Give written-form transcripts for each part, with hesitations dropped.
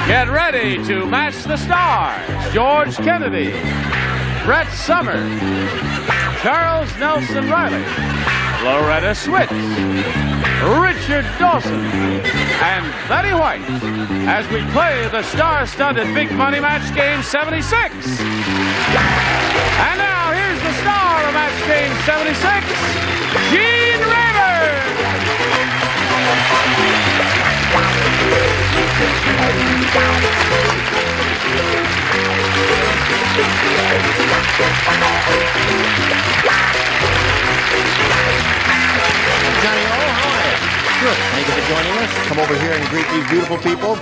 Get ready to match the stars. George Kennedy, Brett Summers, Charles Nelson Riley, Loretta Switz, Richard Dawson, and Betty White as we play the star-studded Big Money Match Game 76. And now here's the star of Match Game 76, Gene Rayburn. Johnny O, how are you? Good. Thank you for joining us. Come over here and greet these beautiful people.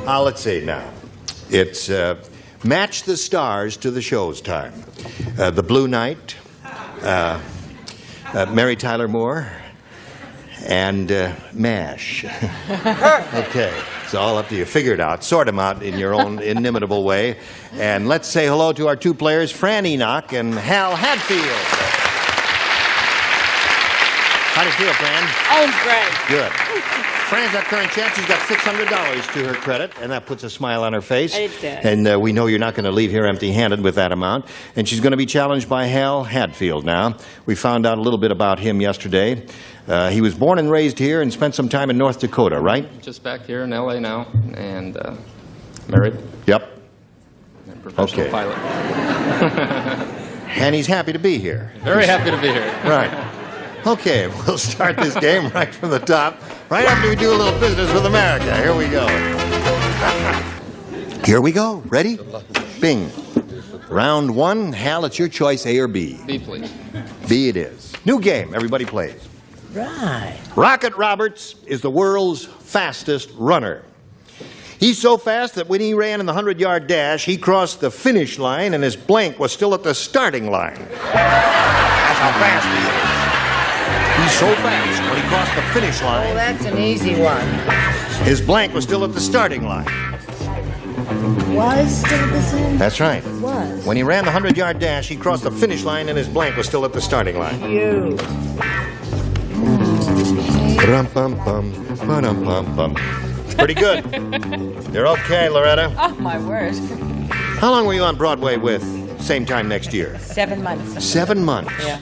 Let's see now. It's Match the Stars to the Show's time. The Blue Knight, Mary Tyler Moore, and MASH. Okay, it's all up to you. Figure it out. Sort them out in your own inimitable way. And let's say hello to our two players, Fran Enoch and Hal Hadfield. How do you feel, Fran? Oh, great. Good. Fran's our current champ. She's got $600 to her credit, and that puts a smile on her face. It does. And we know you're not going to leave here empty-handed with that amount. And she's going to be challenged by Hal Hadfield now. We found out a little bit about him yesterday. He was born and raised here and spent some time in North Dakota, right? Just back here in L.A. now, and married. Yep. And professional pilot. And he's happy to be here. Very happy to be here. Right. Okay, we'll start this game right from the top, right after we do a little business with America. Here we go. Here we go. Ready? Bing. Round one. Hal, it's your choice, A or B. B, please. B it is. New game. Everybody plays. Right. Rocket Roberts is the world's fastest runner. He's so fast that when he ran in the 100-yard dash, he crossed the finish line and his blank was still at the starting line. That's how fast he is. He's so fast when he crossed the finish line. Oh, that's an easy one. His blank was still at the starting line. Was still the same? That's right. Was. When he ran the 100-yard dash, he crossed the finish line and his blank was still at the starting line. You. Pretty good. You're okay, Loretta. Oh, my word. How long were you on Broadway with Same Time Next Year? 7 months. 7 months? Yeah.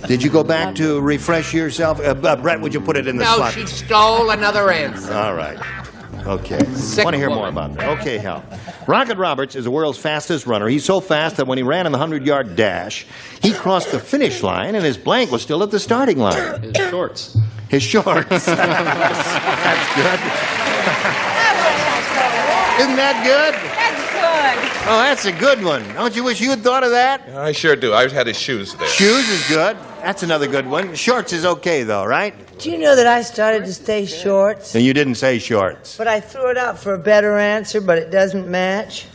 Did you go back to refresh yourself? Brett, would you put it in the slot? No, she stole another answer. All right. Okay. Want to hear more about that. Okay, Hal. Rocket Roberts is the world's fastest runner. He's so fast that when he ran in the 100-yard dash, he crossed the finish line and his blank was still at the starting line. His shorts. His shorts. That's good. Isn't that good? That's good. Oh, that's a good one. Don't you wish you had thought of that? I sure do. I had his shoes there. Shoes is good. That's another good one. Shorts is okay, though, right? Do you know that I started to say shorts? And you didn't say shorts. But I threw it out for a better answer, but it doesn't match.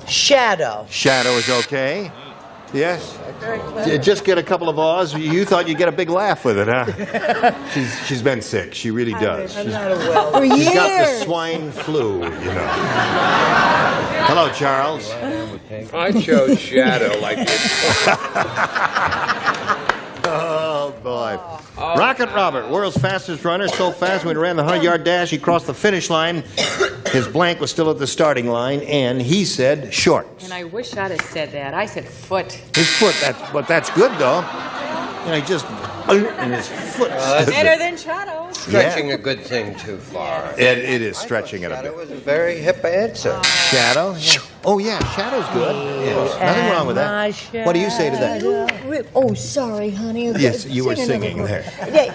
Shadow. Shadow is okay. Yes. Just get a couple of awes. You thought you'd get a big laugh with it, huh? She's been sick. She really does. I'm not a well. For She's got the years. swine flu, you know. Hello, Charles. I chose shadow like this. Oh, boy. Rocket Robert, world's fastest runner, so fast when he ran the 100-yard dash, he crossed the finish line. His blank was still at the starting line, and he said shorts. And I wish I'd have said that. I said foot. His foot, but that's good, though. You know, he just, and his foot. Better than shadows. Stretching a good thing too far. It is stretching it a bit. That was a very hip answer. Shadow? Yeah. Oh, yeah, shadow's good. Yes. Nothing wrong with that. What do you say to that? Oh, sorry, honey. Yes, you were Sing another singing one. there. Yeah.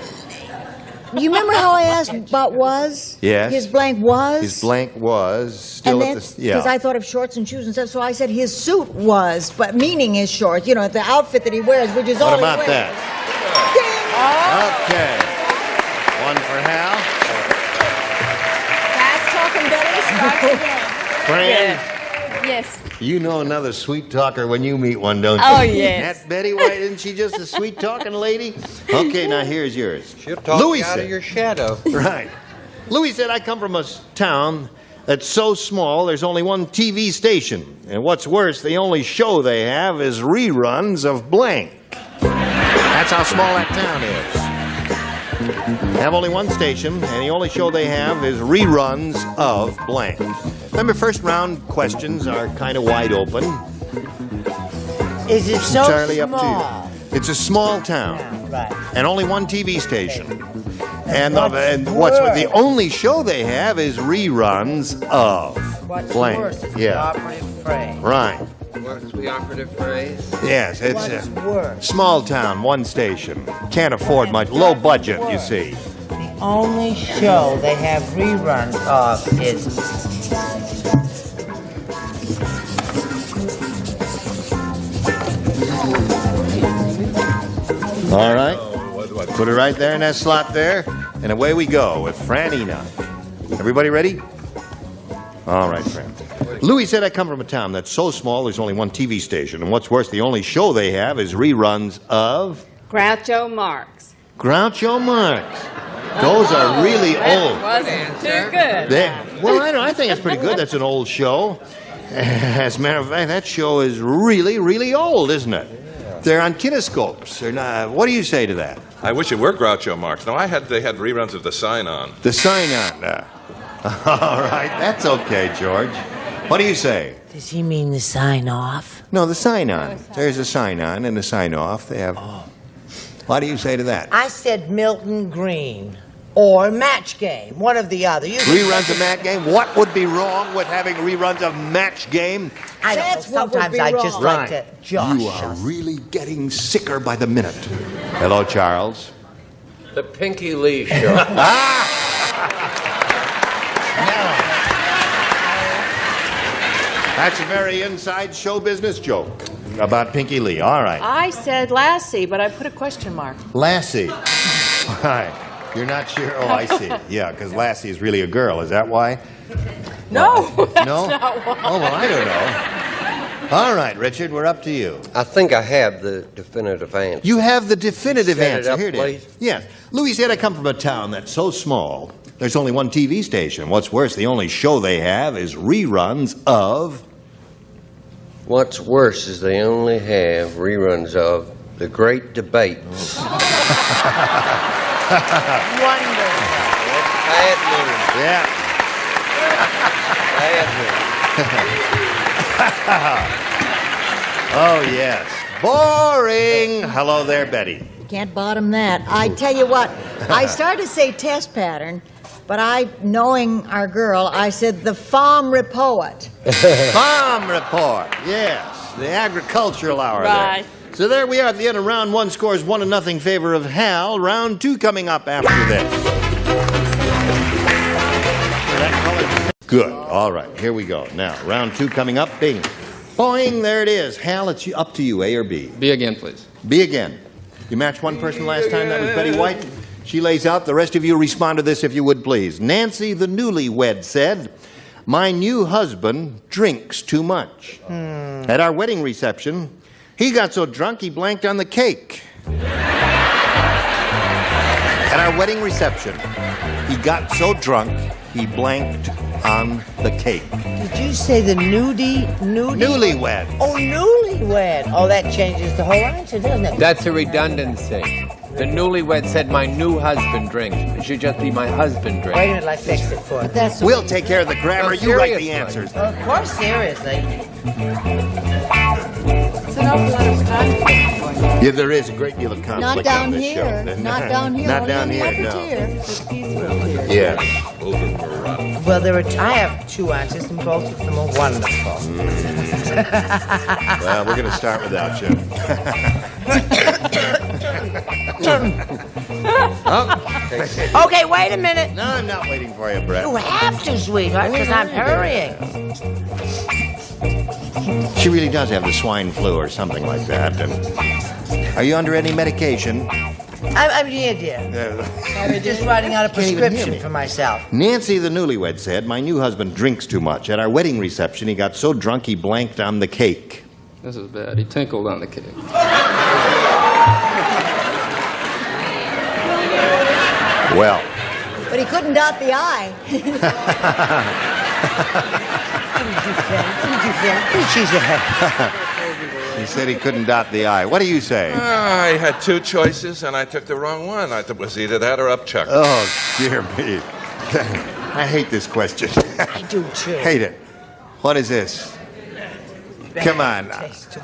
You remember how I asked about was? Yes. His blank was? His blank was still and at then, the, yeah. because I thought of shorts and shoes and stuff, so I said his suit was, but meaning his shorts, you know, the outfit that he wears, which is all What he about wears. that? Okay. One for Hal. Fast talking Betty starts again. Fran, Yes. you know another sweet talker when you meet one, don't you? Oh, yes. That Betty White, isn't she just a sweet talking lady? Okay, now here's yours. She'll talk Louis you out said, of your shadow. Right. Louis said, I come from a town that's so small there's only one TV station. And what's worse, the only show they have is reruns of blank. That's how small that town is. have only one station, and the only show they have is reruns of blank. Remember, first round questions are kind of wide open. Is it so Entirely small? up to you. It's a small town, Right. and only one TV station. And what's the only show they have is reruns of What's blank. worse is the Yeah, operative phrase. right. What's the operative phrase? Yes, it's What's a worse? small town, one station. Can't afford much. Low budget, you see. The only show they have reruns of is All right. Put it right there in that slot there, and away we go with Franina. Everybody ready? All right, Fran. Louis said I come from a town that's so small there's only one TV station, and what's worse, the only show they have is reruns of Groucho Marx. Groucho Marx. Those are really old. Wasn't too good. I think it's pretty good. That's an old show. As a matter of fact, that show is really, really old, isn't it? They're on kinescopes. They're not. What do you say to that? I wish it were Groucho Marx. No, they had reruns of The Sign On. The sign on. All right, that's okay, George. What do you say? Does he mean the sign off? No, the sign on. There's a sign on and a sign off. They have. What do you say to that? I said Milton Green or Match Game, one of the other. Reruns of Match Game? What would be wrong with having reruns of Match Game? I don't know. That's what would Sometimes be I just wrong. like to josh You are us. really getting sicker by the minute. Hello, Charles. The Pinky Lee Show. That's a very inside show business joke about Pinky Lee. All right. I said Lassie, but I put a question mark. Lassie. All right. You're not sure? Oh, I see. Yeah, because Lassie is really a girl. Is that why? No, that's No? not why. Oh, well, I don't know. All right, Richard, we're up to you. I think I have the definitive answer. You have the definitive Set it answer. up, Here it is. please. Yes. Louis said I come from a town that's so small, there's only one TV station. What's worse, the only show they have is reruns of... What's worse is they only have reruns of The Great Debates. Wonderful. Bad news. Yeah. Bad news. Oh, yes. Boring. Hello there, Betty. Can't bottom that. I tell you what, I started to say test pattern, but knowing our girl, I said the farm report. Farm report. Yes. The agricultural hour Right. there. So there we are at the end of round one. Scores 1-0 favor of Hal. Round two coming up after this. Good. All right. Here we go. Now, round two coming up. Bing. Boing. There it is. Hal, it's up to you, A or B. B again, please. B again. You matched one person last time. That was Betty White. She lays out. The rest of you respond to this if you would, please. Nancy, the newlywed, said, "My new husband drinks too much. At our wedding reception, he got so drunk he blanked on the cake." At our wedding reception, he got so drunk he blanked on the cake. Did you say the nudie? Newlywed. Oh, newlywed. Oh, that changes the whole answer, doesn't it? That's a redundancy. The newlywed said my new husband drinks. It should just be my husband Wait a drinks. minute, I fixed it for you. That's the We'll take care of the grammar. No, You write the seriously. answers. Of course, seriously. It's an awful lot of conflict. Yeah, there is a great deal of conflict not on down this here. show. Not down here. Not only down in the here, upper no. tier. Yes. Well, I have two answers, and both of them are wonderful. Well, we're going to start without you. Oh, Okay, wait a minute. no, I'm not waiting for you, Brett. You have to, sweetheart, because I'm hurrying. She really does have the swine flu or something like that. And are you under any medication? I'm here, dear. I'm just writing out a Can't even hear prescription me. for myself. Nancy, the newlywed, said, "My new husband drinks too much. At our wedding reception, he got so drunk he blanked on the cake." This is bad. He tinkled on the cake. Well, But he couldn't dot the I. What did you say? What did you say? He said he couldn't dot the I. What do you say? I had two choices, and I took the wrong one. I thought it was either that or upchuck. Oh, dear me. I hate this question. I do too. Hate it. What is this? Come on.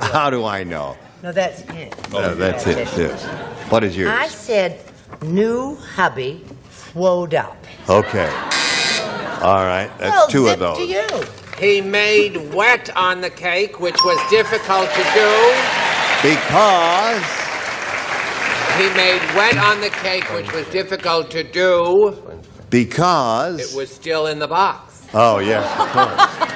How do I know? No, that's it. That's it. Yes. What is yours? I said new hubby flowed up. Okay. All right. That's Well, two of zip those. to you. He made wet on the cake, which was difficult to do. Because He made wet on the cake, which was difficult to do. It was still in the box. Oh, yes, of course.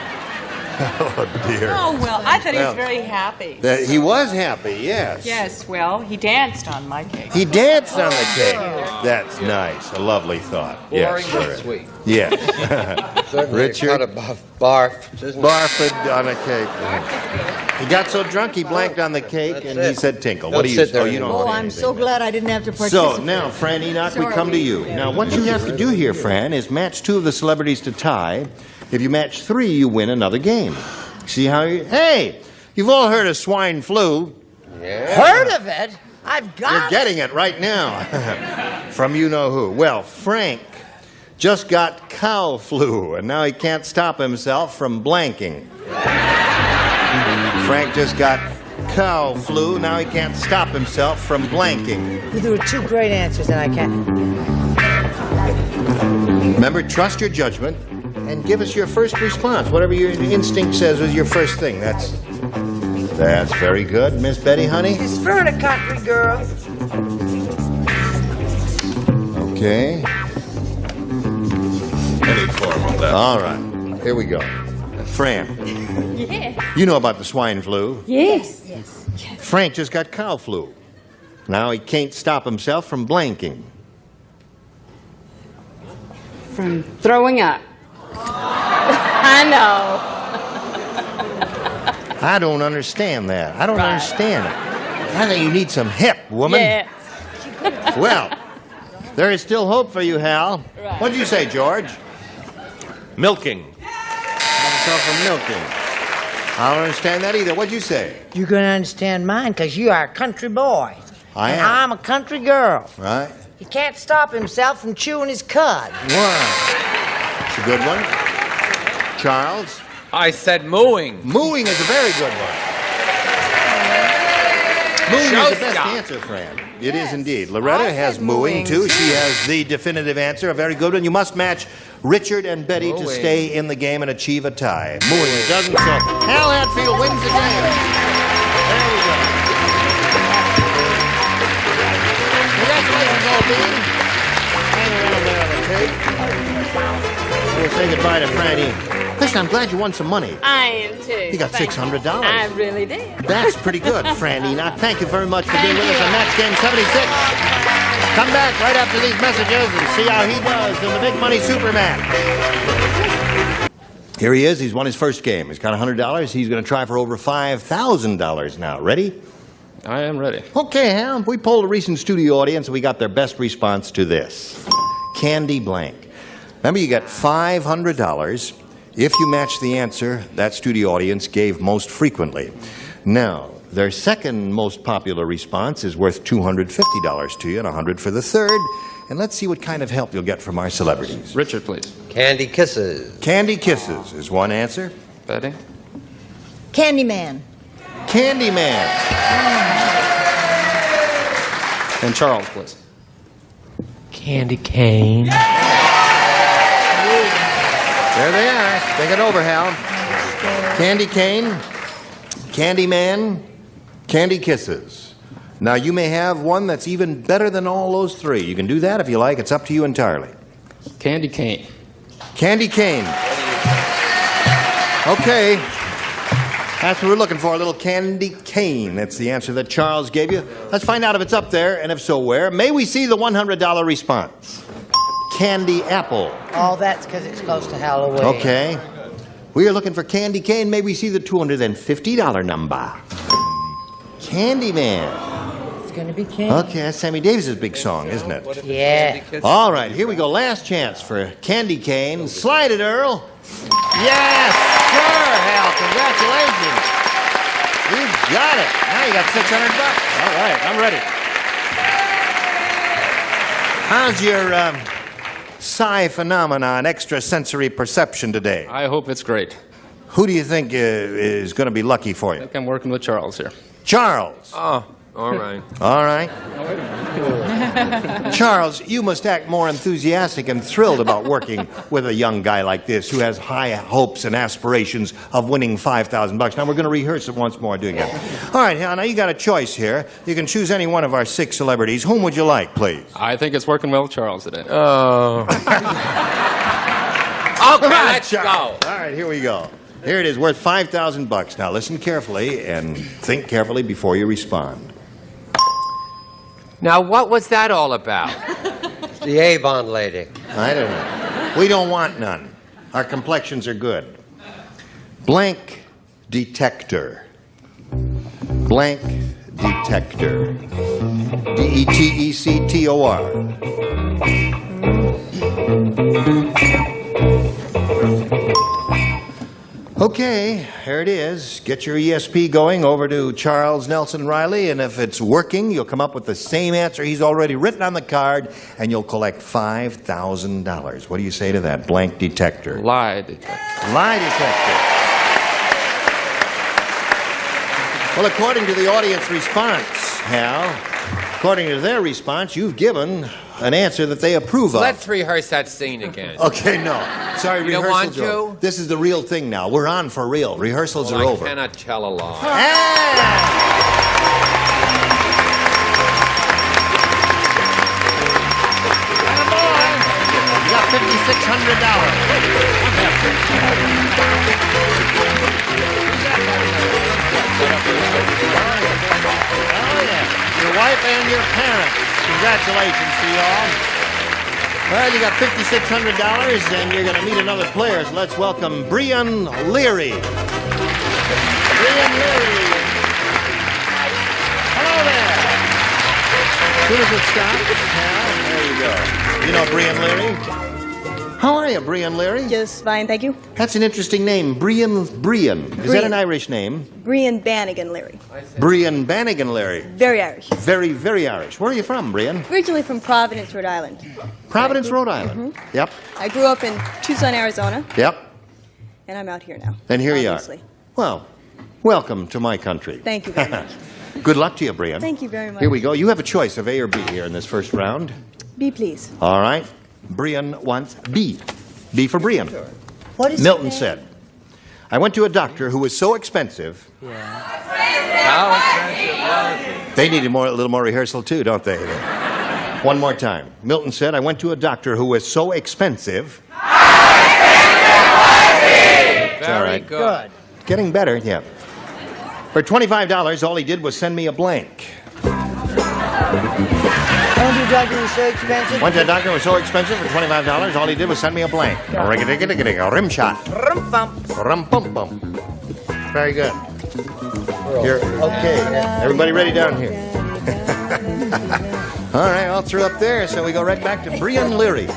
Oh, dear. Oh, well, I thought he Well, was very happy. He was happy, yes. Yes, well, he danced on my cake. He danced on the cake. That's nice. A lovely thought. Yes, Boring sir. but sweet. Yes. Certainly Richard? a cut above barf, isn't it? Barfed on a cake. He got so drunk he blanked on the cake That's and he it. said tinkle. Don't What do you sit there Oh, you don't anymore. Oh, want I'm anything. so glad I didn't have to participate. So now, Fran Enoch, we come to you. Now, what you have to do here, Fran, is match two of the celebrities to tie. If you match three, you win another game. See how you... Hey, you've all heard of swine flu. Yeah. Heard of it? I've You're got it. getting it right now from you-know-who. Well, Frank just got cow flu, and now he can't stop himself from blanking. Frank just got cow flu, now he can't stop himself from blanking. There were two great answers, and I can't. Remember, trust your judgment and give us your first response. Whatever your instinct says was your first thing. That's very good, Miss Betty, honey. It's for a country girl. Okay. Any form of that. All right. Here we go. Fran. Yeah. You know about the swine flu. Yes. Frank just got cow flu. Now he can't stop himself from blanking. From throwing up. I know. I don't understand that. I don't understand it. I think you need some hip, woman. Yeah. Well, there is still hope for you, Hal. Right. What'd you say, George? Milking. Myself from milking. I don't understand that either. What'd you say? You're going to understand mine because you are a country boy. I and am. I'm a country girl. Right? He can't stop himself from chewing his cud. Wow. It's a good one. Charles? I said mooing. Mooing is a very good one. Mooing is the best Showstop. answer, Fran. It is indeed. Loretta has mooing, too. She has the definitive answer, a very good one. You must match Richard and Betty to Mooing. stay in the game and achieve a tie. Mooing doesn't, so Hal Hatfield wins the game. There we go. Congratulations, old bean. Hang around there on the tape. We'll say goodbye to Franny. Listen, I'm glad you won some money. I am too. You got $600. I really did. That's pretty good, Fran Enoch. Thank you very much for being with us on Match Game 76. Come back right after these messages and see how he does in the Big Money Superman. Here he is. He's won his first game. He's got $100. He's going to try for over $5,000 now. Ready? I am ready. Okay, Hal. We polled a recent studio audience and we got their best response to this. Candy blank. Remember, you got $500 if you match the answer that studio audience gave most frequently. Now, their second most popular response is worth $250 to you and $100 for the third. And let's see what kind of help you'll get from our celebrities. Richard, please. Candy kisses. Candy kisses is one answer. Betty. Candyman. Candyman. And Charles, please. Candy cane. There they are. Think it over, Hal. Candy cane, Candyman, Candy kisses. Now, you may have one that's even better than all those three. You can do that if you like. It's up to you entirely. Candy cane. Candy cane. Okay. That's what we're looking for, a little candy cane. That's the answer that Charles gave you. Let's find out if it's up there, and if so, where. May we see the $100 response? Candy apple. Oh, that's because it's close to Halloween. Okay. We are looking for candy cane. May we see the $250 number? Candyman. It's going to be candy. Okay, that's Sammy Davis's big song, isn't it? Yeah. All right, here we go. Last chance for candy cane. Slide it, Earl. Yes, sure, Hal. Congratulations. You Got it. Now you got $600. All right, I'm ready. How's your psi phenomenon, extrasensory perception today? I hope it's great. Who do you think is going to be lucky for I you? think I'm working with Charles here. Charles. Oh, all right. All right. Charles, you must act more enthusiastic and thrilled about working with a young guy like this who has high hopes and aspirations of winning $5,000. Now, we're going to rehearse it once more doing it. All right, now you got a choice here. You can choose any one of our 6 celebrities. Whom would you like, please? I think it's working well with Charles today. Oh. Okay, let's go. All right, here we go. Here it is, worth $5,000. Now, listen carefully and think carefully before you respond. Now, what was that all about? The Avon lady. I don't know. We don't want none. Our complexions are good. Blank detector. Blank detector. D-E-T-E-C-T-O-R. Okay, here it is. Get your ESP going over to Charles Nelson Riley, and if it's working, you'll come up with the same answer he's already written on the card, and you'll collect $5,000. What do you say to that? Blank detector. Lie detector. Lie detector. Well, according to the audience response, Hal, according to their response, you've given an answer that they approve of. Let's rehearse that scene again. Okay, no. Sorry, You don't rehearsals want are to? over. This is the real thing now. We're on for real. Rehearsals Well, are I over. cannot tell a lie. You got Oh, yeah. Your wife and your parents. Congratulations to you all. Well, you got $5,600, and you're going to meet another player. So let's welcome Brianne Leary. Brianne Leary. Hello there. As soon as it stops, there you go. You know Brianne Leary? How are you, Brianne Leary? Just fine, thank you. That's an interesting name, Brianne. Is that an Irish name? Brianne Bannigan Leary. Brianne Bannigan Leary. Very Irish. Very, very Irish. Where are you from, Brianne? Originally from Providence, Rhode Island. Providence, Rhode Island. Yep. I grew up in Tucson, Arizona, Yep. and I'm out here now. And here obviously. you are. Well, welcome to my country. Thank you very much. Good luck to you, Brianne. Thank you very much. Here we go. You have a choice of A or B here in this first round. B, please. All right. Brianne wants B. B for Brianne. What is Milton your name? said, I went to a doctor who was so expensive. They need a little more rehearsal too, don't they? One more time. Milton said, I went to a doctor who was so expensive. Very good. Getting better, yeah. For $25, all he did was send me a blank. Went to a doctor who was so expensive. Went to a doctor who was so expensive for $25, all he did was send me a blank. A rim shot. Rum-bum-bum. Very good. Here, okay. Everybody ready down here? All right, all through up there, so we go right back to Brianne Leary.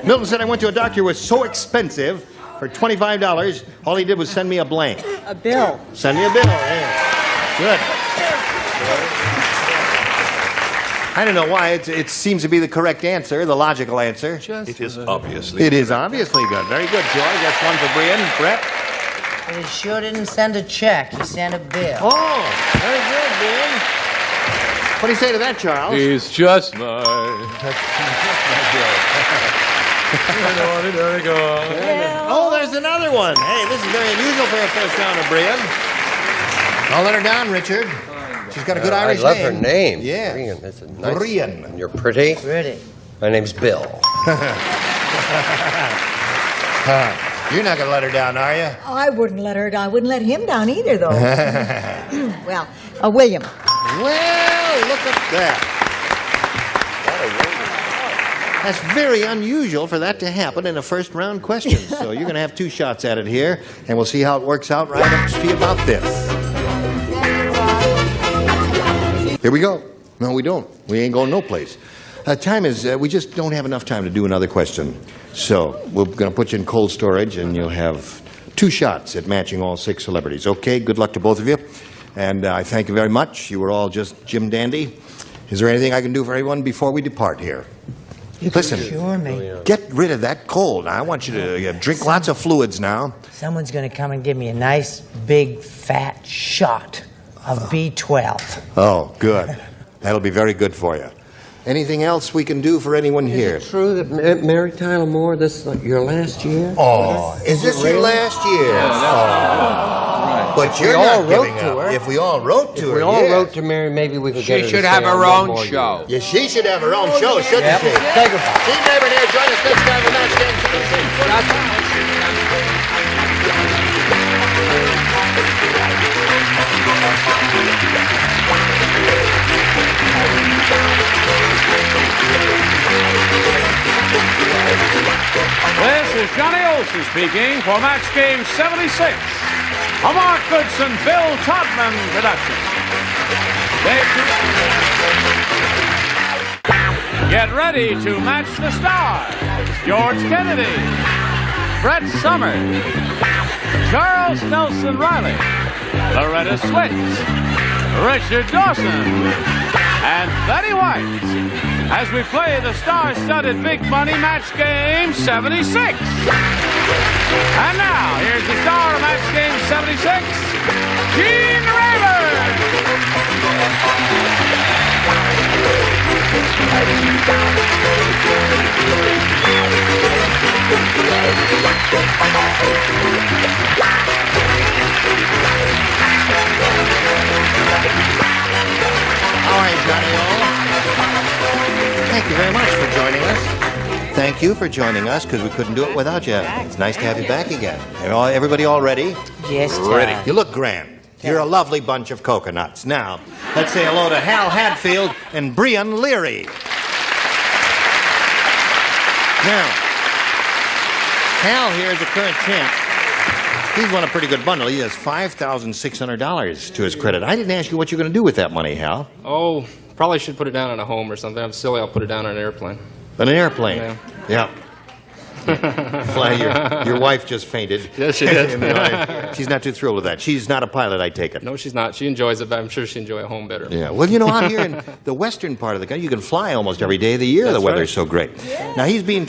Milton said, I went to a doctor who was so expensive for $25, all he did was send me a blank. A bill. Send me a bill, yeah. Good. I don't know why. It seems to be the correct answer, the logical answer. It is obviously. It is obviously good. Very good, Joy. That's one for Brianne. Brett? He sure didn't send a check. He sent a bill. Oh, very good, Brianne. What do you say to that, Charles? He's just mine. Oh, there's another one. Hey, this is very unusual for a first rounder, Brianne. I'll let her down, Richard. She's got a good Irish I love name. her name. Yeah. Brianne. That's a nice Brianne. And you're pretty. Pretty. My name's Bill. You're not going to let her down, are you? I wouldn't let her down. I wouldn't let him down either, though. Well, William. Well, look at that. That's very unusual for that to happen in a first round question. So you're going to have 2 shots at it here, and we'll see how it works out right up to see about this. Here we go. No, we don't. We ain't going no place. Time is, we just don't have enough time to do another question. So we're going to put you in cold storage, and you'll have 2 shots at matching all 6 celebrities. Okay, good luck to both of you. And I thank you very much. You were all just Jim Dandy. Is there anything I can do for everyone before we depart here? Listen, get rid of that cold. I want you to drink lots of fluids now. Someone's going to come and give me a nice, big, fat shot of B12. Oh, good. That'll be very good for you. Anything else we can do for anyone here? Is it true that Mary Tyler Moore, this is like your last year? Oh, is this your last year? Yeah, but you're not giving up. If we all wrote to her, If we all wrote to Mary, maybe we could get her She to should stay have on her one own more show. year. Yeah, she should have her own show, shouldn't she? Take her back. Steve Raven here. Join us next time for Match Game 76. This is Johnny Olson speaking for Match Game 76, a Mark Goodson, Bill Todman production. Get ready to match the stars. George Kennedy, Brett Summers, Charles Nelson Riley, Loretta Switz, Richard Dawson, and Betty White as we play the star-studded Big Money Match Game 76. And now, here's the star of Match Game 76, Gene Raven. All right, Johnny O. Thank you very much for joining us. Thank you for joining us, because we couldn't do it without you. It's nice to have you back again. Everybody all ready? Yes, Tom. Ready. You look grand. You're a lovely bunch of coconuts. Now, let's say hello to Hal Hadfield and Brianne Leary. Now, Hal here is the current champ. He's won a pretty good bundle. He has $5,600 to his credit. I didn't ask you what you're going to do with that money, Hal. Oh, probably should put it down on a home or something. I'm silly. I'll put it down on an airplane. An airplane? Yeah. Fly, your wife just fainted. Yes, she did. She's not too thrilled with that. She's not a pilot, I take it. No, she's not. She enjoys it, but I'm sure she'd enjoy it home better. Yeah. Well, you know, out here in the western part of the country, you can fly almost every day of the year. That's the weather's right. so great. Yeah. Now, he's being...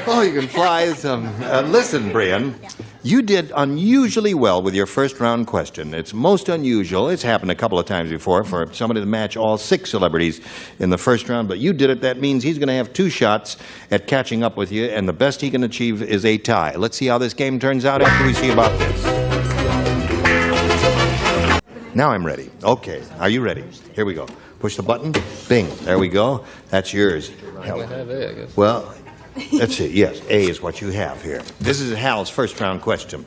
Oh, you can fly some... listen, Brianne, you did unusually well with your first-round question. It's most unusual. It's happened a couple of times before for somebody to match all 6 celebrities in the first round, but you did it. That means he's going to have 2 shots at catching up with you, and the best he can achieve is a tie. Let's see how this game turns out after we see about this. Now I'm ready. Okay, are you ready? Here we go. Push the button. Bing. There we go. That's yours. I have A, I guess. Well... Let's see. Yes, A is what you have here. This is Hal's first-round question.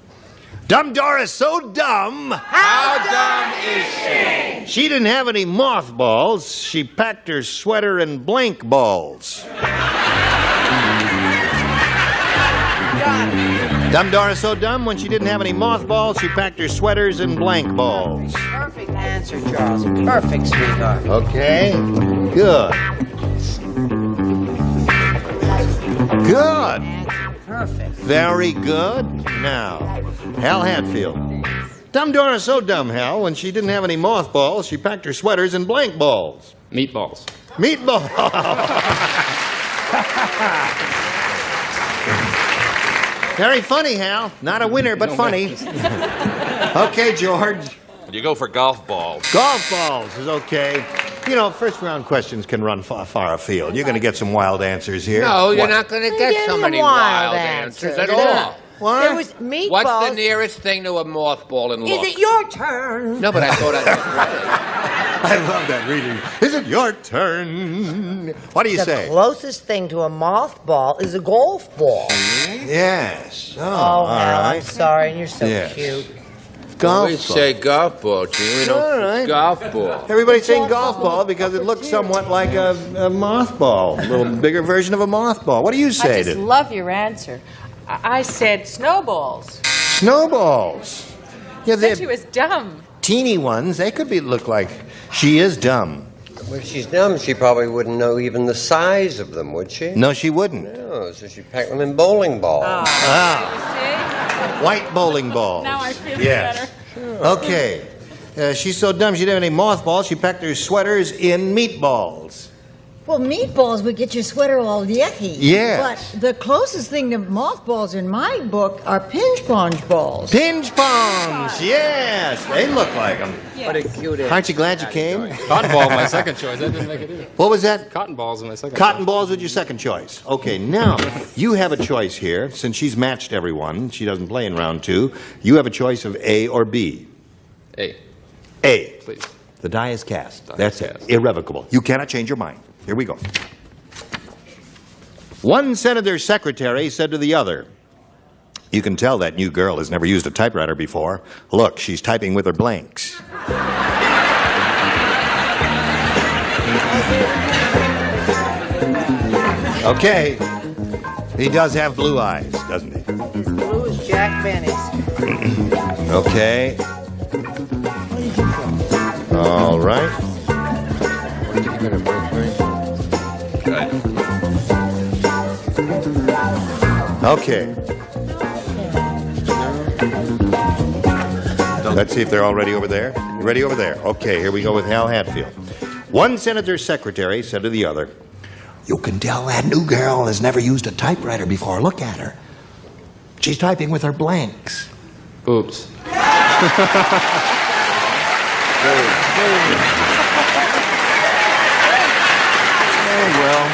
Dumb Doris, so dumb. How dumb is she? She didn't have any mothballs. She packed her sweater in blank balls. Dumb Doris, so dumb. When she didn't have any mothballs, she packed her sweaters in blank balls. Perfect answer, Charles. Perfect, sweetheart. Okay. Good. Good. Perfect. Very good. Now, Hal Hadfield. Dumb Doris, so dumb, Hal. When she didn't have any mothballs, she packed her sweaters in blank balls. Meatballs. Meatball. Very funny, Hal. Not a winner, but funny. Okay, George. You go for golf balls. Golf balls is okay. You know, first-round questions can run far afield. You're going to get some wild answers here. No, you're not going to get so many wild answers at all. What? It was meatballs. What's the nearest thing to a mothball in look? Is it your turn? No, but I thought I'd I love that reading. Is it your turn? What do you The say? closest thing to a mothball is a golf ball. Yes. Oh, Oh, all Hal, I'm right. sorry, and you're so Yes. cute. Golf We ball. say golf ball, Gene. We don't All right. golf ball. Everybody's saying golf ball because it looks somewhat like a mothball, a little bigger version of a mothball. What do you I say just to love your answer. I said snowballs. snowballs? Yeah, Said she they're was dumb. teeny ones. They could look like she is dumb. Well, if she's dumb, she probably wouldn't know even the size of them, would she? No, she wouldn't. No, so she packed them in bowling balls. Ah. See? White bowling balls. Now I feel yes. better. Okay. She's so dumb she didn't have any mothballs. She packed her sweaters in meatballs. Well, meatballs would get your sweater all yucky. Yes. But the closest thing to mothballs in my book are pinch-ponge balls. Pinch-ponge, yes. They look like them. Yes. What a cute Aren't you glad you came? Cotton ball, my second choice. That didn't make it either. What was that? Cotton balls is my second Cotton choice. balls was your second choice. Okay, now, you have a choice here. Since she's matched everyone, she doesn't play in round 2. You have a choice of A or B. A. A. Please. The die is cast. Die That's is it. cast. Irrevocable. You cannot change your mind. Here we go. One senator's secretary said to the other, "You can tell that new girl has never used a typewriter before. Look, she's typing with her blanks." Okay. He does have blue eyes, doesn't he? He's blue as Jack Benny's. Okay. All right. Okay. Let's see if they're all ready over there. You ready over there? Okay, here we go with Hal Hatfield. One senator's secretary said to the other, "You can tell that new girl has never used a typewriter before. Look at her. She's typing with her blanks." Oops. Oh, well.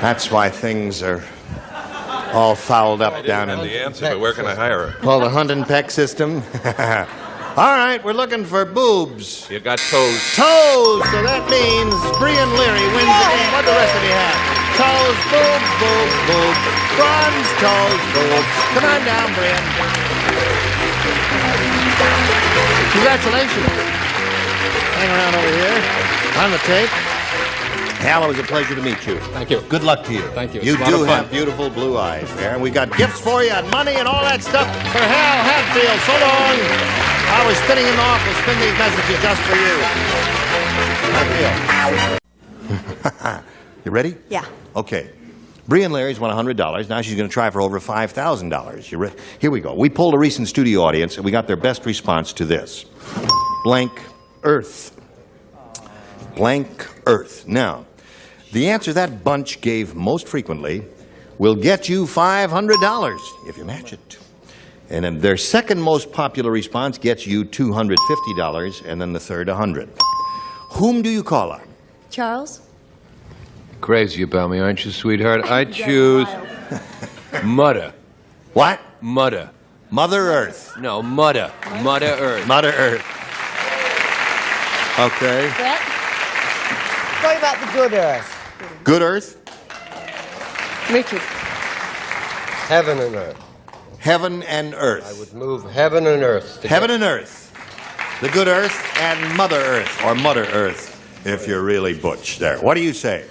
That's why things are all fouled up down in The answer, but where can I hire her? the hunt and peck system. All right, we're looking for boobs. You got toes. Toes! So that means Brianne Leary wins the game. What the rest of you have? Toes, boobs, boobs, boobs. Bronze, toes, boobs. Come on down, Brianne. Congratulations. Hang around over here on the tape. Hal, it was a pleasure to meet you. Thank you. Good luck to you. Thank you. You It's a lot do of fun. have beautiful blue eyes there. And we got gifts for you and money and all that stuff for Hal Hatfield. So long. I was spinning in the office, spin these messages just for you. Hatfield. You ready? Yeah. Okay. Brianne Leary's won $100. Now she's going to try for over $5,000. Here we go. We polled a recent studio audience, and we got their best response to this. Blank Earth. Blank Earth. Now, the answer that bunch gave most frequently will get you $500 if you match it. And then their second most popular response gets you $250, and then the third $100. Whom do you call on? Charles? Crazy about me, aren't you, sweetheart? I choose Mudder. What? Mudder. Mother Earth. No, Mudder. Mudder Earth. Mother Earth. Okay. Brett? What about the good earth? Good Earth? Richard. Heaven and earth. Heaven and Earth. I would move heaven and earth. Heaven and Earth. The Good Earth and Mother Earth, or Mother Earth, if you're really butch there. What do you say?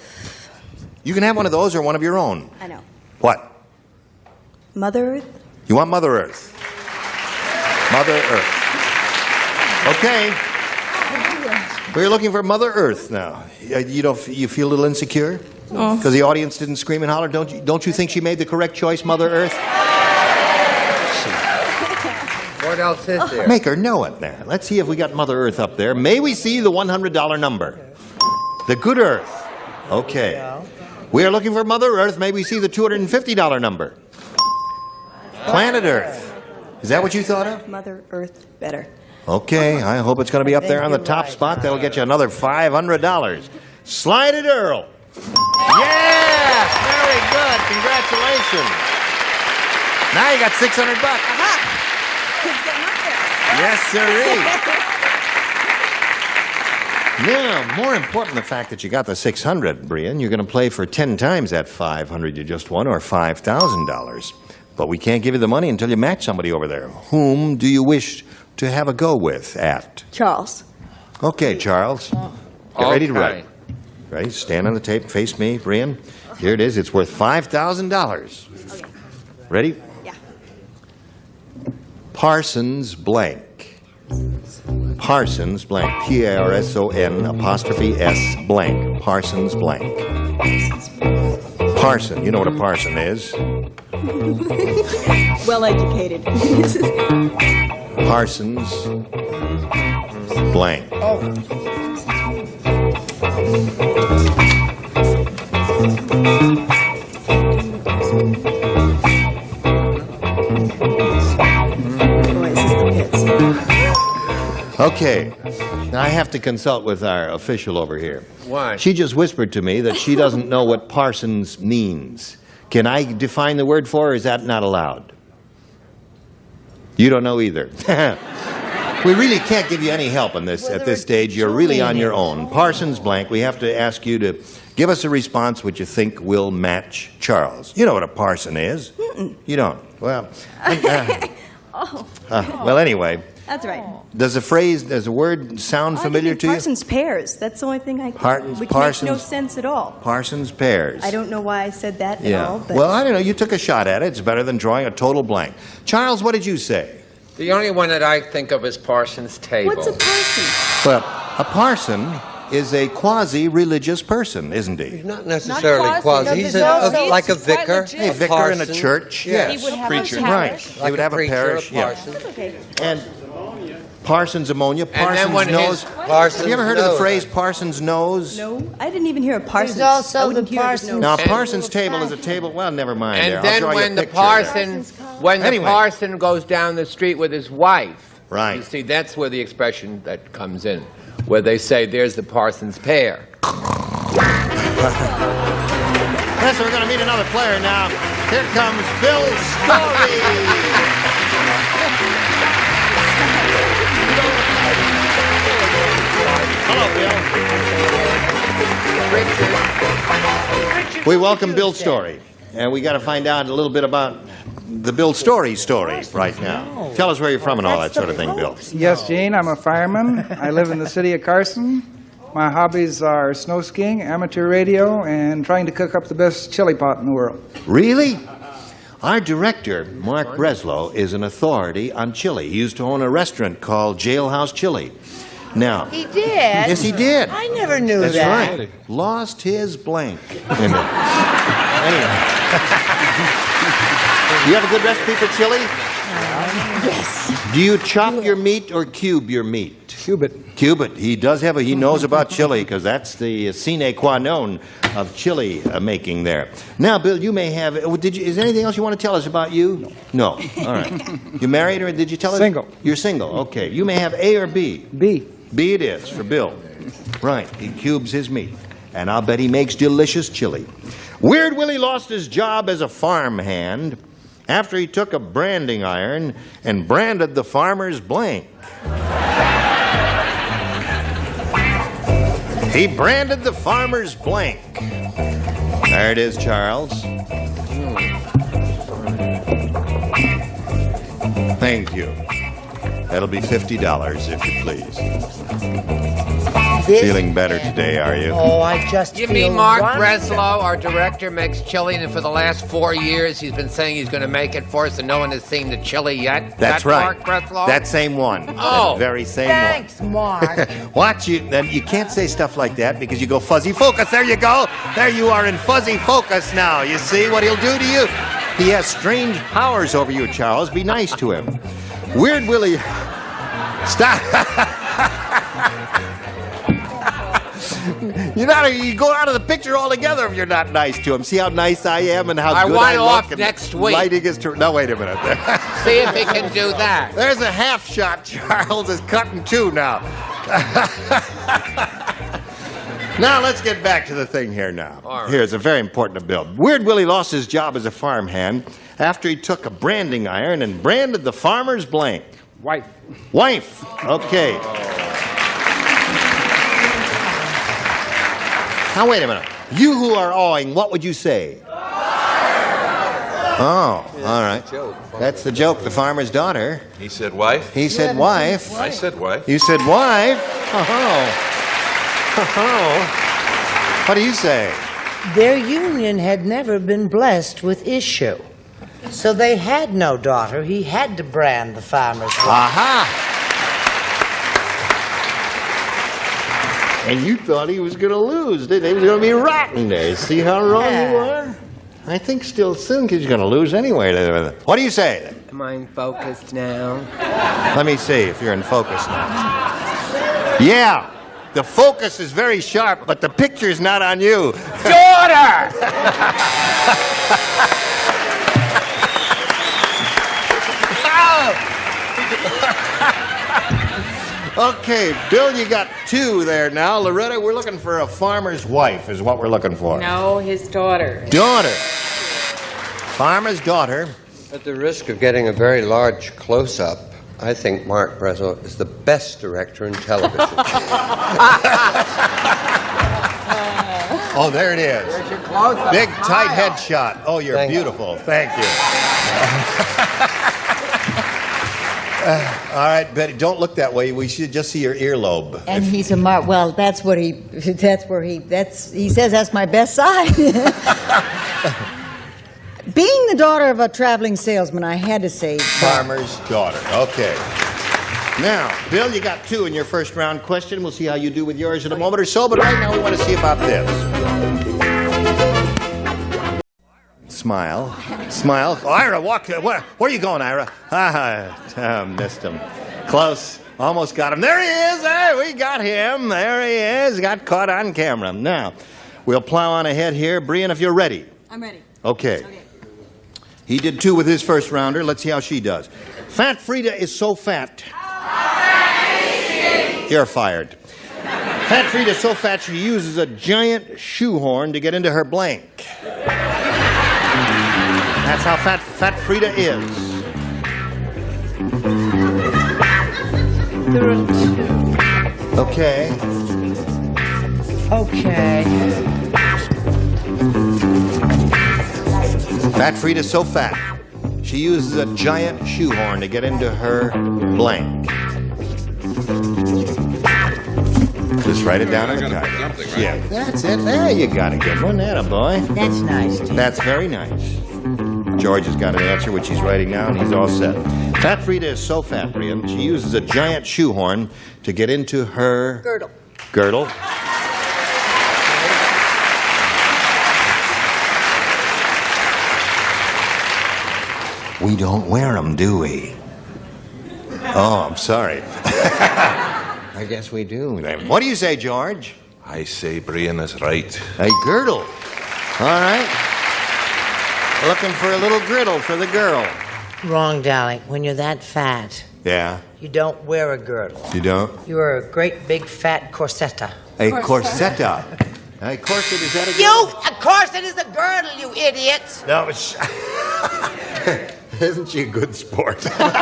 You can have one of those or one of your own. I know. What? Mother Earth? You want Mother Earth? Mother Earth. Okay. We're looking for Mother Earth now. You feel a little insecure? Because the audience didn't scream and holler? Don't you think she made the correct choice, Mother Earth? What else is there? Make her know it there. Let's see if we got Mother Earth up there. May we see the $100 number? The Good Earth. Okay. We are looking for Mother Earth. May we see the $250 number? Planet Earth. Is that what you thought of? Mother Earth better. Okay, I hope it's going to be up there on the top spot. That'll get you another $500. Slide it, Earl. Yes, very good. Congratulations. Now you got $600. Aha! Kids getting up there. Yes, sirree. Now, more important than the fact that you got the $600, Brianne, you're going to play for 10 times that $500 you just won, or $5,000. But we can't give you the money until you match somebody over there. Whom do you wish to have a go with at? Charles. Okay, Charles. Get ready to write. Right, stand on the tape, face me, Brianne. Here it is. It's worth $5,000. Okay. Ready? Yeah. Parsons blank. Parsons blank. P-A-R-S-O-N apostrophe S blank. Parsons blank. Parson. You know what a parson is. Well educated. Parsons blank. Okay, now I have to consult with our official over here. Why? She just whispered to me that she doesn't know what parsons means. Can I define the word for her, or is that not allowed? You don't know either. We really can't give you any help on this at this stage. You're really on your own. Parsons blank, we have to ask you to give us a response which you think will match Charles. You know what a parson is. You don't. Well, well, anyway. That's right. Does the word sound familiar to you? Parsons pears. That's the only thing I can. Which Parsons, makes no sense at all. Parsons pears. I don't know why I said that at all. But Well, I don't know. You took a shot at it. It's better than drawing a total blank. Charles, what did you say? The only one that I think of is Parson's Table. what's a parson? Well, a parson is a quasi-religious person, isn't he? He's not necessarily Not quasi. quasi. He's No, like a he's quite vicar. legit. A vicar in a parson. church. Yes. He would have Preacher. a parish. Right. He would have a preacher, parish. a Yeah. parson. Okay. And Parsons ammonia, then Parsons when nose. Parsons Have you ever heard of the nose. phrase Parsons nose? No, I didn't even hear a parsons. There's also I wouldn't the hear it, parsons. no. Now, Parsons table is a table. Well, never mind. And there. I'll then draw you a when the picture there. parson, Anyway. parson goes down the street with his wife, Right. you see, that's where the expression that comes in, where they say, "There's the parson's pear." Yes, we're going to meet another player now. Here comes Bill Story. Hello, Bill. We welcome Bill Story, and we got to find out a little bit about the Bill Story right now. Tell us where you're from and all that sort of thing, Bill. Yes, Gene, I'm a fireman. I live in the city of Carson. My hobbies are snow skiing, amateur radio, and trying to cook up the best chili pot in the world. Really? Our director, Mark Breslow, is an authority on chili. He used to own a restaurant called Jailhouse Chili. Now, He did? yes, he did. I never knew That's that. right. Lost his blank. Anyway. You have a good recipe for chili? Yes. Do you chop your meat or cube your meat? Cube it. Cube it. He does have he knows about chili because that's the sine qua non of chili making there. Now, Bill, you may have, is there anything else you want to tell us about you? No. All right. You married or did you tell us? Single. You're single. Okay. You may have A or B. B. B it is for Bill. Right. He cubes his meat. And I'll bet he makes delicious chili. Weird Willie lost his job as a farmhand after he took a branding iron and branded the farmer's blank. He branded the farmer's blank. There it is, Charles. Thank you. That'll be $50, if you please. Feeling better today, are you? Oh, I just You feel mean Mark wonderful. Breslow, our director, makes chili, and for the last 4 years he's been saying he's going to make it for us, and no one has seen the chili yet? That's That right. Mark Breslow? That same one. Oh. That very same Thanks, Mark. one. Watch you. Then you can't say stuff like that because you go fuzzy focus. There you go. There you are in fuzzy focus now. You see what he'll do to you? He has strange powers over you, Charles. Be nice to him. Weird Willie. Stop. You go out of the picture altogether if you're not nice to him. See how nice I am and how I good want I off look. and next week. Lighting is no, wait a minute. See if he can do that. There's a half shot. Charles is cutting two now. Now let's get back to the thing here now. All right. Here's a very important to Bill. Weird Willie lost his job as a farmhand after he took a branding iron and branded the farmer's blank. Wife. Wife. Okay. Now, wait a minute. You who are awing, what would you say? Oh, all right. That's the joke. The farmer's daughter. He said wife. He said wife. I said wife. You said wife. Oh. What do you say? Their union had never been blessed with issue. So they had no daughter. He had to brand the farmer's wife. Aha. And you thought he was going to lose, didn't he? He was going to be rotten there. See how wrong you are? I think still soon, because you're going to lose anyway. What do you say? Am I in focus now? Let me see if you're in focus now. Yeah, the focus is very sharp, but the picture's not on you. Daughter! Okay, Bill, you got 2 there now. Loretta, we're looking for a farmer's wife is what we're looking for. No, his daughter. Daughter. Farmer's daughter. At the risk of getting a very large close-up, I think Mark Breslow is the best director in television. Oh, there it is. There's your close-up. Big, tight headshot. Oh, you're beautiful. Thank you. All right, Betty, don't look that way. We should just see your earlobe. And he's a well, he says that's my best side. Being the daughter of a traveling salesman, I had to say Farmer's daughter. Okay. Now, Bill, you got 2 in your first round question. We'll see how you do with yours in a moment or so, but right now we want to see about this. Smile. Smile. Oh, Ira, walk. Where are you going, Ira? Missed him. Close. Almost got him. There he is. Hey, we got him. There he is. Got caught on camera. Now, we'll plow on ahead here. Brianne, if you're ready. I'm ready. Okay. He did 2 with his first rounder. Let's see how she does. Fat Frida is so fat. You're fired. Fat Frida is so fat she uses a giant shoehorn to get into her blank. That's how fat Frida is. There are 2. Okay. Okay. Fat Frida's so fat, she uses a giant shoehorn to get into her blank. Just write it down on the card. Right? Yeah, that's it. There, you got a good one. Attaboy. That's nice, too. That's very nice. George has got an answer, which he's writing now, and he's all set. Fat Frida is so fat, Brianne, she uses a giant shoehorn to get into her... Girdle. Girdle. We don't wear them, do we? Oh, I'm sorry. I guess we do. What do you say, George? I say Brianne is right. A girdle. All right. Looking for a little girdle for the girl. Wrong, darling. When you're that fat, Yeah. you don't wear a girdle. You don't? You are a great big fat corsetta. A corsetta. A corset, is that a You! girdle? A corset is a girdle, you idiots! No, it's... Isn't she a good sport? She What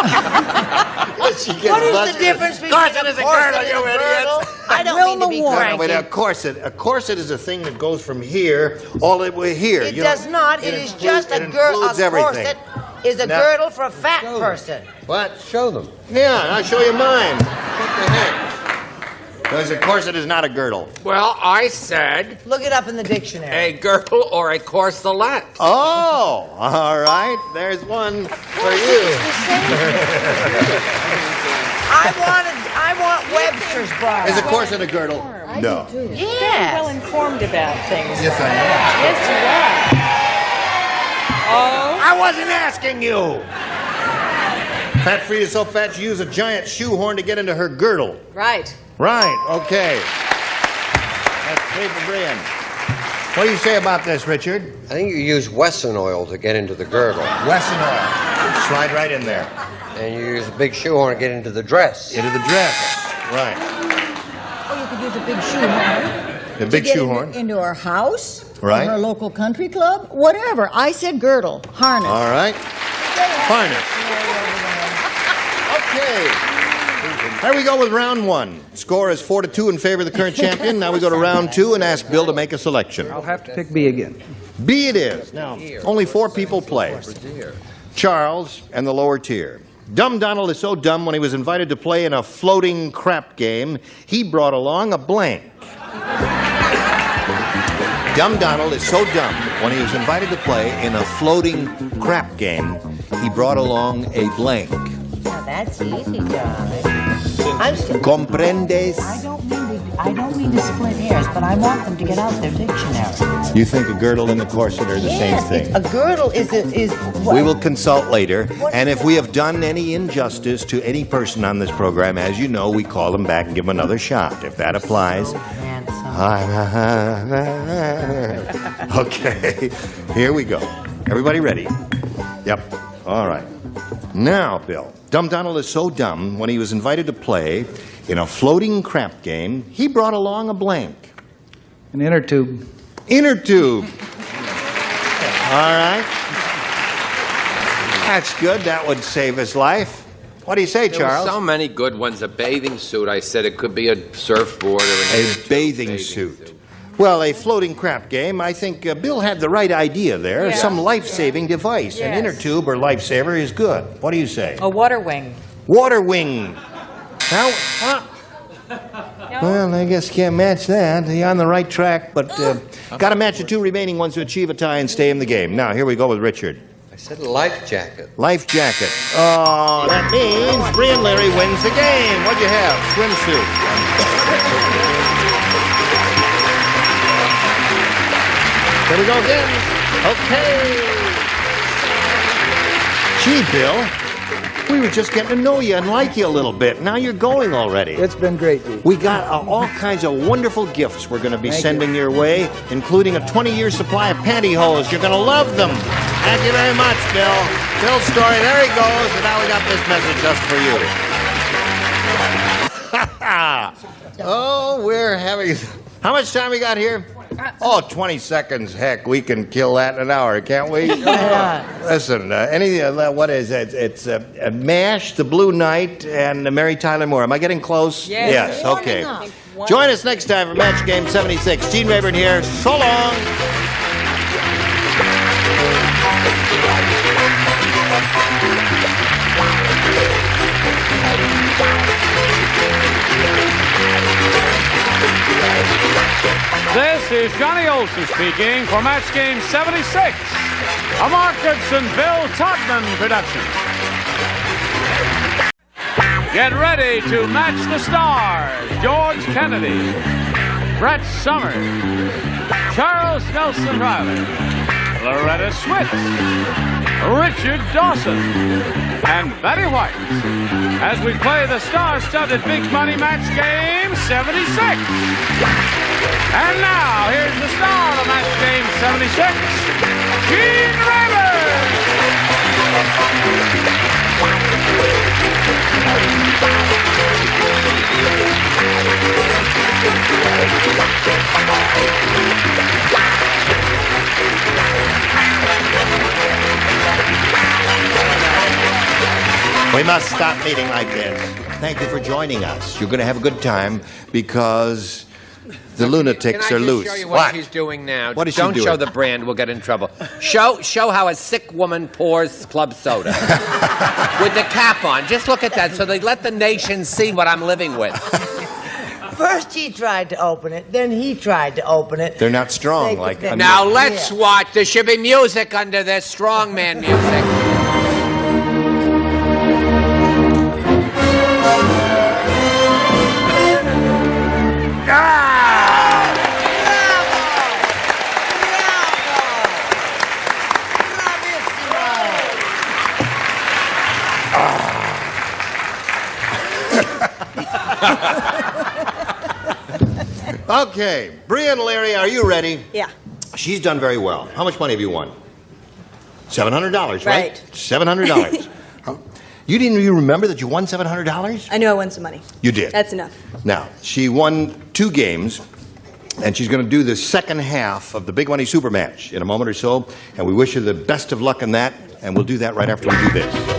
is the difference between corset is a girdle, you idiots? I don't mean to be cranky. Wait, a corset is a thing that goes from here all the way here. It does not. It is just a girdle. A corset is a girdle for a fat person. What? Show them. Yeah, I'll show you mine. What the heck? Because a corset is not a girdle. Well, I said Look it up in the dictionary. a girdle or a corselet. Oh, all right. There's one for you. I want Webster's bar. Is a corset a girdle? No. Very well Yes. informed about things. Yes, I am. Yes, you are. Oh. I wasn't asking you. Fat Frida's so fat she used a giant shoehorn to get into her girdle. Right. Right, okay. That's three for Brianne. What do you say about this, Richard? I think you use Wesson oil to get into the girdle. Wesson oil. Slide right in there. And you use a big shoehorn to get into the dress. Into the dress. Right. Oh, you could use a big shoehorn. The big shoehorn. Into our house. Right. Or our local country club. Whatever. I said girdle. Harness. All right. Harness. Okay. There we go with round one. Score is 4-2 in favor of the current champion. Now we go to round two and ask Bill to make a selection. I'll have to pick B again. B it is. Now, only 4 people play. Charles and the lower tier. Dumb Donald is so dumb when he was invited to play in a floating crap game, he brought along a blank. Dumb Donald is so dumb when he was invited to play in a floating crap game, he brought along a blank. Now that's easy, darling. I'm still. Comprendes? I don't mean to split hairs, but I want them to get out their dictionary. You think a girdle and a corset are the same thing? A girdle is We will consult later, and if we have done any injustice to any person on this program, as you know, we call them back and give them another shot. If that applies. Okay, here we go. Everybody ready? Yep. All right. Now, Bill, Dumb Donald is so dumb, when he was invited to play in a floating crap game, he brought along a blank. An inner tube. Inner tube. All right. That's good. That would save his life. What do you say, Charles? There were so many good ones. A bathing suit, I said it could be a surfboard or a bathing suit. Well, a floating crap game, I think Bill had the right idea there. Yeah. Some life-saving device. Yes. An inner tube or lifesaver is good. What do you say? A water wing. Water wing. Now, well, I guess can't match that. You're on the right track, but got to match the two remaining ones to achieve a tie and stay in the game. Now, here we go with Richard. I said a life jacket. Life jacket. Oh, that means Brianne Leary wins the game. What'd you have? Swimsuit. Here we go again. Okay. Gee, Bill, we were just getting to know you and like you a little bit. Now you're going already. It's been great, Dee. We got all kinds of wonderful gifts we're going to be sending your way, including a 20-year supply of pantyhose. You're going to love them. Thank you very much, Bill. Bill's story, there he goes, and now we got this message just for you. Oh, we're having... How much time we got here? Oh, 20 seconds. Heck, we can kill that in an hour, can't we? Listen, what is it? It's MASH, The Blue Knight, and Mary Tyler Moore. Am I getting close? Yes, okay. Join us next time for Match Game 76. Gene Rayburn here. So long. This is Johnny Olson speaking for Match Game 76, a Mark Goodson, Bill Todman production. Get ready to match the stars. George Kennedy, Brett Summers, Charles Nelson Riley, Loretta Switz, Richard Dawson, and Betty White as we play the star-studded Big Money Match Game 76. And now, here's the star of Match Game 76, Gene Rayburn! We must stop meeting like this. Thank you for joining us. You're going to have a good time because the lunatics are loose. Can I just show you what she's doing now? What is she Don't doing? show the brand. We'll get in trouble. Show how a sick woman pours club soda. With the cap on. Just look at that so they let the nation see what I'm living with. First he tried to open it, then he tried to open it. They're not strong Now let's watch. There should be music under this, strongman music. Okay, Brianne Leary, are you ready? Yeah. She's done very well. How much money have you won? $700, right? Right. $700. You didn't even remember that you won $700? I knew I won some money. You did. That's enough. Now, she won 2 games, and she's going to do the second half of the Big Money Super Match in a moment or so, and we wish her the best of luck in that, and we'll do that right after we do this.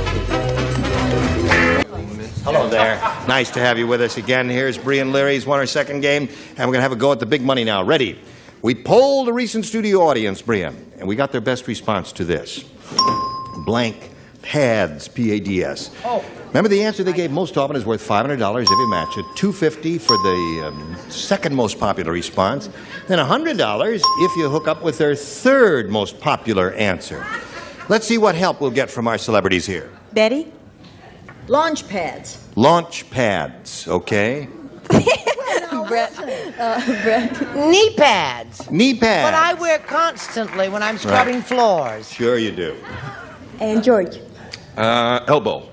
Hello there. Nice to have you with us again. Here's Brianne Leary. He's won her second game, and we're going to have a go at the big money now. Ready? We polled a recent studio audience, Brianne, and we got their best response to this. Blank pads, P-A-D-S. Oh. Remember, the answer they gave most often is worth $500 if you match it, $250 for the second most popular response, then $100 if you hook up with their third most popular answer. Let's see what help we'll get from our celebrities here. Betty? Launch pads. Launch pads, okay? Brett. Brett. Knee pads. Knee pads. What I wear constantly when I'm scrubbing floors. Sure you do. And George. Elbow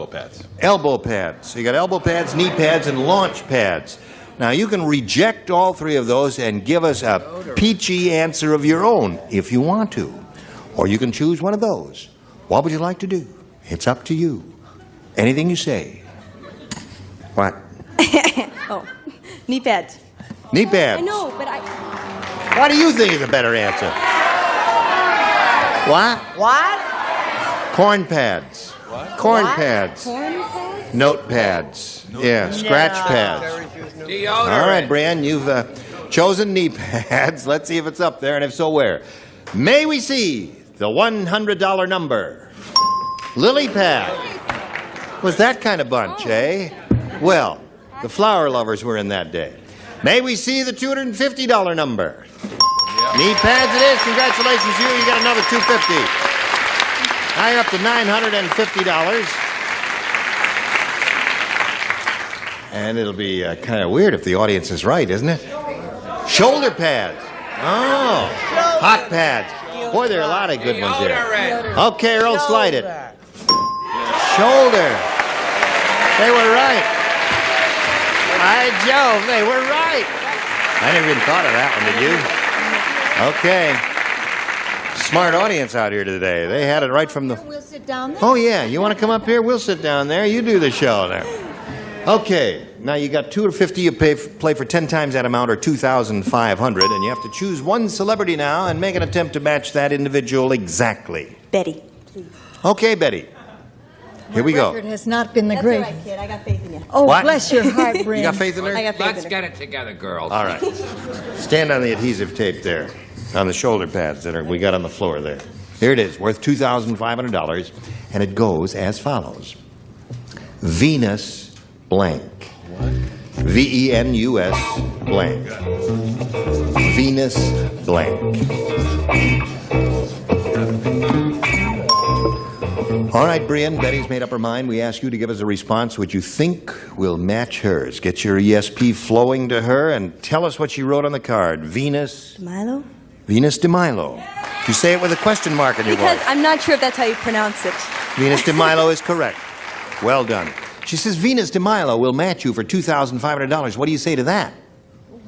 pads. Elbow pads. So you got elbow pads, knee pads, and launch pads. Now, you can reject all three of those and give us a peachy answer of your own if you want to. Or you can choose one of those. What would you like to do? It's up to you. Anything you say. What? Oh, knee pads. Knee pads. I know, but I... What do you think is a better answer? What? What? Corn pads. What? Corn What? pads. Corn pads? Note pads. Yeah, scratch pads. Deodorant. All right, Brianne, you've chosen knee pads. Let's see if it's up there, and if so, where? May we see the $100 number? Lily pad. Was that kind of bunch, eh? Well, the flower lovers were in that day. May we see the $250 number? Knee pads it is. Congratulations, you. You got another $250. Now you're up to $950. And it'll be kind of weird if the audience is right, isn't it? Shoulder pads. Oh, hot pads. Boy, there are a lot of good ones there. Okay, Earl, slide it. Shoulder. They were right. By Jove, they were right. I never even thought of that one, did you? Okay. Smart audience out here today. They had it right from the... We'll sit down there. Oh, yeah. You want to come up here? We'll sit down there. You do the show there. Okay, now you got $250. You play for 10 times that amount, or $2,500, and you have to choose one celebrity now and make an attempt to match that individual exactly. Betty, please. Okay, Betty. Here we go. Record has not been the That's great. all right, kid. I got faith in you. Oh, What? bless your heart, Bryn. You got faith in her? I got faith Let's in her. get it together, girls. All right. Stand on the adhesive tape there, on the shoulder pads that we got on the floor there. Here it is, worth $2,500, and it goes as follows. Venus blank. Venus blank. Venus blank. All right, Brianne, Betty's made up her mind. We ask you to give us a response which you think will match hers. Get your ESP flowing to her and tell us what she wrote on the card. Venus. Milo? Venus de Milo. You say it with a question mark in your Because voice. I'm not sure if that's how you pronounce it. Venus de Milo is correct. Well done. She says Venus de Milo will match you for $2,500. What do you say to that?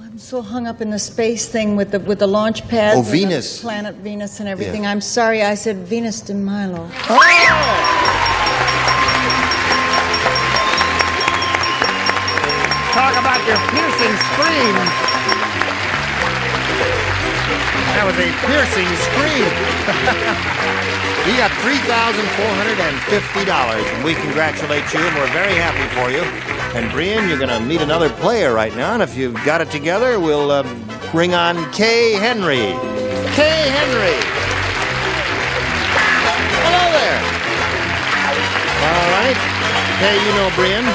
I'm so hung up in the space thing with the launch pads. Oh, and the Venus. planet Venus and everything. Yeah. I'm sorry, I said Venus de Milo. Talk about your piercing scream. That was a piercing scream. You got $3,450, and we congratulate you, and we're very happy for you. And Brianne, you're going to meet another player right now, and if you've got it together, we'll bring on Kay Henry. Kay Henry. Hello there. All right. Kay, you know Brianne.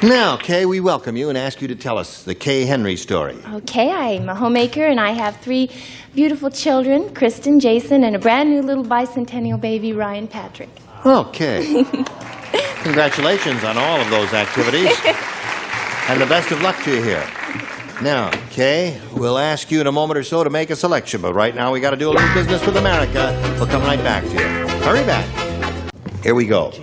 Now, Kay, we welcome you and ask you to tell us the Kay Henry story. Okay, I'm a homemaker and I have 3 beautiful children, Kristen, Jason, and a brand new little bicentennial baby, Ryan Patrick. Okay. Congratulations on all of those activities. And the best of luck to you here. Now, Kay, we'll ask you in a moment or so to make a selection, but right now we got to do a little business with America. We'll come right back to you. Hurry back. Here we go.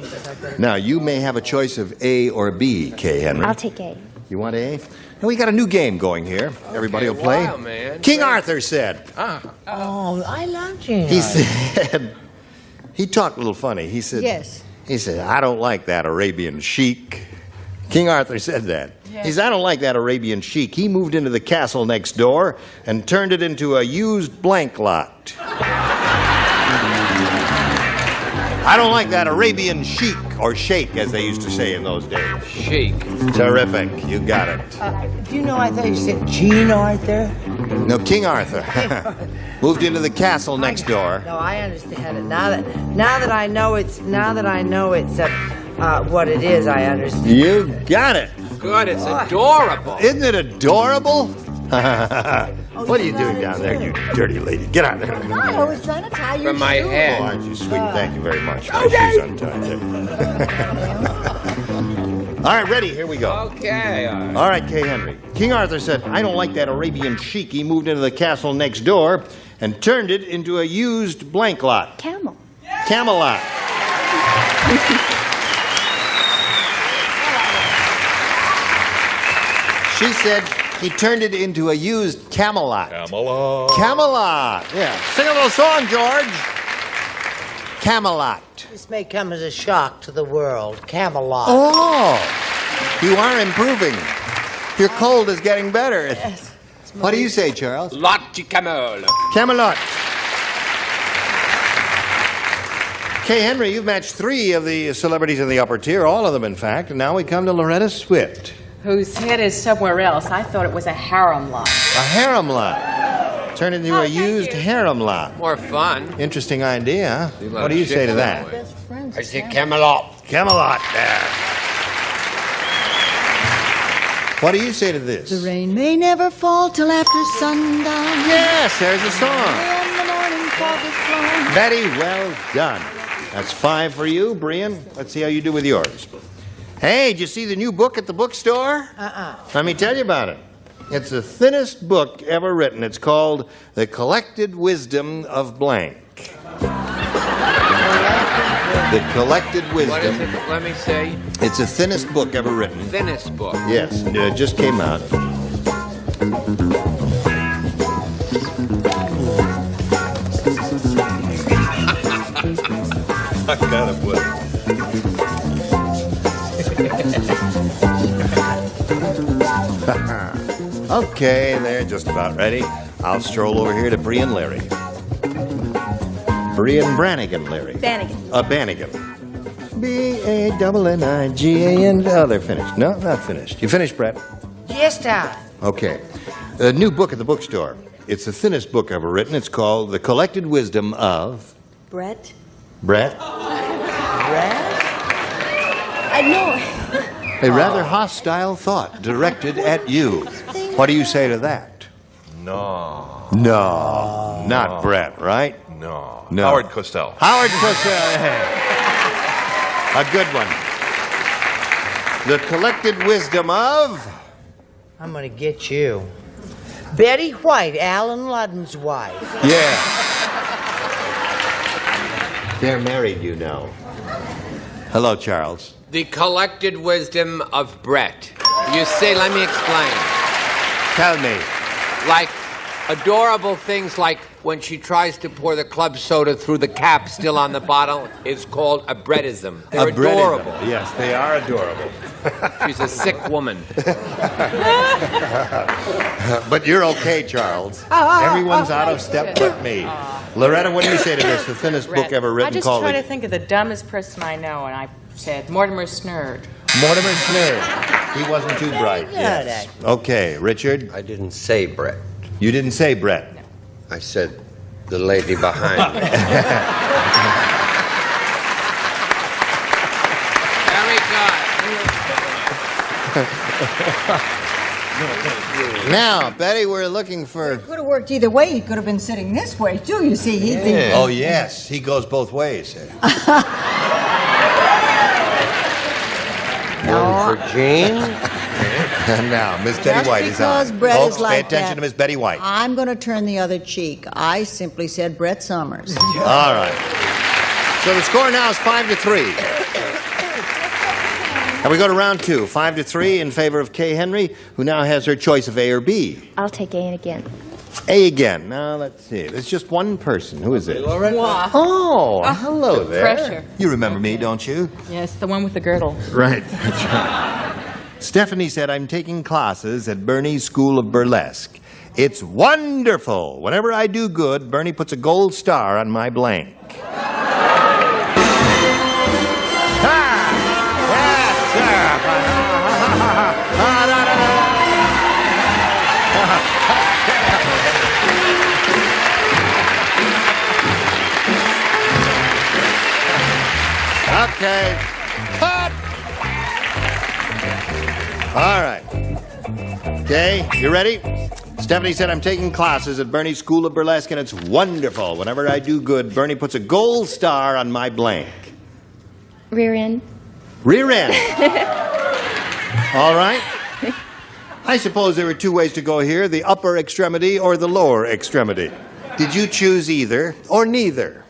Now, you may have a choice of A or B, Kay Henry. I'll take A. You want A? Now, we got a new game going here. Everybody will play. Wow, man. King Arthur said. Oh, I love King He Arthur. said, he talked a little funny. He said, Yes. He said, I don't like that Arabian sheik. King Arthur said that. He said, I don't like that Arabian sheik. He moved into the castle next door and turned it into a used blank lot. I don't like that Arabian sheik, or sheikh, as they used to say in those days. Sheik. Terrific. You got it. Do you know, I thought you said Gene Arthur? No, King Arthur. Moved into the castle next door. No, I understand it. Now that I know it's what it is, I understand. You got it. Good, it's adorable. Isn't it adorable? What are you doing down there, you dirty lady? Get out there. I was trying to tie your From my shoe. head. Oh, aren't you sweet? Thank you very much. My shoe's untied there. All right, ready? Here we go. Okay. All right, Kay Henry. King Arthur said, I don't like that Arabian sheik. He moved into the castle next door and turned it into a used blank lot. Camel. Camelot. She said he turned it into a used Camelot. Camelot. Camelot. Yeah. Sing a little song, George. Camelot. This may come as a shock to the world. Camelot. Oh, you are improving. Your cold is getting better. Yes. What do you say, Charles? Lot de Camel. Camelot. Kay Henry, you've matched 3 of the celebrities in the upper tier, all of them, in fact. And now we come to Loretta Swift. Whose head is somewhere else. I thought it was a harem lot. A harem lot. Turned into a used harem lot. More fun. Interesting idea. Huh? What do you say to that? I say Camelot. Camelot. There. What do you say to this? The rain may never fall till after sundown. Yes, there's a song. In the morning fog is flown. Betty, well done. That's 5 for you. Brian, let's see how you do with yours. Hey, did you see the new book at the bookstore? Let me tell you about it. It's the thinnest book ever written. It's called The Collected Wisdom of Blank. The Collected Wisdom. What is it? Let me say. It's the thinnest book ever written. Thinnest book. Yes, it just came out. I got it, boy. Okay, they're just about ready. I'll stroll over here to Brianne Leary. Brianne Brannigan Leary. Bannigan. Bannigan. B-A-N-N-I-G-A-N. Oh, they're finished. No, not finished. You finished, Brett? Yes, Tom. Okay. A new book at the bookstore. It's the thinnest book ever written. It's called The Collected Wisdom of... Brett. Brett? I know. A rather hostile thought directed at you. What do you say to that? No. No. Not Brett, right? No. No. Howard Cosell. Howard Cosell. A good one. The Collected Wisdom of... I'm going to get you. Betty White, Alan Ludden's wife. Yeah. They're married, you know. Hello, Charles. The Collected Wisdom of Brett. You see, let me explain. Tell me. Like adorable things like when she tries to pour the club soda through the cap still on the bottle is called a Brettism. They're adorable. Yes, they are adorable. She's a sick woman. But you're okay, Charles. Everyone's out of step but me. Loretta, what do you say to this? The thinnest book ever written. I just called tried to think of the dumbest person I know, and I said Mortimer Snurd. Mortimer Snurd. He wasn't too bright. Yes. Okay, Richard. I didn't say Brett. You didn't say Brett. No. I said the lady behind me. Very good. Now, Betty, we're looking for... It could have worked either way. He could have been sitting this way, too, you see. He'd be... Oh, yes. He goes both ways. One for Jane. Now, Miss Betty White is on. because Brett Folks, is like pay attention that, to Miss Betty White. I'm going to turn the other cheek. I simply said Brett Summers. All right. So the score now is 5-3. And we go to round 2. 5-3 in favor of Kay Henry, who now has her choice of A or B. I'll take A again. A again. Now, let's see. There's just one person. Who is it? Wow. Oh, hello there. pressure. You remember me, don't you? Yes, the one with the girdle. Right. That's right. Stephanie said, I'm taking classes at Bernie's School of Burlesque. It's wonderful. Whenever I do good, Bernie puts a gold star on my blank. Okay. Cut! All right. Okay, you ready? Stephanie said, I'm taking classes at Bernie's School of Burlesque, and it's wonderful. Whenever I do good, Bernie puts a gold star on my blank. Rear end. Rear end. All right. I suppose there were two ways to go here, the upper extremity or the lower extremity. Did you choose either or neither?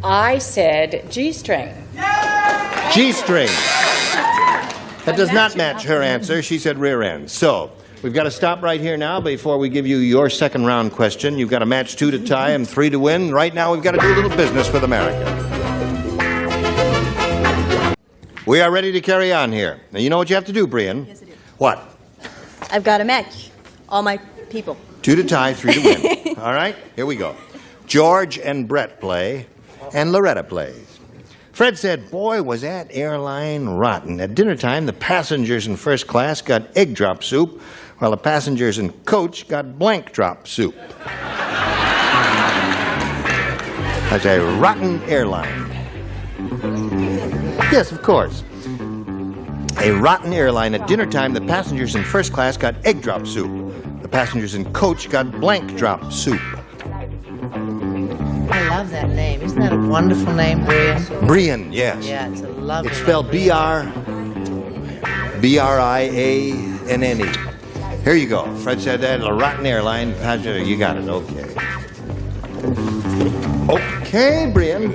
I said G-string. G-string. That does not match her answer. She said rear end. So, we've got to stop right here now before we give you your second round question. You've got to match 2 to tie and 3 to win. Right now, we've got to do a little business with America. We are ready to carry on here. Now, you know what you have to do, Brianne? Yes, I do. What? I've got to match all my people. 2 to tie, 3 to win. All right, here we go. George and Brett play, and Loretta plays. Fred said, boy, was that airline rotten. At dinner time, the passengers in first class got egg drop soup, while the passengers in coach got blank drop soup. That's a rotten airline. Yes, of course. A rotten airline. At dinner time, the passengers in first class got egg drop soup. The passengers in coach got blank drop soup. I love that name. Isn't that a wonderful name, Brian? Brianne, yes. Yeah, it's a lovely It's spelled B-R-I-A-N-N-E. Here you go. Fred said that, a rotten airline. Passenger, you got it, okay. Okay, Brianne.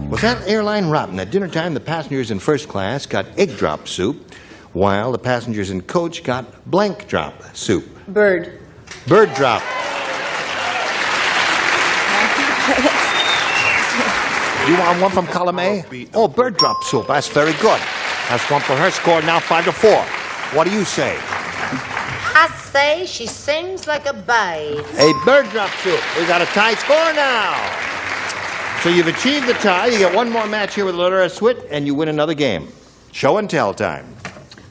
Was that airline rotten? At dinner time, the passengers in first class got egg drop soup, while the passengers in coach got blank drop soup. Bird. Bird drop. You want one from column A? Oh, bird drop soup. That's very good. That's one for her. Score now 5 to 4. What do you say? I say she sings like a babe. A bird drop soup. We got a tie score now. So you've achieved the tie. You get one more match here with Loretta Swit, and you win another game. Show and tell time.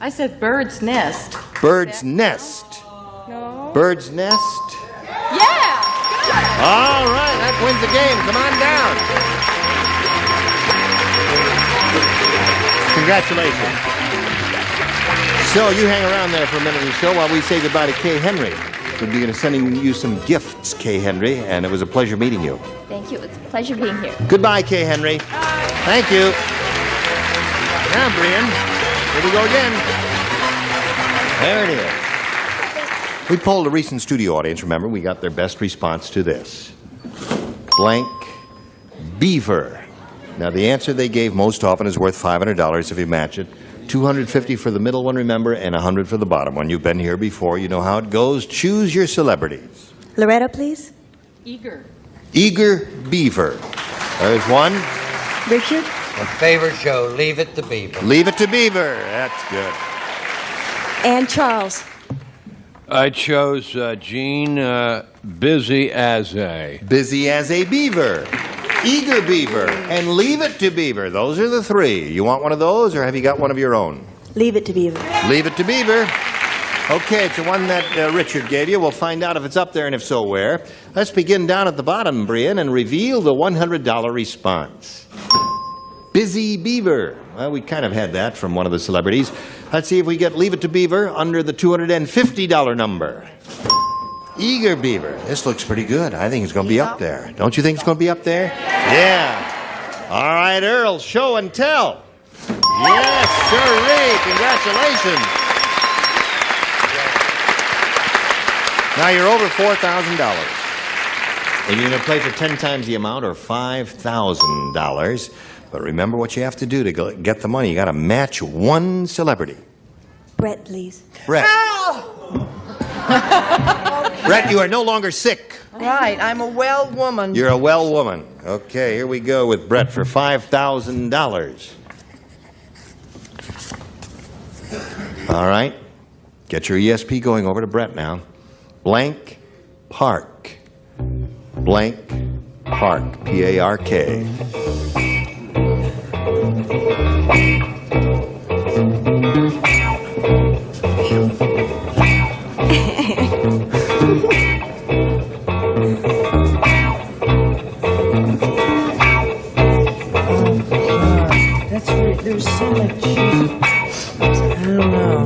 I said bird's nest. Bird's nest. No. Bird's nest. Yeah! All right, that wins the game. Come on down. Congratulations. So you hang around there for a minute or so while we say goodbye to Kay Henry. We'll be sending you some gifts, Kay Henry, and it was a pleasure meeting you. Thank you. It's a pleasure being here. Goodbye, Kay Henry. Thank you. Now, Brianne, here we go again. There it is. We polled a recent studio audience, remember? We got their best response to this. Blank beaver. Now, the answer they gave most often is worth $500 if you match it. $250 for the middle one, remember, and $100 for the bottom one. You've been here before. You know how it goes. Choose your celebrities. Loretta, please. Eager. Eager beaver. There's one. Richard. My favorite show, Leave It to Beaver. Leave It to Beaver. That's good. And Charles. I chose Gene, Busy as a. Busy as a beaver. Eager beaver. And Leave It to Beaver. Those are the three. You want one of those, or have you got one of your own? Leave It to Beaver. Leave It to Beaver. Okay, it's the one that Richard gave you. We'll find out if it's up there and if so, where. Let's begin down at the bottom, Brianne, and reveal the $100 response. Busy Beaver. Well, we kind of had that from one of the celebrities. Let's see if we get Leave It to Beaver under the $250 number. Eager Beaver. This looks pretty good. I think it's going to be up there. Don't you think it's going to be up there? Yeah. All right, Earl, show and tell. Yes, sirree. Congratulations. Now you're over $4,000. And you're going to play for 10 times the amount, or $5,000. But remember what you have to do to get the money. You got to match one celebrity. Brett, please. Brett. Brett, you are no longer sick. Right, I'm a well woman. You're a well woman. Okay, here we go with Brett for $5,000. All right. Get your ESP going over to Brett now. Blank Park. Blank Park. P-A-R-K. There's so much. I don't know.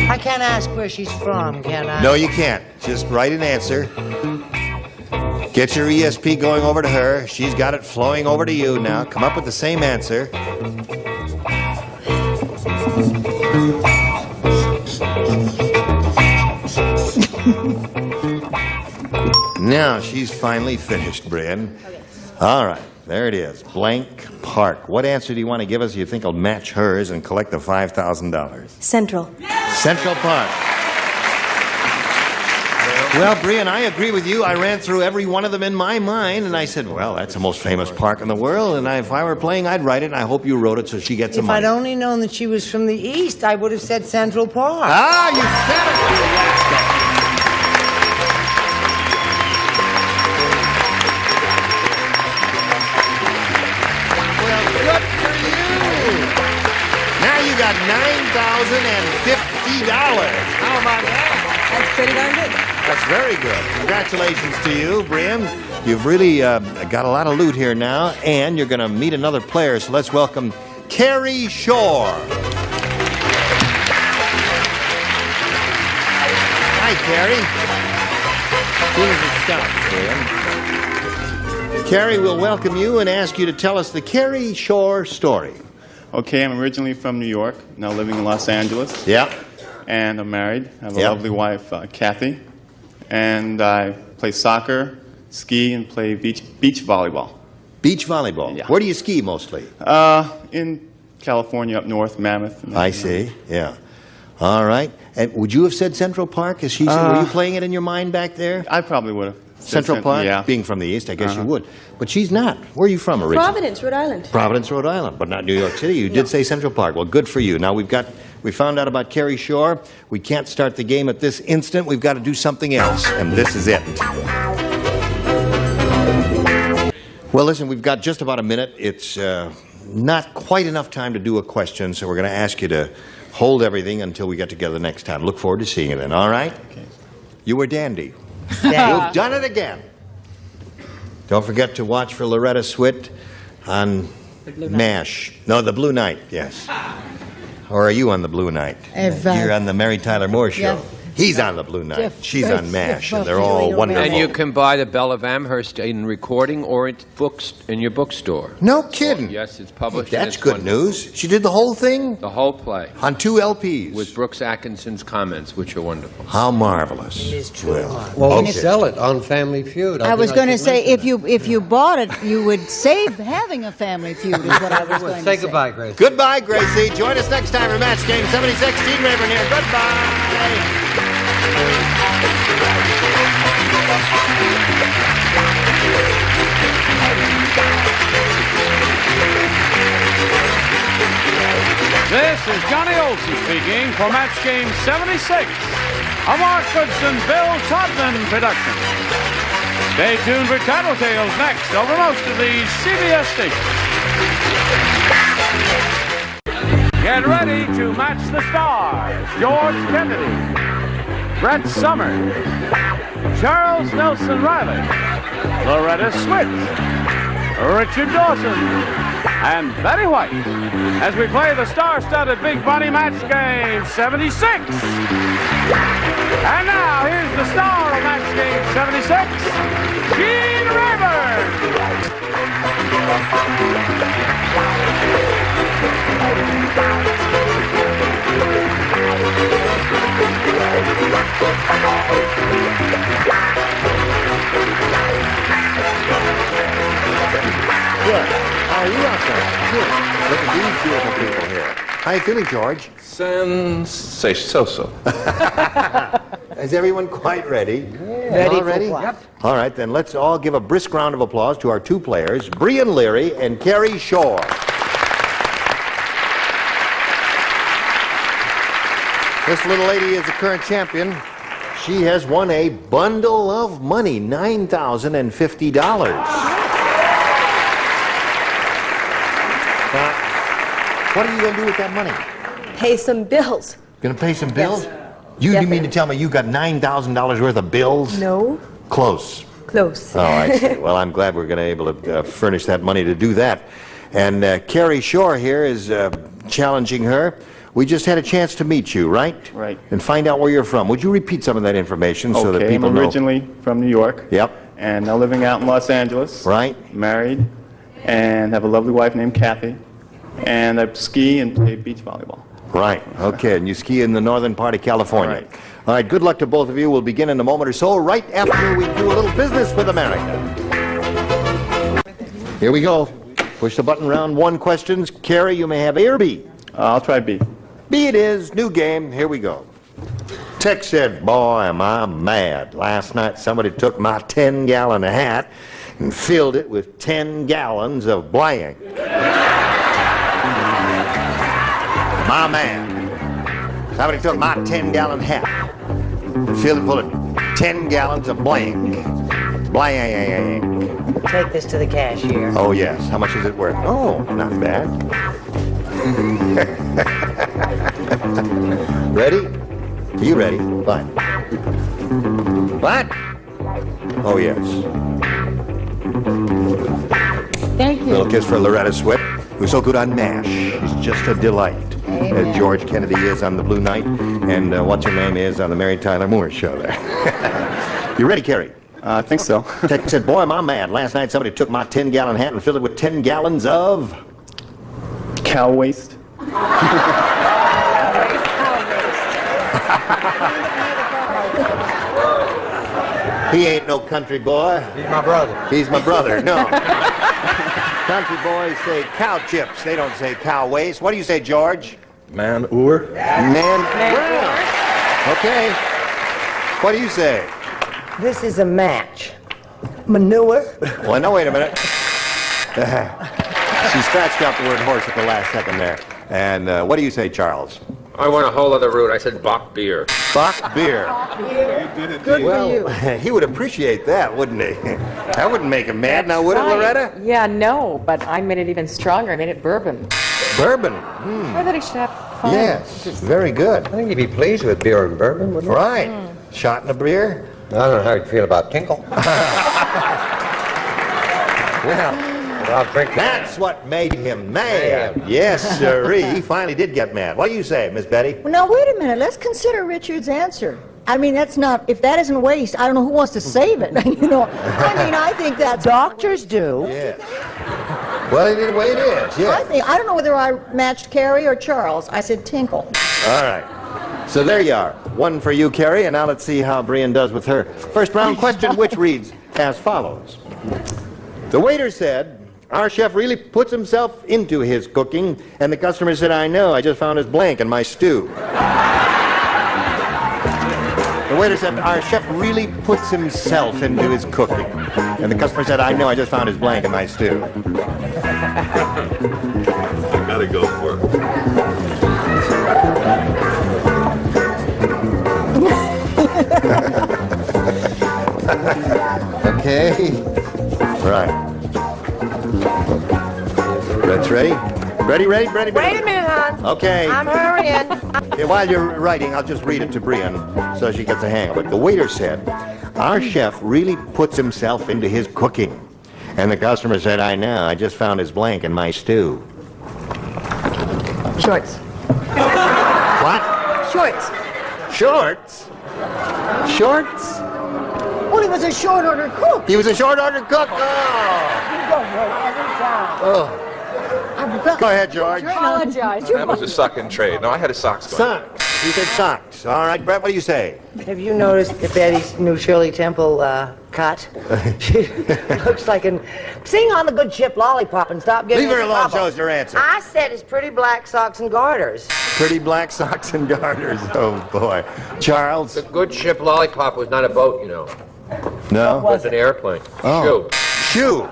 I can't ask where she's from, can I? No, you can't. Just write an answer. Get your ESP going over to her. She's got it flowing over to you now. Come up with the same answer. Now she's finally finished, Brianne. All right, there it is. Blank Park. What answer do you want to give us you think will match hers and collect the $5,000? Central. Central Park. Well, Brianne, I agree with you. I ran through every one of them in my mind, and I said, well, that's the most famous park in the world, and if I were playing, I'd write it, and I hope you wrote it so she gets some If money. I'd only known that she was from the East, I would have said Central Park. Ah, you said it! Well, good for you! Now you got $9,050. How about that? That's pretty darn good. That's very good. Congratulations to you, Brianne. You've really got a lot of loot here now, and you're going to meet another player, so let's welcome Carrie Shore. Hi, Carrie. As soon as it stops, Brianne. Carrie, we'll welcome you and ask you to tell us the Carrie Shore story. Okay, I'm originally from New York, now living in Los Angeles. Yeah. And I'm married. I have a Yep. lovely wife, Kathy. And I play soccer, ski, and play beach volleyball. Beach volleyball? Yeah. Where do you ski mostly? In California, up north, Mammoth. I see, yeah. All right. And would you have said Central Park? As she said, were you playing it in your mind back there? I probably would have. Central Park? Yeah. Being from the East, I guess you would. But she's not. Where are you from originally? Providence, Rhode Island. Providence, Rhode Island, but not New York City. You did say Central Park. Well, good for you. Now we found out about Carrie Shore. We can't start the game at this instant. We've got to do something else, and this is it. Well, listen, we've got just about a minute. It's not quite enough time to do a question, so we're going to ask you to hold everything until we get together next time. Look forward to seeing you then, all right? Okay. You were dandy. You've done it again. Don't forget to watch for Loretta Swit on MASH. No, the Blue Night, yes. Or are you on the Blue Night? You're on the Mary Tyler Moore Show. Yeah. He's on the Blue Night. Jeff- She's on Jeff- MASH, Jeff- and they're all Jeff- wonderful. And you can buy the Belle of Amherst in recording or in books in your bookstore. No kidding. Yes, it's published. That's and good it's news. She did the whole thing The whole play on 2 LPs. with Brooks Atkinson's comments, which are wonderful. How marvelous. It is true. Well, Okay. we sell it on Family Feud. I was think going to should say, mention if you bought it, you would save having a family feud, is what I was that. going to Say say. goodbye, Grace. Goodbye, Gracie. Join us next time for Match Game 76. Gene Rayburn here. Goodbye. This is Johnny Olson speaking for Match Game 76, a Mark Goodson, Bill Todman production. Stay tuned for Tattletales next over most of these CBS stations. Get ready to match the stars. George Kennedy, Brett Summers, Charles Nelson Riley, Loretta Swit, Richard Dawson, and Betty White as we play the star-studded Big Bunny Match Game 76. And now, here's the star of Match Game 76, Gene Good. How are you out there? Good. Look at these beautiful people here. How you feeling, George? So-so. Is everyone quite ready? Ready All for ready? what? Yep. All right, then let's all give a brisk round of applause to our 2 players, Brianne Leary and Carrie Shore. This little lady is the current champion. She has won a bundle of money, $9,050. What are you going to do with that money? Pay some bills. Going to pay some bills? Yes. You mean Definitely. to tell me you got $9,000 worth of bills? No. Close. Close. Oh, I see. Well, I'm glad we're going to be able to furnish that money to do that. And Carrie Shore here is challenging her. We just had a chance to meet you, right? Right. And find out where you're from. Would you repeat some of that information so that Okay, people I'm know? originally from New York. Yep. And now living out in Los Angeles. Right. Married. And have a lovely wife named Kathy. And I ski and play beach volleyball. Right, okay, and you ski in the northern part of California. Right. All right, good luck to both of you. We'll begin in a moment or so, right after we do a little business with America. Here we go. Push the button, round one questions. Carrie, you may have A or B. I'll try B. B it is, new game, here we go. Tex said, boy, am I mad. Last night somebody took my 10-gallon hat and filled it with 10 gallons of blank. My man. Somebody took my 10-gallon hat and filled it full of 10 gallons of blank. Blank. Take this to the cashier. Oh, yes. How much is it worth? Oh, not bad. Ready? Are you ready? Fine. What? Oh, yes. Thank you. Little kiss for Loretta Swit, who's so good on MASH. She's just a delight. As George Kennedy is on the Blue Knight, and what's her name is on the Mary Tyler Moore show there. You ready, Carrie? I think so. Tex said, boy, am I mad. Last night somebody took my 10-gallon hat and filled it with 10 gallons of... Cow waste. He ain't no country boy. He's my brother. He's my brother, no. Country boys say cow chips. They don't say cow waste. What do you say, George? Manure. Manure. Okay. What do you say? This is a match. Manure. Well, no, wait a minute. She scratched out the word horse at the last second there. And what do you say, Charles? I went a whole other route. I said Bach beer. Bach beer. Good Well, for you. he would appreciate that, wouldn't he? That wouldn't make him mad, now would it, Loretta? Yeah, no, but I made it even stronger. I made it bourbon. Bourbon. I thought he should have fun. Yes, very good. I think he'd be pleased with beer and bourbon, wouldn't he? Right. Shot in a beer. I don't know how he'd feel about Tinkle. Well, I'll drink that's what made him mad. Yes, sirree. He finally did get mad. What do you say, Miss Betty? Well, now, wait a minute. Let's consider Richard's answer. I mean, that's not, if that isn't waste, I don't know who wants to save it. You know, I mean, I think that's... Doctors do. Yes. Well, it is the way it is, yes. I don't know whether I matched Carrie or Charles. I said Tinkle. All right. So there you are. One for you, Carrie, and now let's see how Brianne does with her first round question, which reads as follows. The waiter said, our chef really puts himself into his cooking, and the customer said, I know, I just found his blank in my stew. The waiter said, our chef really puts himself into his cooking, and the customer said, I know, I just found his blank in my stew. Gotta go for it. Okay. Right. That's ready? Ready? Wait a minute, hon. Okay. I'm hurrying. Okay, while you're writing, I'll just read it to Brianne so she gets a hang of it. The waiter said, our chef really puts himself into his cooking. And the customer said, I know, I just found his blank in my stew. Shorts. What? Shorts. Shorts? Shorts? Well, he was a short order cook. He was a short order cook? Oh. Oh. Go ahead, George. I apologize. That was a suck and trade. No, I had a socks going. Socks. You said socks. All right, Brett, what do you say? Have you noticed Betty's new Shirley Temple cut? She looks like an... Sing on the good chip lollipop and stop getting Leave her into alone, trouble. shows your answer. I said it's pretty black socks and garters. Pretty black socks and garters. Oh, boy. Charles? The good ship lollipop was not a boat, you know. No? It was an airplane. Oh. Shoe. Shoe.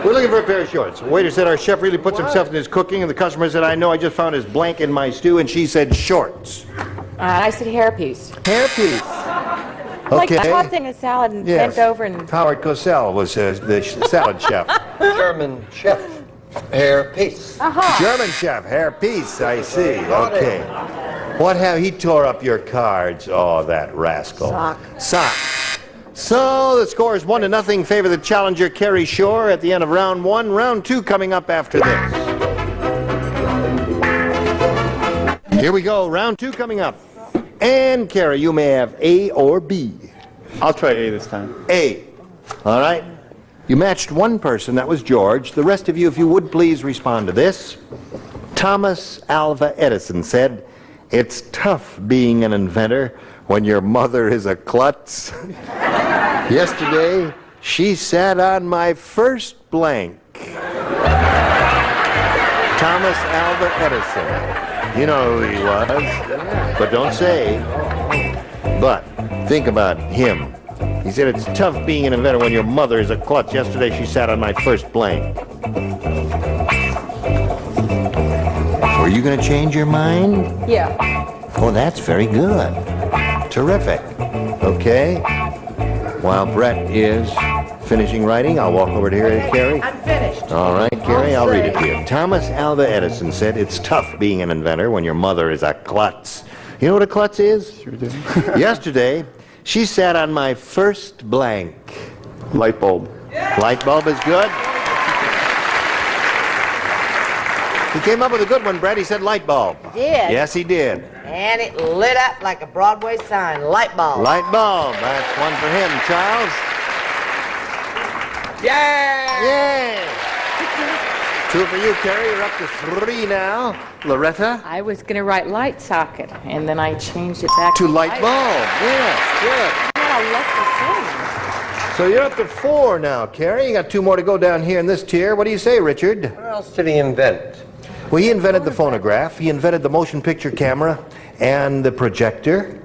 We're looking for a pair of shorts. The waiter said our chef really puts himself in his cooking, and the customer said, I know, I just found his blank in my stew, and she said shorts. I said hairpiece. Hairpiece. Like Okay. tossing a salad and Yes. bent over and... Howard Cosell was the salad chef. German chef. Hair piece. German chef, hairpiece, I see. Okay. What have he tore up your cards? Oh, that rascal. Sock. So the score is 1-0. Favor the challenger, Carrie Shore, at the end of round one. Round two coming up after this. Here we go. Round two coming up. And Carrie, you may have A or B. I'll try A this time. A. All right. You matched one person. That was George. The rest of you, if you would please respond to this. Thomas Alva Edison said, It's tough being an inventor when your mother is a klutz. Yesterday, she sat on my first blank. Thomas Alva Edison. You know who he was, but don't say. But think about him. He said it's tough being an inventor when your mother is a klutz. Yesterday, she sat on my first blank. Were you going to change your mind? Yeah. Oh, that's very good. Terrific. Okay. While Brett is finishing writing, I'll walk over to here to Carrie. I'm finished. All right, Carrie, I'll read it to you. Thomas Alva Edison said it's tough being an inventor when your mother is a klutz. You know what a klutz is? Sure do. Yesterday, she sat on my first blank. Light bulb. Light bulb is good. He came up with a good one, Brett. He said light bulb. Did? Yes, he did. And it lit up like a Broadway sign. Light bulb. Light bulb. That's one for him, Charles. Yeah! Yeah! 2 for you, Carrie. You're up to 3 now. Loretta? I was going to write light socket, and then I changed it back To light bulb. Yes, good. Yeah, So you're up to 4 now, Carrie. You got 2 more to go down here in this tier. What do you say, Richard? What else did he invent? Well, he invented the phonograph. He invented the motion picture camera and the projector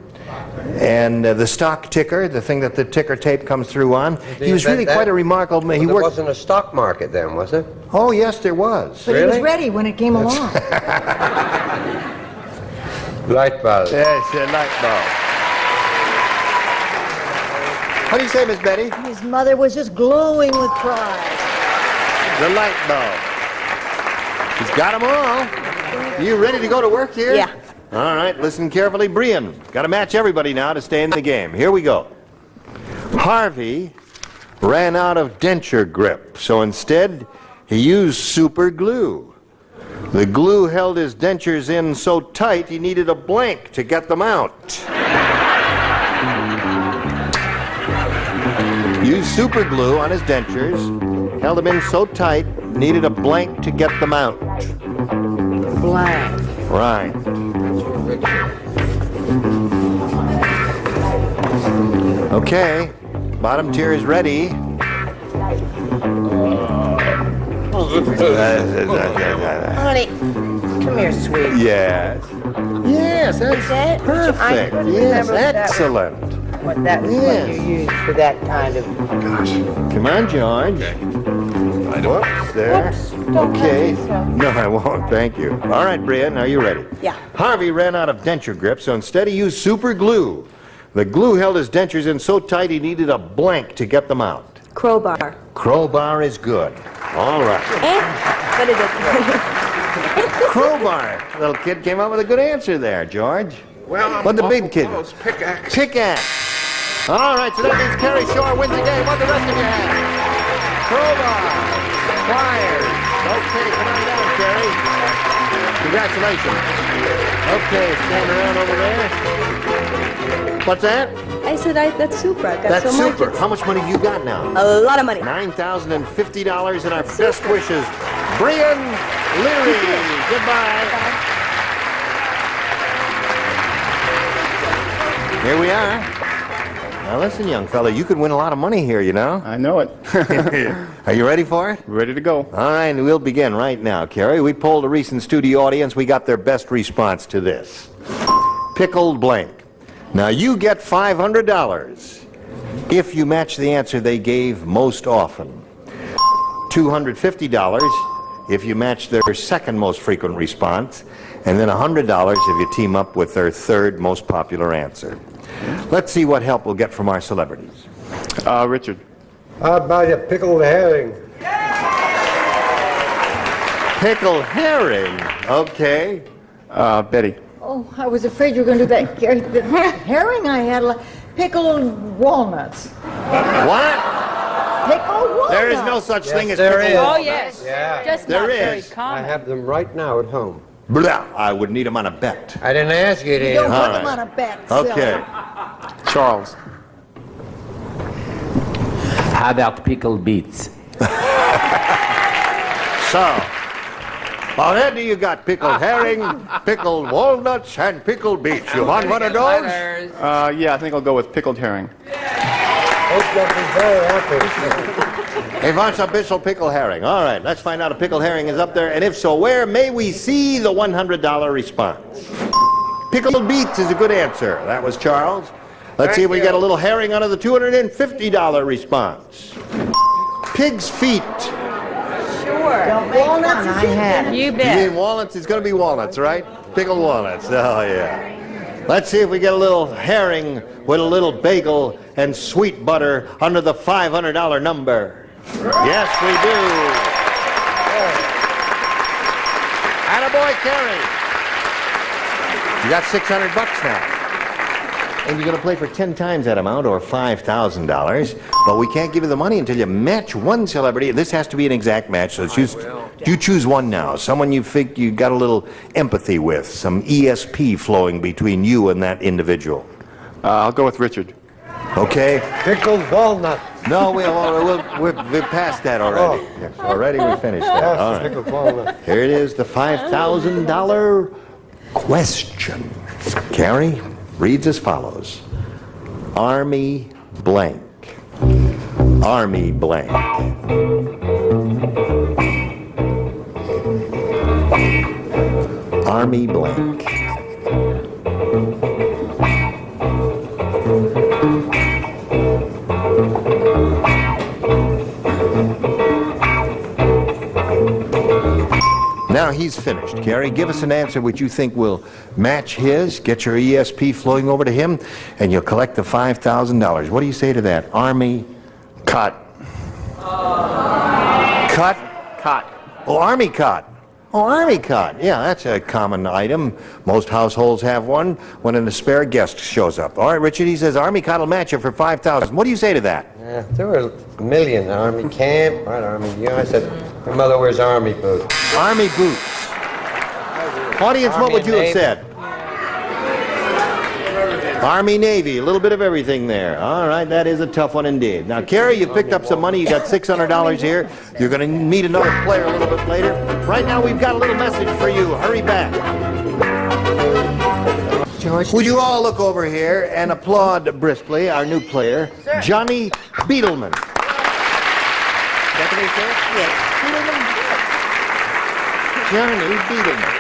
and the stock ticker, the thing that the ticker tape comes through on. He was really quite a remarkable man. Well, there wasn't a stock market then, was there? Oh, yes, there was. But he was ready when it came along. Light bulb. Yes, a light bulb. What do you say, Miss Betty? His mother was just glowing with pride. The light bulb. He's got them all. You ready to go to work here? Yeah. All right, listen carefully. Brianne, got to match everybody now to stay in the game. Here we go. Harvey ran out of denture grip, so instead he used super glue. The glue held his dentures in so tight he needed a blank to get them out. Used super glue on his dentures, held them in so tight, needed a blank to get them out. Blank. Right. Okay, bottom tier is ready. Honey, come here, sweetie. Yes. Yes, that's perfect. I couldn't Yes, remember what excellent. What that was what you used for that kind of... Come on, George. Whoops, there. Whoops, don't Okay. hurt yourself. No, I won't. Thank you. All right, Brianne, are you ready? Yeah. Harvey ran out of denture grip, so instead he used super glue. The glue held his dentures in so tight he needed a blank to get them out. Crowbar. Crowbar is good. All right. What is it? Crowbar. Little kid came up with a good answer there, George. Well, I'm What the big awful kid? close. Pickaxe. Pickaxe. All right, so that means Carrie Shore wins the game. What the rest of you have? Crowbar. Pliers. Okay, come on down, Carrie. Congratulations. Okay, stand around over there. What's that? I said that's super. I got That's so much. super. How much money have you got now? A lot of money. $9,050 and our best wishes. Brianne Leary. Goodbye. Here we are. Now listen, young fella, you could win a lot of money here, you know? I know it. Are you ready for it? Ready to go. All right, we'll begin right now, Carrie. We polled a recent studio audience. We got their best response to this. Pickled blank. Now you get $500 if you match the answer they gave most often. $250 if you match their second most frequent response, and then $100 if you team up with their third most popular answer. Let's see what help we'll get from our celebrities. Richard. How about a pickled herring? Pickled herring. Okay. Betty. Oh, I was afraid you were going to do that, Gary. The herring I had, pickled walnuts. What? Pickled walnuts. There is no such thing as there pickled is. Oh, walnuts. yes. Yeah. Just There not very is. I common. have them right now at home. Blah. I would need them on a bet. I didn't ask you to eat Don't them. put All them right. on a bet. Okay. Charles. How about pickled beets? So, Already you got pickled herring, pickled walnuts, and pickled beets. You want one of those? Yeah, I think I'll go with pickled herring. He wants a bissel pickled herring. All right, let's find out if pickled herring is up there, and if so, where may we see the $100 response? Pickled beets is a good answer. That was Charles. Let's see if we get a little herring out of the $250 response. Pig's feet. Sure. Walnuts is in. You You bet. mean walnuts? It's going to be walnuts, right? Pickled walnuts. Oh, yeah. Let's see if we get a little herring with a little bagel and sweet butter under the $500 number. Yes, we do. Attaboy, Carrie. You got $600 now. And you're going to play for 10 times that amount, or $5,000. But we can't give you the money until you match one celebrity. This has to be an exact match, so you choose one now. Someone you think you got a little empathy with, some ESP flowing between you and that individual. I'll go with Richard. Okay? Pickled walnut. No, we're past that already. Yes, already we finished that. All right. Pickled walnut. Here it is, the $5,000 question. Carrie reads as follows. Army blank. Army blank. Army blank. Now he's finished. Carrie, give us an answer which you think will match his, get your ESP flowing over to him, and you'll collect the $5,000. What do you say to that? Army cut. Cut? Cot. Oh, army cot. Oh, army cot. Yeah, that's a common item. Most households have one when an spare guest shows up. All right, Richard, he says army cot will match you for $5,000. What do you say to that? Yeah, there were a million. Army camp, right, army. I said, my mother wears army boots. Army boots. Audience, what would you have said? Army, Navy, a little bit of everything there. All right, that is a tough one indeed. Now, Carrie, you picked up some money. You got $600 here. You're going to meet another player a little bit later. Right now, we've got a little message for you. Hurry back. George. Would you all look over here and applaud briskly our new player, Johnny Beetleman. Is that the way you say it? Yes. Johnny Beetleman.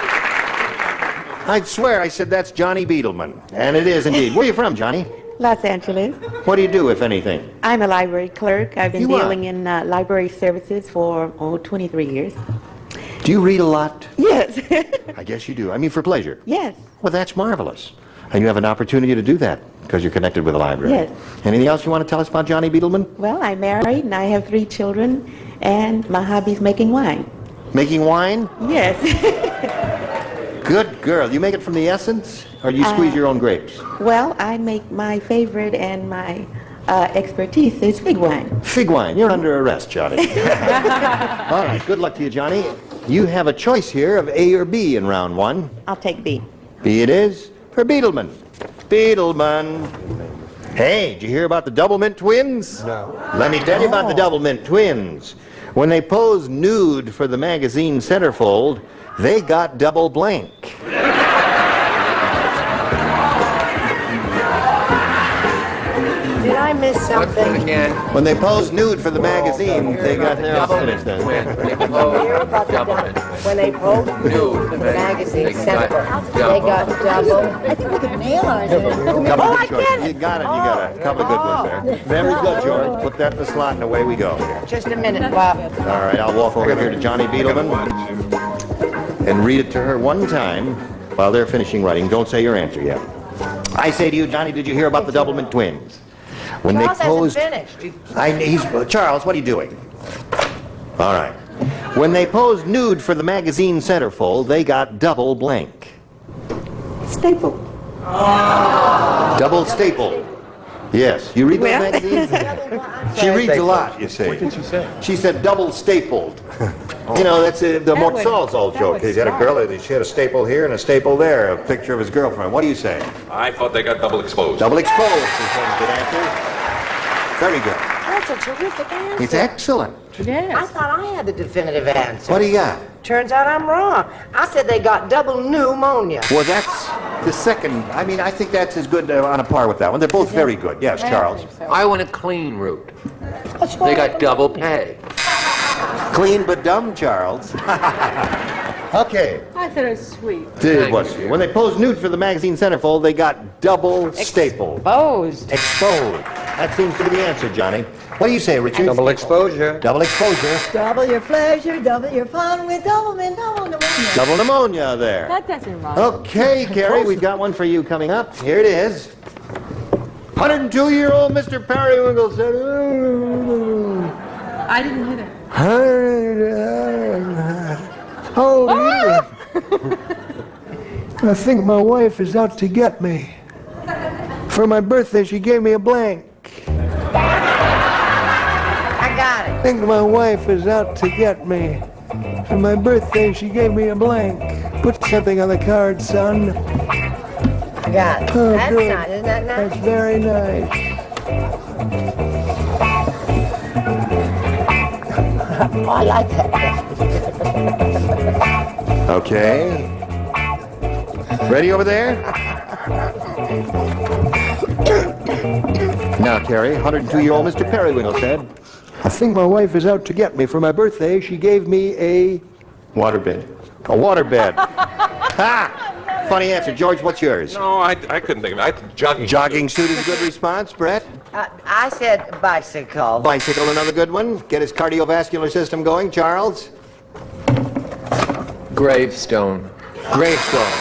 I swear I said that's Johnny Beetleman. And it is indeed. Where are you from, Johnny? Los Angeles. What do you do, if anything? I'm a library clerk. I've been You are? dealing in library services for 23 years. Do you read a lot? Yes. I guess you do. I mean, for pleasure. Yes. Well, that's marvelous. And you have an opportunity to do that because you're connected with a library. Yes. Anything else you want to tell us about Johnny Beetleman? Well, I'm married and I have 3 children, and my hobby is making wine. Making wine? Yes. Good girl. You make it from the essence, or do you squeeze your own grapes? Well, I make my favorite, and my expertise is fig wine. Fig wine. You're under arrest, Johnny. All right. Good luck to you, Johnny. You have a choice here of A or B in round 1. I'll take B. B it is for Beetleman. Beetleman. Hey, did you hear about the Double Mint twins? No. Let me tell you about the Double Mint twins. When they posed nude for the magazine centerfold, they got double blank. Did I miss something? When they posed nude for the magazine, they got their finish then. When they posed nude for the magazine, they got double. I think we could nail ours. Couple of good choices. You got it, you got it. A couple of good ones there. Very good, George. Put that in the slot and away we go. Just a minute, Bob. All right, I'll walk over here to Johnny Beetleman and read it to her one time while they're finishing writing. Don't say your answer yet. I say to you, Johnny, did you hear about the Doublemint twins? When Charles they posed, hasn't finished. Charles, what are you doing? All right. When they posed nude for the magazine centerfold, they got double blank. Staple. Double staple. Yes. You read those Well. magazines? She reads a lot, you see. What did she say? She said double stapled. You know, that's the Mort Saul's old joke. He had a girl, she had a staple here and a staple there, a picture of his girlfriend. What do you say? I thought they got double exposed. Double exposed is one good answer. Very good. That's a terrific answer. It's excellent. I thought I had the definitive answer. What do you got? Turns out I'm wrong. I said they got double pneumonia. Well, that's the second. I mean, I think that's as good on a par with that one. They're both very good. Yes, Charles. I went a clean route. They got double pay. Clean but dumb, Charles. Okay. I thought it was sweet. It was. When they posed nude for the magazine centerfold, they got double stapled. Exposed. Exposed. That seems to be the answer, Johnny. What do you say, Richard? Double exposure. Double exposure. Double your pleasure, double your fun with double pneumonia. Double pneumonia there. That doesn't rhyme. Okay, Carrie, we've got one for you coming up. Here it is. 102-year-old Mr. Periwinkle said, I didn't hear that. I think my wife is out to get me. For my birthday, she gave me a blank. I got it. I think my wife is out to get me. For my birthday, she gave me a blank. Put something on the card, son. I got it. Oh, That's good. nice. Isn't that nice? That's very nice. Oh, I like that. Okay. Ready over there? Now, Carrie, 102-year-old Mr. Periwinkle said, I think my wife is out to get me. For my birthday, she gave me a waterbed. A waterbed. Ha! Funny answer. George, what's yours? No, I couldn't think of it. Jogging. Jogging suit is a good response. Brett? I said bicycle. Bicycle, another good one. Get his cardiovascular system going. Charles? Gravestone. Gravestone.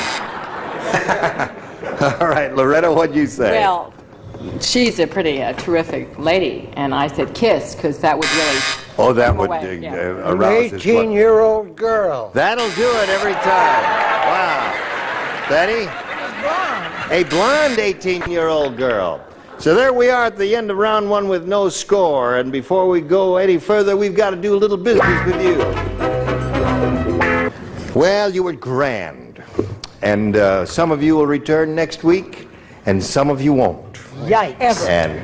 All right, Loretta, what'd you say? Well, she's a pretty terrific lady, and I said kiss, because that would really... Oh, that would away, yeah. arouse his blood. 18-year-old girl. That'll do it every time. Wow. Betty? A blonde 18-year-old girl. So there we are at the end of round one with no score. And before we go any further, we've got to do a little business with you. Well, you were grand. And some of you will return next week, and some of you won't. Yikes. And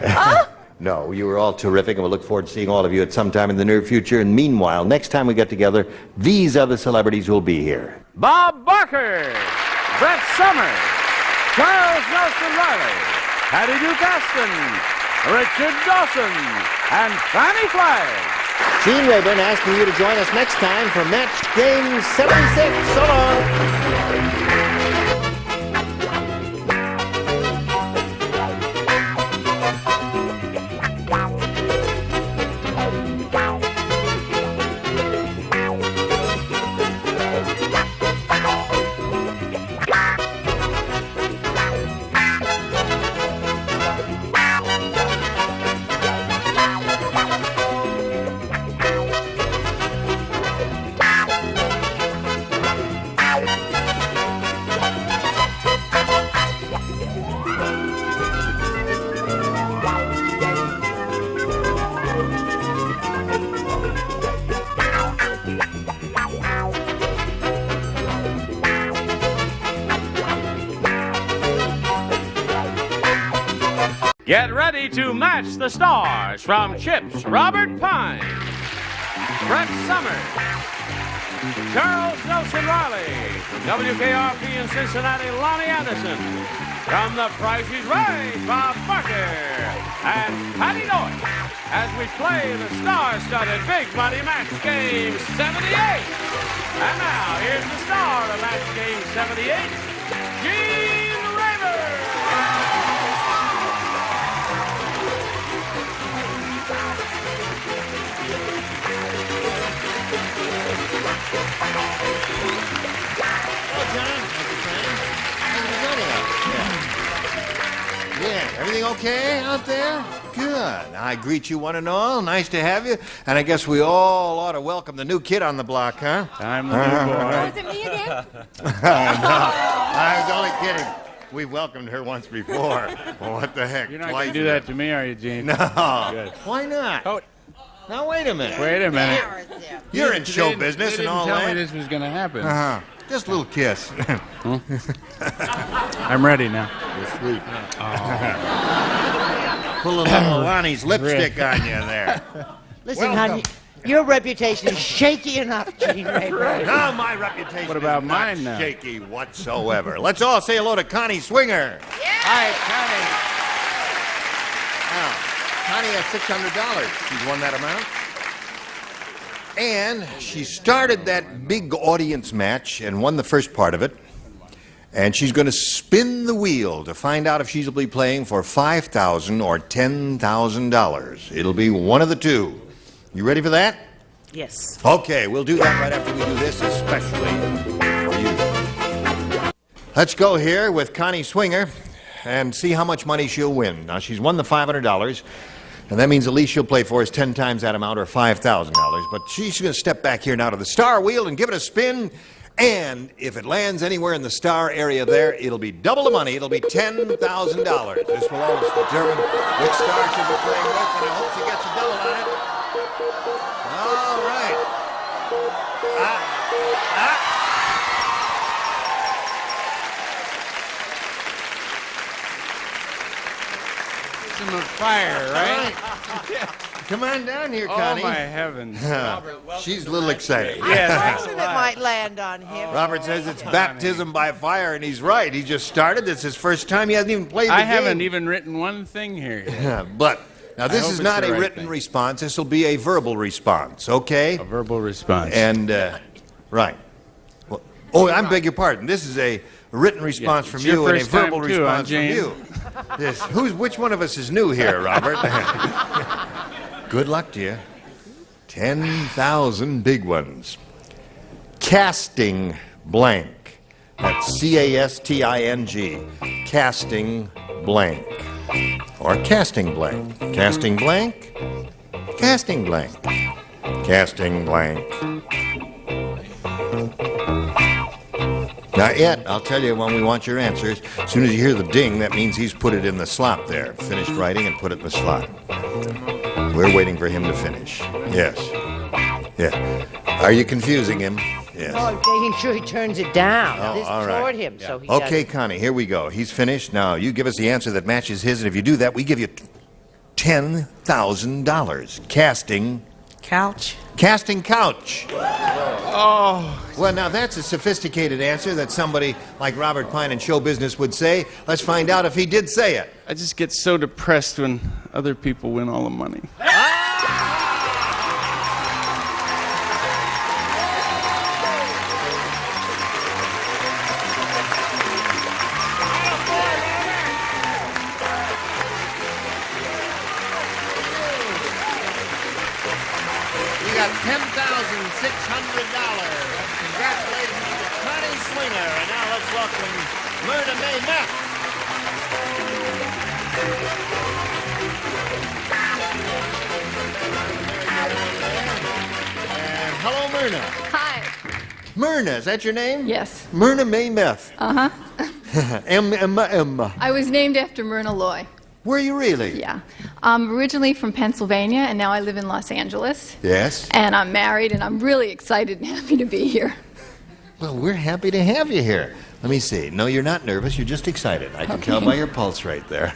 no, you were all terrific, and we'll look forward to seeing all of you at some time in the near future. And meanwhile, next time we get together, these other celebrities will be here. Bob Barker, Brett Summers, Charles Nelson Riley, Hattie Duke Aston, Richard Dawson, and Fanny Flagg. Gene Rayburn asking you to join us next time for Match Game 76. So long. Get ready to match the stars from CHiPS, Robert Pine, Brett Summers, Charles Nelson Riley, WKRP in Cincinnati, Lonnie Anderson, from The Price is Right, Bob Barker, and Patty Oakes, as we play the star-studded Big Money Match Game 78. And now, here's the star of Match Game 78, Gene Rayburn. Yeah, everything okay out there? Good. I greet you one and all. Nice to have you. And I guess we all ought to welcome the new kid on the block, huh? I'm the new boy. Was it me again? No, I was only kidding. We've welcomed her once before. Well, what the heck? You're not going to do that to me, are you, Gene? No. Good. Why not? Oh. Now, wait a minute. Wait a minute. You're in show business and all They didn't that. tell me this was going to happen. Uh-huh. Just a little kiss. I'm ready now. You're sweet. Pull a little Lonnie's lipstick on you there. Listen, honey, Your reputation is shaky enough, Gene Rayburn. Now my reputation What about is not mine now? shaky whatsoever. Let's all say hello to Connie Swinger. Hi, Now, Connie has $600. She's won that amount. And she started that big audience match and won the first part of it. And she's going to spin the wheel to find out if she'll be playing for $5,000 or $10,000. It'll be one of the two. You ready for that? Yes. Okay, we'll do that right after we do this, especially for you. Let's go here with Connie Swinger and see how much money she'll win. Now, she's won the $500, and that means the least she'll play for is 10 times that amount, or $5,000. But she's going to step back here now to the star wheel and give it a spin. And if it lands anywhere in the star area there, it'll be double the money. It'll be $10,000. This will always determine which star she'll be playing with, and I hope she gets a double on it. All right. Some of fire, right? Come on down here, Connie. Oh, my heavens. She's a little excited. Yes. It might land on him. Robert says it's baptism by fire, and he's right. He just started. It's his first time. He hasn't even played the game. I haven't even written one thing here yet. But now this hope is it's not the a right written thing. response. This will be a verbal response, okay? A verbal response. And, right. Well, oh, I beg your pardon. This is a written response from it's your you and a first time verbal too, huh, response from Jane? you. Yes. Which one of us is new here, Robert? Good luck to you. 10,000 big ones. Casting blank. That's C-A-S-T-I-N-G. Casting blank. Or casting blank. Casting blank. Casting blank. Casting blank. Not yet. I'll tell you when we want your answers. As soon as you hear the ding, that means he's put it in the slot there. Finished writing and put it in the slot. We're waiting for him to finish. Yes. Yeah. Are you confusing him? Yes. Oh, making sure he turns it down. Oh, This all right. toward him, so he Okay, doesn't. Connie, here we go. He's finished. Now, you give us the answer that matches his, and if you do that, we give you $10,000. Casting couch. Casting couch. Oh. Well, now that's a sophisticated answer that somebody like Robert Pine in show business would say. Let's find out if he did say it. I just get so depressed when other people win all the money. You got $10,600. Congratulations to Connie Swinger. And now let's welcome Myrna May Mack. And hello, Myrna. Hi. Myrna, is that your name? Yes. Myrna May Meth. Uh-huh. M. I was named after Myrna Loy. Were you really? Yeah. I'm originally from Pennsylvania, and now I live in Los Angeles. Yes. And I'm married, and I'm really excited and happy to be here. Well, we're happy to have you here. Let me see. No, you're not nervous. You're just excited. I can tell by your pulse right there.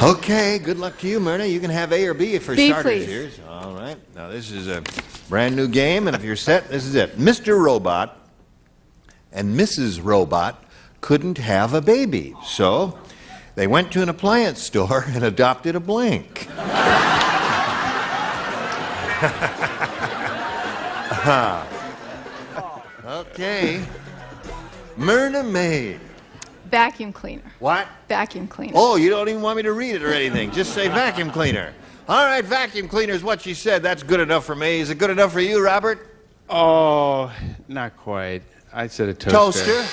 Okay, good luck to you, Myrna. You can have A or B for B, starters please. here. All right. Now, this is a brand new game, and if you're set, this is it. Mr. Robot and Mrs. Robot couldn't have a baby, so they went to an appliance store and adopted a blank. Okay. Myrna May. Vacuum cleaner. What? Vacuum cleaner. Oh, you don't even want me to read it or anything. Just say vacuum cleaner. All right, vacuum cleaner is what she said. That's good enough for me. Is it good enough for you, Robert? Oh, not quite. I said a toaster. Toaster?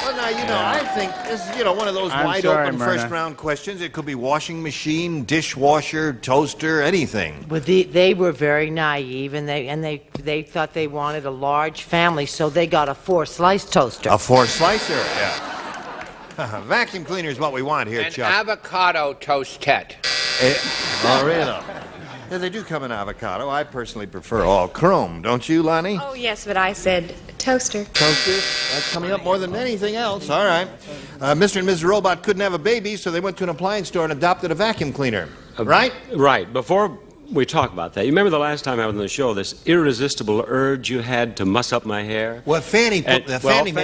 Well, now, you know, I think this is, one of those I'm wide sorry, open Myrna. first round questions. It could be washing machine, dishwasher, toaster, anything. But they were very naive, and they thought they wanted a large family, so they got a 4-slice toaster. A 4-slicer, yeah. Vacuum cleaner is what we want here, An Chuck. avocado toastette. Oh, really? Yeah, they do come in avocado. I personally prefer all chrome, don't you, Lonnie? Oh, yes, but I said toaster. Toaster? That's coming up more than anything else. All right. Mr. and Mrs. Robot couldn't have a baby, so they went to an appliance store and adopted a vacuum cleaner. Right? Right. Before we talk about that. You remember the last time I was on the show, this irresistible urge you had to muss up my hair? Well, Fanny made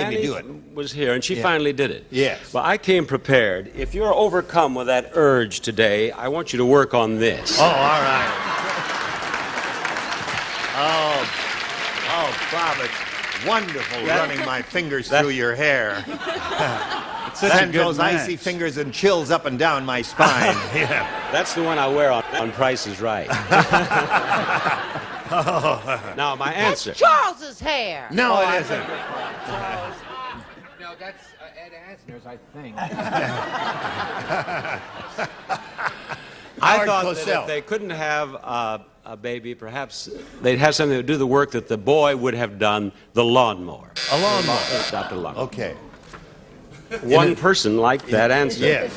me do it. Was here, and she finally did it. Yes. Well, I came prepared. If you're overcome with that urge today, I want you to work on this. Oh, all right. Oh, Bob, it's wonderful running my fingers through your hair. Sends those icy fingers and chills up and down my spine. Yeah. That's the one I wear on Price is Right. Now, my answer. That's Charles's hair. No, it isn't. No, that's Ed Asner's, I think. I thought that if they couldn't have a baby, perhaps they'd have something to do the work that the boy would have done, the lawnmower. A lawnmower. Dr. Lawnmower. Okay. One person liked that answer. Yes.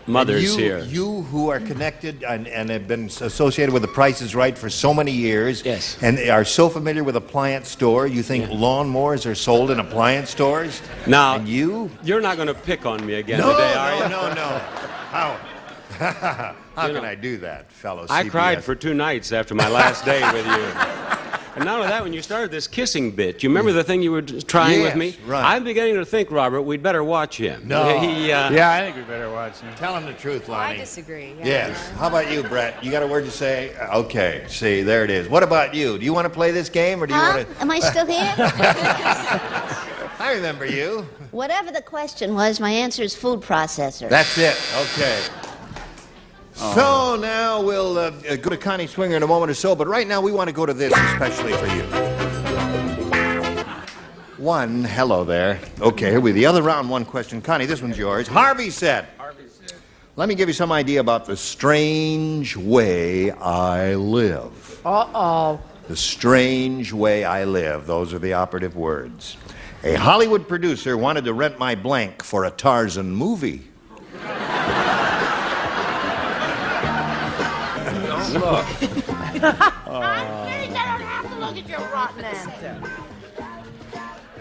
Mothers here. You who are connected and have been associated with The Price is Right for so many years, yes, and are so familiar with appliance store, you think lawnmowers are sold in appliance stores? Now, and you're not going to pick on me again no, today, are you? No. How can I do that, fellow I CBS? cried for 2 nights after my last day with you. And not only that, when you started this kissing bit, you remember the thing you were trying with me? Right. I'm beginning to think, Robert, we'd better watch him. No. Yeah, I think we better watch him. Tell him the truth, Lonnie. I disagree. Yeah. Yes. How about you, Brett? You got a word to say? Okay. See, there it is. What about you? Do you want to play this game, or do you want to... Am I still here? I remember you. Whatever the question was, my answer is food processor. That's it. Okay. So now we'll go to Connie Swinger in a moment or so, but right now we want to go to this especially for you. One, hello there. Okay, here we the other round one question. Connie, this one's yours. Harvey said, let me give you some idea about the strange way I live. Uh-oh. The strange way I live. Those are the operative words. A Hollywood producer wanted to rent my blank for a Tarzan movie. Look. I don't have to look at your rotten answer.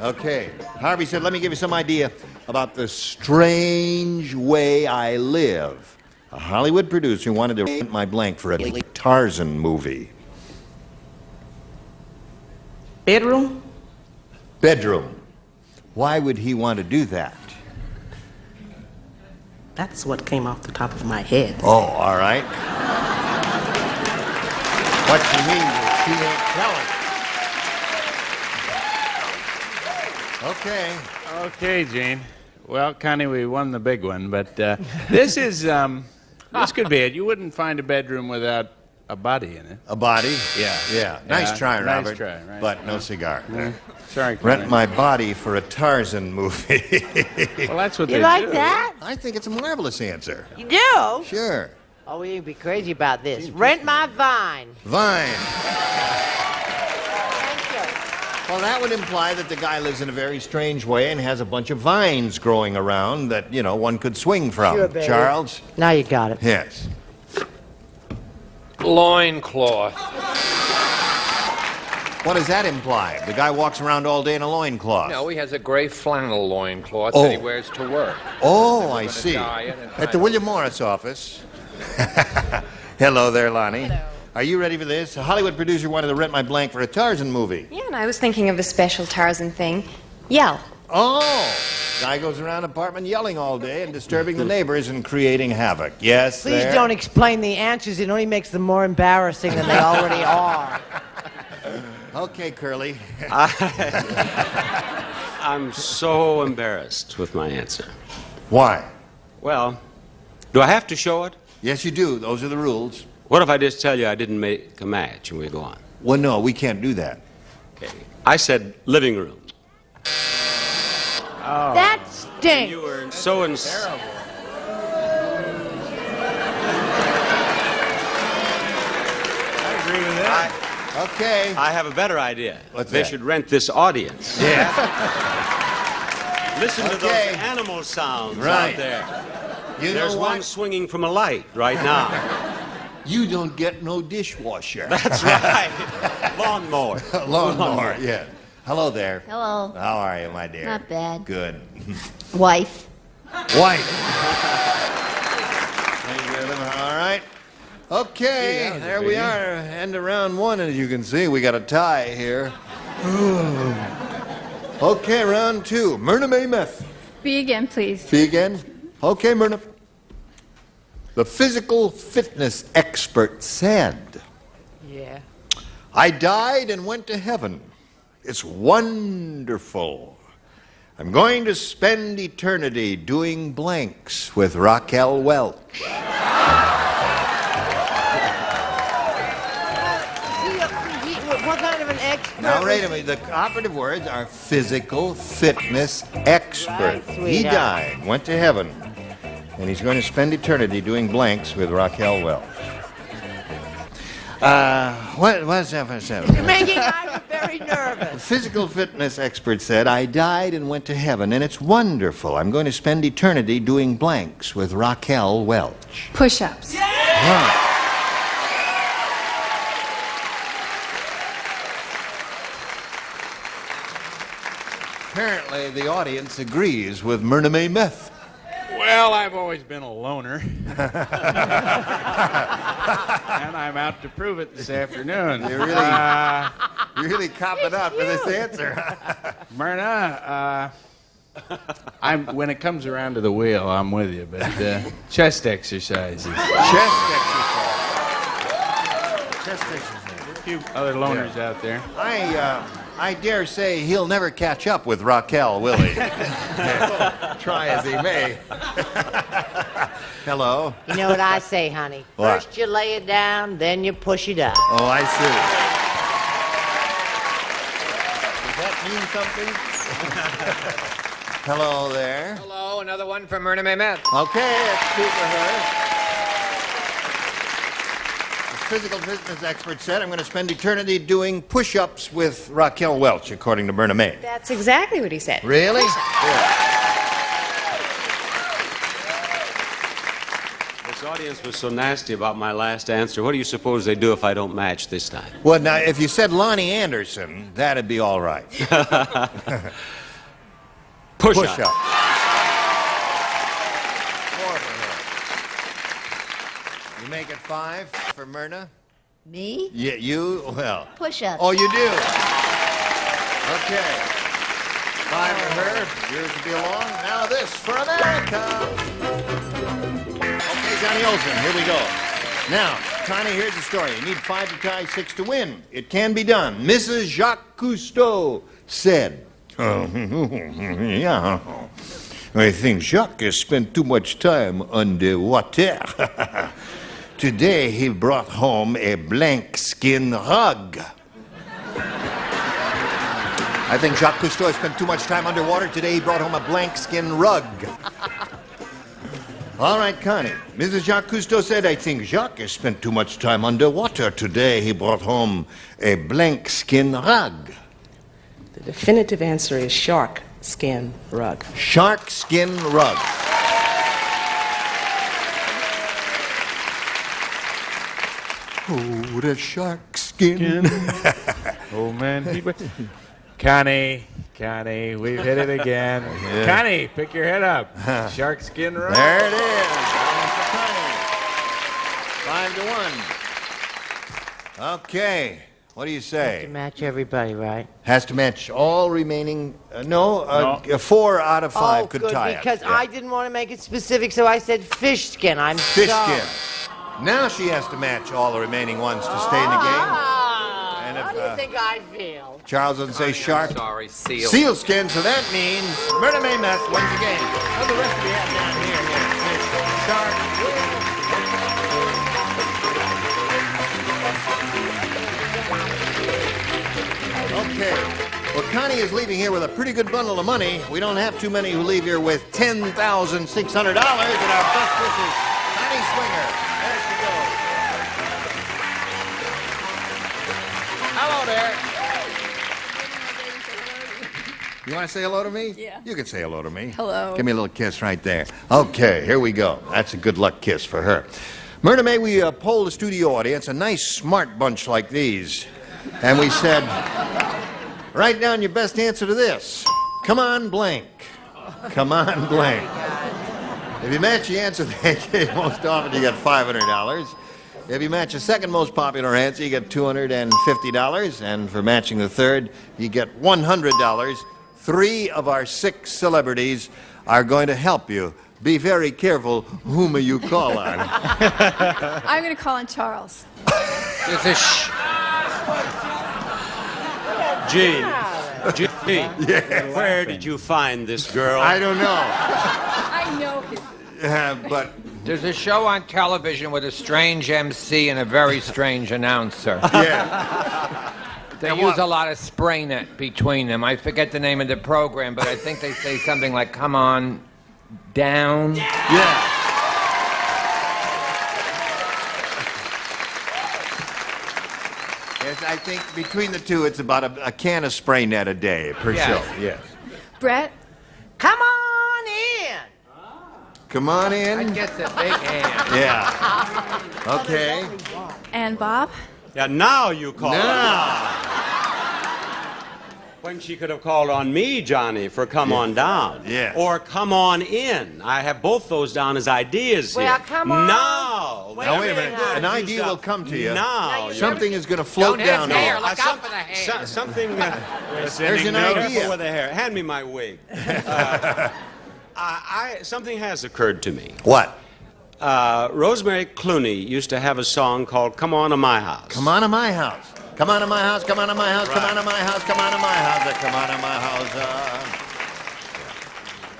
Okay. Harvey said, let me give you some idea about the strange way I live. A Hollywood producer wanted to rent my blank for a Tarzan movie. Bedroom? Bedroom. Why would he want to do that? That's what came off the top of my head. Oh, all right. What she means is she ain't telling. Okay. Okay, Gene. Well, Connie, we won the big one, but this is, this could be it. You wouldn't find a bedroom without a body in it. A body? Yeah. Yeah. Nice try, Robert. Nice try, right? But no cigar. Sorry, Connie. Rent my body for a Tarzan movie. Well, that's what You they like do. that? I think it's a marvelous answer. You do? Sure. Oh, we ain't be crazy about this. Rent my vine. Vine. Thank you. Well, that would imply that the guy lives in a very strange way and has a bunch of vines growing around that, you know, one could swing from. Sure, baby. Charles? Now you got it. Yes. Loincloth. What does that imply? The guy walks around all day in a loincloth. No, he has a gray flannel loincloth Oh. that he wears to work. Oh, I With a see. diet and At the William Morris office. Hello there, Lonnie. Hello. Are you ready for this? A Hollywood producer wanted to rent my blank for a Tarzan movie. Yeah, and I was thinking of a special Tarzan thing. Yell. Oh! Guy goes around apartment yelling all day and disturbing the neighbors and creating havoc. Yes, Please there? don't explain the answers. It only makes them more embarrassing than they already are. Okay, Curly. I'm so embarrassed with my answer. Why? Well, do I have to show it? Yes, you do. Those are the rules. What if I just tell you I didn't make a match and we go on? Well, no, we can't do that. Okay. I said living room. Oh. That stinks. You were so Terrible. I agree with that. Okay. I have a better idea. What's they that? should rent this audience. Yeah. Listen to Okay. those animal sounds Right. out there. You There's know one what? swinging from a light right now. You don't get no dishwasher. That's right. Lawnmower. Lawnmower, yeah. Hello there. Hello. How are you, my dear? Not bad. Good. Wife. Wife. All right. Okay, there we are, end of round one, and as you can see, we got a tie here. Okay, round two. Myrna May Meth. B again, please. B again? Okay, Myrna. The physical fitness expert said, Yeah. I died and went to heaven. It's wonderful. I'm going to spend eternity doing blanks with Raquel Welch. What kind of an expert? Now, wait a minute. The operative words are physical fitness expert. Right, He sweetheart. died, went to heaven, and he's going to spend eternity doing blanks with Raquel Welch. What's that for seven? You're making Ira very nervous. The physical fitness expert said, I died and went to heaven, and it's wonderful. I'm going to spend eternity doing blanks with Raquel Welch. Push-ups. Right. Apparently, the audience agrees with Myrna May Meth. Well, I've always been a loner. And I'm out to prove it this afternoon. You're really copping out for this answer. Myrna, when it comes around to the wheel, I'm with you, but chest exercises. Chest exercise. A few other loners out there. I dare say he'll never catch up with Raquel, will he? Try as he may. Hello. You know what I say, honey? What? First you lay it down, then you push it up. Oh, I see. Does that mean something? Hello there. Hello, another one from Myrna May Meth. Okay, that's two for her. The physical fitness expert said, I'm going to spend eternity doing push-ups with Raquel Welch, according to Myrna May. That's exactly what he said. Really? This audience was so nasty about my last answer. What do you suppose they do if I don't match this time? Well, now, if you said Lonnie Anderson, that'd be all right. Push-up. You make it 5 for Myrna? Me? Yeah, you? Well. Push-ups. Oh, you do? Okay. 5 for her. Yours to be along. Now this for America. Okay, Johnny Olsen, here we go. Now, Connie, here's the story. You need 5 to tie, 6 to win. It can be done. Mrs. Jacques Cousteau said, yeah, I think Jacques has spent too much time underwater. Today he brought home a blank skin rug. I think Jacques Cousteau has spent too much time underwater. Today he brought home a blank skin rug. All right, Connie. Mrs. Jacques Cousteau said, I think Jacques has spent too much time underwater. Today he brought home a blank skin rug. The definitive answer is shark skin rug. Shark skin rug. Oh, the shark skin. Oh, man. Connie, we've hit it again. Yeah. Connie, pick your head up. Shark skin rug. There it is. 5 to 1. Okay. What do you say? To match everybody, right? Has to match all remaining. No. 4 out of 5 could good, tie it. because Yeah. I didn't want to make it specific, so I said fish skin. I'm Fish sorry. skin. Now she has to match all the remaining ones to stay in the game. And How if do you think I feel? Charles doesn't say shark, Sorry, seal. seal skin, so that means Murder May Meth wins the game. How the rest of you have down here? Shark. Okay. Well, Connie is leaving here with a pretty good bundle of money. We don't have too many who leave here with $10,600. And our best wishes, Connie Swinger. There she goes. Hello there. You want to say hello to me? Yeah. You can say hello to me. Hello. Give me a little kiss right there. Okay, here we go. That's a good luck kiss for her. Myrna May, we polled the studio audience, a nice, smart bunch like these. And we said, write down your best answer to this. Come on, blank. Come on, blank. If you match the answer, most often you get $500. If you match the second most popular answer, you get $250. And for matching the third, you get $100. 3 of our 6 celebrities are going to help you. Be very careful whom you call on. I'm going to call on Charles. There's a Gene, where did you find this girl? I don't know. I know him. But There's a show on television with a strange MC and a very strange announcer. Yeah. They use a lot of spray net between them. I forget the name of the program, but I think they say something like, come on down. Yeah. Yes, I think between the two, it's about a can of spray net a day per show. Yes. Brett? Come on in. Come on in. I guess a big hand. Yeah. Okay. And Bob? Yeah, now you call Now. When she could have called on me, Johnny, for come on down. Yeah. Or come on in. I have both those down as ideas here. Well, come on. Now. Now, wait a minute. An idea will come to you. Now. Something is going to float down Don't have here. hair. Look out for the hair. Something. There's an idea. With the hair. Hand me my wig. Something has occurred to me. What? Rosemary Clooney used to have a song called Come On to My House. Come on to my house. Come on to my house, come on to my house, come on to my house, come on to my house, come on to my house.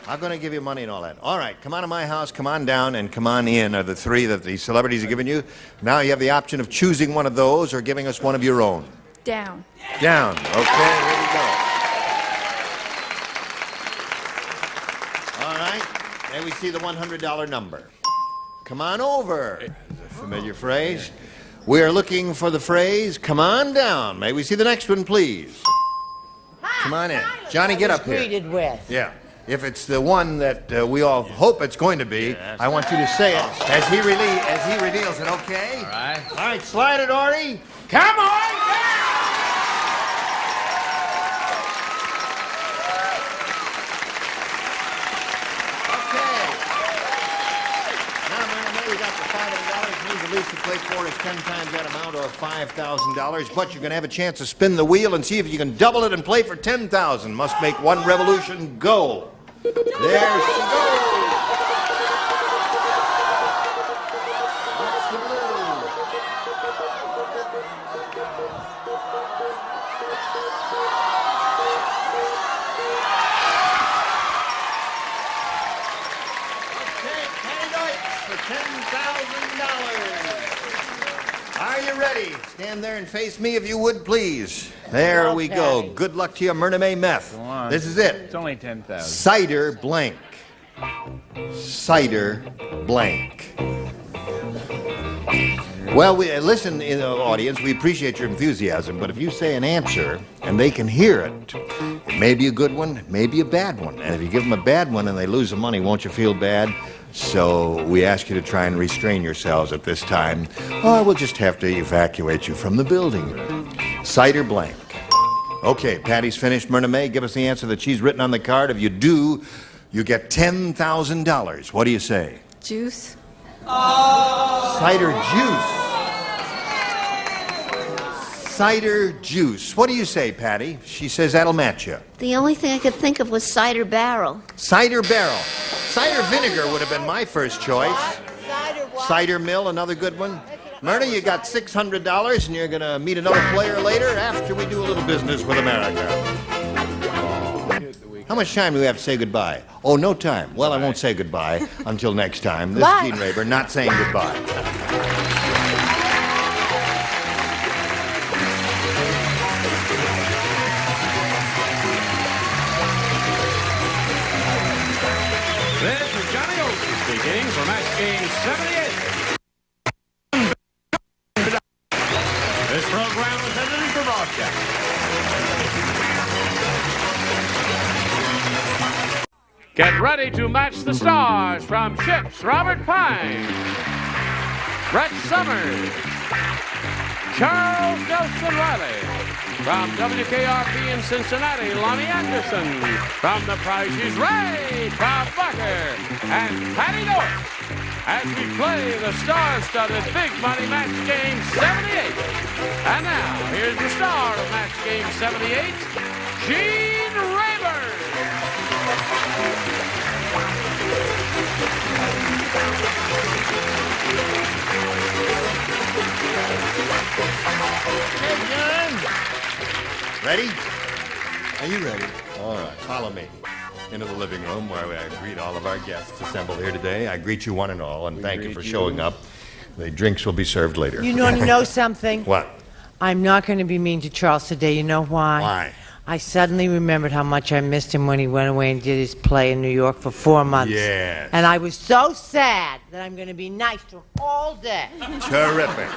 I'm going to give you money and all that. All right, come on to my house, come on down, and come on in are the 3 that the celebrities are giving you. Now you have the option of choosing one of those or giving us one of your own. Down. Down. Okay, here we go. All right, there we see the $100 number. Come on over. It's a familiar phrase. We are looking for the phrase, come on down. May we see the next one, please? Come on in. Johnny, get up here. Greeted with. Yeah. If it's the one that we all hope it's going to be, I want you to say it as he reveals it, okay? All right. All right, slide it, Artie. Come on down! The least to play for is 10 times that amount, or $5,000. But you're going to have a chance to spin the wheel and see if you can double it and play for 10,000. Must make one revolution go. There she goes. That's the blue. Okay, Penny Oakes for $10,000. Are you ready? Stand there and face me if you would, please. There we go. Good luck to you, Myrna May Meth. Go on. This is it. It's only 10,000. Cider blank. Cider blank. Well, listen, in the audience, we appreciate your enthusiasm, but if you say an answer and they can hear it, it may be a good one, it may be a bad one. And if you give them a bad one and they lose the money, won't you feel bad? So we ask you to try and restrain yourselves at this time, or we'll just have to evacuate you from the building. Cider blank. Okay, Patty's finished. Myrna May, give us the answer that she's written on the card. If you do, you get $10,000. What do you say? Juice. Cider juice. Cider juice. What do you say, Patty? She says that'll match you. The only thing I could think of was cider barrel. Cider barrel. Cider vinegar would have been my first choice. Cider mill, another good one. Myrna, you got $600, and you're going to meet another player later after we do a little business with America. How much time do we have to say goodbye? Oh, no time. Well, I won't say goodbye until next time. This is Gene Rayburn, not saying goodbye. This is Johnny Oakes speaking for match game 78. This program was edited for broadcast. Get ready to match the stars from CHiPS, Robert Pine, Brett Summers, Charles Nelson Riley. From WKRP in Cincinnati, Lonnie Anderson. From The Price is Right, Bob Barker and Patty North. as we play the star-studded Big Money Match Game 78. And now, here's the star of Match Game 78, Gene Rayburn. Hey, John. Ready? Are you ready? All right, follow me into the living room where I greet all of our guests assembled here today. I greet you one and all, and thank you for showing up. The drinks will be served later. You know something? What? I'm not going to be mean to Charles today. You know why? Why? I suddenly remembered how much I missed him when he went away and did his play in New York for 4 months. Yes. And I was so sad that I'm going to be nice to him all day. Terrific.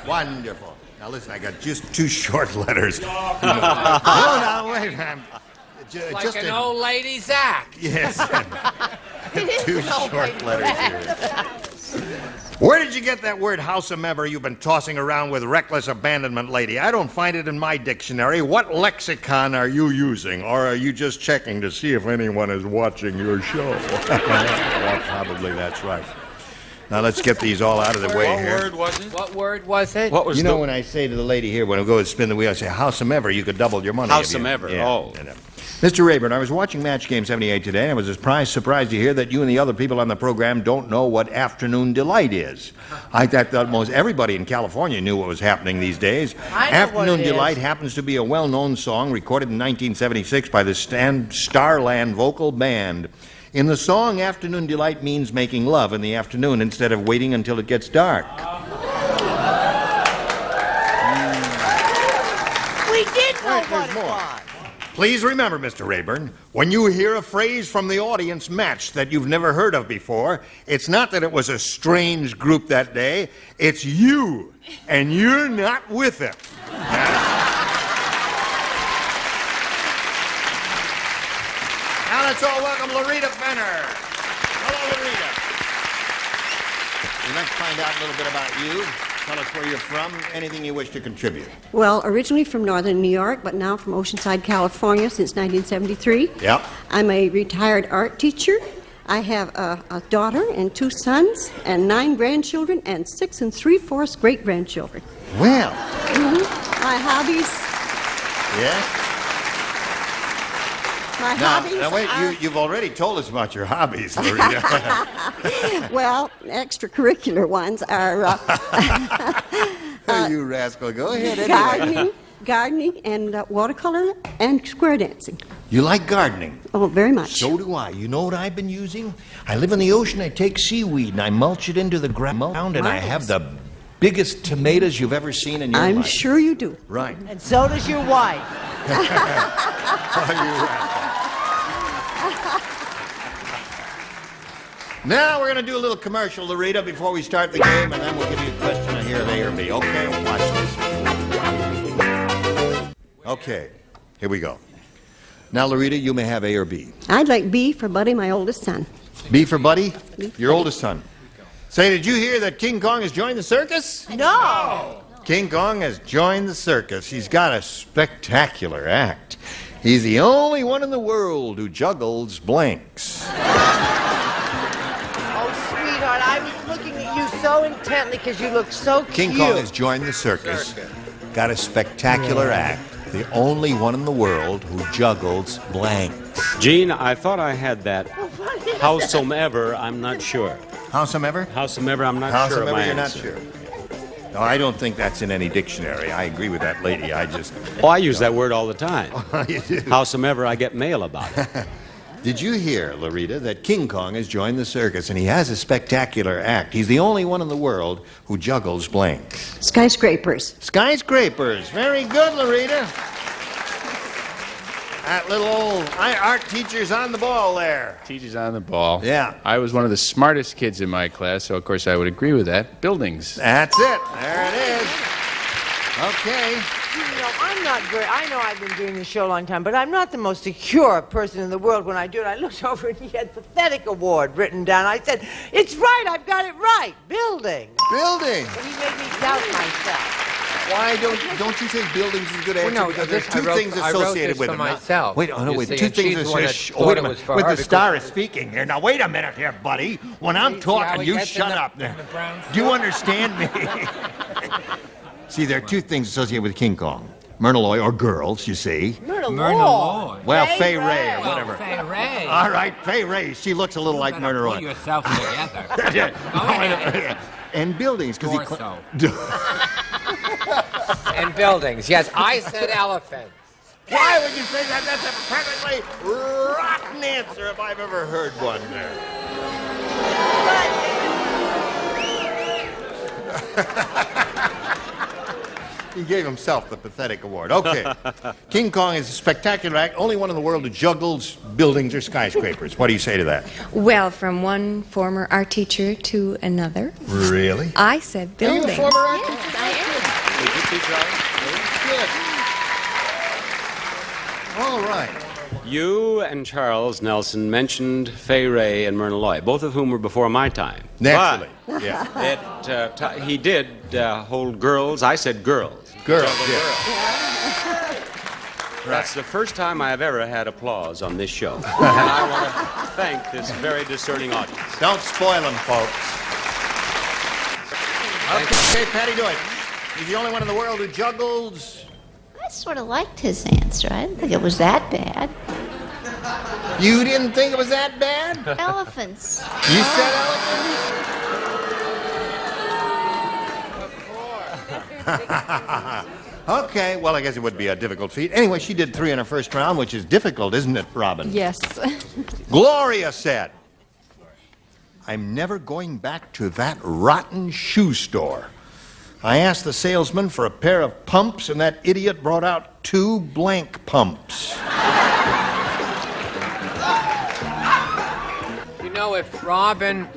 Wonderful. Now listen, I got just 2 short letters. Hold on, wait. Like just an old lady's act. Yes. 2 short letters here. Where did you get that word howsomever you've been tossing around with reckless abandonment, lady? I don't find it in my dictionary. What lexicon are you using? Or are you just checking to see if anyone is watching your show? Well, probably that's right. Now let's get these all out of the way here. What word was it? What word was it? What was you know when I say to the lady here, when I go to spin the wheel, I say, howsomever, you could double your money. Howsomever, yeah, oh. Mr. Rayburn, I was watching Match Game 78 today, and I was surprised to hear that you and the other people on the program don't know what afternoon delight is. I thought most everybody in California knew what was happening these days. Afternoon Delight happens to be a well-known song recorded in 1976 by the Starland Vocal Band. In the song, Afternoon Delight means making love in the afternoon instead of waiting until it gets dark. We did know what it was. Please remember, Mr. Rayburn, when you hear a phrase from the audience match that you've never heard of before, it's not that it was a strange group that day, it's you, and you're not with them. Now let's all welcome Loretta Fenner. Hello, Loretta. We'd like to find out a little bit about you. Tell us where you're from, anything you wish to contribute. Well, originally from northern New York, but now from Oceanside, California since 1973. Yeah. I'm a retired art teacher. I have a daughter and 2 sons and 9 grandchildren and 6 3/4 great-grandchildren. Well. My hobbies. Yes? My hobbies now wait, you've already told us about your hobbies, Loretta. Well, extracurricular ones are... You rascal, go ahead anyway. Gardening and watercolor and square dancing. You like gardening? Oh, very much. So do I. You know what I've been using? I live in the ocean. I take seaweed and I mulch it into the ground, and I have the biggest tomatoes you've ever seen in your life. I'm sure you do. Right. And so does your wife. Now we're going to do a little commercial, Loretta, before we start the game, and then we'll give you a question here of A or B. Okay? Watch this. Okay. Here we go. Now, Loretta, you may have A or B. I'd like B for Buddy, my oldest son. B for Buddy? Your oldest son. Say, did you hear that King Kong has joined the circus? No. King Kong has joined the circus. He's got a spectacular act. He's the only one in the world who juggles blanks. Sweetheart, I was looking at you so intently because you look so cute. King Kong has joined the circus. Got a spectacular act. The only one in the world who juggles blanks. Gene, I thought I had that. Howsomever, I'm not sure. Howsomever? Howsomever, I'm not sure of Howsomever, my you're not answer. sure. No, I don't think that's in any dictionary. I agree with that lady. I just... Oh, I use that word all the time. You do? Howsomever, I get mail about it. Did you hear, Loretta, that King Kong has joined the circus, and he has a spectacular act. He's the only one in the world who juggles blanks. Skyscrapers. Skyscrapers. Very good, Loretta. That little old art teacher's on the ball there. Teacher's on the ball. Yeah. I was one of the smartest kids in my class, so of course I would agree with that. Buildings. That's it. There it is. Okay. You know, I'm not very... I know I've been doing this show a long time, but I'm not the most secure person in the world when I do it. I looked over and he had Pathetic Award written down. I said, it's right, I've got it right. Building. Building. And he made me doubt myself. Why don't you think buildings is a good answer? Well, no, because there's I two wait, things I wrote associated this with for them. myself. Wait, oh, no, You wait. see, Two and things she's the one that associated. thought Wait a it minute. was for With her the because- star is speaking here. Now, wait a minute here, buddy. When I'm See how talking, it you gets in shut the- up there. in the brown Do you understand me? See, there are two things associated with King Kong. Myrna or girls, you see. Myrna Well, Fay Ray or whatever. Fay Ray. All right, Fay Ray. She looks a little like Myrna Pull Roy. yourself together. And buildings, because Torso. And buildings. Yes, I said elephant. Why would you say that? That's a perfectly rotten answer if I've ever heard one there. He gave himself the pathetic award. Okay. King Kong is a spectacular act, only one in the world who juggles buildings or skyscrapers. What do you say to that? Well, from one former art teacher to another. Really? I said Are you a building. former art teacher? All right. You and Charles Nelson mentioned Fay Ray and Myrna Loy, both of whom were before my time. Naturally, But yeah. he did hold girls. I said girls. Girls, Juggle yeah. girls. That's the first time I have ever had applause on this show. And I want to thank this very discerning audience. Don't spoil them, folks. Okay, Patty, do it. He's the only one in the world who juggles. I sort of liked his answer. I didn't think it was that bad. You didn't think it was that bad? Elephants. You said elephants? Okay, well, I guess it would be a difficult feat. Anyway, she did 3 in her first round, which is difficult, isn't it, Robin? Yes. Gloria said, I'm never going back to that rotten shoe store. I asked the salesman for a pair of pumps, and that idiot brought out 2 blank pumps. You know, if Robin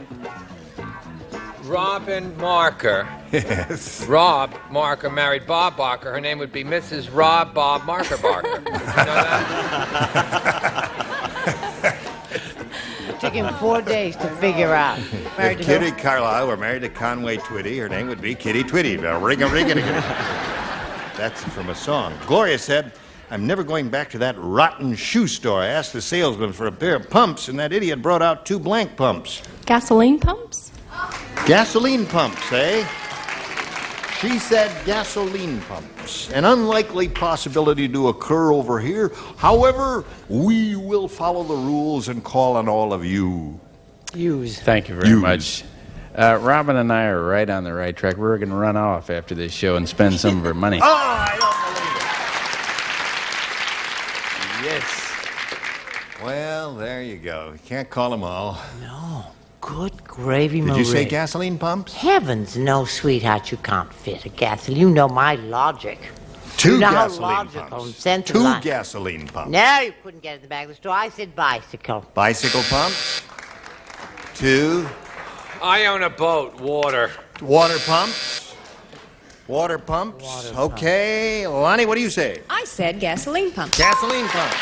Marker, yes, Rob Marker married Bob Barker, her name would be Mrs. Rob Bob Marker Barker. Did you know that? It took him 4 days to figure out. Married If to Kitty Carlisle were married to Conway Twitty, her name would be Kitty Twitty. That's from a song. Gloria said, I'm never going back to that rotten shoe store. I asked the salesman for a pair of pumps, and that idiot brought out 2 blank pumps. Gasoline pumps? Gasoline pumps, eh? She said gasoline pumps. An unlikely possibility to occur over here. However, we will follow the rules and call on all of you. Thank you very much. Robin and I are right on the right track. We're going to run off after this show and spend some of our money. Oh, I don't believe it. Yes. Well, there you go. You can't call them all. No. Good gravy, Did Marie. you say gasoline pumps? Heavens, no, sweetheart, you can't fit a gasoline. You know my logic. 2 you know gasoline how logical pumps. and sensible 2 I am. gasoline pumps. No, you couldn't get it in the back of the store. I said bicycle. Bicycle pumps. 2 I own a boat, water. water pumps. Water pumps. Okay. Lonnie, what do you say? I said gasoline pumps. Gasoline pumps.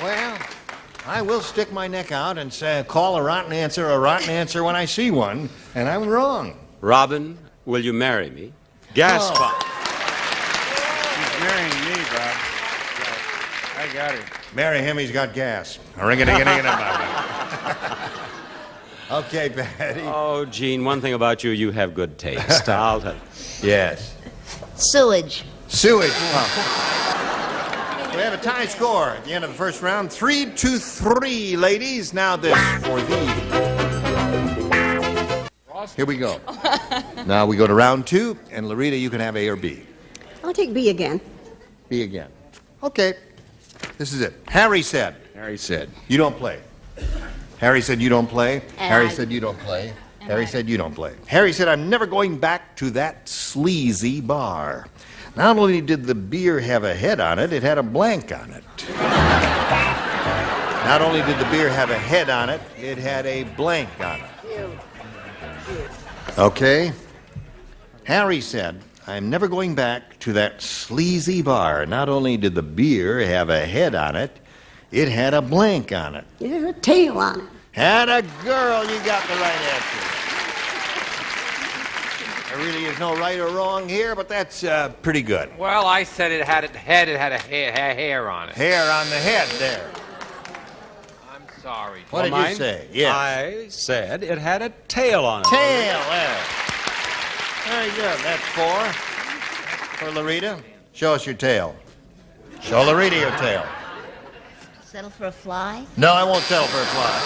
Well, I will stick my neck out and say, call a rotten answer when I see one, and I'm wrong. Robin, will you marry me? Gas Oh. pump. She's marrying me, Bob. I got her. Marry him, he's got gas. Okay, Patty. Oh, Gene, one thing about you, you have good taste. I'll tell you. Yes. Sewage. Sewage pump. We have a tie score at the end of the first round. 3-3, ladies. Now this for thee. Here we go. Now we go to round 2, and Larita, you can have A or B. I'll take B again. B again. Okay. This is it. Harry said. You don't play. Harry said you don't play. Harry said you don't play. Harry said you don't play. Harry said, I'm never going back to that sleazy bar. Not only did the beer have a head on it, it had a blank on it. Not only did the beer have a head on it, it had a blank on it. Okay? Harry said, I'm never going back to that sleazy bar. Not only did the beer have a head on it, it had a blank on it. It has a tail on it. Had a girl, you got the right answer. There really is no right or wrong here, but that's pretty good. Well, I said it had a head, it had a hair on it. Hair on the head there. I'm sorry. What did you say? Yes. I said it had a tail on it. Tail, there. Very good. That's 4 for Loretta. Show us your tail. Show Loretta your tail. Settle for a fly? No, I won't settle for a fly.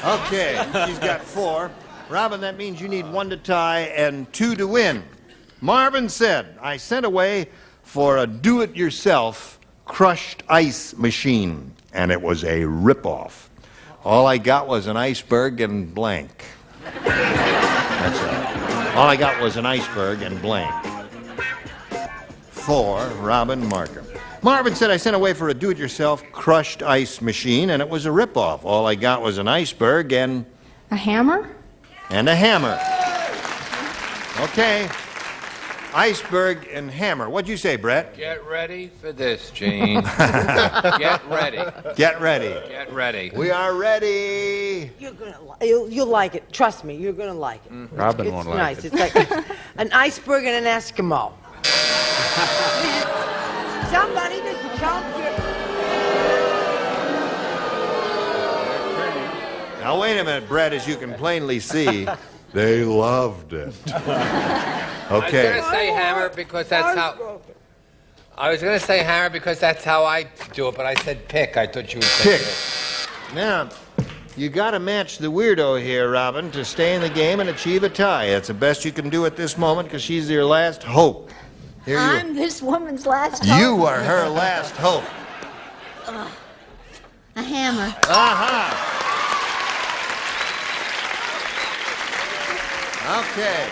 Okay, she's got 4. Robin, that means you need 1 to tie and 2 to win. Marvin said, I sent away for a do-it-yourself crushed ice machine, and it was a ripoff. All I got was an iceberg and blank. That's all. All I got was an iceberg and blank. 4, Robin Markham. Marvin said, I sent away for a do-it-yourself crushed ice machine, and it was a ripoff. All I got was an iceberg and... A hammer? And a hammer. Okay. Iceberg and hammer. What'd you say, Brett? Get ready for this, Gene. Get ready. Get ready. Get ready. We are ready. You'll like it. Trust me, you're gonna like it. Robin won't like It's it. nice. It's like an iceberg and an Eskimo. Somebody just jumped your... Now, wait a minute, Brett. As you can plainly see, they loved it. I was Okay. going to say hammer because that's how... I was going to say hammer because that's how I do it, but I said pick. I thought you would say Pick. Now, you got to match the weirdo here, Robin, to stay in the game and achieve a tie. That's the best you can do at this moment because she's your last hope. Here you I'm this woman's last hope. You are her last hope. A hammer. Aha! Okay.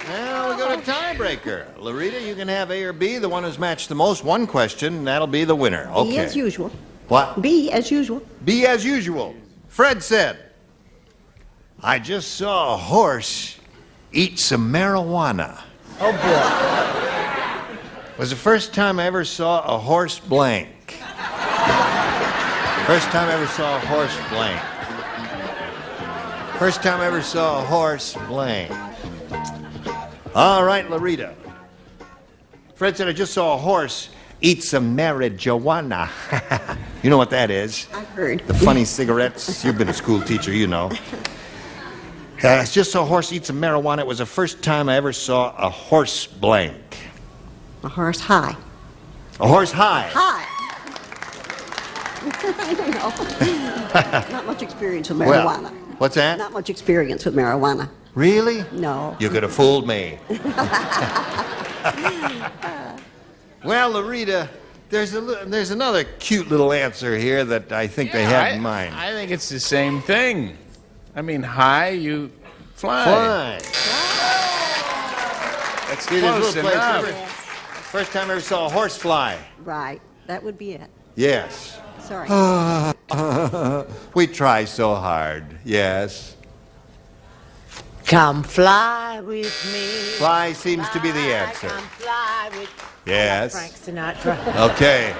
Now we go to tiebreaker. Loretta, you can have A or B. The one who's matched the most, 1 question, and that'll be the winner. Okay. B as usual. What? B as usual. B as usual. Fred said, I just saw a horse eat some marijuana. Oh, boy. It was the first time I ever saw a horse blank. First time I ever saw a horse blank. First time I ever saw a horse blank. All right, Loretta. Fred said, I just saw a horse eat some marijuana. You know what that is? I've heard. The funny cigarettes. You've been a school teacher, you know. I just saw a horse eat some marijuana. It was the first time I ever saw a horse blank. A horse high. A horse high. High. I don't know. Not much experience with Well, marijuana. what's that? Not much experience with marijuana. Really? No. You could have fooled me. Well, Loretta, there's another cute little answer here that I think they had in mind. I think it's the same thing. I mean, high, you fly. Fly. That's See, there's a close little place enough. over- First time I ever saw a horse fly. Right. That would be it. Yes. Sorry. We try so hard. Yes. Come fly with me. Fly seems to be the answer. Come fly with Yes. Frank Sinatra. Okay.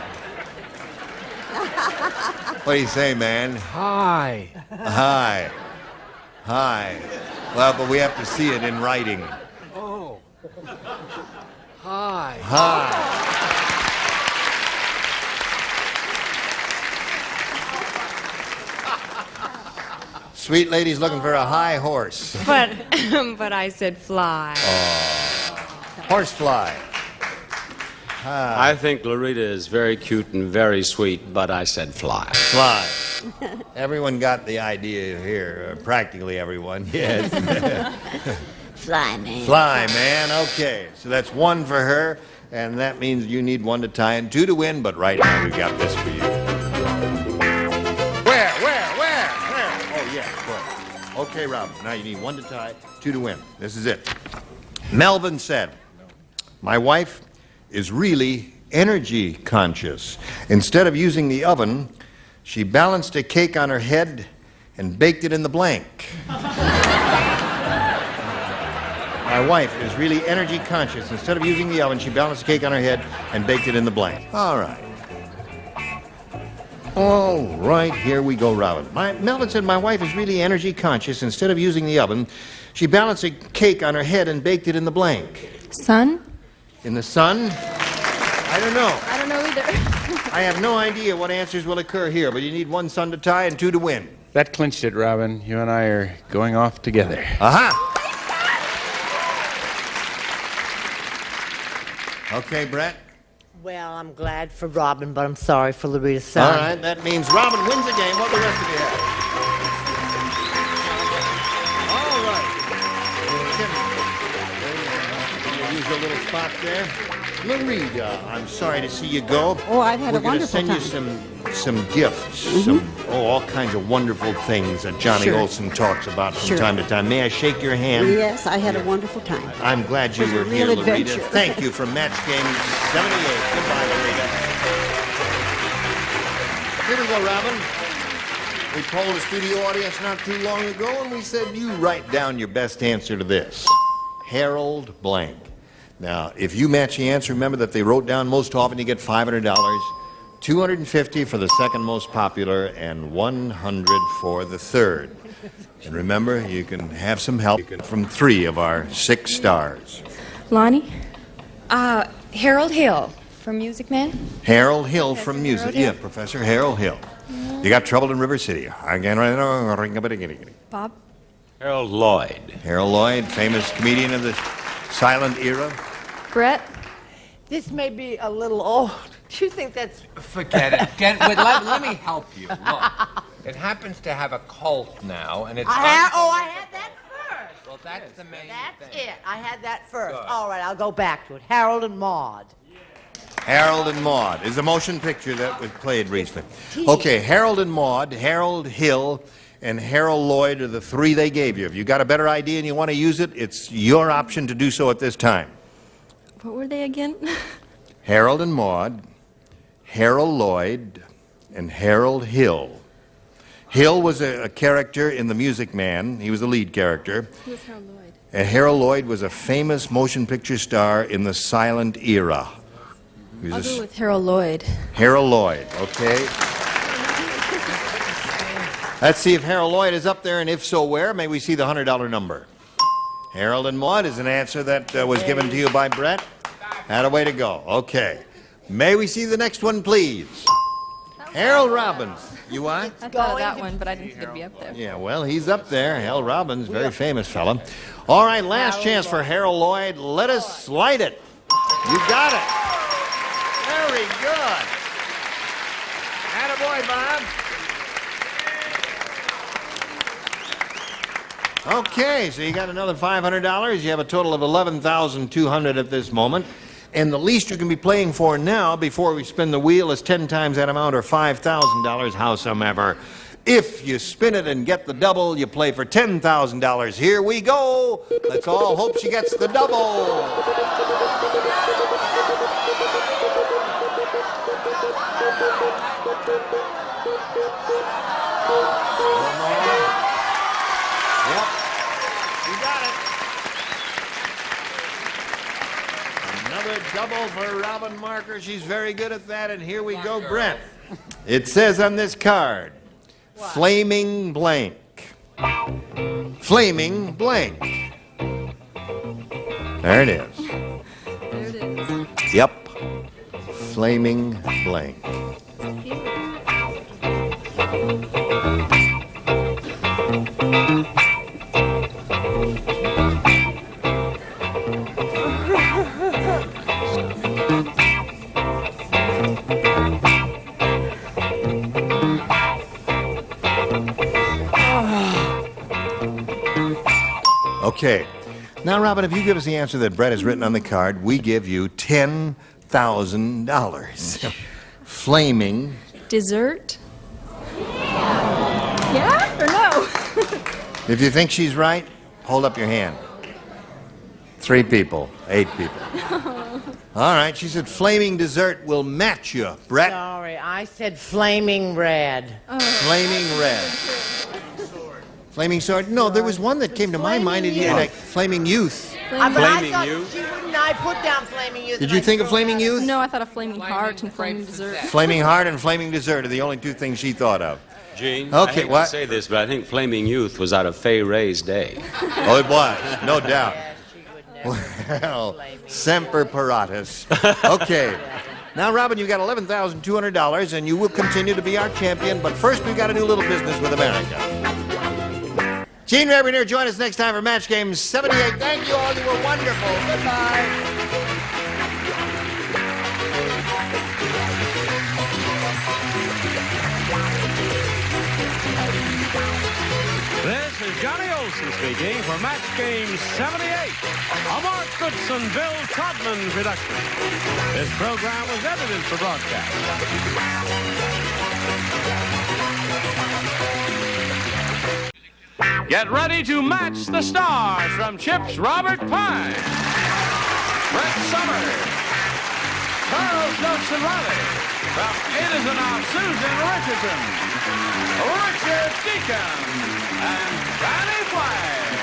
What do you say, man? Hi. Hi. Hi. Well, but we have to see it in writing. Oh. Hi. Hi. Sweet lady's looking for a high horse. But but I said fly. Horsefly. I think Loretta is very cute and very sweet, but I said fly. Fly. Everyone got the idea here. Practically everyone. Yes. Fly, man. Fly, man. Okay. So that's 1 for her, and that means you need 1 to tie and 2 to win, but right now we've got this for you. Where? Oh, yeah. Where? Okay, Rob. Now you need 1 to tie, 2 to win. This is it. Melvin said, my wife is really energy conscious. Instead of using the oven, she balanced a cake on her head and baked it in the blank. My wife is really energy conscious. Instead of using the oven, she balanced the cake on her head and baked it in the blank. All right. All right, here we go, Robin. Melvin said my wife is really energy conscious. Instead of using the oven, she balanced a cake on her head and baked it in the blank. Sun? In the sun? I don't know. I don't know either. I have no idea what answers will occur here, but you need 1 sun to tie and 2 to win. That clinched it, Robin. You and I are going off together. Aha! Okay, Brett. Well, I'm glad for Robin, but I'm sorry for Lorita's son. All right, that means Robin wins the game. What the rest of you have? All right. Use your little spot there. Lorita, I'm sorry to see you go. Oh, I've had a wonderful time. We're going to send you some gifts, all kinds of wonderful things that Johnny Olson talks about from time to time. May I shake your hand? Yes, I had a wonderful time. I'm glad you It was were a here, real Lorita. adventure. Thank you for Match Game 78. Goodbye, Lorita. Here we go, Robin. We polled the studio audience not too long ago, and we said you write down your best answer to this. Harold blank. Now, if you match the answer, remember that they wrote down most often, you get $500, $250 for the second most popular, and $100 for the third. And remember, you can have some help from 3 of our 6 stars. Lonnie? Harold Hill from Music Man. Harold Hill from Music. Yeah, Professor Harold Hill. You got trouble in River City. Bob? Harold Lloyd. Harold Lloyd, famous comedian of the silent era. Brett? This may be a little old. Do you think that's... Forget it. Let me help you. Look, it happens to have a cult now, and it's... I had that first. Well, that's the main That's thing. it. I had that first. Good. All right, I'll go back to it. Harold and Maude. Harold and Maude is a motion picture that was played recently. Okay, Harold and Maude, Harold Hill, and Harold Lloyd are the 3 they gave you. If you got a better idea and you want to use it, it's your option to do so at this time. What were they again? Harold and Maude, Harold Lloyd, and Harold Hill. Hill was a character in The Music Man. He was the lead character. Who was Harold Lloyd? And Harold Lloyd was a famous motion picture star in the silent era. He I'll was go with Harold Lloyd. Harold Lloyd, okay. Let's see if Harold Lloyd is up there, and if so, where? May we see the $100 number? Harold and Maude is an answer that was given to you by Brett. Had a way to go. Okay. May we see the next one, please? Harold Robbins. You what? I thought of that one, but I didn't think it'd be up there. Yeah, well, he's up there. Harold Robbins, very famous fella. All right, last chance for Harold Lloyd. Let us slide it. You got it. Very good. Attaboy, Bob. Okay, so you got another $500. You have a total of $11,200 at this moment. And the least you can be playing for now, before we spin the wheel, is 10 times that amount, or $5,000, howsoever. If you spin it and get the double, you play for $10,000. Here we go. Let's all hope she gets the double. Double for Robin Marker. She's very good at that. And here we go, Brent. It says on this card, flaming blank. Flaming blank. There it is. There it is. Yep. Flaming blank. Okay. Now, Robin, if you give us the answer that Brett has written on the card, we give you $10,000. Flaming. Dessert? Yeah or no? If you think she's right, hold up your hand. 3 people, 8 people. All right, she said flaming dessert will match you, Brett. Sorry, I said flaming red. Flaming red. Flaming sword? No, there was one that came to my mind. Flaming youth. But I thought she wouldn't I put down Flaming Youth. Did you think of Flaming Youth? No, I thought of Flaming Heart and Flaming Dessert. Flaming Heart and Flaming Dessert are the only two things she thought of. Gene, Okay, I hate what? to say this, but I think Flaming Youth was out of Fay Ray's day. Oh, it was, no doubt. Well, semper paratus. Okay. Now, Robin, you got $11,200, and you will continue to be our champion, but first we've got to do a little business with America. Gene Rabineau, join us next time for Match Game 78. Thank you all. You were wonderful. Goodbye. This is Johnny Olson speaking for Match Game 78, a Mark Goodson, Bill Todman production. This program was edited for broadcast. Get ready to match the stars from CHiPS Robert Pine, Brett Summers, Charles Nelson Riley, from It Is Enough, Susan Richardson, Richard Deacon, and Danny Flagg.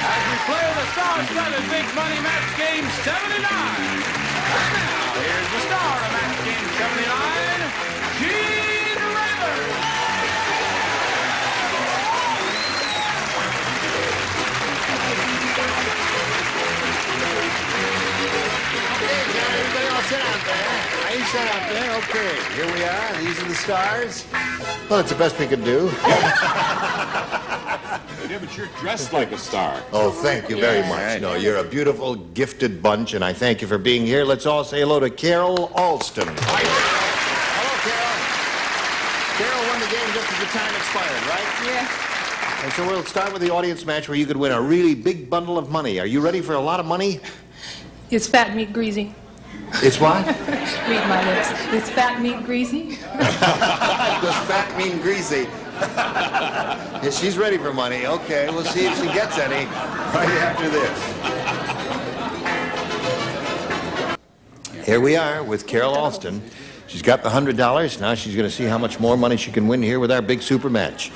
As we play the star-studded Big Money Match Game 79. And now, here's the star of Match Game 79, Gene Rabineau. Everybody all sit out there. You sit out there. Okay, here we are. These are the stars. Well, it's the best we could do. Yeah, but you're dressed like a star. Oh, thank you very much. No, you're a beautiful, gifted bunch, and I thank you for being here. Let's all say hello to Carol Alston. Hello, Carol. Carol won the game just as the time expired, right? Yeah. And so we'll start with the audience match where you could win a really big bundle of money. Are you ready for a lot of money? Is fat meat greasy? It's what? Read my lips. Is fat meat greasy? Does fat mean greasy? Yeah, she's ready for money. Okay, we'll see if she gets any right after this. Here we are with Carol Alston. She's got the $100. Now she's going to see how much more money she can win here with our big super match.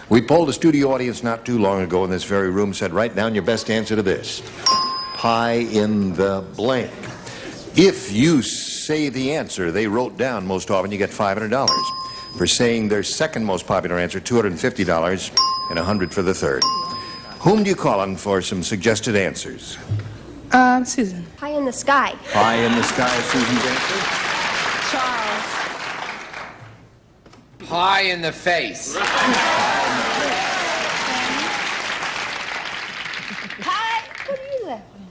We polled a studio audience not too long ago in this very room, said, write down your best answer to this. Pie in the blank. If you say the answer they wrote down most often, you get $500. For saying their second most popular answer, $250, and $100 for the third. Whom do you call on for some suggested answers? Susan. Pie in the sky. Pie in the sky is Susan's answer. Charles. Pie in the face. Pie? What are you laughing at?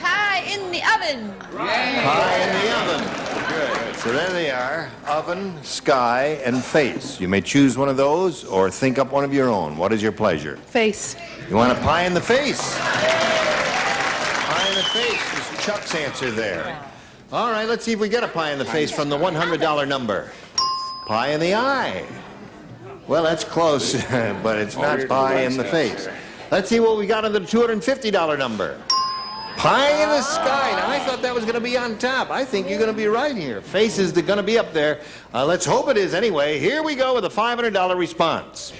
Pie in the oven. Pie in the oven. Good. So there they are, oven, sky, and face. You may choose one of those or think up one of your own. What is your pleasure? Face. You want a pie in the face? Pie in the face is Chuck's answer there. All right, let's see if we get a pie in the face from the $100 number. Pie in the eye. Well, that's close, but it's not pie in the face. Let's see what we got on the $250 number. Pie in the sky. Now, I thought that was going to be on top. I think you're going to be right here. Face is going to be up there. Let's hope it is anyway. Here we go with a $500 response.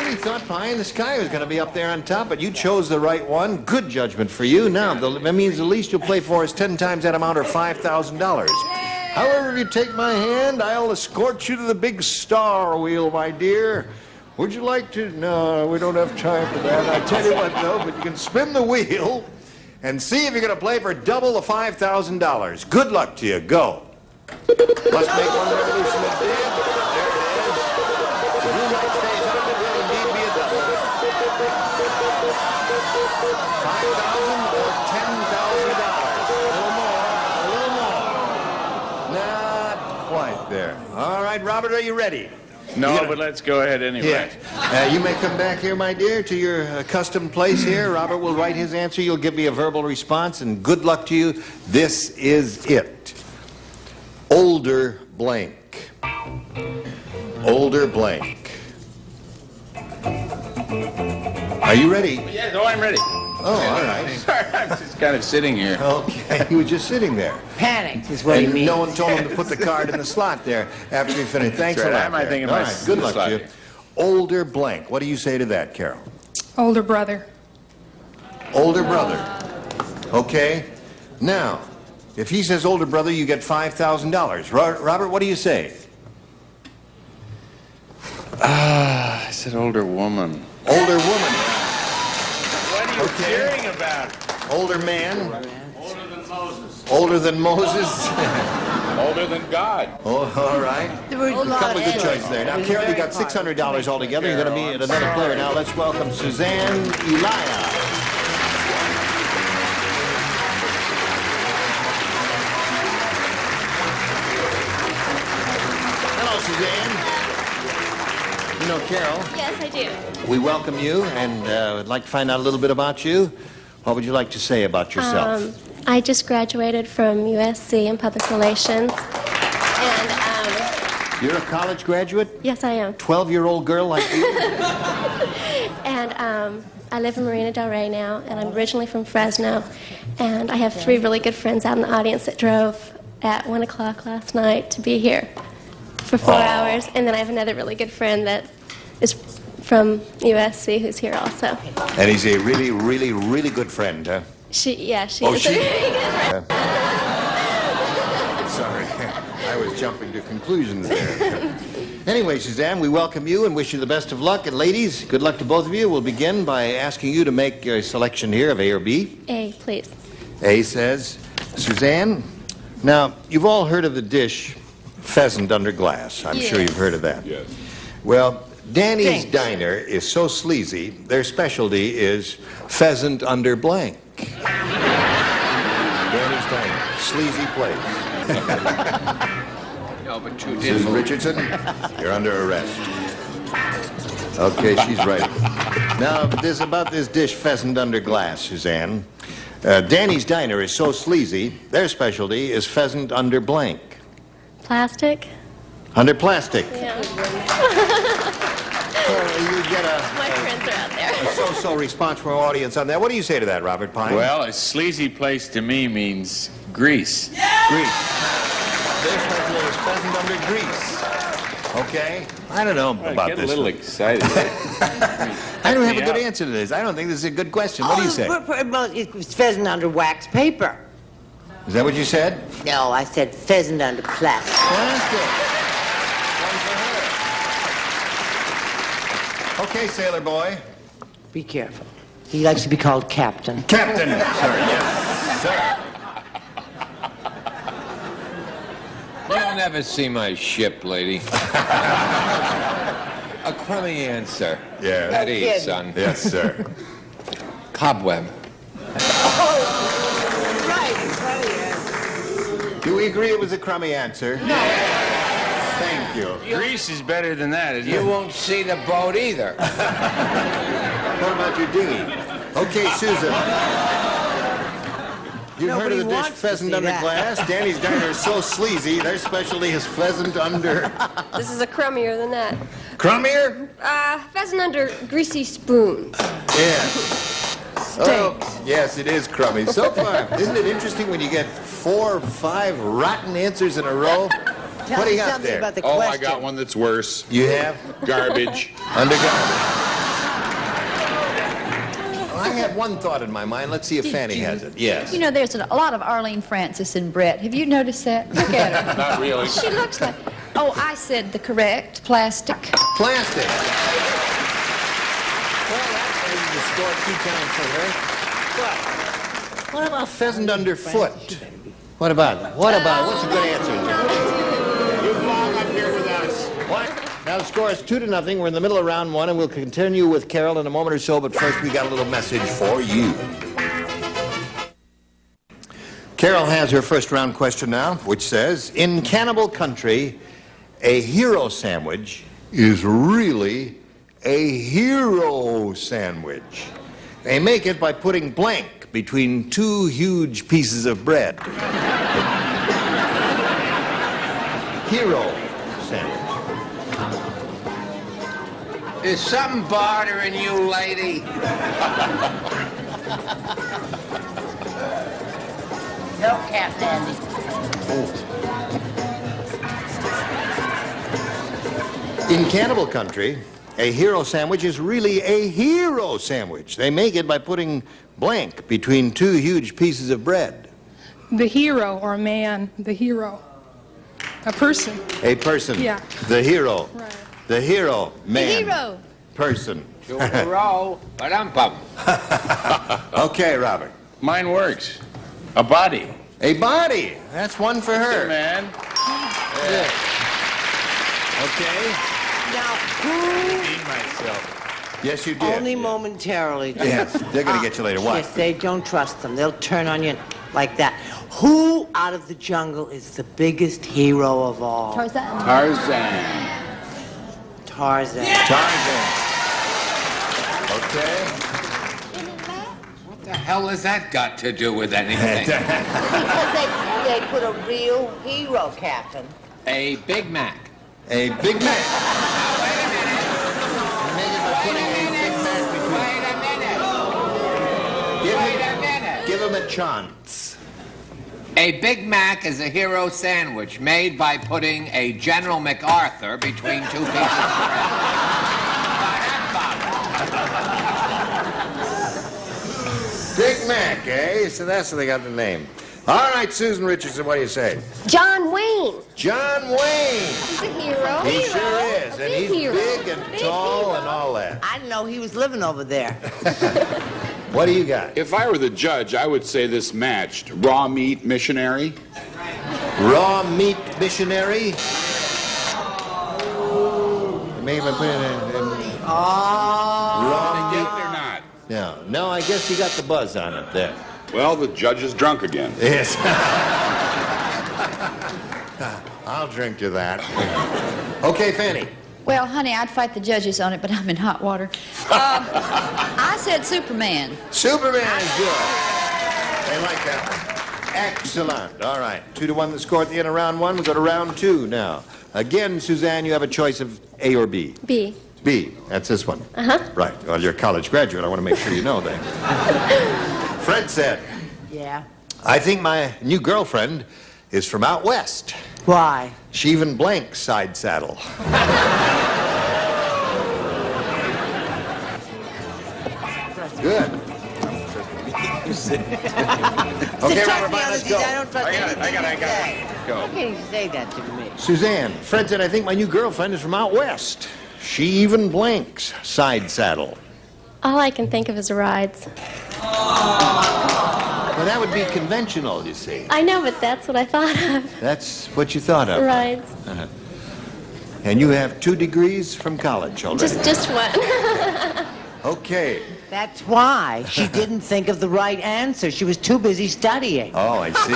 I thought pie in the sky was going to be up there on top, but you chose the right one. Good judgment for you. Now, that means the least you'll play for is 10 times that amount or $5,000. However, if you take my hand, I'll escort you to the big star wheel, my dear. Would you like to? No, we don't have time for that. I tell you what, though, but you can spin the wheel and see if you're going to play for double the $5,000. Good luck to you. Go. Must make one revolution a day. All right, Robert, are you ready? No, but let's go ahead anyway. Yeah. You may come back here, my dear, to your accustomed place here. Robert will write his answer. You'll give me a verbal response, and good luck to you. This is it. Older blank. Older blank. Are you ready? Yeah, no, I'm ready. Oh, all right. Sorry, I'm just kind of sitting here. Okay, he was just sitting there. Panicked is what he And means. no one told him to put the card in the slot there after he finished. Thanks That's a right. lot. I might there. think of All my right, good luck slot to you. here. Older blank. What do you say to that, Carol? Older brother. Older brother. Okay. Now, if he says older brother, you get $5,000. Robert, what do you say? I said older woman. Older woman. What are you cheering about? Older man. Older than Moses. Older than Moses. Older than God. Oh, all right. There were A couple of good choices there. Now, Carol, you got $600 altogether. You're going to be another player. Now, let's welcome Suzanne Elia. Hello, Suzanne. You know Carol. Yes, I do. We welcome you and would like to find out a little bit about you. What would you like to say about yourself? I just graduated from USC in public relations. And, You're a college graduate? yes, I am. 12-year-old girl like you? And I live in Marina Del Rey now, and I'm originally from Fresno. And I have 3 really good friends out in the audience that drove at 1 o'clock last night to be here for 4 hours. And then I have another really good friend that is from USC who's here also. And he's a really, really, really good friend, huh? She Oh, is a very good friend. Sorry, I was jumping to conclusions there. Anyway, Suzanne, we welcome you and wish you the best of luck. And ladies, good luck to both of you. We'll begin by asking you to make a selection here of A or B. A, please. A says, Suzanne, now, you've all heard of the dish pheasant under glass. I'm sure you've heard of that. Yes. Well, Danny's Diner is so sleazy, their specialty is pheasant under blank. Danny's Diner, sleazy place. No, but too Mrs. difficult. Richardson, you're under arrest. Okay, she's right. Now, this about this dish pheasant under glass, Suzanne. Danny's Diner is so sleazy, their specialty is pheasant under blank. Plastic? Under plastic. Yeah. You get My friends are out there. a so-so response from our audience on that. What do you say to that, Robert Pine? Well, a sleazy place to me means grease. Grease. Their specialty is pheasant under grease. Okay? I don't know about Get this. a little excited. I don't have a good answer to this. I don't think this is a good question. What do you say? Well, it's pheasant under wax paper. Is that what you said? No, I said pheasant under plastic. Plastic. Okay, sailor boy. Be careful. He likes to be called Captain. Captain, sir. Yes, sir. You'll never see my ship, lady. A crummy answer. Yeah. At ease, son. Yes, sir. Cobweb. Do we agree it was a crummy answer? No. Thank you. Grease is better than that, isn't it? You won't see the boat either. What about your dinghy? Okay, Susan. You've heard of the dish pheasant under glass? Danny's Diner is so sleazy, their specialty is pheasant under... This is a crummier than that. Crummier? Pheasant under greasy spoons. Yes. Oh, yes, it is crummy. So far, isn't it interesting when you get 4 or 5 rotten answers in a row? What do you got there? About the Oh, question. I got one that's worse. You have? Garbage. Under garbage. I have one thought in my mind. Let's see if Fanny has it. Yes. You know, there's a lot of Arlene Francis in Brett. Have you noticed that? Look at her. Not really. She looks like... Oh, I said the correct plastic. Plastic. Well, that is the score 2 times for her. What about pheasant underfoot? What about it? What about it? What's a good answer? You belong up here with us. What? Now the score is 2-0. We're in the middle of round 1, and we'll continue with Carol in a moment or so, but first we got a little message for you. Carol has her first round question now, which says, in cannibal country, a hero sandwich is really a hero sandwich. They make it by putting blank between 2 huge pieces of bread. Hero sandwich. Is something bothering you, lady? No cat, Andy. In cannibal country, a hero sandwich is really a hero sandwich. They make it by putting blank between two huge pieces of bread. The hero or man, the hero. A person. A person. Yeah. The hero. Right. The hero, man. The hero. Person. Two in a row, ba-dum-bum. Okay, Robert. Mine works. A body. A body. That's one for her. Hey, man. Yeah. Okay. Now, who? Myself. Yes, you did. Only momentarily. Yes, they're going to get you later. What? Yes, they don't trust them. They'll turn on you like that. Who out of the jungle is the biggest hero of all? Tarzan. Tarzan. Tarzan. Tarzan. Okay. What the hell has that got to do with anything? Because they put a real hero, Captain. A Big Mac. A Big Mac. Wait a minute. Give him a chance. A Big Mac is a hero sandwich made by putting a General MacArthur between two pieces of bread. Big Mac, eh? So that's how they got the name. All right, Susan Richardson, what do you say? John Wayne. John Wayne. He's a hero. He sure is. And he's big and tall and all that. I didn't know he was living over there. What do you got? If I were the judge, I would say this matched raw meat missionary. Raw meat missionary. Maybe I put it in. Raw Get meat. it or not? No, I guess you got the buzz on it there. Well, the judge is drunk again. Yes. I'll drink to that. Okay, Fanny. Well, honey, I'd fight the judges on it, but I'm in hot water. I said Superman. Superman is good. They like that one. Excellent. All right. 2-1 the score at the end of round one. We go to round two now. Again, Suzanne, you have a choice of A or B. B. B. That's this one. Uh-huh. Right. Well, you're a college graduate. I want to make sure you know that. Fred said, Yeah. I think my new girlfriend is from out west. Why? She even blanks side saddle. Good. Okay, Robert, let's go. I don't trust I got it. Go. How can you say that to me? Suzanne, Fred said, I think my new girlfriend is from out west. She even blanks side saddle. All I can think of is rides. Well, that would be conventional, you see. I know, but that's what I thought of. That's what you thought of. Rides. Uh-huh. And you have 2 degrees from college already. Just one. Okay. That's why she didn't think of the right answer. She was too busy studying. Oh, I see.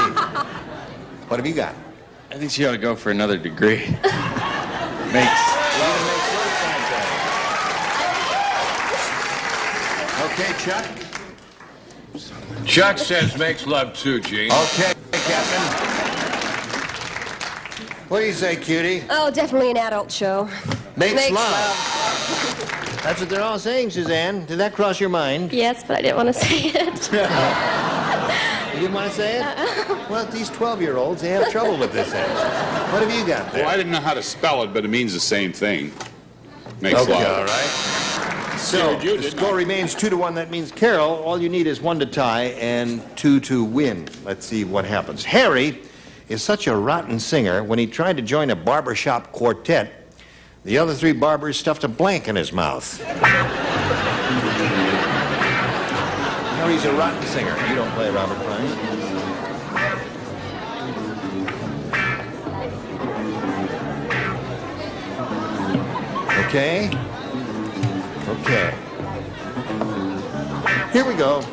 What have you got? I think she ought to go for another degree. Okay, Chuck? Chuck says makes love too, Gene. Okay, Captain. What do you say, cutie? Oh, definitely an adult show. Makes love. That's what they're all saying, Suzanne. Did that cross your mind? Yes, but I didn't want to say it. You didn't want to say it? Well, these 12-year-olds, they have trouble with this answer. What have you got there? Well, I didn't know how to spell it, but it means the same thing. Makes Okay, love. all right. So, the score remains 2-1. That means, Carol, all you need is 1 to tie and 2 to win. Let's see what happens. Harry is such a rotten singer, when he tried to join a barbershop quartet, the other 3 barbers stuffed a blank in his mouth. Harry's a rotten singer. You don't play, Robert Klein. Okay. Okay. Here we go.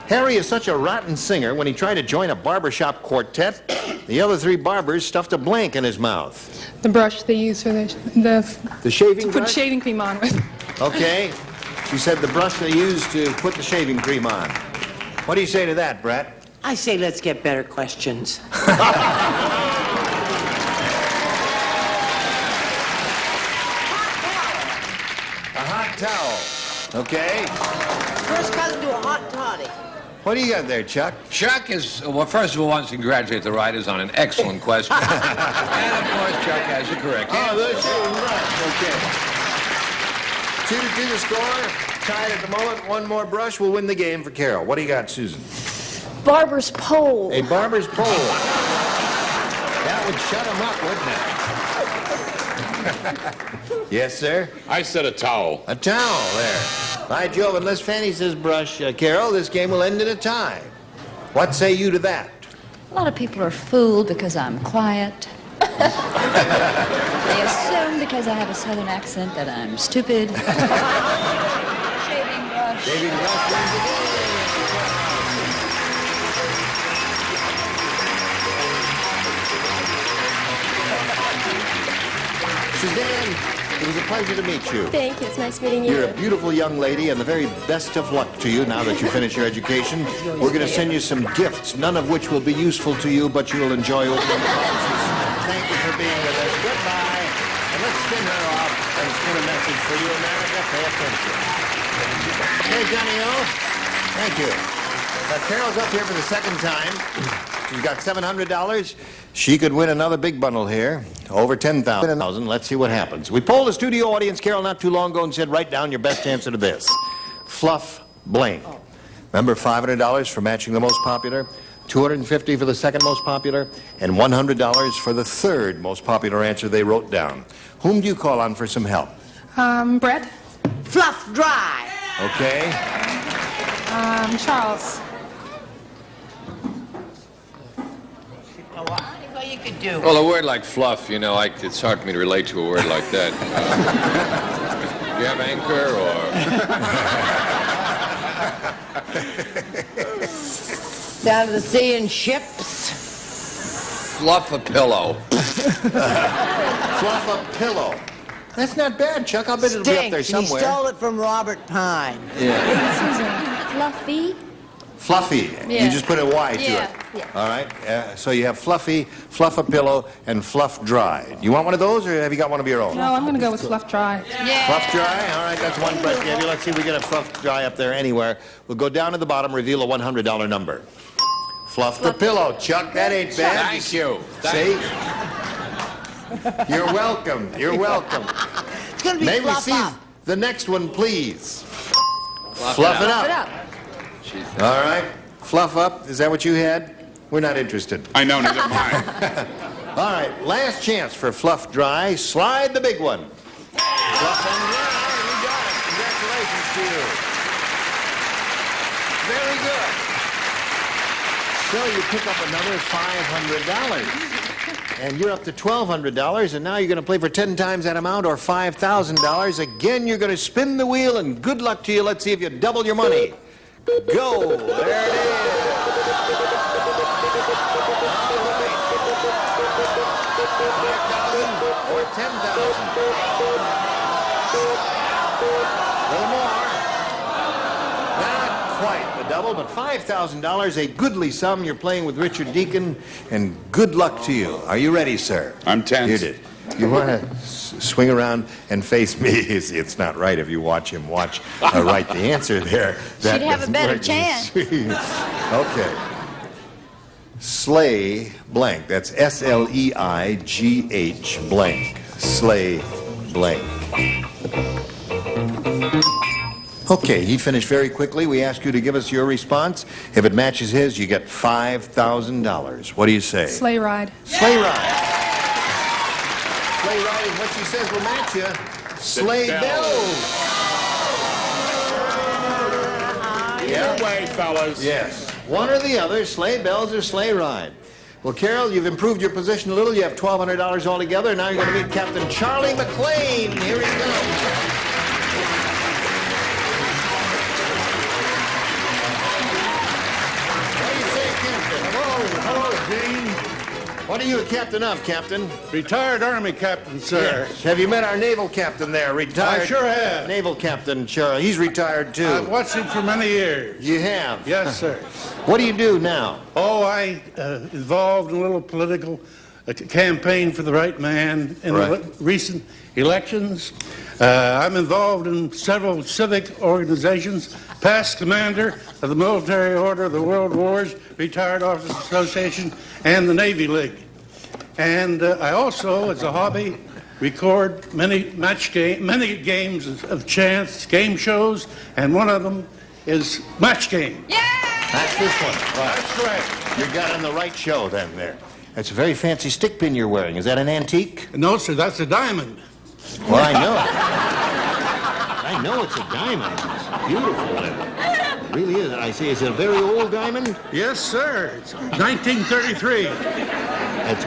Harry is such a rotten singer, when he tried to join a barbershop quartet, the other 3 barbers stuffed a blank in his mouth. The brush they use for the shaving to put brush? shaving cream on with. Okay. She said the brush they used to put the shaving cream on. What do you say to that, Brett? I say let's get better questions. A hot towel. Okay. First cousin to a hot toddy. What do you got there, Chuck? Chuck is, well, first of all, wants to congratulate the writers on an excellent question. And, of course, Chuck has the correct answer. Oh, that's right. Okay. 2-2 the score. Tied at the moment. One more brush will win the game for Carol. What do you got, Susan? Barber's pole. A barber's pole. That would shut him up, wouldn't it? Yes, sir? I said a towel. A towel, there. By Jove, unless Fanny says brush, Carol, this game will end in a tie. What say you to that? A lot of people are fooled because I'm quiet. They assume because I have a southern accent that I'm stupid. Shaving brush. Shaving brush wins the game. Suzanne, it was a pleasure to meet you. Thank you. It's nice meeting you. You're a beautiful young lady, and the very best of luck to you now that you finish your education. We're going to send you some gifts, none of which will be useful to you, but you'll enjoy it. Thank you for being with us. Goodbye. And let's spin her off and spin a message for you, America. Pay attention. Hey, Johnny O. Thank you. Carol's up here for the second time. She's got $700. She could win another big bundle here. Over 10,000. Let's see what happens. We polled the studio audience, Carol, not too long ago and said, write down your best answer to this. Fluff blank. Remember, $500 for matching the most popular, $250 for the second most popular, and $100 for the third most popular answer they wrote down. Whom do you call on for some help? Brett. Fluff dry. Okay. Charles. What you could do. Well, a word like fluff, you know, it's hard for me to relate to a word like that. Do you have anchor or... Down to the sea in ships. Fluff a pillow. Fluff a pillow. That's not bad, Chuck. I'll bet it'll be up there somewhere. He stole it from Robert Pine. Yeah. Fluffy. Fluffy. Yeah. You just put a Y to Yeah. it. All right. So you have fluffy, fluff a pillow, and fluff dry. You want one of those, or have you got one of your own? No, I'm going to go with fluff dry. Yeah. Fluff dry. All right. That's one question. Yeah, let's see if we get a fluff dry up there anywhere. We'll go down to the bottom, reveal a $100 number. Fluff the pillow, Chuck. That ain't bad. Thank you. See? You're welcome. You're welcome. It's going to be May we fluff see up. the next one, please? Fluff Fluff it up. up. All right. Fluff up. Is that what you had? We're not interested. I know, never mind. All right. Last chance for fluff dry. Slide the big one. Fluff and dry. You got it. Congratulations to you. Very good. So you pick up another $500. And you're up to $1,200, and now you're going to play for 10 times that amount, or $5,000. Again, you're going to spin the wheel, and good luck to you. Let's see if you double your money. Go. There it is. All right. 5,000 or 10,000. A little more. Not quite the double, but $5,000, a goodly sum. You're playing with Richard Deacon, and good luck to you. Are you ready, sir? I'm tense. You did. You want to swing around and face me? It's not right if you watch him write the answer there. She'd have a doesn't better work. chance. Okay. Slay blank. That's S-L-E-I-G-H blank. Slay blank. Okay, he finished very quickly. We ask you to give us your response. If it matches his, you get $5,000. What do you say? Sleigh ride. Sleigh ride. Sleigh ride is what she says will match you. Sleigh bells. Your way, fellas. Yes. One or the other, sleigh bells or sleigh ride. Well, Carol, you've improved your position a little. You have $1,200 altogether. Now you're going to meet Captain Charlie McLean. Here he comes. What are you a captain of, Captain? Retired Army captain, sir. Yes. Have you met our naval captain there? Retired. I sure have. Naval Captain Charlie. He's retired, too. I've watched him for many years. You have? Yes, sir. What do you do now? Oh, I involved in a little political campaigned for the right man in the recent elections. I'm involved in several civic organizations, past commander of the Military Order of the World Wars, Retired Officers Association, and the Navy League. And I also, as a hobby, record many games of chance, game shows, and one of them is Match Game. Yeah! That's this one. Right. That's correct. You got on the right show then there. That's a very fancy stick pin you're wearing. Is that an antique? No, sir, that's a diamond. Well, I know. I know it's a diamond. It's beautiful. It really is. I see. Is it a very old diamond? Yes, sir. It's 1933.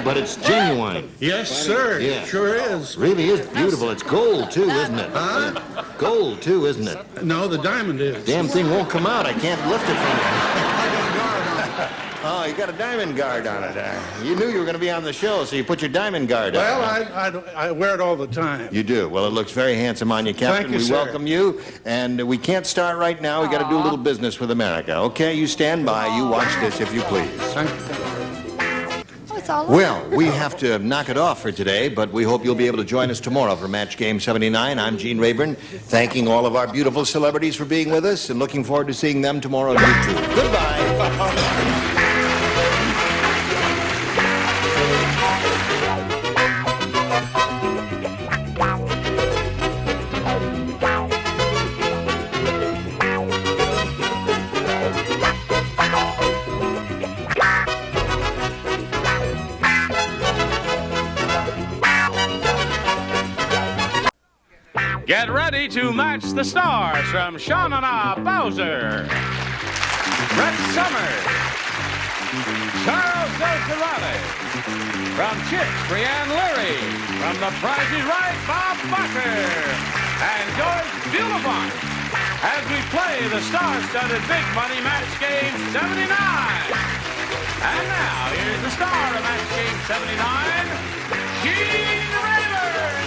But it's genuine. Yes, sir. Yeah. It sure is. Really is beautiful. It's gold, too, isn't it? Huh? Gold, too, isn't it? No, the diamond is. Damn thing won't come out. I can't lift it from you. Oh, you got a diamond guard on it. You knew you were going to be on the show, so you put your diamond guard on. Well, I wear it all the time. You do. Well, it looks very handsome on you, Captain. Thank you, we sir. welcome you. And we can't start right now. We got to do a little business with America. Okay, you stand by. You watch this, if you please. Thank you. Well, we have to knock it off for today, but we hope you'll be able to join us tomorrow for Match Game 79. I'm Gene Rayburn, thanking all of our beautiful celebrities for being with us and looking forward to seeing them tomorrow on YouTube. Goodbye. Get ready to match the stars from Shawnana Bowser, Brett Summers, Charles Riley, from CHiPS, Brianne Leary, from The Price is Right, Bob Barker, and George Beautiful, as we play the star-studded Big Money Match Game 79. And now, here's the star of Match Game 79, Gene Rayburn.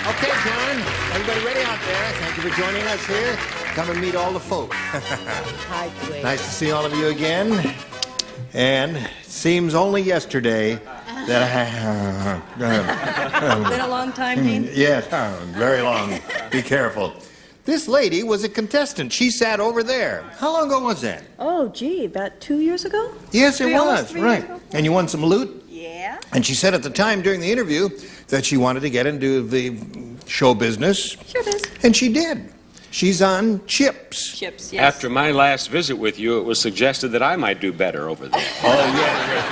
Okay, John. Everybody ready out there? Thank you for joining us here. Come and meet all the folk. Hi, Dwayne. Nice to see all of you again. And it seems only yesterday that Been a long time, Dean? Yes, very long. Be careful. This lady was a contestant. She sat over there. How long ago was that? Oh, gee, about 2 years ago? Yes, it Almost was. 3 Right. years ago? And you won some loot? Yeah. And she said at the time during the interview that she wanted to get into the show business. Sure is. And she did. She's on CHiPS. CHiPS, yes. After my last visit with you, it was suggested that I might do better over there. Oh, yes.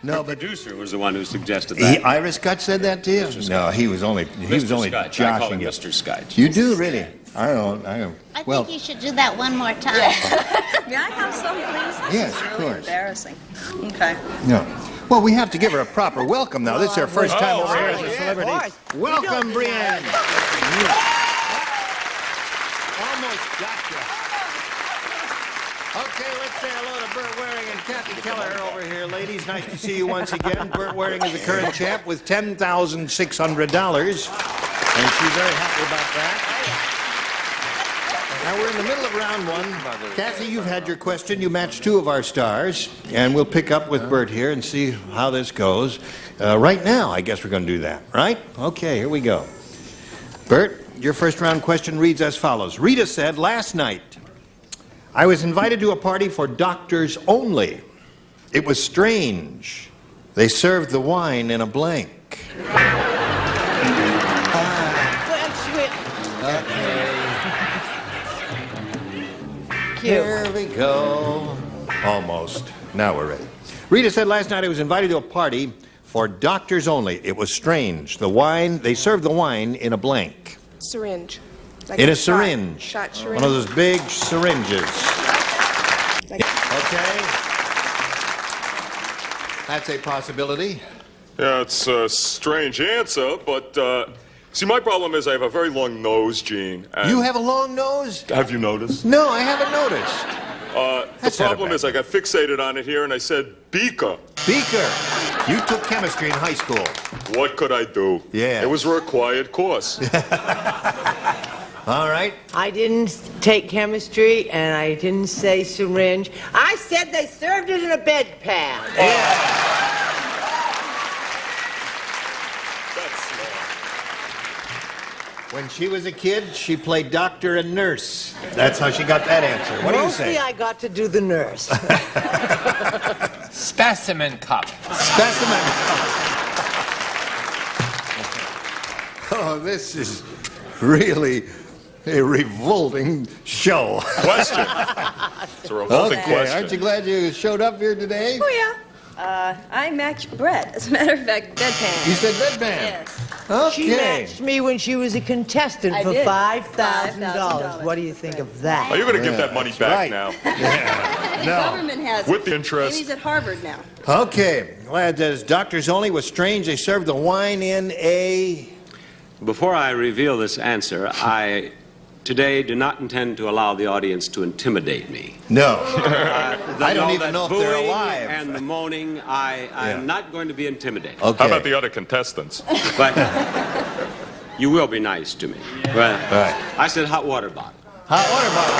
No, The but producer was the one who suggested that. Iris Scott said that to you? No, he was only Scotch. I call joshing him you. Mr. Scotch. You do, really? I don't. I Well, think you should do that one more time. May I have some, please? Yes, This is of really course. embarrassing. Okay. no. Well, we have to give her a proper welcome now. This is her first time Oh, over here as a yeah, celebrity. boy. Welcome, We don't Brianne. deny Almost got you. Okay, let's say hello to Burt Waring and Kathy Keller over here, ladies. Nice to see you once again. Burt Waring is the current champ with $10,600, and she's very happy about that. Now we're in the middle of round one. Kathy, you've had your question. You matched two of our stars, and we'll pick up with Burt here and see how this goes. Right now, I guess we're going to do that, right? Okay, here we go. Burt, your first round question reads as follows. Rita said, last night, I was invited to a party for doctors only. It was strange. They served the wine in a blank. Here we go. Almost. Now we're ready. Rita said last night I was invited to a party for doctors only. It was strange. They served the wine in a blank. Syringe. Like In a shot- syringe. Shot syringe. One of those big syringes. Okay. That's a possibility. Yeah, it's a strange answer, but see, my problem is I have a very long nose, Gene. And You have a long nose? have you noticed? No, I haven't noticed. The That's not a problem bad is I got fixated on it here, and I said beaker. Beaker, you took chemistry in high school. What could I do? Yeah. It was a required course. All right. I didn't take chemistry, and I didn't say syringe. I said they served it in a bedpan. When she was a kid, she played doctor and nurse. That's how she got that answer. What do you Mostly say? I got to do the nurse. Specimen cup. Specimen cup. Oh, this is really a revolting show. Question. It's a revolting question. Aren't you glad you showed up here today? Oh, yeah. I matched Brett. As a matter of fact, bedpan. You said bedpan? Yes. Okay. She matched me when she was a contestant I for did. $5,000. What do you think of that? Are you going to give that money back now? The government has With it. the interest. Amy's at Harvard now. Okay. Well, as doctors only was strange. They served the wine in a... Before I reveal this answer, I today do not intend to allow the audience to intimidate me. No. I don't even know if they're booing alive. And the moaning, I'm not going to be intimidated. Okay. How about the other contestants? But you will be nice to me. Well, Right. I said hot water bottle. Hot water bottle.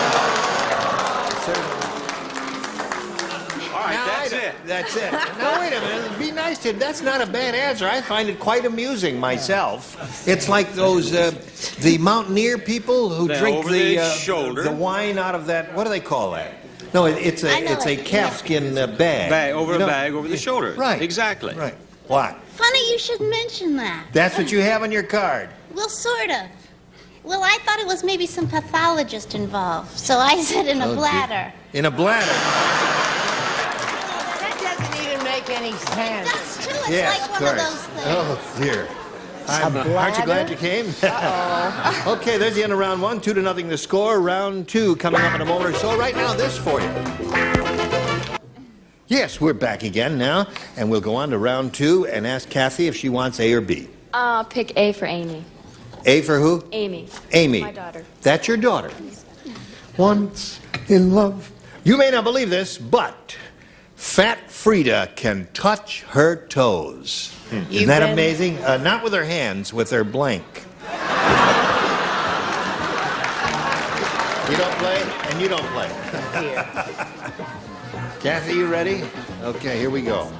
All right, that's it. That's it. Now, wait a minute. Be nice to him. That's not a bad answer. I find it quite amusing myself. It's like those, the mountaineer people who They're drink over their shoulder. the wine out of that, what do they call that? No, it's a calfskin bag. Over a bag over the shoulder. Right. Exactly. Right. What? Funny you should mention that. That's what you have on your card. Well, sort of. Well, I thought it was maybe some pathologist involved, so I said in a bladder. In a bladder. That doesn't even make any sense. That's true. It's Yes, like of one of course. those things. Oh, dear. Aren't you bladder? glad you came? Okay, there's the end of round one. 2-0 the score. Round two coming up in a moment or so. Right now, this for you. Yes, we're back again now, and we'll go on to round two and ask Kathy if she wants A or B. I'll pick A for Amy. A for who? Amy. Amy. My daughter. That's your daughter. Once in love. You may not believe this, but Fat Frida can touch her toes. Isn't that amazing? Not with her hands, with her blank. You don't play, and you don't play. Kathy, you ready? Okay, here we go.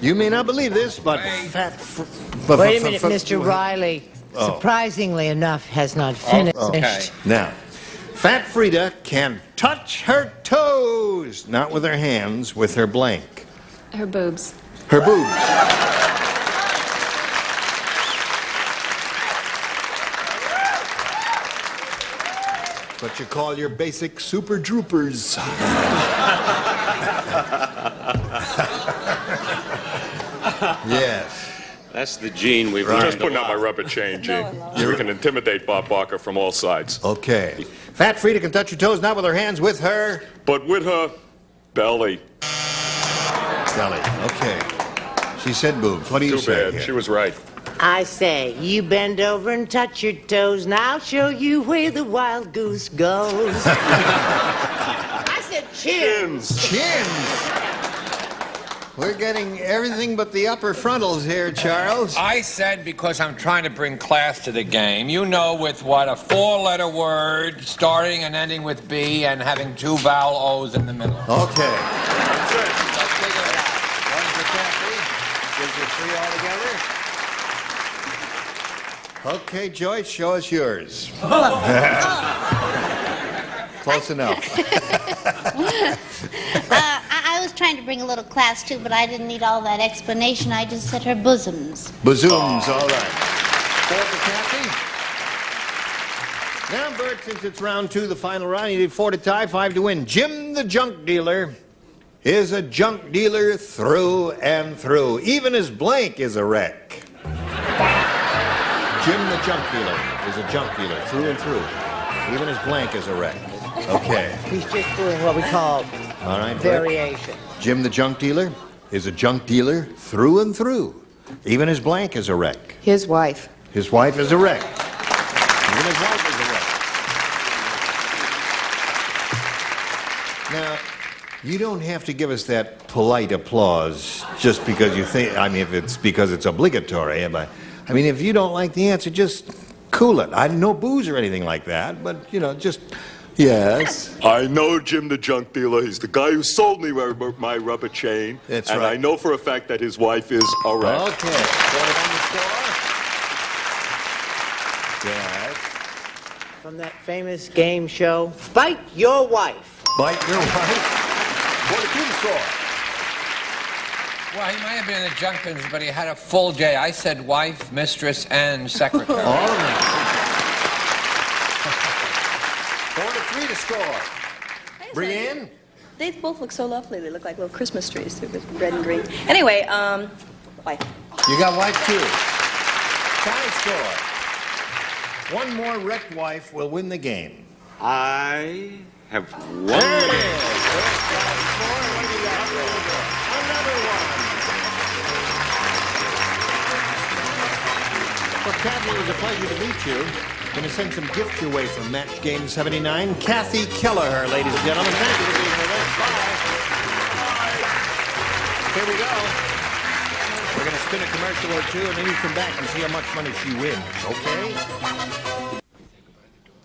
You may not believe this, but Wait a minute, Mr. Riley. Surprisingly enough, has not finished. Okay. Now, Fat Frida can touch her toes, not with her hands, with her blank. Her boobs. Her boobs. What you call your basic super droopers. Yes. That's the gene we've I'm learned. just putting out my rubber chain, Gene. So we can intimidate Bob Barker from all sides. Okay. Fat Frida can touch her toes, not with her hands, with her... But with her belly. belly. Okay. She said boobs. What do you Too say bad. here? She was right. I say, you bend over and touch your toes, and I'll show you where the wild goose goes. I said chins. Chins. We're getting everything but the upper frontals here, Charles. I said because I'm trying to bring class to the game. You know, with what, a 4-letter word starting and ending with B and having 2 vowel O's in the middle. Okay. That's it. Let's figure it out. One for Kathy. Gives you 3 altogether. Okay, Joyce, show us yours. Close enough. I was trying to bring a little class too, but I didn't need all that explanation. I just said her bosoms. Bazoons, all right. 4 for Kathy. Now, Bert, since it's round 2, the final round, you need 4 to tie, 5 to win. Jim the junk dealer is a junk dealer through and through. Even his blank is a wreck. Jim the junk dealer is a junk dealer through and through. Even his blank is a wreck. Okay. He's just doing what we call All right, variation. Jim the junk dealer is a junk dealer through and through. Even his blank is a wreck. His wife. His wife is a wreck. Even his wife is a wreck. Now, You don't have to give us that polite applause just because you think, I mean, if it's because it's obligatory. But, I mean, if you don't like the answer, just cool it. No booze or anything like that, but, you know, just, yes. I know Jim the junk dealer. He's the guy who sold me my rubber chain. That's and right. I know for a fact that his wife is a wreck. Okay. Put it on the score. Yes. From that famous game show, Bite Your Wife. Bite Your Wife. 42 to score. Well, he might have been in the junk business, but he had a full J. I said wife, mistress, and secretary. All of them. 4-3 to score. Brianne? They both look so lovely. They look like little Christmas trees with red and green. Anyway, wife. You got wife too. Tie score. One more wrecked wife will win the game. I have one. There it is. Another one. Well, Kathy, it was a pleasure to meet you. Going to send some gifts your way from Match Game 79. Kathy Kelleher, ladies and gentlemen. Thank you for being with us. Bye. Here we go. We're going to spin a commercial or two, and then you come back and see how much money she wins, okay?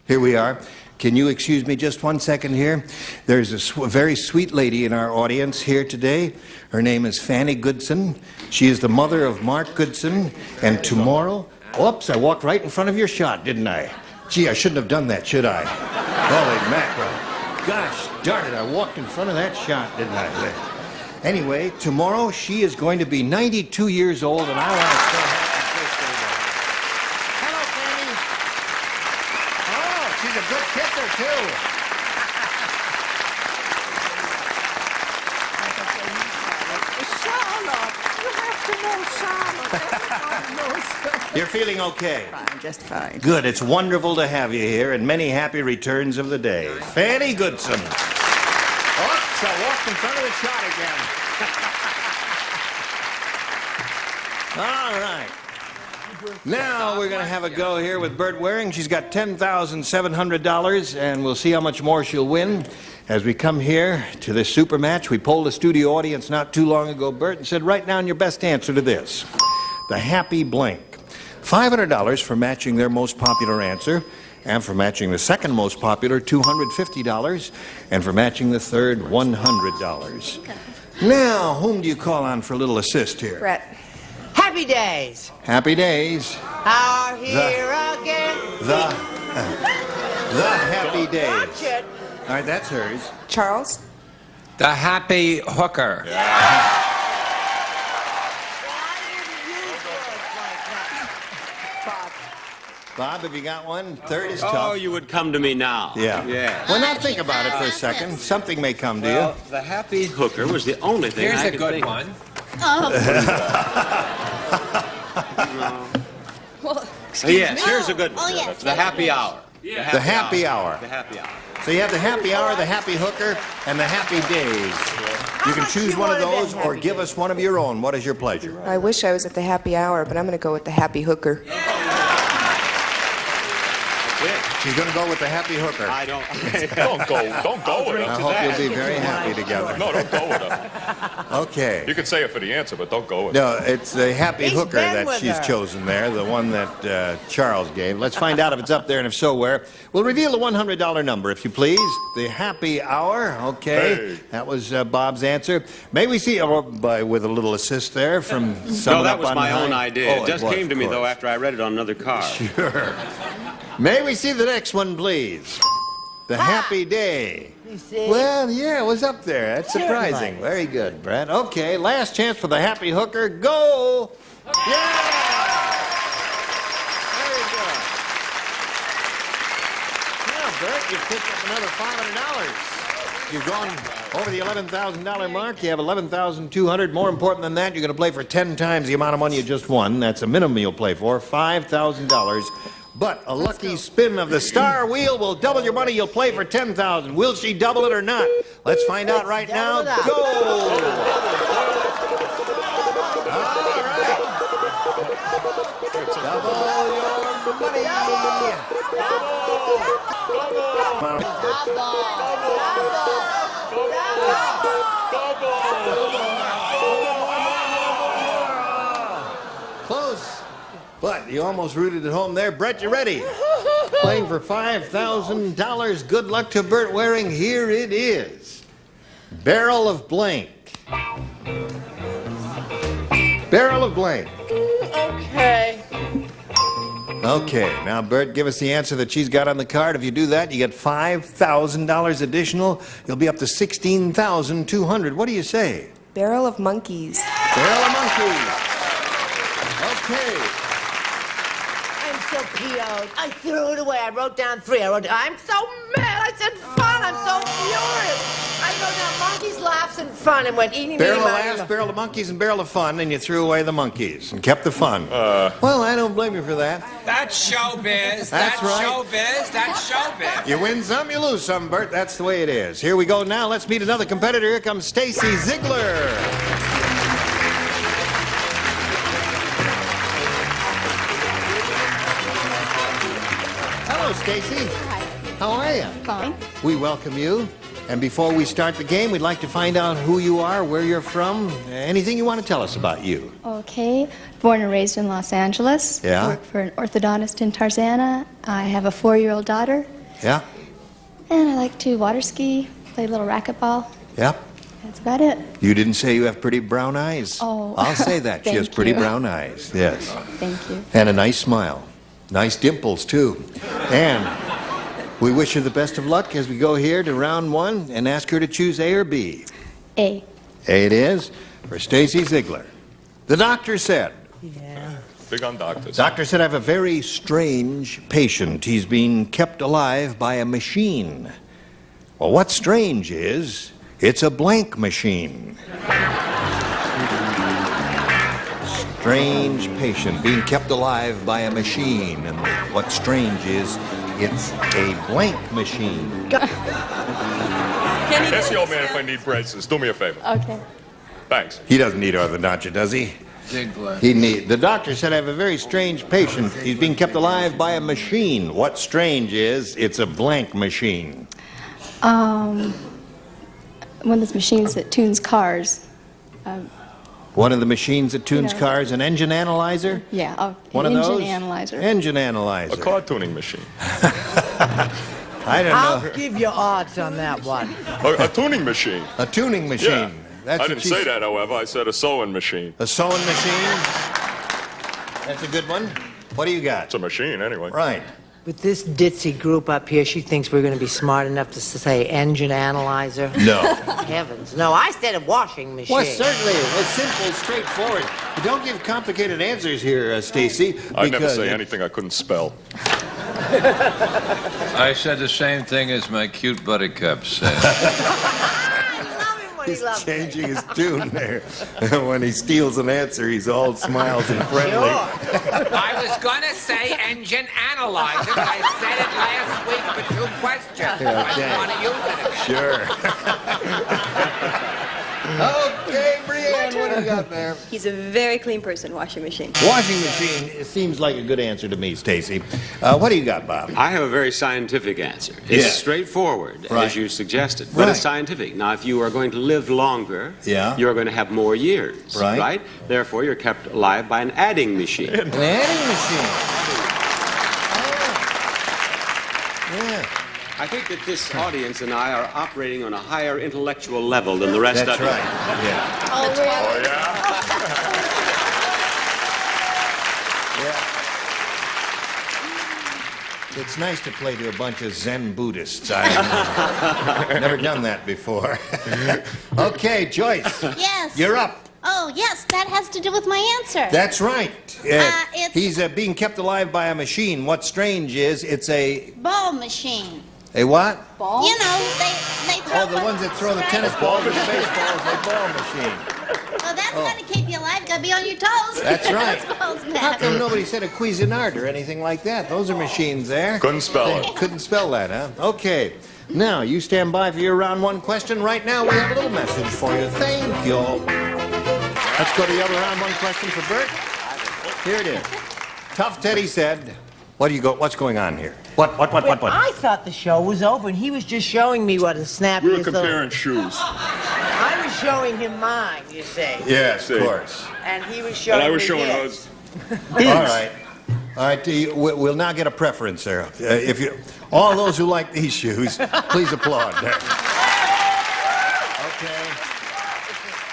Here we are. Can you excuse me just one second here? There's a very sweet lady in our audience here today. Her name is Fanny Goodson. She is the mother of Mark Goodson. And tomorrow... Oops, I walked right in front of your shot, didn't I? Gee, I shouldn't have done that, should I? Holy mackerel. Gosh darn it, I walked in front of that shot, didn't I? Anyway, tomorrow she is going to be 92 years old, and I want to say happy birthday to her. Hello, Fanny. Oh, she's a good kisser, too. Charlotte, you have to know Charlotte. Everybody knows her. You're feeling okay? Fine, just fine. Good. It's wonderful to have you here, and many happy returns of the day. Fanny Goodson. Oops, I walked in front of the shot again. All right. Now we're going to have a go here with Bert Waring. She's got $10,700, and we'll see how much more she'll win. As we come here to this super match, we polled a studio audience not too long ago, Bert, and said, write down your best answer to this. The happy blank. $500 for matching their most popular answer, and for matching the second most popular, $250, and for matching the third, $100. Now, whom do you call on for a little assist here? Brett. Happy days. Happy days. Are here again. The happy days. Watch it. All right, that's hers. Charles? The happy hooker. Bob, have you got one? Third is tough. Oh, you would come to me now. Yeah. Well, now think about it for a second. Something may come to Well, the happy hooker was the only thing Here's I a could good think one. Oh. Well, Yes, here's a good Oh, one. yes. The happy hour. The happy hour. The happy hour. So you have the happy hour, the happy hooker, and the happy days. You can choose one of those or give us one of your own. What is your pleasure? I wish I was at the happy hour, but I'm going to go with the happy hooker. She's going to go with the happy hooker. I don't. Don't go with I her. hope you'll be very happy together. No, don't go with her. Okay. You can say it for the answer, but don't go with No, her. it's the happy He's hooker been that with she's her. chosen there, the one that Charles gave. Let's find out if it's up there, and if so, where. We'll reveal the $100 number, if you please. The happy hour. Okay. Hey. That was Bob's answer. May we see, with a little assist there from someone No, that up was on my high? own idea. Oh, It just was, came to of me, though, course. after I read it on another card. Sure. May we see the next one, please? The happy day. You see? Well, yeah, it was up there. That's Sure it surprising. was. Very good, Brad. Okay, last chance for the happy hooker. Go! Yeah! Very good. Now, Bert, you've picked up another $500. You've gone over the $11,000 mark. You have $11,200. More important than that, you're going to play for 10 times the amount of money you just won. That's a minimum you'll play for, $5,000. But a lucky spin of the star wheel will double your money. You'll play for $10,000. Will she double it or not? Let's find out right now. double it up. Go! All right. Double your Close, but you almost rooted it home there. Brett, you ready? Playing for $5,000. Good luck to Bert Waring. Here it is. Barrel of blank. Barrel of blank. Okay. Okay, now Bert, give us the answer that she's got on the card. If you do that, you get $5,000 additional. You'll be up to $16,200. What do you say? Barrel of monkeys. Barrel of monkeys. Okay. I'm so PO'd. I threw it away. I wrote down 3. I'm so mad. I said fun. I'm so furious. I wrote down monkeys, laughs, and fun and went eating. Barrel of laughs, barrel of monkeys, and barrel of fun, and you threw away the monkeys and kept the fun. Well, I don't blame you for that. That's showbiz. That's right. Showbiz. That's showbiz. You win some, you lose some, Bert. That's the way it is. Here we go now. Let's meet another competitor. Here comes Stacy Ziegler. Hello, Stacy. Hi. How are you? Fine. We welcome you. And before we start the game, we'd like to find out who you are, where you're from, anything you want to tell us about you. Okay. Born and raised in Los Angeles. Yeah. Work for an orthodontist in Tarzana. I have a 4-year-old daughter. Yeah? And I like to water ski, play a little racquetball. Yeah? That's about it. You didn't say you have pretty brown eyes. Oh. I'll say that. She has Thank pretty you. brown eyes. Yes. Thank you. And a nice smile. Nice dimples, too. And we wish her the best of luck as we go here to round 1 and ask her to choose A or B. A. A it is for Stacy Ziegler. The doctor said. Big on doctors. Doctor said I have a very strange patient. He's being kept alive by a machine. Well, what's strange is it's a blank machine. Strange patient being kept alive by a machine. And what's strange is it's a blank machine. Ask the old man if I need braces. Do me a favor. Okay. Thanks. He doesn't need orthodontia, does he? Ziegler. The doctor said I have a very strange patient. He's being kept alive by a machine. What's strange is it's a blank machine. One of those machines that tunes cars. One of the machines that tunes You know. cars, an engine analyzer? Yeah, One an of engine those? analyzer. Engine analyzer. A car tuning machine. I don't I'll know. give you odds on that one. A tuning machine. A tuning machine. Yeah. That's I what didn't she say said. that, however. I said a sewing machine. A sewing machine? That's a good one. What do you got? It's a machine, anyway. Right. With this ditzy group up here, she thinks we're going to be smart enough to say engine analyzer. No. Heavens, no. I said a washing machine. Well, certainly. It's simple, straightforward. But don't give complicated answers here, Stacy. I never say anything I couldn't spell. I said the same thing as my cute buttercup said. He's changing his tune there. When he steals an answer, he's all smiles and friendly. I was going to say engine analyzer, but I said it last week for 2 questions. Okay. I want to use it. Sure. Okay, Brianne, what do you got there? He's a very clean person, washing machine. Washing machine, it seems like a good answer to me, Stacy. What do you got, Bob? I have a very scientific answer. It's Yeah. straightforward, Right. as you suggested, but Right. it's scientific. Now, if you are going to live longer, Yeah. you're going to have more years, Right. Therefore, you're kept alive by an adding machine. An adding machine. Yeah. I think that this audience and I are operating on a higher intellectual level than the rest That's of you. right. Yeah. Oh, really? Oh, yeah? It's nice to play to a bunch of Zen Buddhists. I've never done that before. Okay, Joyce. Yes. You're up. Oh, yes, that has to do with my answer. That's right. It's- He's being kept alive by a machine. What's strange is it's a Ball machine. what? Ball? You know, they throw... Oh, the ones that throw the tennis balls and the baseballs, a ball machine. Well, that's got to keep you alive. Got to be on your toes. That's right. Balls How back. come nobody said a Cuisinart or anything like that? Those are machines there. Couldn't spell it. Couldn't spell that, huh? Okay. Now, you stand by for your round 1 question. Right now, we have a little message for you. Thank you. Let's go to the other round 1 question for Bert. Here it is. Tough Teddy said, What's going on here? What? I thought the show was over, and he was just showing me what a snap We were is. comparing shoes. I was showing him mine, you see. Yes, of course. And he was showing And I was me showing his. hers. All right, we'll now get a preference there. All those who like these shoes, please applaud. Okay.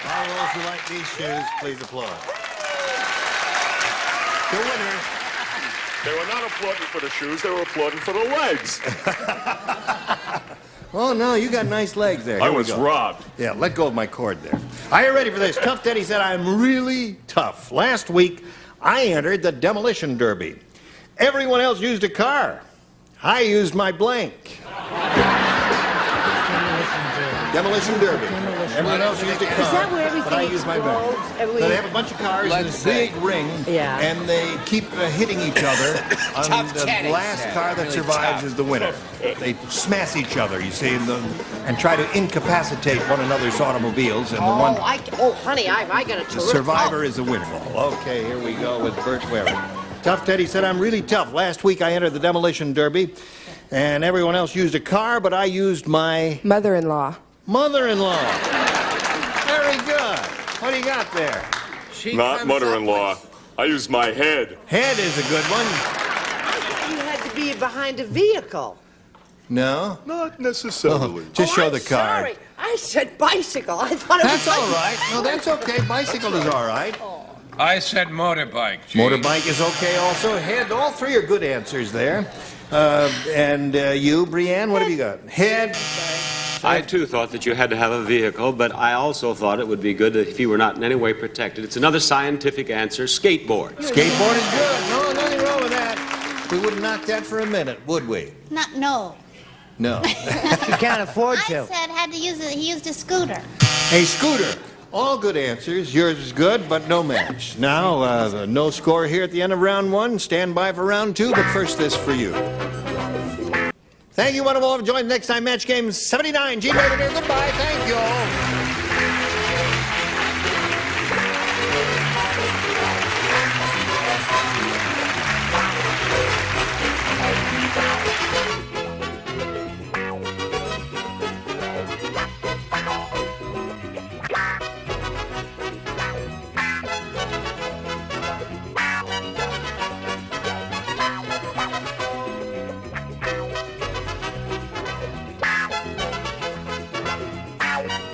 All those who like these shoes, please applaud. The winner. They were not applauding for the shoes, they were applauding for the legs. Oh, no, you got nice legs there. I Here we was go. robbed. Yeah, let go of my cord there. Are you ready for this? Tough Teddy said, I'm really tough. Last week, I entered the demolition derby. Everyone else used a car. I used my blank. Demolition derby. Everyone else used a car. Is that where everything but I used my blank. So they have a bunch of cars in this big ring, and they keep hitting each other. And the last car that survives is the winner. They smash each other, you see, and try to incapacitate one another's automobiles. And honey, I got a the terrific... survivor is the winner. Okay, here we go with Bert Wearing. Tough Teddy said, I'm really tough. Last week I entered the demolition derby, and everyone else used a car, but I used my... Mother-in-law. Mother-in-law. Very good. What do you got there? Not mother-in-law. I used my head. Head is a good one. You had to be behind a vehicle. No? Not necessarily. Just show the I'm card. sorry. I said bicycle. I thought it was... That's all right. No, that's okay. Bicycle is all right. I said motorbike. Gene. Motorbike is okay also. Head, all three are good answers there. And you, Brianne, what have you got? Head. I, too, thought that you had to have a vehicle, but I also thought it would be good if you were not in any way protected. It's another scientific answer, skateboard. Skateboard is good. No, nothing wrong with that. We wouldn't knock that for a minute, would we? No. No. You can't afford to. I said had to use it. He used a scooter. A scooter. All good answers. Yours is good, but no match. Now, no score here at the end of round one. Stand by for round two, but first this for you. Thank you, one and all, for joining the Next Time Match Game 79. Gene Raven here. Goodbye. Thank you all.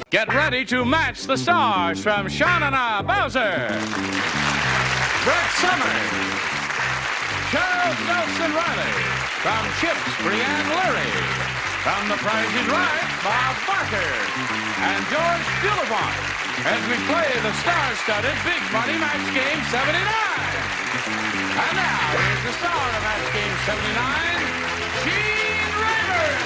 Get ready to match the stars from Shauna Bowser, Brett Summers, Charles Nelson Riley, from CHiPS, Brianne Leary, from The Price is Right, Bob Barker, and George Dillivant, as we play the star-studded Big Money Match Game 79. And now, here's the star of Match Game 79, Gene Raver.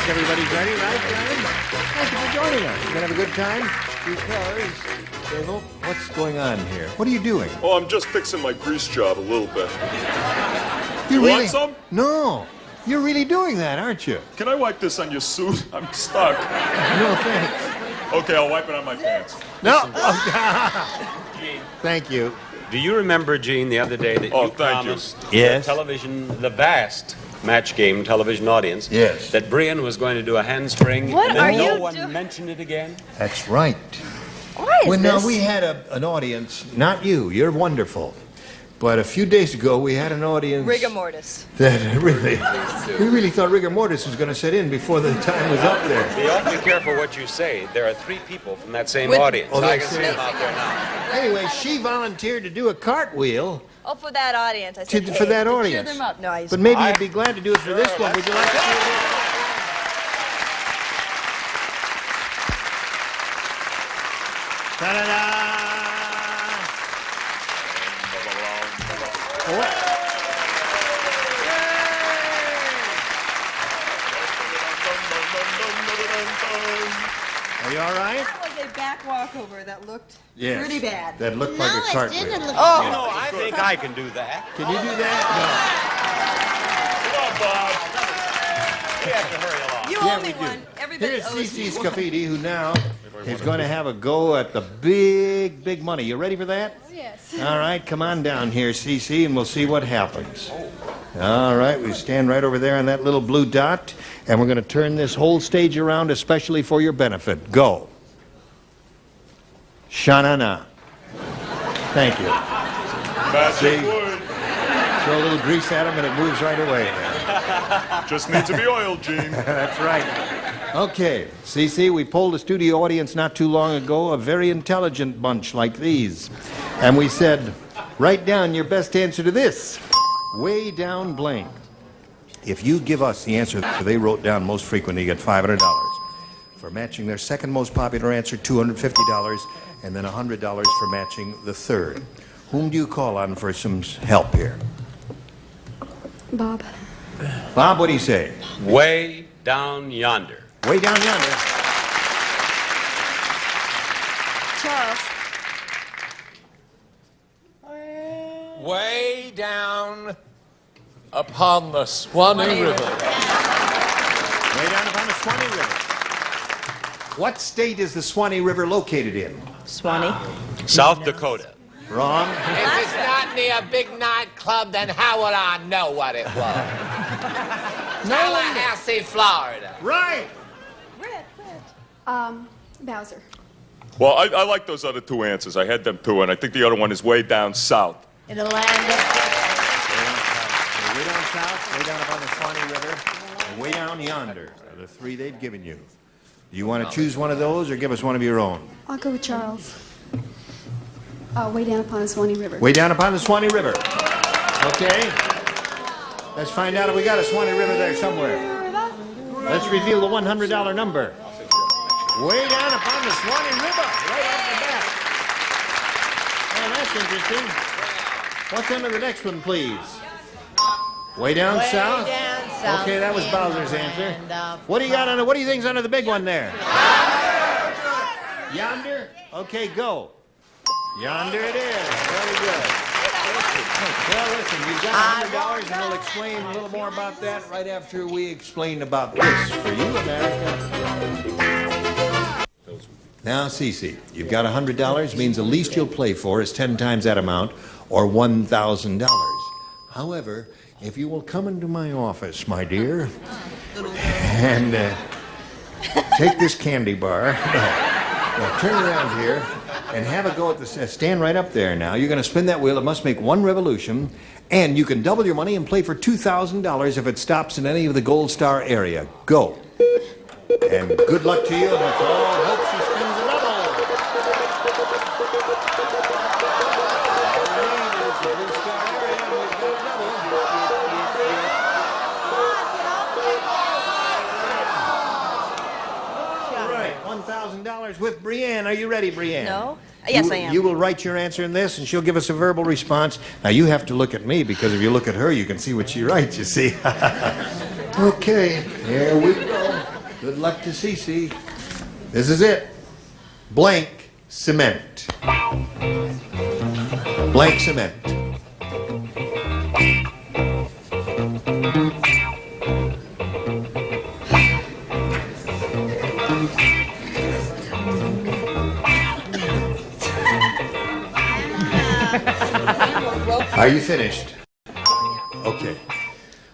Everybody's ready, right, Brian? Thank you for joining us. You're going to have a good time? Because, Dave, what's going on here? What are you doing? Oh, I'm just fixing my grease job a little bit. You Want really? some? No. You're really doing that, aren't you? Can I wipe this on your suit? I'm stuck. No, thanks. Okay, I'll wipe it on my pants. No. Thank you. Do you remember, Gene, the other day that you promised the television, the vast Match Game television audience, that Brian was going to do a handspring, What and are then no you one mentioned it again? That's right. Why is Well, this? now, we had an audience, not you, you're wonderful. But a few days ago, we had an audience Rigor mortis. that we really thought rigor mortis was going to set in before the time was up there. Be awfully careful what you say. There are 3 people from that same With- audience. Oh, I they can see say- them out there now. Anyway, she volunteered to do a cartwheel Oh, for that audience. I said, for that cheer audience. them up. No, I But maybe you'd be glad to do it for this one. Would you like to do it? Ta-da-da! Are you all right? That was a back walkover that looked Yes. pretty bad. That looked like a cartwheel. You know, I think I can do that. Can you do that? Come on, Bob. We have to hurry along. You Yeah, owe me we do. one. Everybody Here's owes me CC one. Scafidi, who now is going to have a go at the big money. You ready for that? Yes. All right, come on down here, CC, and we'll see what happens. All right, we stand right over there on that little blue dot, and we're going to turn this whole stage around especially for your benefit. Go. Sha-na-na. Thank you. See? Throw a little grease at him and it moves right away. Just need to be oiled, Gene. That's right. Okay, CC, we polled a studio audience not too long ago, a very intelligent bunch like these. And we said, write down your best answer to this. Way down blank. If you give us the answer that they wrote down most frequently, you get $500. For matching their second most popular answer, $250, and then $100 for matching the third. Whom do you call on for some help here? Bob. Bob, what do you say? Way down yonder. Way down yonder. Charles. Way down upon the Swanee River. Way down upon the Swanee River. What state is the Swanee River located in? Swanee. South Dakota. Wrong. If it's not near a big nightclub, then how would I know what it was? Tallahassee, Florida. Right. Bowser. Well, I like those other two answers. I had them too, and I think the other one is way down south. In the land of... Way down south, way down upon the Swanee River, and way down yonder are the three they've given you. Do you want to choose one of those or give us one of your own? I'll go with Charles. Way down upon the Swanee River. Way down upon the Swanee River. Okay. Let's find out if we got a Swanee River there somewhere. Let's reveal the $100 number. Way down upon the Swanee River, right off the bat. Oh, that's interesting. What's under the next one, please? Way down south? down south. Okay, that was Bowser's answer. And, What do you got under? What do you think's under the big one there? Yonder? Okay, go. Yonder it is. Very good. Well, listen, you've got $100, and we'll explain a little more about that right after we explain about this for you, America. Now, Cece, you've got $100, means the least you'll play for is 10 times that amount, or $1,000. However, if you will come into my office, my dear, and take this candy bar, turn around here, and have a go at the... Stand right up there now. You're going to spin that wheel. It must make one revolution, and you can double your money and play for $2,000 if it stops in any of the Gold Star area. Go. And good luck to you, and let's all hope she spins a double. All right, $1,000 with Brianne. Are you ready, Brianne? No. Yes, I am. You will write your answer in this, and she'll give us a verbal response. Now, you have to look at me, because if you look at her, you can see what she writes, you see. Okay, here we go. Good luck to Cece. This is it. Blank cement. Blank cement. Are you finished? Okay.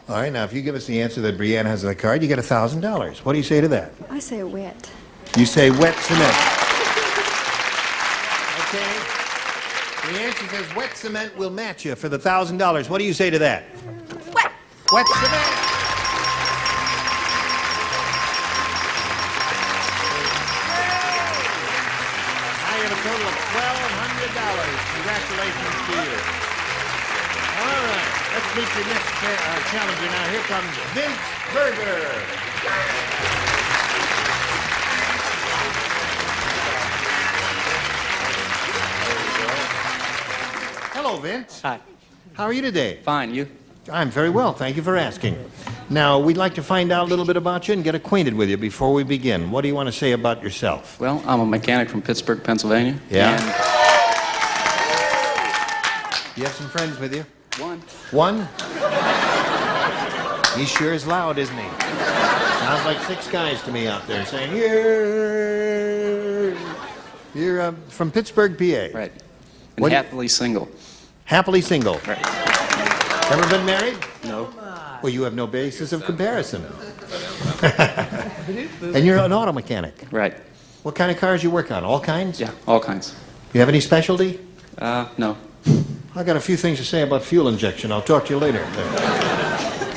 All right, now if you give us the answer that Brianne has on the card, you get $1,000. What do you say to that? I say wet. You say wet cement. Okay. The answer says wet cement will match you for the $1,000. What do you say to that? Wet. Wet cement. I have a total of $1,200. Congratulations to you. All right, let's meet your next challenger now. Here comes Vince Berger. Hello, Vince. Hi. How are you today? Fine, you? I'm very well, thank you for asking. Now, we'd like to find out a little bit about you and get acquainted with you before we begin. What do you want to say about yourself? Well, I'm a mechanic from Pittsburgh, Pennsylvania. Yeah? And You have some friends with you? One. One? He sure is loud, isn't he? Sounds like 6 guys to me out there saying, You're from Pittsburgh, PA. Right. And happily single. Happily single. Right. Ever been married? No. Well, you have no basis of comparison. And you're an auto mechanic. Right. What kind of cars you work on? All kinds? Yeah, all kinds. You have any specialty? No. I got a few things to say about fuel injection. I'll talk to you later.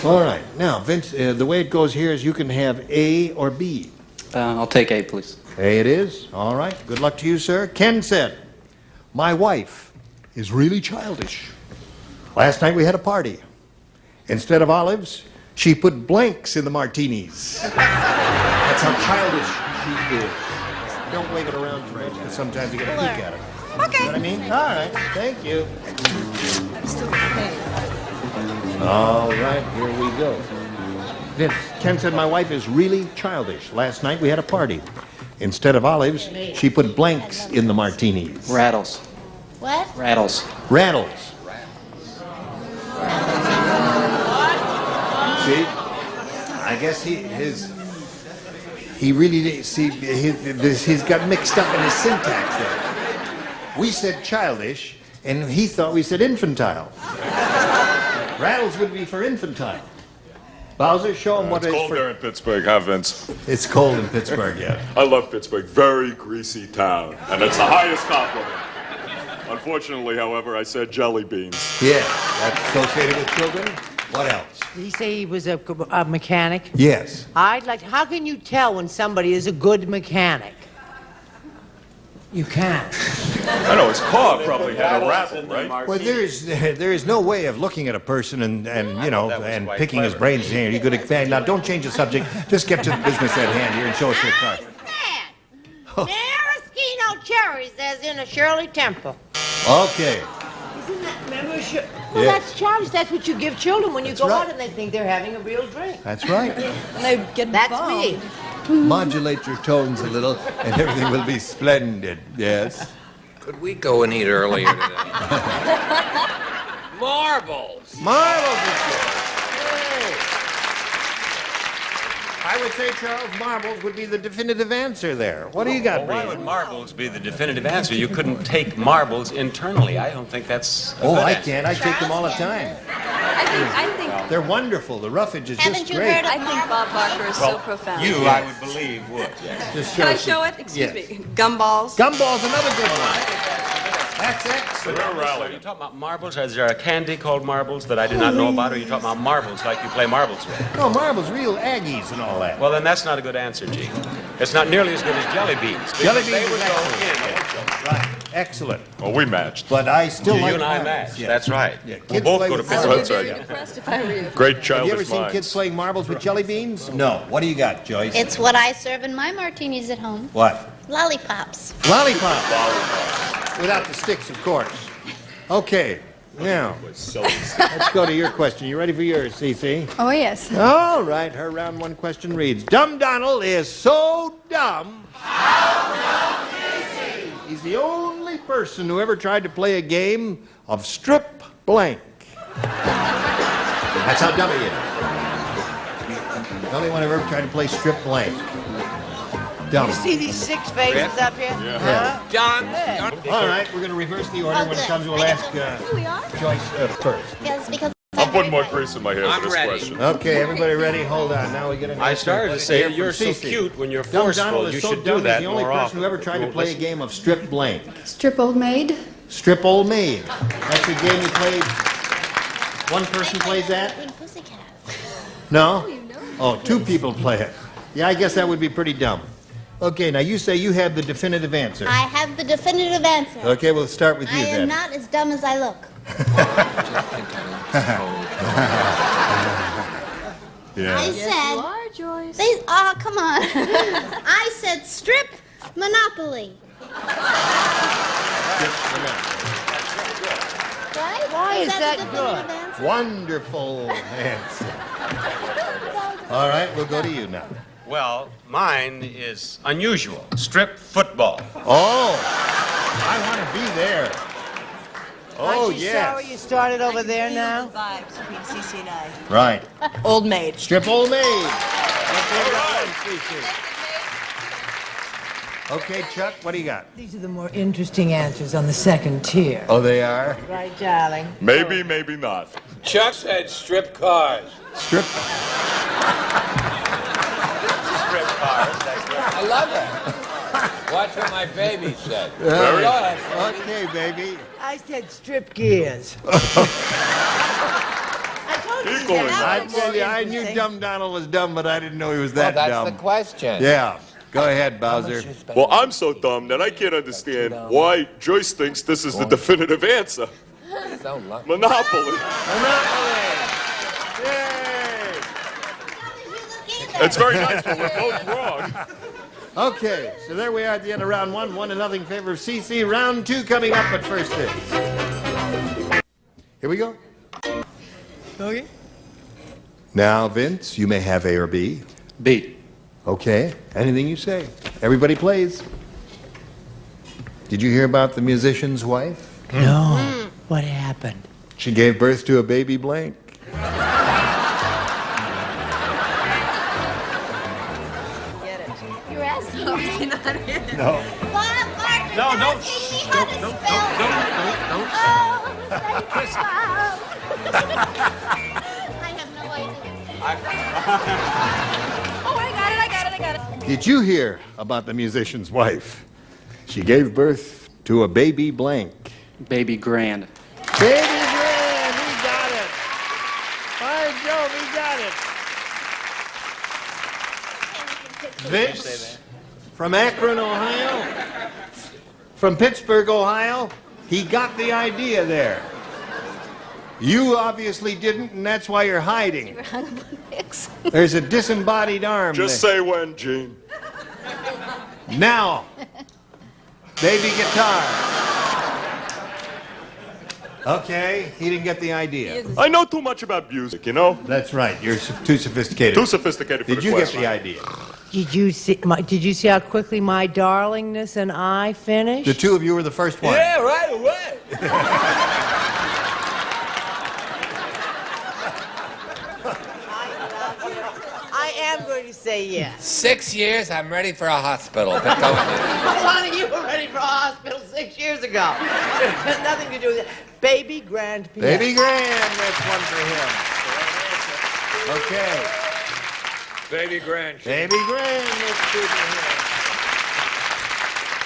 All right. Now, Vince, the way it goes here is you can have A or B. I'll take A, please. A it is. All right. Good luck to you, sir. Ken said, my wife is really childish. Last night we had a party. Instead of olives, she put blanks in the martinis. That's how childish she is. Don't wave it around too much, because sometimes you get a peek at it. Okay. You know what I mean? All right. Thank you. I'm still paying. All right, here we go. Vince, Ken said my wife is really childish. Last night we had a party. Instead of olives, she put blanks in the martinis. Rattles. What? Rattles. Rattles. See, I guess he really didn't see he's got mixed up in his syntax there. We said childish, and he thought we said infantile. Rattles would be for infantile. Bowser, show him what it's it is cold for. there in Pittsburgh, huh, Vince? It's cold in Pittsburgh, yeah. I love Pittsburgh. Very greasy town, and it's the highest compliment. Unfortunately, however, I said jelly beans. Yeah, that's associated with children. What else? Did he say he was a mechanic? Yes. How can you tell when somebody is a good mechanic? You can't. I know his car probably had a rattle, right? Well, there is no way of looking at a person and picking his brains. Here, you good at now. Don't change the subject. Just get to the business at hand here and show us your car. Maraschino cherries, as in a Shirley Temple. Okay. Isn't that, remember, well, that's childish. That's what you give children when you go out and they think they're having a real drink. That's right. And they get That's me. Modulate your tones a little, and everything will be splendid. Yes. Could we go and eat earlier today? Marbles. Marbles is good. Hey. I would say, Charles, marbles would be the definitive answer there. What do you got, Why Brianne? would marbles be the definitive answer? You couldn't take marbles internally. I don't think that's a Oh, good I answer. can. I take them all the time. I think They're wonderful. The roughage is Haven't just you great. heard of I think Bob Barker is so profound. You, I would believe, would. Yes. Just Can I us show the- it? Excuse yes. me. Gumballs. Gumball's another good one. That's excellent. Are you talking about marbles? Is there a candy called marbles that I do not know about? Or are you talking about marbles like you play marbles with? No, marbles, real Aggies and all that. Well, then that's not a good answer, Gene. It's not nearly as good as jelly beans. Jelly because beans they would is go excellent. in. Right. Excellent. Well, we matched. But I still You like and I marbles. matched. Yes. That's right. Yeah, We'll kids both play go to with Pittsburgh. That's right. Impressed if I were you. Great Have you ever childish seen minds. kids playing marbles with jelly beans? No. What do you got, Joyce? It's what I serve in my martinis at home. What? Lollipops. Lollipop. Without the sticks, of course. Okay. Now, let's go to your question. You ready for yours, Cece? Oh, yes. All right. Her round one question reads, Dumb Donald is so dumb. How dumb is he? He's the only person who ever tried to play a game of strip blank. That's how dumb he is. The only one who ever tried to play strip blank. Dumb. You see these 6 faces up here? Yeah. John. All right, we're going to reverse the order when it comes. We'll ask Joyce first. Yes, because I'm putting more grease in my hair I'm for this ready. question. Okay, everybody ready? Hold on. Now we get an I answer. started to say Here you're from so Cece. cute when you're Dumb forceful. Donald is You so should dumb, do that he's the only more person often. who ever tried to You won't play a listen. game of strip blank. Strip Old Maid. Strip Old Maid. That's a game you played. One person plays that? Pussycat. No? Oh, 2 people play it. Yeah, I guess that would be pretty dumb. Okay, now you say you have the definitive answer. I have the definitive answer. Okay, we'll start with you I then. am not as dumb as I look. Yeah. I said. You are, Joyce. Oh, come on. I said strip Monopoly. Right? Why is the that definitive good? answer? Wonderful answer. All right, we'll go to you now. Well, mine is unusual. Strip football. Oh, I want to be there. Oh, Aren't you yes. sorry you started over there now? Vibes between CC and I. Right. Old Maid. Strip Old Maid. Okay, Chuck, what do you got? These are the more interesting answers on the second tier. Oh, they are? Right, darling? Maybe, maybe not. Chuck said strip cars. Strip. Strip cars. I love it. Watch what my baby said. Very Go ahead. Okay, baby. I said strip gears. I knew Dumb Donald was dumb, but I didn't know he was that that's dumb. the question. Yeah. Go ahead, Bowser. Well, I'm so dumb that I can't understand why Joyce thinks this is the definitive answer. So lucky. Monopoly. Yay! It's very nice, but we're both wrong. Okay, so there we are at the end of round one. 1-0 in favor of CC. Round two coming up, but first this. Here we go. Okay. Now, Vince, you may have A or B. B. Okay, anything you say. Everybody plays. Did you hear about the musician's wife? No. What happened? She gave birth to a baby blank. You're asking me. No. No, don't. I have no idea. Oh, I got it. Did you hear about the musician's wife? She gave birth to a baby blank. Baby grand. Baby grand, we got it. By Joe, we got it. Vince, from Akron, Ohio, from Pittsburgh, Ohio, he got the idea there. You obviously didn't, and that's why you're hiding. There's a disembodied arm. Just say when, Gene. Now, baby guitar. Okay, he didn't get the idea. I know too much about music, you know? That's right. You're too sophisticated. Too sophisticated for Did the you question. get the idea? Did you see how quickly my darlingness and I finished? The two of you were the first one. Yeah, right away. I am going to say yes. 6 years, I'm ready for a hospital. Honey, you were ready for a hospital 6 years ago. It has nothing to do with it. Baby grand piano. Baby grand, that's one for him. Okay. Baby grand. Baby grand, that's two for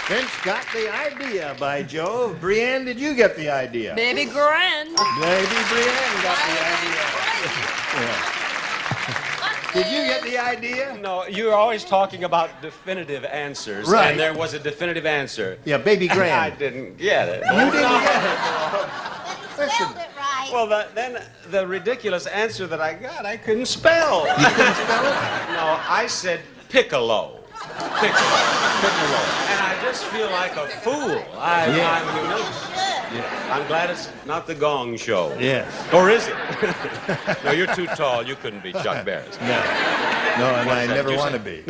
him. Vince got the idea, by Jove. Brianne, did you get the idea? Baby grand. Baby Brianne got the idea. Yeah. Did you get the idea? No, you're always talking about definitive answers. Right. And there was a definitive answer. Yeah, baby grand. I didn't get it. You didn't get it. Listen. Well, then the ridiculous answer that I got, I couldn't spell. You couldn't spell it? No, I said piccolo. Piccolo. And I just feel like a fool. I'm glad it's not the Gong Show. Yes. Or is it? No, you're too tall. You couldn't be Chuck Barris. No, and I never want to be.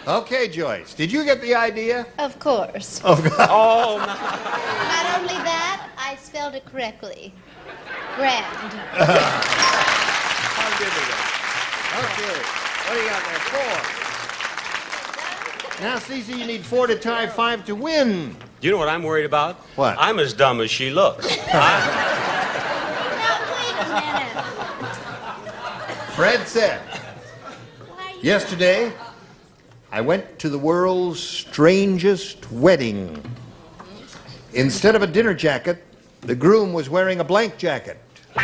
Okay, Joyce, did you get the idea? Of course. Oh, God. Oh, no. Not only that, I spelled it correctly. Grand. How good is that? Okay, what do you got there? 4. Now, Cece, you need 4 to tie, 5 to win. You know what I'm worried about? What? I'm as dumb as she looks. Now, wait a minute. Fred said, yesterday, I went to the world's strangest wedding. Instead of a dinner jacket, the groom was wearing a blank jacket. Oh,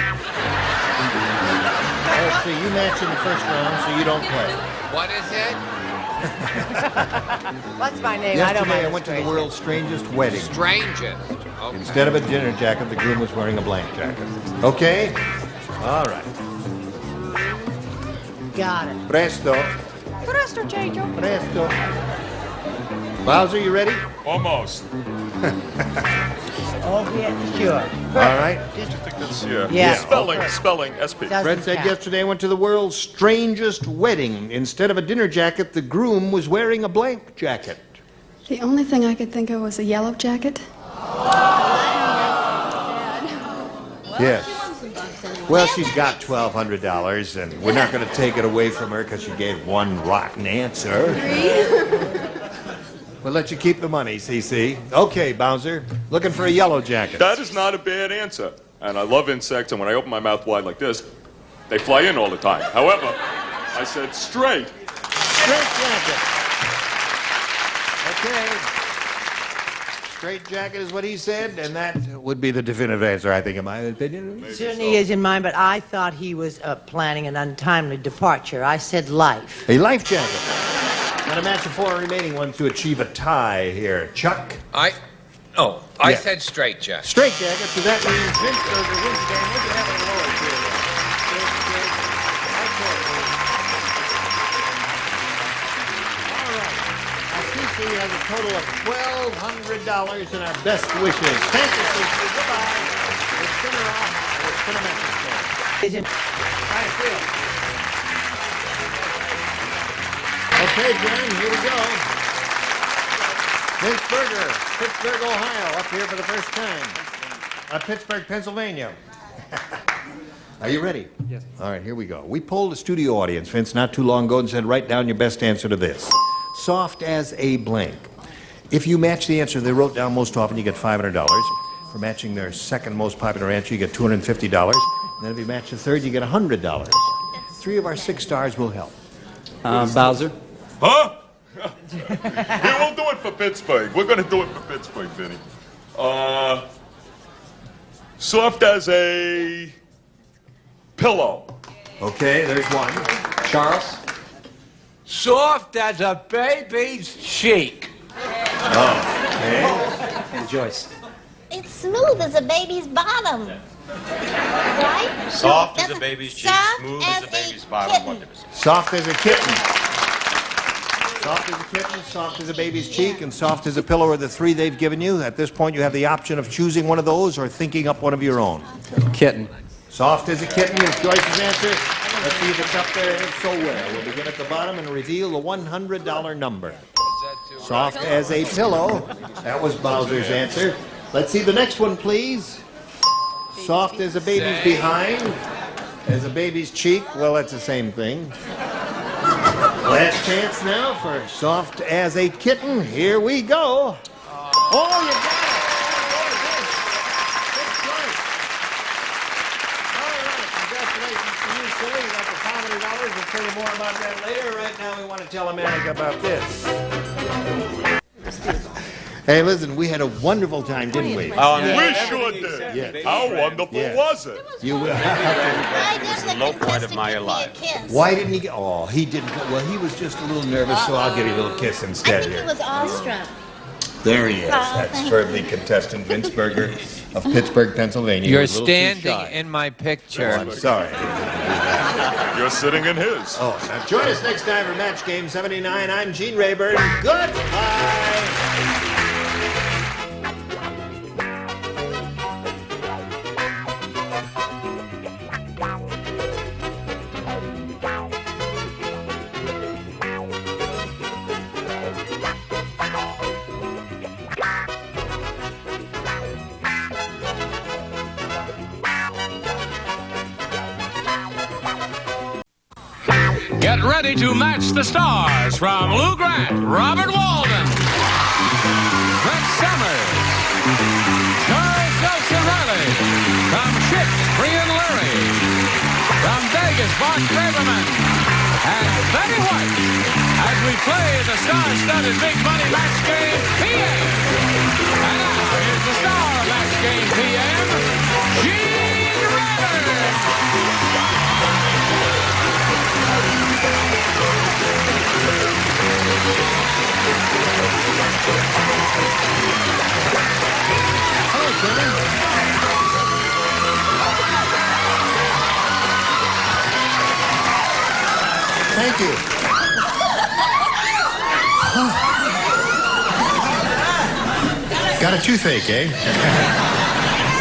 see, you match in the first round, so you don't play. What is it? What's my name? Yesterday, I went to the world's strangest wedding. Strangest. Okay. Instead of a dinner jacket, the groom was wearing a blank jacket. Okay? All right. Got it. Presto. Presto, J.J. Presto. Bowser, you ready? Almost. Oh, yeah, sure. All right. I think that's, yeah. Yeah. Spelling, SP. Fred said yesterday I went to the world's strangest wedding. Instead of a dinner jacket, the groom was wearing a blank jacket. The only thing I could think of was a yellow jacket. Yes. Well, she's got $1,200, and we're not going to take it away from her because she gave one rotten answer. We'll let you keep the money, CC. Okay, Bowser, looking for a yellow jacket. That is not a bad answer. And I love insects, and when I open my mouth wide like this, they fly in all the time. However, I said straight. Straight jacket. Okay. Straight jacket is what he said, and that would be the definitive answer, I think, in my opinion. Certainly is in mine, but I thought he was planning an untimely departure. I said life. A life jacket. Got a match of 4 remaining ones to achieve a tie here. Chuck? I said straight jacket. Straight jacket, so that means Vince Berger wins the game. What do you have on the lower tier? All right. Now, CC has a total of $1,200 in our best wishes. Thank you, CC. Goodbye. Let's spin her off. Let's spin a message for her. How do you feel? Okay, Jen, here we go. Vince Berger, Pittsburgh, Ohio, up here for the first time. Pittsburgh, Pennsylvania. Are you ready? Yes. All right, here we go. We polled a studio audience, Vince, not too long ago and said, write down your best answer to this. Soft as a blank. If you match the answer they wrote down most often, you get $500. For matching their second most popular answer, you get $250. And then if you match the third, you get $100. 3 of our 6 stars will help. Bowser? Huh? Yeah, we'll do it for Pittsburgh. We're going to do it for Pittsburgh, Vinny. Soft as a pillow. Okay, there's one. Charles? Soft as a baby's cheek. Okay. And Joyce? It's smooth as a baby's bottom. Right? Soft as That's a baby's cheek, soft smooth as a as baby's a bottom. kitten. What did it say? Soft as a kitten. Soft as a kitten, soft as a baby's cheek, and soft as a pillow are the 3 they've given you. At this point, you have the option of choosing one of those or thinking up one of your own. Kitten. Soft as a kitten is Joyce's answer. Let's see if it's up there, and if so, where? We'll begin at the bottom and reveal the $100 number. Soft as a pillow. That was Bowser's answer. Let's see the next one, please. Soft as a baby's behind. As a baby's cheek. Well, that's the same thing. Last chance now for soft as a kitten. Here we go. Oh, you got it. Good choice. All right, congratulations to you, sir. You got the $500. We'll tell you more about that later. Right now, we want to tell America about this. Hey, listen, we had a wonderful time, didn't we? We sure did. Yes. How wonderful was it? You will. It was the low point of my life. Why didn't he get... Oh, he didn't... Well, he was just a little nervous, so I'll give you a little kiss I instead think here. he was awestruck. There he is. That's thank firmly contestant Vince Berger of Pittsburgh, Pennsylvania. You're He was a little too standing shy. in my picture. Oh, I'm sorry. You're sitting in his. Oh, now join us next time for Match Game 79. I'm Gene Rayburn. Goodbye. Get ready to match the stars from Lou Grant, Robert Walden, Brett Summers, Charles Nelson Riley, from CHiPS, Brianne Leary, from Vegas, Bart Braverman, and Betty White, as we play the star-studded Big Money Match Game PM. And now, here's the star of Match Game PM, Gene Rayburn. Thank you. Got a toothache, eh?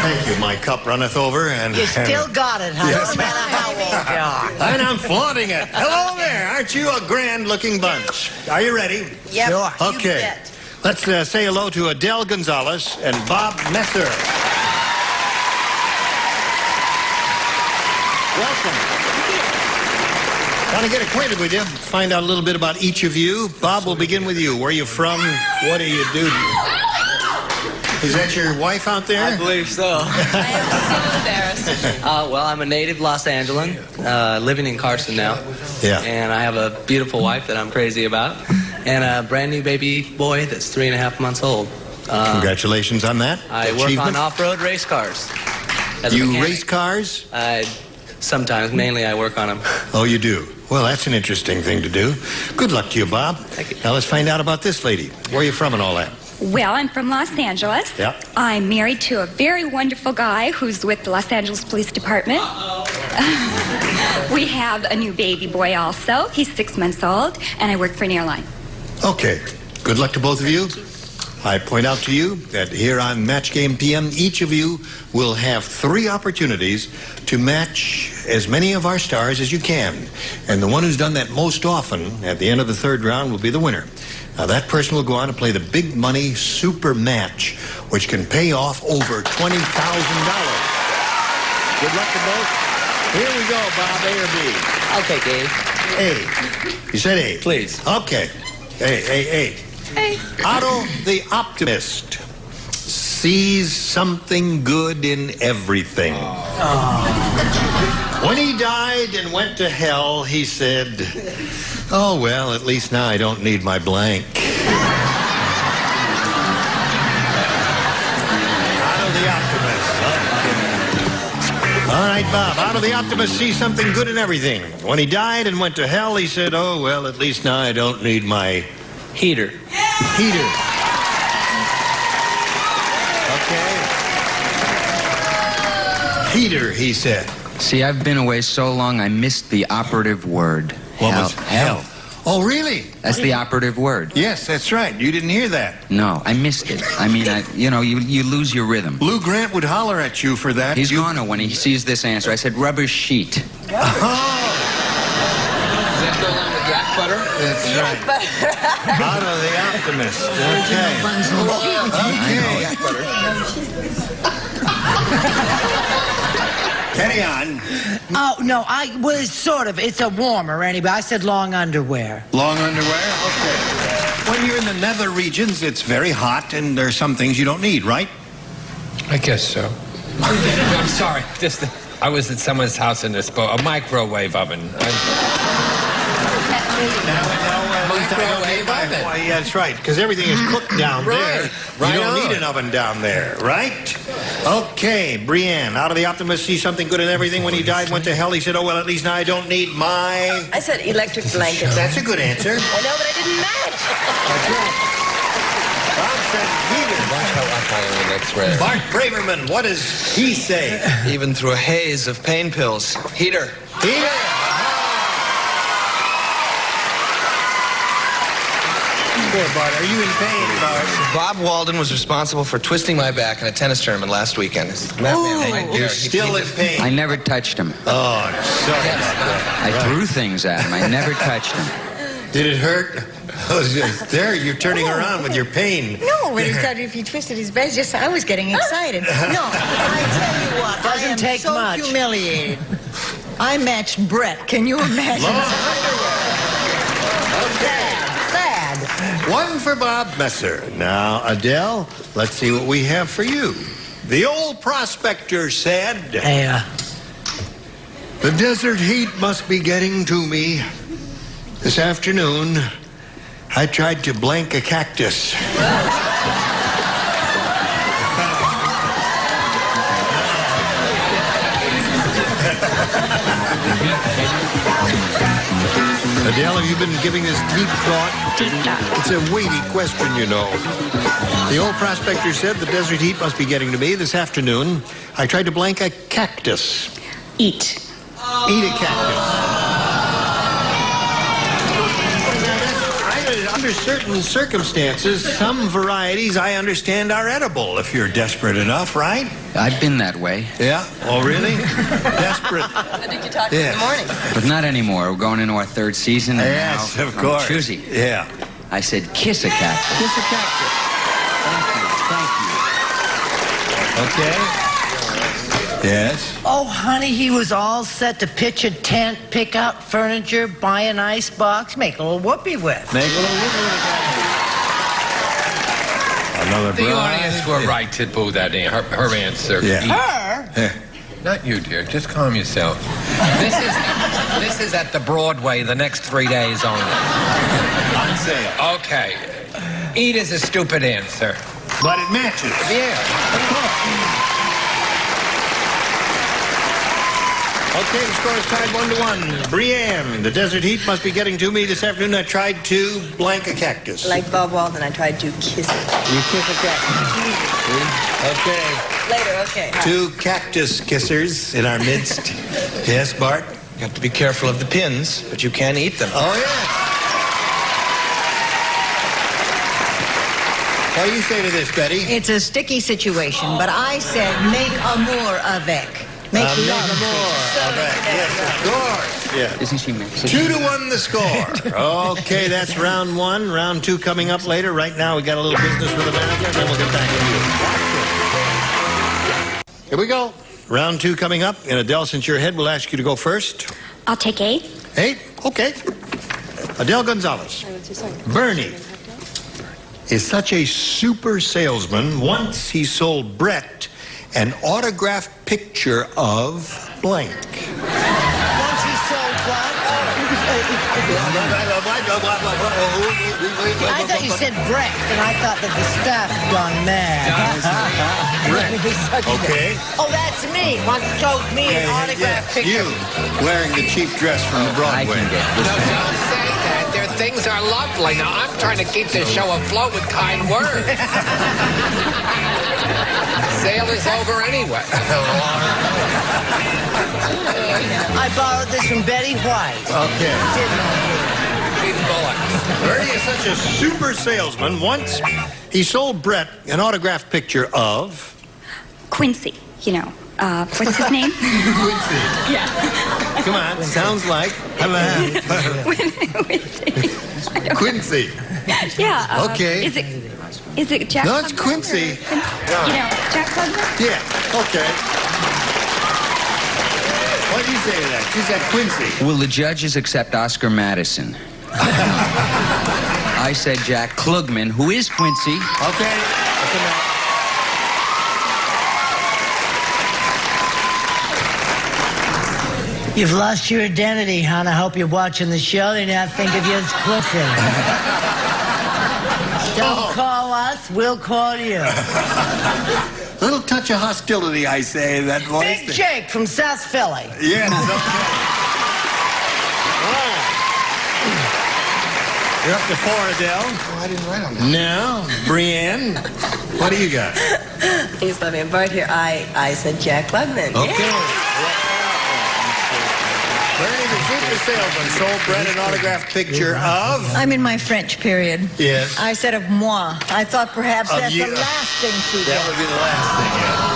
Thank you. My cup runneth over, and You still got it, huh? Yes. No matter how old you are. And I'm flaunting it. Hello there. Aren't you a grand-looking bunch? Are you ready? Yep. Sure. You Okay. bet. Let's say hello to Adele Gonzalez and Bob Messer. Want to get acquainted with you, find out a little bit about each of you. Bob, we'll begin with you. Where are you from? What do you do? Is that your wife out there? I believe so. I am so embarrassed. Well, I'm a native Los Angeles, living in Carson now. Yeah. And I have a beautiful wife that I'm crazy about, and a brand new baby boy that's 3.5 months old. Congratulations on that. I work on off-road race cars. You race cars? Sometimes. Mainly I work on them. Oh, you do? Well, that's an interesting thing to do. Good luck to you, Bob. Thank you. Now let's find out about this lady. Where are you from and all that? Well, I'm from Los Angeles. Yeah. I'm married to a very wonderful guy who's with the Los Angeles Police Department. We have a new baby boy also. He's 6 months old, and I work for an airline. Okay. Good luck to both of you. I point out to you that here on Match Game PM, each of you will have 3 opportunities to match as many of our stars as you can. And the one who's done that most often at the end of the 3rd round will be the winner. Now, that person will go on to play the big money super match, which can pay off over $20,000. Good luck to both. Here we go, Bob. A or B? I'll take A. A. You said A. Please. Okay. A. Hey. Otto the optimist sees something good in everything. When he died and went to hell, he said, "Oh, well, at least now I don't need my blank." Otto the optimist. All right, Bob. Otto the optimist sees something good in everything. When he died and went to hell, he said, "Oh, well, at least now I don't need my heater." Heater. Okay. Heater, he said. See, I've been away so long, I missed the operative word. What was hell? Oh, really? That's the operative word. Yes, that's right. You didn't hear that. No, I missed it. I mean, you lose your rhythm. Lou Grant would holler at you for that. He's gonna when he sees this answer. I said rubber sheet. Butter? That's right. Otto the optimist. Okay. Carry on. Oh, no, I was sort of. It's a warmer, anyway. I said long underwear. Long underwear? Okay. When you're in the nether regions, it's very hot, and there are some things you don't need, right? I guess so. I'm sorry. I was at someone's house in a microwave oven. Microwave oven. Why, yeah, that's right, because everything is cooked down there. Right You don't on. need an oven down there, right? Okay, Brianne, out of the optimist, see something good in everything. When he died, went to hell, he said, "Oh, well, at least now I don't need my..." I said electric blanket. That's a good answer. I know, but I didn't match. That's right. Bob said heater. Watch how up I am in the next round. Bart Braverman, what does he say? Even through a haze of pain pills. Heater. Heater. Poor Bart, are you in pain, Bart? Bob Walden was responsible for twisting my back in a tennis tournament last weekend. You're still in pain. I never touched him. Oh, I'm sorry about that. I threw things at him. I never touched him. Did it hurt? There, you're turning around with your pain. No, when he started, if he twisted his face, just I was getting excited. No, I tell you what, I am take so much. humiliated. I matched Brett. Can you imagine? Sad. One for Bob Messer. Now, Adele, let's see what we have for you. The old prospector said, "The desert heat must be getting to me. This afternoon, I tried to blank a cactus." Adele, have you been giving this deep thought? It's a weighty question, you know. The old prospector said the desert heat must be getting to me. This afternoon, I tried to blank a cactus. Eat. Eat a cactus. Under certain circumstances, some varieties I understand are edible if you're desperate enough, right? I've been that way. Yeah? Oh, really? Desperate. I think you talked in the morning. But not anymore. We're going into our 3rd season. And Yes, now of course. I'm choosy. Yeah. I said, kiss a cactus. Kiss a cactus. Thank you. Okay. Yes? Oh, honey, he was all set to pitch a tent, pick out furniture, buy an ice box, make a little whoopee with. Make a little whoopee with. Another The audience were right to boo that her answer. Yeah. Her? Not you, dear. Just calm yourself. This is at the Broadway the next 3 days only. On sale. Okay. Eat is a stupid answer. But it matches. Yeah. Okay, the score is tied 1-1. Brianne, the desert heat must be getting to me this afternoon. I tried to blank a cactus. Like Bob Walden, I tried to kiss it. You kiss a cactus. Okay. Later, okay. 2 cactus kissers in our midst. Yes, Bart? You have to be careful of the pins, but you can eat them. Oh, yeah. What do you say to this, Betty? It's a sticky situation, but I said make amour avec. Make love. Amour avec. Yes, of course. Yeah. Isn't she Mexican? 2-1 the score. Okay, that's round 1. Round 2 coming up later. Right now, we got a little business with the manager, and then we'll get back to you. Here we go. Round 2 coming up. And Adele, since you're ahead, we'll ask you to go first. I'll take 8. 8? Okay. Adele Gonzalez. Bernie is such a super salesman. Once he sold Brett an autographed picture of blank. Once he sold what? I thought you said Brett, and I thought that the staff had gone mad. Okay. Oh, that's me. Once sold me an autographed picture. You wearing the cheap dress from Broadway. No, don't say that. Their things are lovely. Now, I'm trying to keep this show afloat with kind words. Sale is over anyway. I borrowed this from Betty White. Okay. Keith Bullock. Bernie is such a super salesman. Once he sold Brett an autographed picture of... Quincy, you know. What's his name? Quincy. Yeah. Come on, sounds like... Quincy. Yeah. Okay. Is it Jack? No, it's Klugman Quincy. You know, Jack Klugman? Yeah, okay. What do you say to that? She said Quincy. Will the judges accept Oscar Madison? I said Jack Klugman, who is Quincy. Okay. You've lost your identity, hon. I hope you're watching the show. They now think of you as Quincy. Don't call us, we'll call you. Little touch of hostility, I say, in that voice. Big Jake from South Philly. Yes, okay. You're up to 4, Adele. Oh, I didn't write on that. Now, Brianne, what do you got? He's loving it. Right here, I said Jack Klugman. Okay. Yeah. Bernie, the super salesman, sold Brett an autographed picture of... I'm in my French period. Yes. I said of moi. I thought perhaps Of that's you. the last thing she did. That would be the last thing, yeah.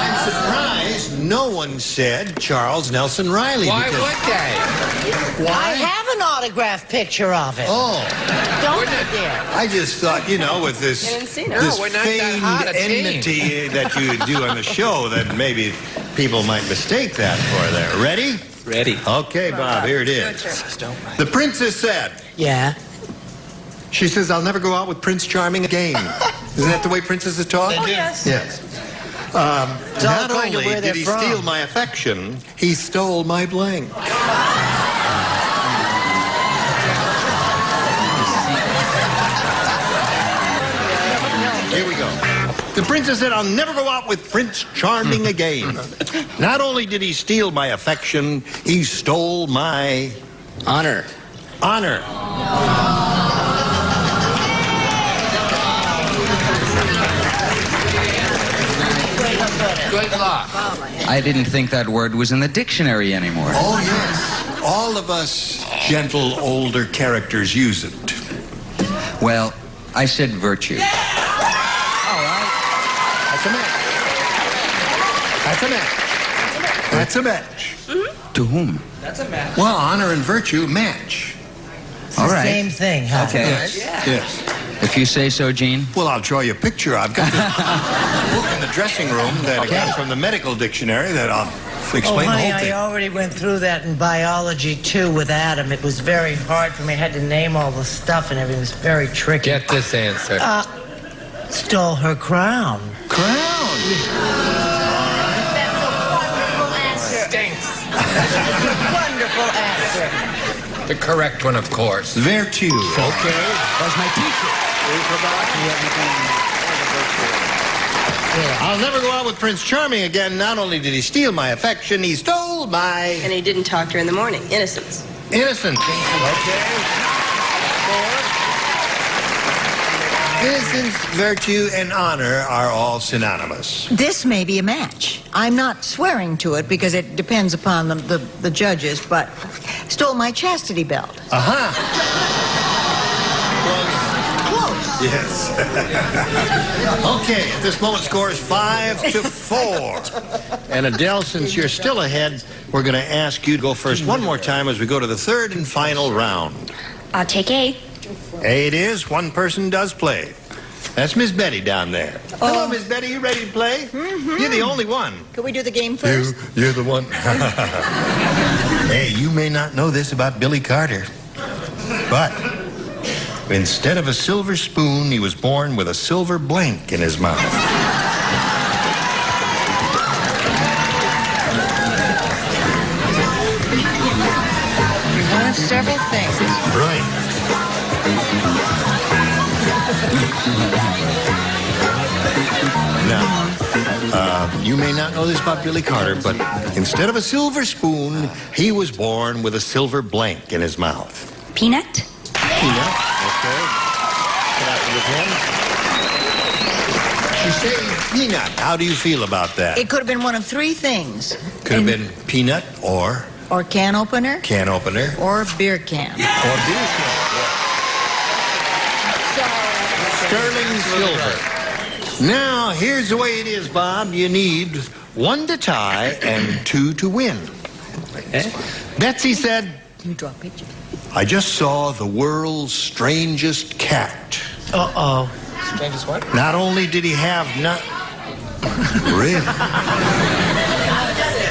I'm surprised no one said Charles Nelson Riley. Why because- would they? I have an autographed picture of it. Oh. Don't you dare. I just thought, you know, with this, I didn't see no. this we're not that hot a team. enmity that you do on the show, that maybe people might mistake that for there. Ready? Ready. Okay, Bob, here it is. The princess said, Yeah. she says, I'll never go out with Prince Charming again. Isn't that the way princesses talk? Oh, yes. Yes. all Not according to only where did they're he from. steal my affection, he stole my blank. Here we go. The princess said, I'll never go out with Prince Charming again. Not only did he steal my affection, he stole my... Honor. honor. Good luck. I didn't think that word was in the dictionary anymore. Oh, yes. All of us gentle older characters use it. Well, I said virtue. All right. That's a match. That's a match. That's a match. Mm-hmm. To whom? That's a match. Well, honor and virtue match. It's All the right. same thing, huh? Okay. Yes. Yes. If you say so, Gene. Well, I'll draw you a picture. I've got this book in the dressing room that I got from the medical dictionary that I'll explain the honey, whole thing. I already went through that in biology, too, with Adam. It was very hard for me. I had to name all the stuff and everything. It was very tricky. Get this answer. Stole her crown. Crown? That's a wonderful answer. Stinks. Wonderful answer. The correct one, of course. Virtue. Okay. That's my teacher. I'll never go out with Prince Charming again. Not only did he steal my affection, he stole my... And he didn't talk to her in the morning. Innocence. Innocence. Okay. Innocence, virtue, and honor are all synonymous. This may be a match. I'm not swearing to it because it depends upon the judges, but stole my chastity belt. Aha. Close. Yes. Okay, at this moment, score is 5-4. And Adele, since you're still ahead, we're going to ask you to go first one more time as we go to the third and final round. I'll take A. A it is. One person does play. That's Miss Betty down there. Hello, Miss Betty. You ready to play? Mm-hmm. You're the only one. Could we do the game first? You're the one. Hey, you may not know this about Billy Carter, but instead of a silver spoon, he was born with a silver blank in his mouth. One of several things. Right. Now, you may not know this about Billy Carter, but instead of a silver spoon, he was born with a silver blank in his mouth. Peanut. Peanut, okay. Get out with him. She says peanut. How do you feel about that? It could have been one of three things. Could have been peanut or can opener. Can opener. Or beer can. Or beer can. Sterling silver. Now, here's the way it is, Bob. You need 1 to tie and 2 to win. Betsy said, You draw a picture. I just saw the world's strangest cat. Uh-oh. Strangest what? Not only did he have Really?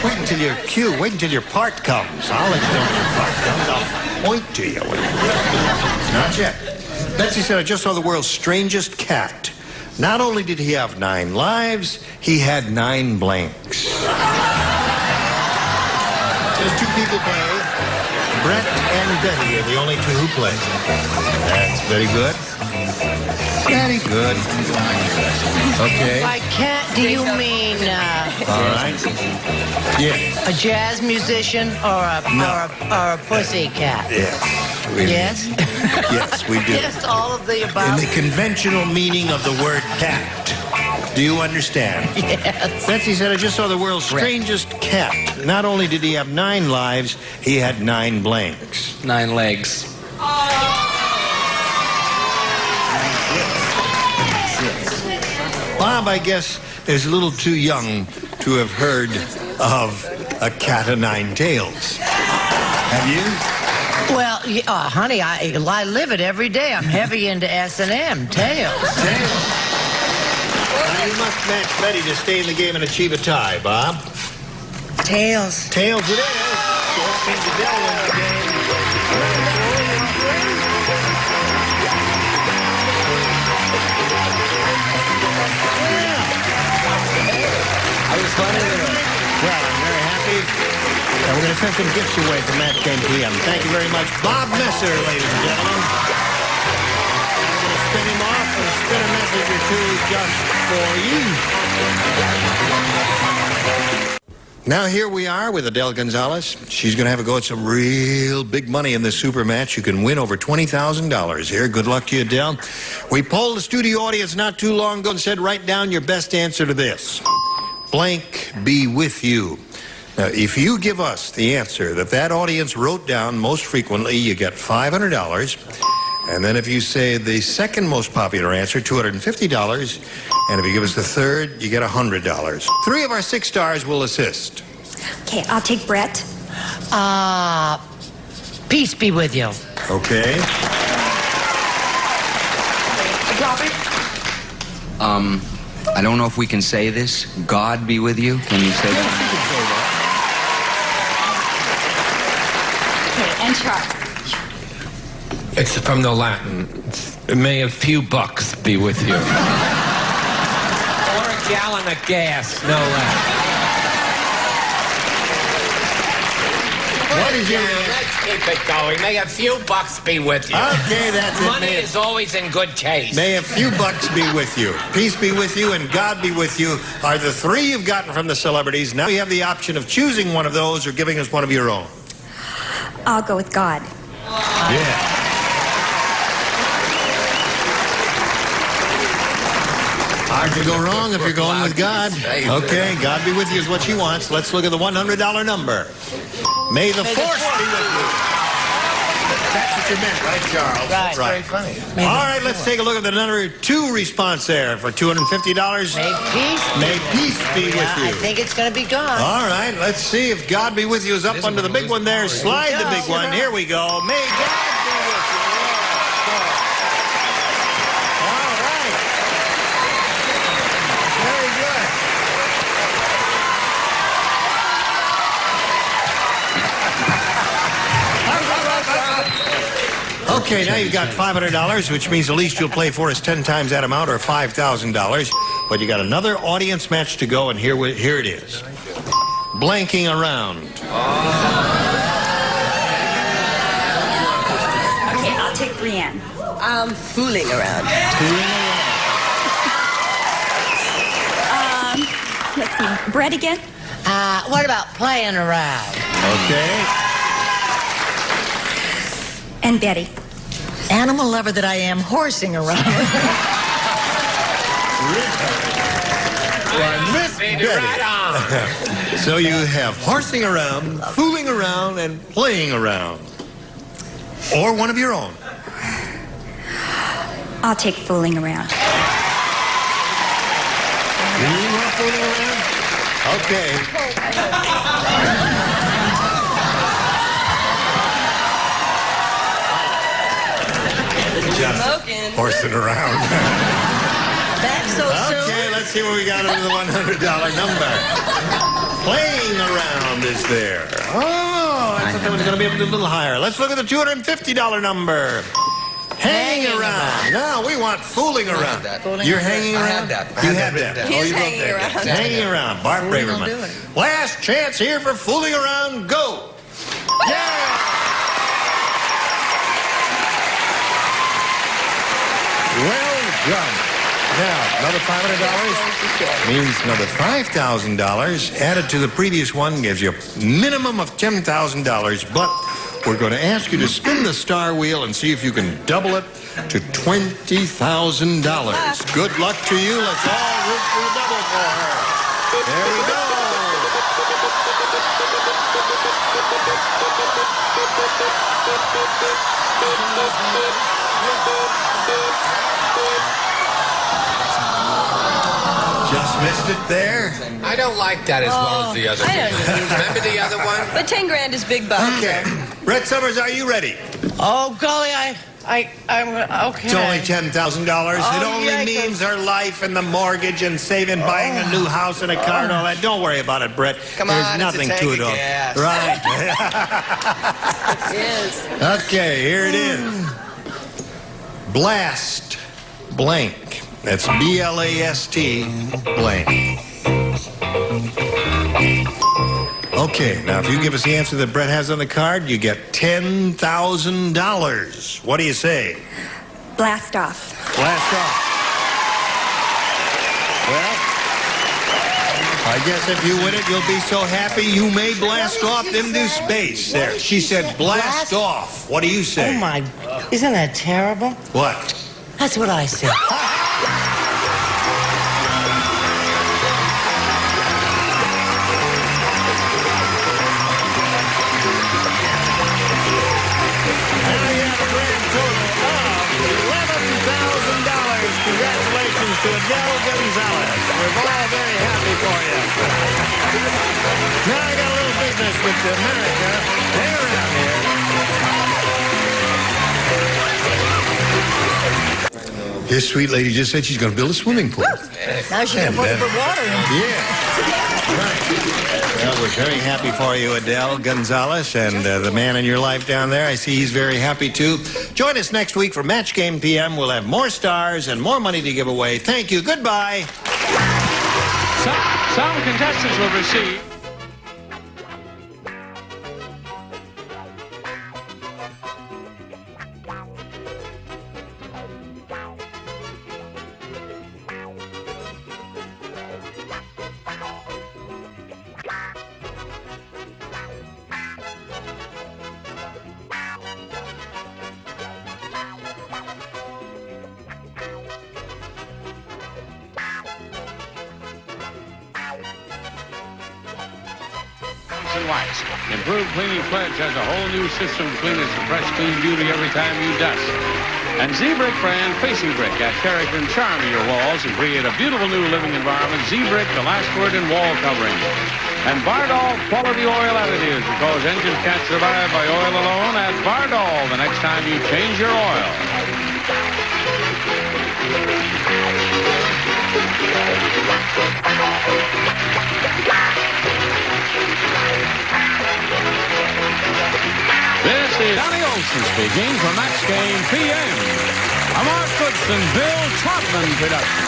Wait until your cue. Wait until your part comes. I'll let you know when your part comes. I'll point to you. Not yet. Betsy said, I just saw the world's strangest cat. Not only did he have 9 lives, he had 9 blanks. There's 2 people play. Brett and Betty are the only 2 who play. That's very good. Very good. Okay. By cat, do you mean all right. Yeah. a jazz musician or a pussy cat? Yes. Yes? Yes, we do. Yes, all of the above. In the conventional meaning of the word cat. Do you understand? Yes. Betsy said, I just saw the world's strangest cat. Not only did he have 9 lives, he had 9 blanks. 9 legs. Bob, I guess, is a little too young to have heard of a cat of 9 tails. Have you? Well, honey, I live it every day. I'm heavy into S&M, tails. Tails. Now, you must match Betty to stay in the game and achieve a tie, Bob. Tails. Tails it is. That means Adele wins the game. I was funny. Well, I'm very happy. And we're going to send some gifts your way from Match Game PM. Thank you very much. Bob Messer, ladies and gentlemen. I'm going to spin him off and spin a message or 2 just for you. Now here we are with Adele Gonzalez. She's going to have a go at some real big money in this super match. You can win over $20,000 here. Good luck to you, Adele. We polled the studio audience not too long ago and said, write down your best answer to this. Blank be with you. Now, if you give us the answer that audience wrote down most frequently, you get $500. And then if you say the second most popular answer, $250. And if you give us the third, you get $100. 3 of our 6 stars will assist. Okay, I'll take Brett. Peace be with you. Okay. Robert? I don't know if we can say this. God be with you. Can you say that? Okay, and Charles. It's from the Latin. May a few bucks be with you. Or a gallon of gas, no less. What is your... Let's keep it going. May a few bucks be with you. Okay, that's it. Money is always in good taste. May a few bucks be with you. Peace be with you and God be with you are the three you've gotten from the celebrities. Now you have the option of choosing one of those or giving us one of your own. I'll go with God. Yeah. Hard to go wrong if you're going with God. Okay, God be with you is what she wants. Let's look at the $100 number. May the force be with you. That's what you meant, right, Charles? Right. Very funny. All right, let's take a look at the number 2 response there for $250. May peace be with you. I think it's going to be God. All right, let's see if God be with you is up under the big one there. Slide the big one. Here we go. May God be with you. All right. Very good. Okay, now you've got $500, which means the least you'll play for is 10 times that amount, or $5,000. But you got another audience match to go, and here it is. Blanking around. Okay, I'll take Brianne. I'm fooling around. Let's see, Brett again? What about playing around? Okay. And Betty. Animal lover that I am, horsing around. Miss Betty. So you have horsing around, fooling around, and playing around. Or one of your own. I'll take fooling around. You want fooling around? Okay. Just horsing around. Back so soon. Okay, let's see what we got under the $100 number. Playing around is there. Oh, I thought that was going to be a little higher. Let's look at the $250 number. Hanging around. No, we want fooling around. You're hanging around? You had that. He's hanging around. Hanging around. Bart Braverman. Last chance here for fooling around. Go. Yeah! Well done. Now, another $500 means another $5,000 added to the previous one gives you a minimum of $10,000, but we're going to ask you to spin the star wheel and see if you can double it to $20,000. Good luck to you. Let's all root for the double for her. There we go. Just missed it there. I don't like that as well as the other one. Remember the other one? But 10 grand is big bucks. Okay. Brett Summers, are you ready? Oh, golly, I'm okay. It's only $10,000. It only means her life and the mortgage and saving, buying a new house and a car and all that. Don't worry about it, Brett. Come There's on, nothing it's a to it tank all. of gas. Right. Yes. Okay, here it is. Blast blank. That's B-L-A-S-T blank. Okay, now if you give us the answer that Brett has on the card, you get $10,000. What do you say? Blast off. Blast off. Well, I guess if you win it, you'll be so happy you may blast off into space. There, she said blast off. What do you say? Oh, my. Isn't that terrible? What? That's what I said. Congratulations to Adele Gonzalez. We're all very happy for you. Now I got a little business with America. Hang around here. His sweet lady just said she's going to build a swimming pool. Now she can put it for water in. Yeah. Right. Well, we're very happy for you, Adele Gonzalez, and the man in your life down there. I see he's very happy, too. Join us next week for Match Game PM. We'll have more stars and more money to give away. Thank you. Goodbye. Some contestants will receive... Wax. Improved Cleaning Pledge has a whole new system to clean its fresh, clean beauty every time you dust. And Z-Brick brand Facing Brick add character and charm to your walls and create a beautiful new living environment. Z-Brick, the last word in wall covering. And Bardol Quality Oil Additives, because engines can't survive by oil alone. Add Bardol the next time you change your oil. This is Randi Oakes speaking for Match Game PM. A Mark Goodson, Bill Trotman production.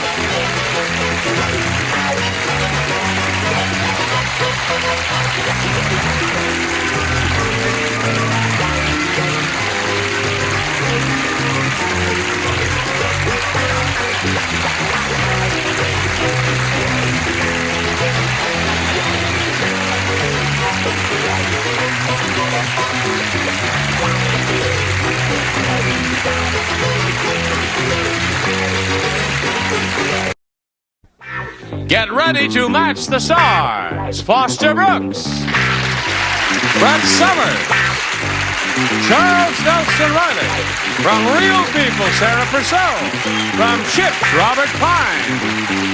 Get ready to match the stars. Foster Brooks, Brett Summers, Charles Nelson Riley. From Real People, Sarah Purcell. From CHiPS, Robert Klein.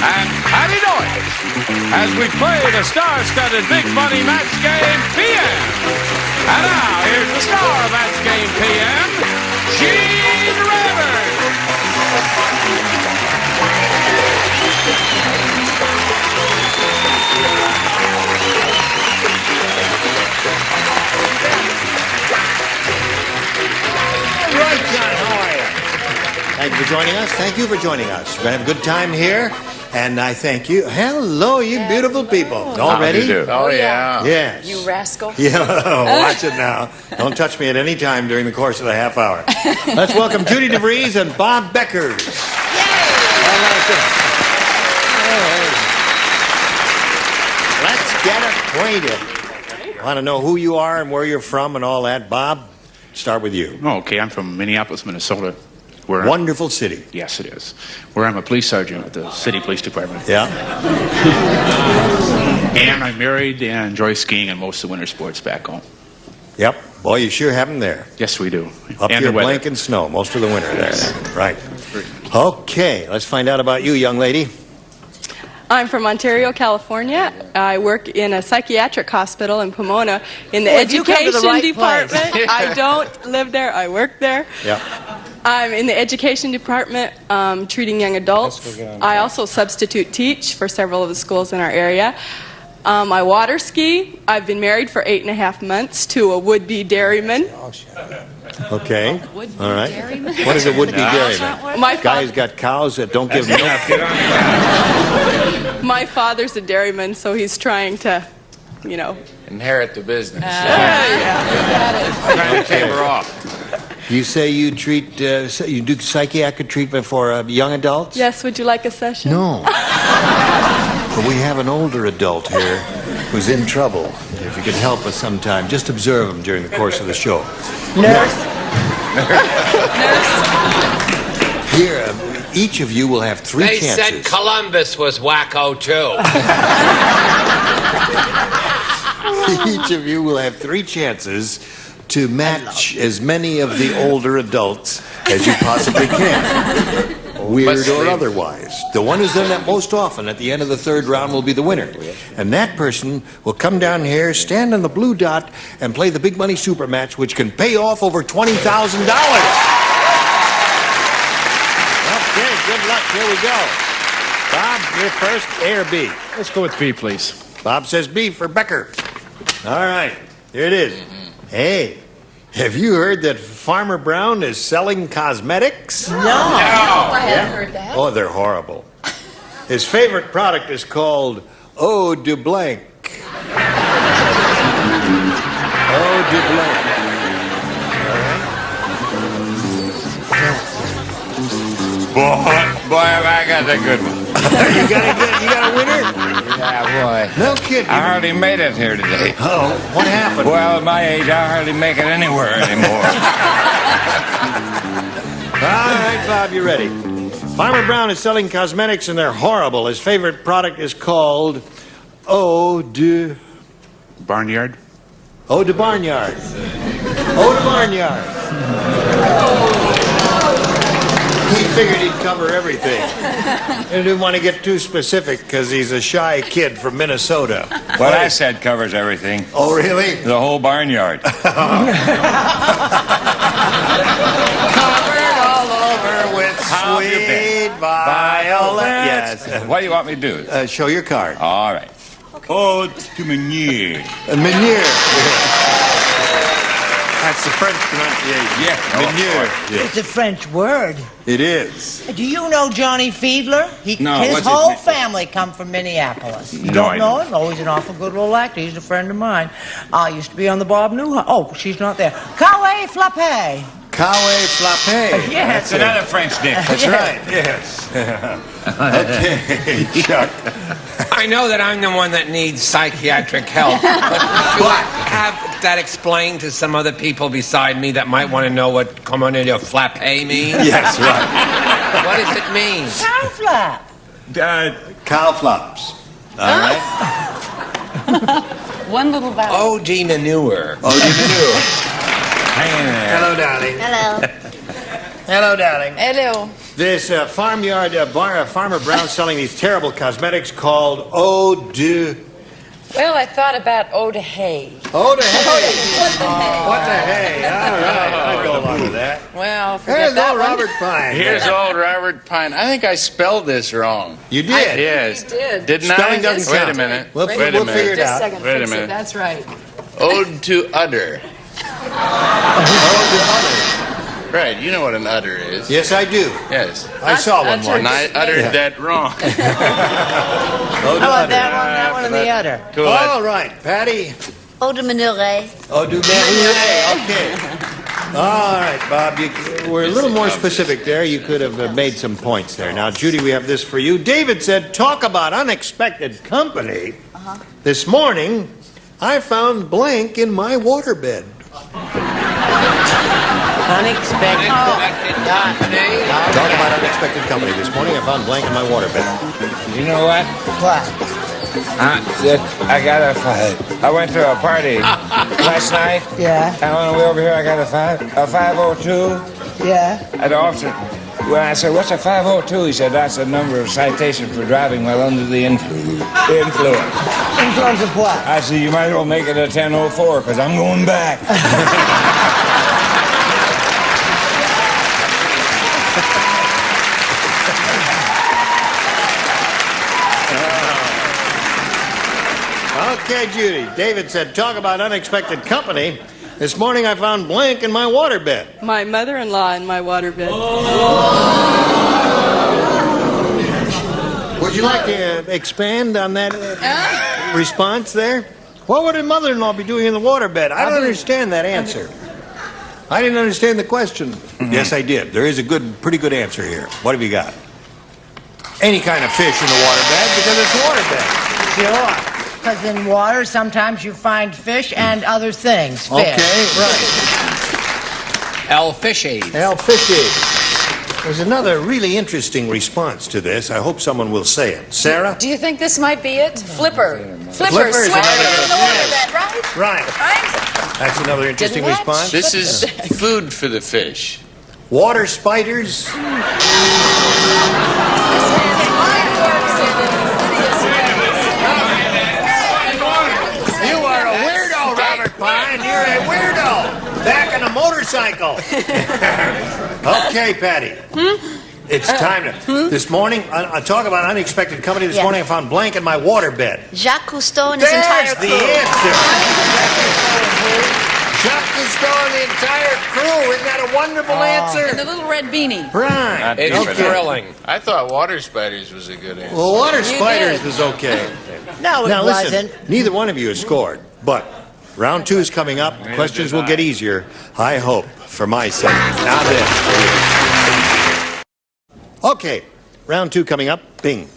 And Patty Deutsch, as we play the star-studded Big Money Match Game PM. And now, here's the star of Match Game PM, Gene Rayburn. Thank you for joining us. Thank you for joining us. We're going to have a good time here, and I thank you. Hello, you beautiful people. All ready? Oh, yeah. Yes. You rascal. Yeah, watch it now. Don't touch me at any time during the course of the half hour. Let's welcome Judy DeVries and Bob Beckers. Let's get acquainted. Want to know who you are and where you're from and all that. Bob, start with you. Okay, I'm from Minneapolis, Minnesota. Wonderful city. Yes, it is. Where I'm a police sergeant with the city police department. Yeah. And I'm married and enjoy skiing and most of the winter sports back home. Yep. Boy, you sure have them there. Yes, we do. Up and here, the weather. blank and snow most of the winter there. Right. Okay, let's find out about you, young lady. I'm from Ontario, California. I work in a psychiatric hospital in Pomona in the education department. I don't live there. I work there. Yeah. I'm in the education department treating young adults. I also substitute teach for several of the schools in our area. I water ski. I've been married for 8.5 months to a would-be dairyman. Okay. All right. What is a would-be dairyman? My guy's got cows that don't give milk. My father's a dairyman, so he's trying to, you know, inherit the business. Trying to taper off. You say you treat, you do psychiatric treatment for young adults? Yes, would you like a session? No. But we have an older adult here who's in trouble. If you could help us sometime, just observe him during the course of the show. Nurse. Here, each of you will have 3 chances. They said Columbus was wacko, too. Each of you will have 3 chances to match as many of the older adults as you possibly can. Weird or otherwise. The one who's done that most often at the end of the 3rd round will be the winner. And that person will come down here, stand on the blue dot, and play the Big Money Super Match, which can pay off over $20,000. Okay, Good luck. Here we go. Bob, you're first. A or B? Let's go with B, please. Bob says B for Becker. All right. Here it is. Hey, have you heard that Farmer Brown is selling cosmetics? No. I haven't heard that. Oh, they're horrible. His favorite product is called Eau de Blanc. Eau de Blanc. Boy, have I got a good one. You got a winner? Yeah, boy. No kidding. I hardly made it here today. Oh, what happened? Well, at my age, I hardly make it anywhere anymore. All right, Bob, you ready? Farmer Brown is selling cosmetics and they're horrible. His favorite product is called Eau de... Barnyard. Eau de Barnyard. Eau de Barnyard. He figured he'd cover everything. He didn't want to get too specific because he's a shy kid from Minnesota. What I said covers everything. Oh, really? The whole barnyard. Covered all over with sweet violet. Yes. What do you want me to do? Show your card. All right. Oh, to manure. Manure. That's the French pronunciation. Yeah, manure. It's a French word. It is. Do you know Johnny Fiedler? No, his what's whole his name? family come from Minneapolis. You No, don't I know don't. him? Oh, he's an awful good little actor. He's a friend of mine. I used to be on the Bob Newhart. Oh, she's not there. Cawe Flappe. Cawe Flappe. Yes. That's another French dish. That's right. Yes. Okay, Chuck. I know that I'm the one that needs psychiatric help, but should I have that explained to some other people beside me that might want to know what commune de flappe means? Yes, right. What does it mean? Cow flap. Cow flops. All right. One little vowel. Eau de manure. Oh, you manure. Hang in there. Hello, darling. Hello. Hello, darling. Hello. This Farmer Brown selling these terrible cosmetics called Eau de... Well, I thought about Eau de Hay. Eau de Hay. What What the hey? All right. I'll go along with that. Well, forget Here's that old one. Robert Pine. Here's old Robert Pine. I think I spelled this wrong. You did? Yes. You did. Didn't Spelling I? doesn't Wait count. a minute. We'll Wait a figure minute. it out. Second, Wait a fix it. minute. That's right. Ode to udder. Oh, Right, you know what an udder is. yes, I do. Yes. I saw one That's once. And I uttered Yeah. that wrong. Eau de How about that one? That one and the other. Cool. All right, Patty. Eau de manure. Oh, do okay. All right, Bob, we're a little more specific there. You could have made some points there. Now, Judy, we have this for you. David said, talk about unexpected company. This morning, I found blank in my waterbed. Unexpected. Talk about unexpected company. This morning, I found blank in my waterbed. You know what? What? I got a I went to a party last night. Yeah. And on the way over here, I got a 502 Yeah. at the officer. When I said, what's a 502? He said, that's the number of citations for driving while under the influence. Influence of what? I said, you might as well make it a 1004 because I'm going back. Okay, Judy. David said, talk about unexpected company. This morning, I found blank in my waterbed. My mother-in-law in my waterbed. Would you like to expand on that response there? What would a mother-in-law be doing in the waterbed? I don't understand that answer. I didn't understand the question. Yes, I did. There is a pretty good answer here. What have you got? Any kind of fish in the waterbed because it's a waterbed. Sure. Because in water, sometimes you find fish and other things. Fish. Okay, right. El Fishy. El Fishy. There's another really interesting response to this. I hope someone will say it. Sarah? Do you think this might be it? Flipper. Flipper is Swimming another in the good waterbed, right? Right. Right? That's another interesting Didn't watch. response. This is food for the fish. Water spiders. This man's mind works in insidious ways. You are a weirdo, Robert Pine. You're a weirdo. Back on a motorcycle. Okay, Patty. It's time to... This morning, I talk about unexpected company. This morning I found blank in my waterbed. Jacques Cousteau and his entire crew. There's the answer. Jacques Cousteau and the entire crew. Isn't that a wonderful answer? And the little red beanie. Right. It's thrilling. I thought water spiders was a good answer. Well, water spiders was okay. No, it now, listen, wasn't. neither one of you has scored, but round 2 is coming up. Questions will get easier, I hope, for my sake. Now this. Okay, round 2 coming up. Bing.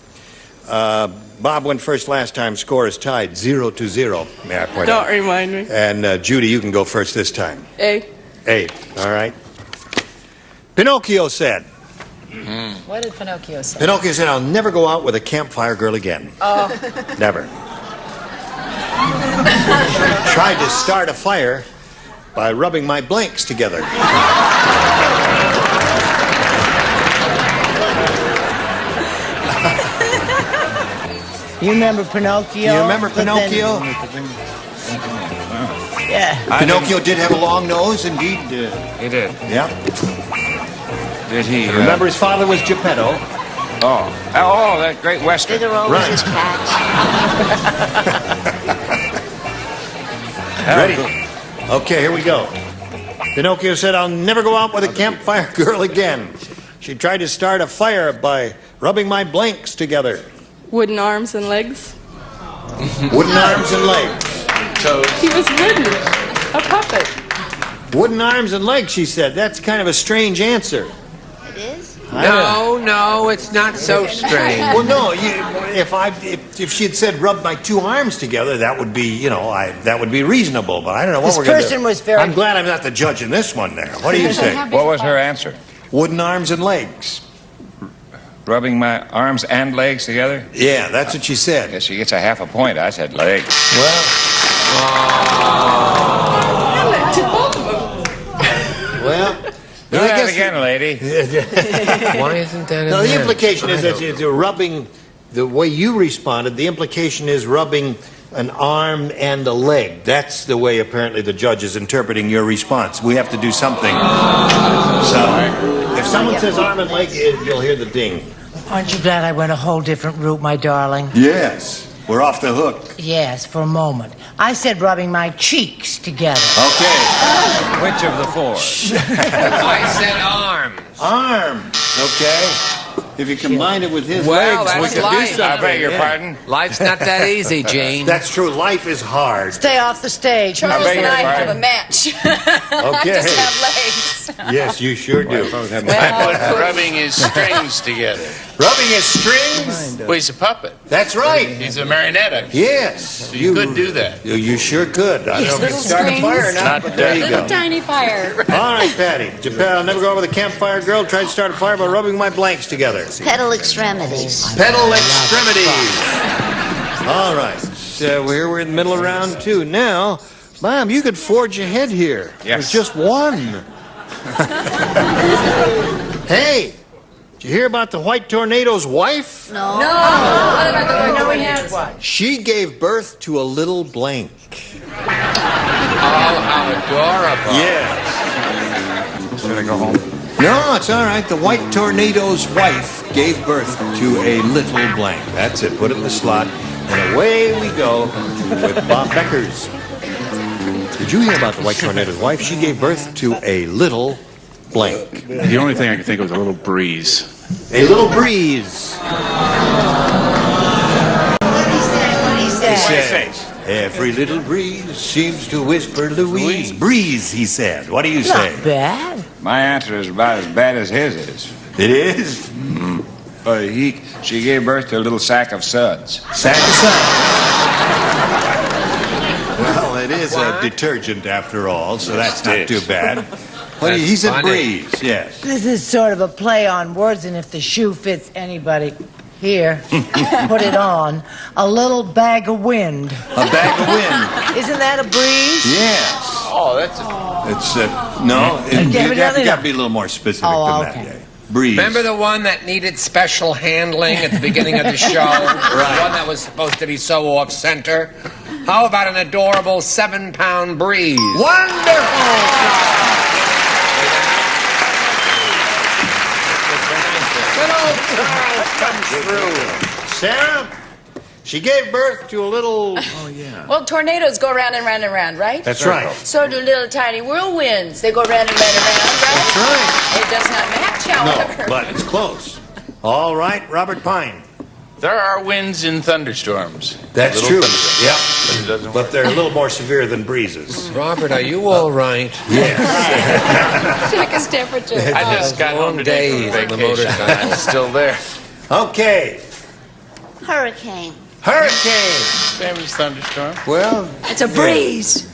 Bob went first last time. Score is tied 0-0. May I point out? Don't remind me. And Judy, you can go first this time. A. All right. Pinocchio said. What did Pinocchio say? Pinocchio said, "I'll never go out with a campfire girl again." Oh. Never. Tried to start a fire by rubbing my blanks together. You remember Pinocchio? You remember Pinocchio? Yeah. Pinocchio did have a long nose, indeed. He did. Yeah. Did he? Remember his father was Geppetto. Oh, that great western. Figaro was his catch. Ready? Okay, here we go. Pinocchio said, "I'll never go out with a campfire girl again. She tried to start a fire by rubbing my blanks together." Wooden arms and legs. Wooden arms and legs. He was wooden. A puppet. Wooden arms and legs, she said. That's kind of a strange answer. It is? No, it's not so strange. Well, no. If she had said rub my 2 arms together, that would be, that would be reasonable. But I don't know what This we're going to do. person was very... I'm glad I'm not the judge in this one. There. What do you say? What was her answer? Wooden arms and legs. Rubbing my arms and legs together? Yeah, that's what she said. Guess she gets a half a point. I said legs. Well. Well. Do that again, lady. Why isn't that in No, the there? implication is that it's rubbing, the way you responded, the implication is rubbing an arm and a leg. That's the way apparently the judge is interpreting your response. We have to do something. So, if someone says arm and leg, you'll hear the ding. Aren't you glad I went a whole different route, my darling? Yes. We're off the hook. Yes, for a moment. I said rubbing my cheeks together. Okay. Which of the 4? I said arms. Arms. Okay. If you combine it with his Well, legs, we that's can do life. something. I beg your pardon? Life's not that easy, Gene. That's true. Life is hard. Stay off the stage. Charles beg and your I pardon? have a match. I Okay. just have legs. Yes, you sure do. Rubbing his strings together. Rubbing his strings? Well, he's a puppet. That's right. He's a marionette. Yes. So you could do that. You sure could. I don't know if you Little start a strings. fire or not, but there you Little go. tiny fire. All right, Patty. I'll never go out with a campfire girl. Tried to start a fire by rubbing my blanks together. Pedal extremities. Pedal extremities. All right. So we're in the middle of round 2. Now, Bob, you could forge ahead here. Yes. With just 1. Hey, did you hear about the White Tornado's wife? No. No. What about the No, we had one. She gave birth to a little blank. Oh, how adorable. Yes. Should I go home? No, it's all right. The White Tornado's wife gave birth to a little blank. That's it. Put it in the slot. And away we go with Bob Beckers. Did you hear about the White Tornado's wife? She gave birth to a little blank. The only thing I could think of was a little breeze. A little breeze. What he said. He said, every little breeze seems to whisper Louise. Breeze, he said. What do you say? Not bad. My answer is about as bad as his is. It is? She gave birth to a little sack of suds. Sack of suds. Well, it is a detergent after all, so that's not too bad. But he said funny. breeze, yes. This is sort of a play on words, and if the shoe fits anybody here, put it on. A little bag of wind. A bag of wind. Isn't that a breeze? Yes. Oh, that's It's, no, you got to be a little more specific Oh, than okay. that. Breeze. Remember the one that needed special handling at the beginning of the show? Right. The one that was supposed to be so off-center? How about an adorable 7-pound breeze? Wonderful! Sarah, she gave birth to a little... Well, tornadoes go round and round and round, right? That's right. So do little tiny whirlwinds. They go round and round and round, right? That's right. It does not match, however. No, but it's close. All right, Robert Pine. There are winds in thunderstorms. That's true. Yeah. But they're a little more severe than breezes. Robert, are you all right? Yes. Check his temperature. I just got home today from vacation and I'm still there. Okay. Hurricane. Hurricane. Same as thunderstorm. Well, It's a breeze.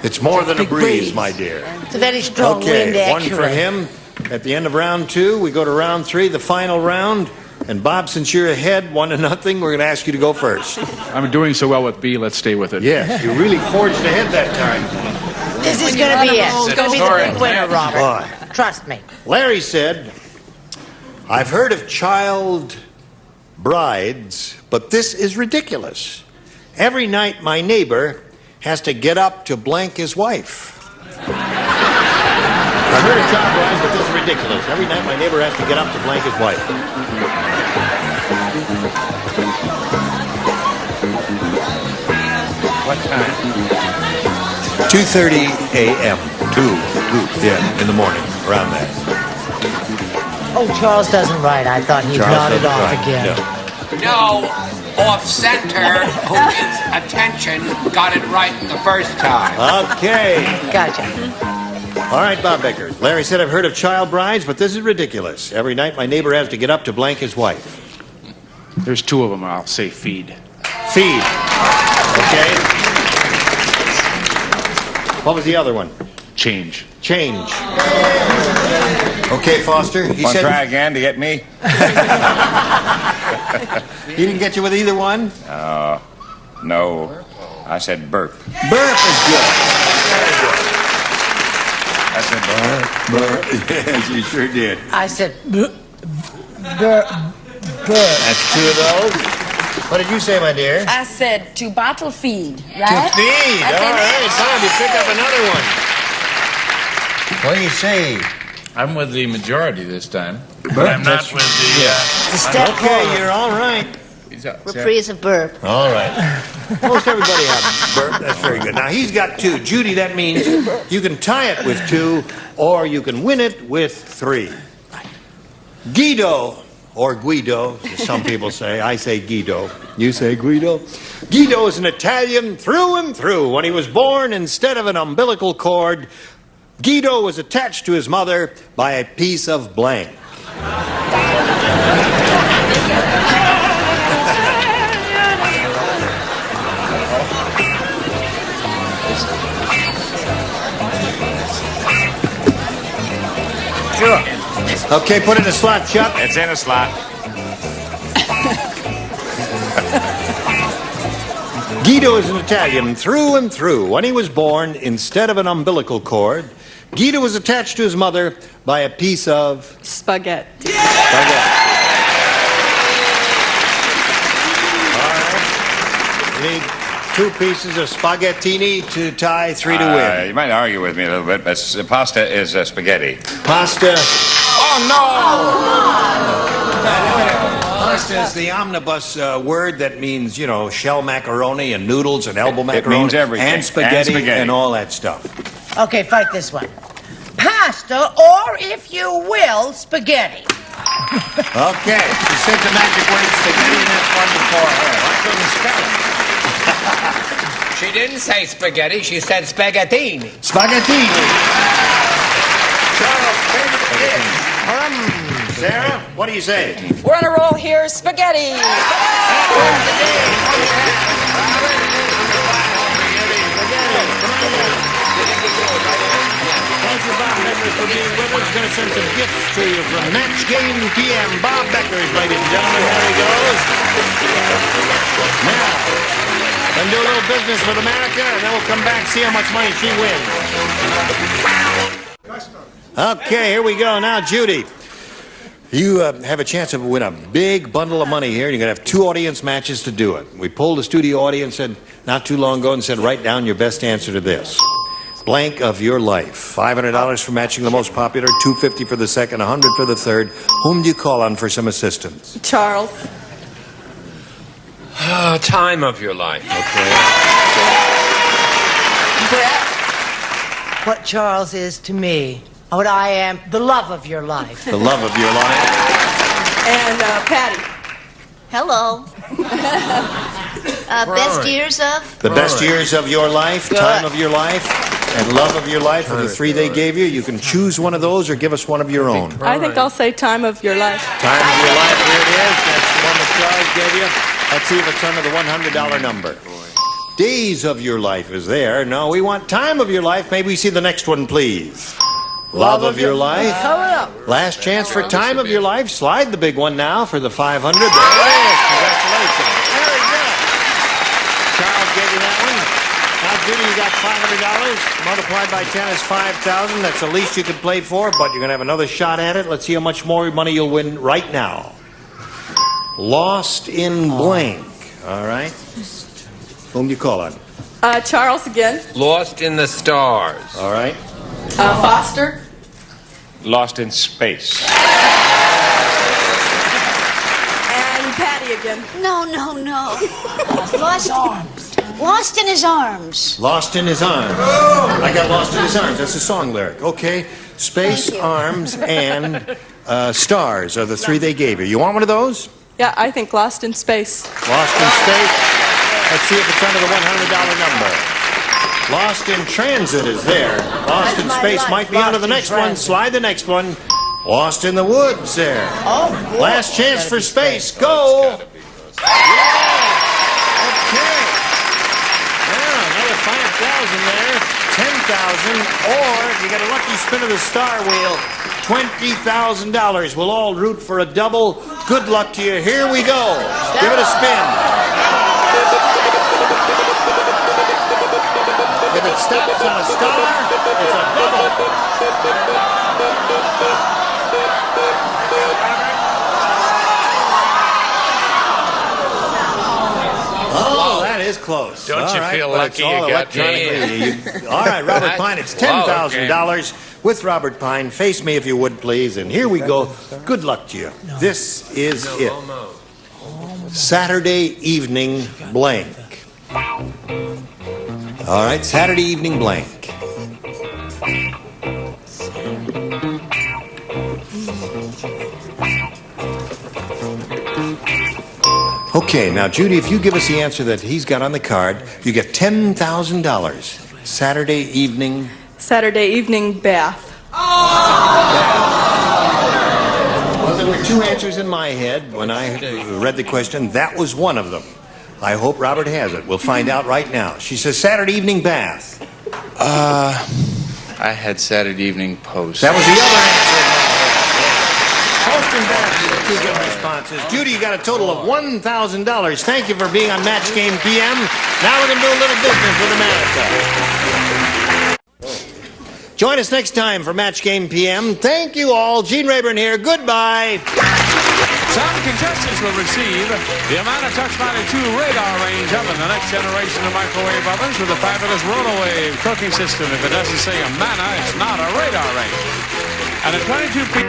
it's more than a big breeze, breeze. my dear. It's a very strong Okay, wind, one actually. for him. At the end of round 2, we go to round 3, the final round. And Bob, since you're ahead 1-0, we're going to ask you to go first. I'm doing so well with B. Let's stay with it. Yes, you really forged ahead that time. This is going to be it. It's going to be the big winner, Robert. Boy. Trust me. Larry said, I've heard of child brides, but this is ridiculous. Every night my neighbor has to get up to blank his wife. I've heard of child brides, but this is ridiculous. Every night my neighbor has to get up to blank his wife. What time? 2:30 a.m. 2, yeah, in the morning, around that. Oh, Charles doesn't write. I thought he nodded doesn't off write, again. No, off-center, who needs attention, got it right the first time. Okay. Gotcha. All right, Bob Becker. Larry said, I've heard of child brides, but this is ridiculous. Every night my neighbor has to get up to blank his wife. There's 2 of them. I'll say feed. Feed. Okay. What was the other one? Change. Change. Okay, Foster. He Want to said try again to get me? he didn't get you with either one? No. I said burp. Burp is good. Very good. I said burp. Yes, you sure did. I said, That's 2 of those. What did you say, my dear? I said to bottle feed, To right? feed. I All said right, that. time to pick up another one. What do you say? I'm with the majority this time. But I'm not with the... step Okay, forward. you're all right. Reprise of burp. All right. Most everybody has burp. That's very good. Now, he's got 2. Judy, that means you can tie it with 2, or you can win it with 3. Guido, or Guido, as some people say. I say Guido. You say Guido? Guido is an Italian through and through. When he was born, instead of an umbilical cord, Guido was attached to his mother by a piece of blank. Sure. Okay, put it in a slot, Chuck. It's in a slot. Guido is an Italian through and through. When he was born, instead of an umbilical cord, Guido was attached to his mother by a piece of Spaghetti. spaghetti. All right. We need 2 pieces of spaghettini to tie, 3 to win. You might argue with me a little bit, but pasta is spaghetti. Pasta. Oh, no! Pasta is the omnibus word that means, you know, shell macaroni and noodles and elbow It macaroni. means everything. And spaghetti And spaghetti. and all that stuff. Okay, fight this one. Pasta, or if you will, spaghetti. Okay. She said the magic word spaghetti, and that's 1 before her. I couldn't spell it. She didn't say spaghetti, she said spaghettini. Spaghettini. Charles, favorite dish. Sarah, what do you say? We're on a roll here. Spaghetti. Thank you, Bob Becker, for being with us. Going to send some gifts to you from Match Game PM. Bob Beckers, ladies and gentlemen. There he goes. Now, then do a little business with America, and then we'll come back, see how much money she wins. Okay, here we go. Now, Judy, you have a chance to win a big bundle of money here, and you're going to have 2 audience matches to do it. We polled the studio audience not too long ago and said, write down your best answer to this. blank of your life. $500 for matching the most popular, $250 for the second, $100 for the third. Whom do you call on for some assistance? Charles. Time of your life. Okay. Brett, what Charles is to me, what I am, the love of your life. The love of your life. And Patty. Hello. Best years of? The best years of your life, Good. time of your life, and love of your life are the three they gave you. You can choose one of those or give us one of your own. I think I'll say time of your life. Time of your life, here it is. That's the one that Charles gave you. Let's see if it's under the $100 number. Days of your life is there. No, we want time of your life. Maybe we see the next one, please. Love of your life. Last chance for time of your life. Slide the big one now for the $500. There it is. Congratulations. Very good. Charles gave you that one. Now, Judy, you got $500. Multiplied by 10 is $5,000. That's the least you could play for, but you're going to have another shot at it. Let's see how much more money you'll win right now. Lost in blank. All right. Whom do you call on? Charles again. Lost in the stars. All right. Foster. Lost in space. And Patty again. No. Lost in his arms. Lost in his arms. I got lost in his arms. That's a song lyric. Okay. Space, arms, and stars are the three they gave you. You want one of those? Yeah, I think Lost in Space. Lost in space. Let's see if it's under the $100 number. Lost in transit is there. Lost in space might be under the next one. Slide the next one. Lost in the woods there. Last chance for space. Go. Yeah. Okay. Yeah, another 5,000 there. 10,000. Or if you get a lucky spin of the star wheel, $20,000. We'll all root for a double. Good luck to you. Here we go. Give it a spin. If it stops on a star, it's a double. Oh, that is close. Don't you feel lucky you got me? All right, Robert Pine, it's $10,000 with Robert Pine. Face me if you would, please. And here we go. Good luck to you. This is it. Saturday evening blank. All right, Saturday evening blank. Okay, now, Judy, if you give us the answer that he's got on the card, you get $10,000. Saturday evening. Saturday evening bath. Well, there were two answers in my head when I read the question. That was one of them. I hope Robert has it. We'll find out right now. She says Saturday evening bath. I had Saturday evening post. That was the other answer. Post and bath. Two good responses. Judy, you got a total of $1,000. Thank you for being on Match Game PM. Now we're going to do a little business with America. Join us next time for Match Game PM. Thank you all. Gene Rayburn here. Goodbye. Some contestants will receive the Amana Touch 92 radar range oven, the next generation of microwave ovens with a fabulous Rotowave cooking system. If it doesn't say Amana, it's not a radar range. And at 22 feet...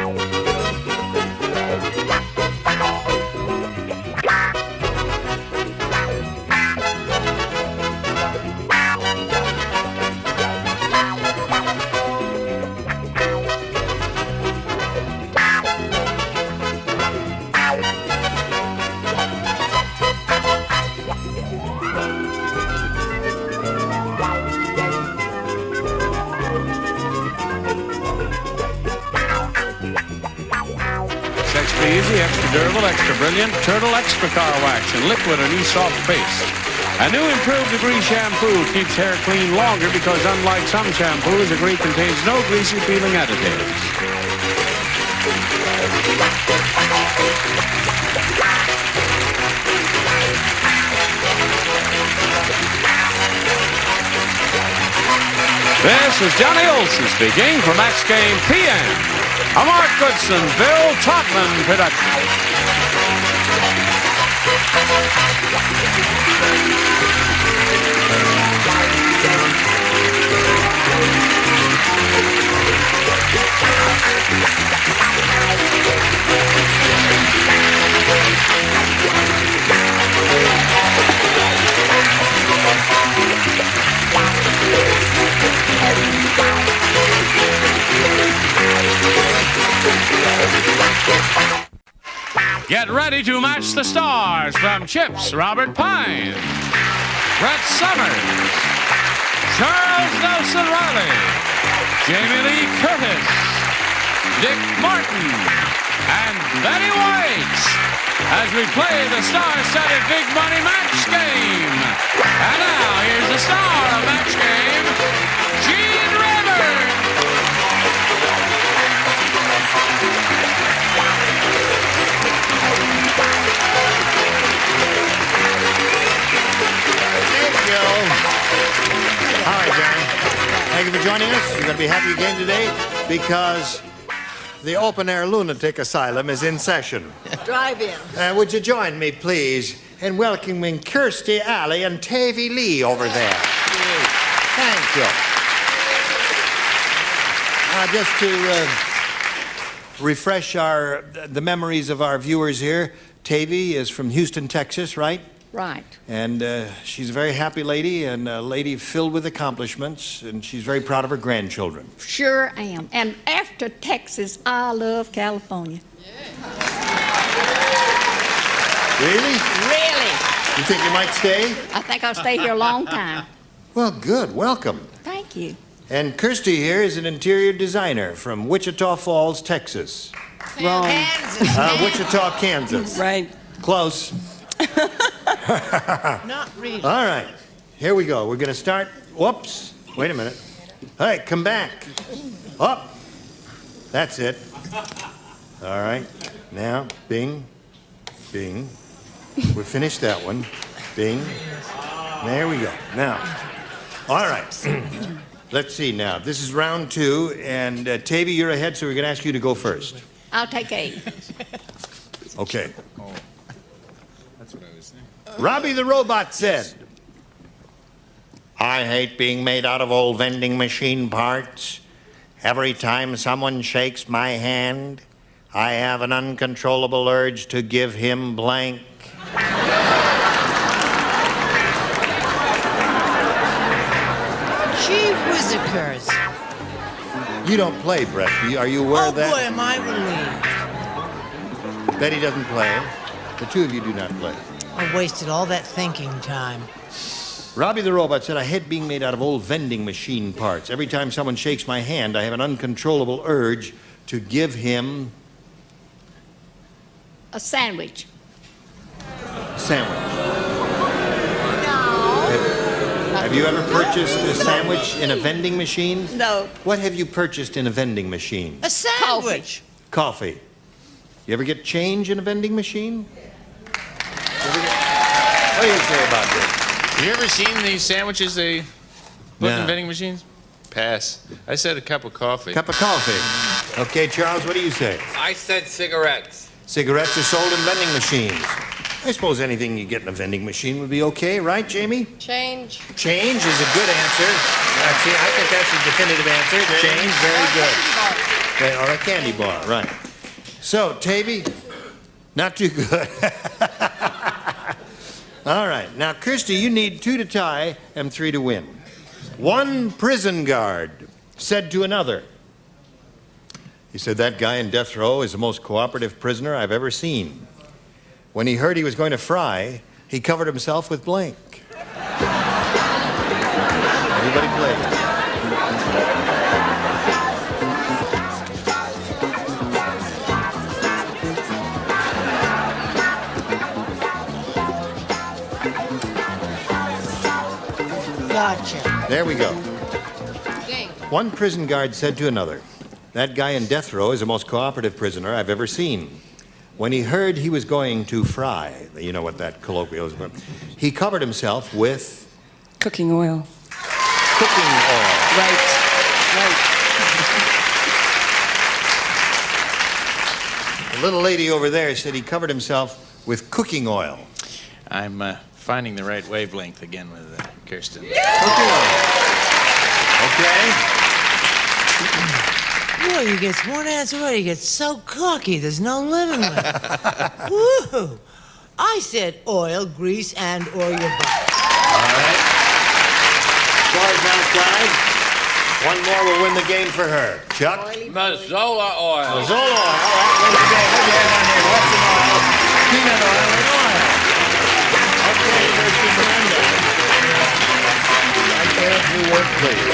Easy, extra durable, extra brilliant, Turtle Extra Car Wax and liquid and e-soft paste. A new improved Degree shampoo keeps hair clean longer because unlike some shampoos, Degree contains no greasy peeling additives. This is Johnny Olson speaking for Match Game PM. A Mark Goodson, Bill Trotman production. Get ready to match the stars from CHiPS, Robert Pine, Brett Summers, Charles Nelson Riley, Jamie Lee Curtis, Dick Martin, and Betty White as we play the star-studded Big Money Match Game. And now, here's the star of Match Game, Gene Rayburn. All right, John. Thank you for joining us. You're going to be happy again today because the open-air lunatic asylum is in session. Drive in. Would you join me, please, in welcoming Kirstie Alley and Tavy Lee over there? Thank you. Just to refresh the memories of our viewers here, Tavy is from Houston, Texas, right? Right. And she's a very happy lady and a lady filled with accomplishments, and she's very proud of her grandchildren. Sure am. And after Texas, I love California. Really? Really. You think you might stay? I think I'll stay here a long time. Well, good. Welcome. Thank you. And Kirstie here is an interior designer from Wichita Falls, Texas. Wrong. Wichita, Kansas. Right. Close. Not really. All right. Here we go. We're going to start. Whoops. Wait a minute. All right, come back. Up. That's it. All right. Now, bing, bing. We finished that one. Bing. There we go. Now, all right. Let's see now. This is round 2, and Tavy, you're ahead, so we're going to ask you to go first. I'll take 8. Okay. Oh. That's what I was saying. Robbie the Robot said, I hate being made out of old vending machine parts. Every time someone shakes my hand, I have an uncontrollable urge to give him blank. Gee whizzikers. You don't play, Brett. Are you aware of that? Oh, boy, am I relieved. Betty doesn't play. The two of you do not play. I wasted all that thinking time. Robbie the Robot said, I hate being made out of old vending machine parts. Every time someone shakes my hand, I have an uncontrollable urge to give him... A sandwich. Sandwich. Have you ever purchased a sandwich in a vending machine? No. What have you purchased in a vending machine? A sandwich. Coffee. You ever get change in a vending machine? What do you say about this? Have you ever seen these sandwiches they put No. in vending machines? Pass. I said a cup of coffee. Cup of coffee. Okay, Charles, what do you say? I said cigarettes. Cigarettes are sold in vending machines. I suppose anything you get in a vending machine would be okay, right, Jamie? Change. Change is a good answer. See, I think that's a definitive answer. Change, very good. Or a candy bar, right. So, Tavy, not too good. All right. Now, Kirstie, you need 2 to tie and 3 to win. One prison guard said to another, he said, that guy in death row is the most cooperative prisoner I've ever seen. When he heard he was going to fry, he covered himself with blank. Everybody play. Gotcha. There we go. Ding. One prison guard said to another, that guy in death row is the most cooperative prisoner I've ever seen. When he heard he was going to fry, you know what that colloquial is about, he covered himself with... Cooking oil. Cooking oil. Right. The little lady over there said he covered himself with cooking oil. I'm finding the right wavelength again with Kirsten. Cooking oil. Okay? Boy, you get one answer right, you get so cocky, there's no limit. Woo! I said oil, grease, and or your butt. All right. Scores outside. One more will win the game for her. Chuck? Mazola oil. Mazola oil. All right, win the game. Put your hand on here. Western oil, peanut oil, and oil. Okay, there's your Miranda. Right there, if you would, please.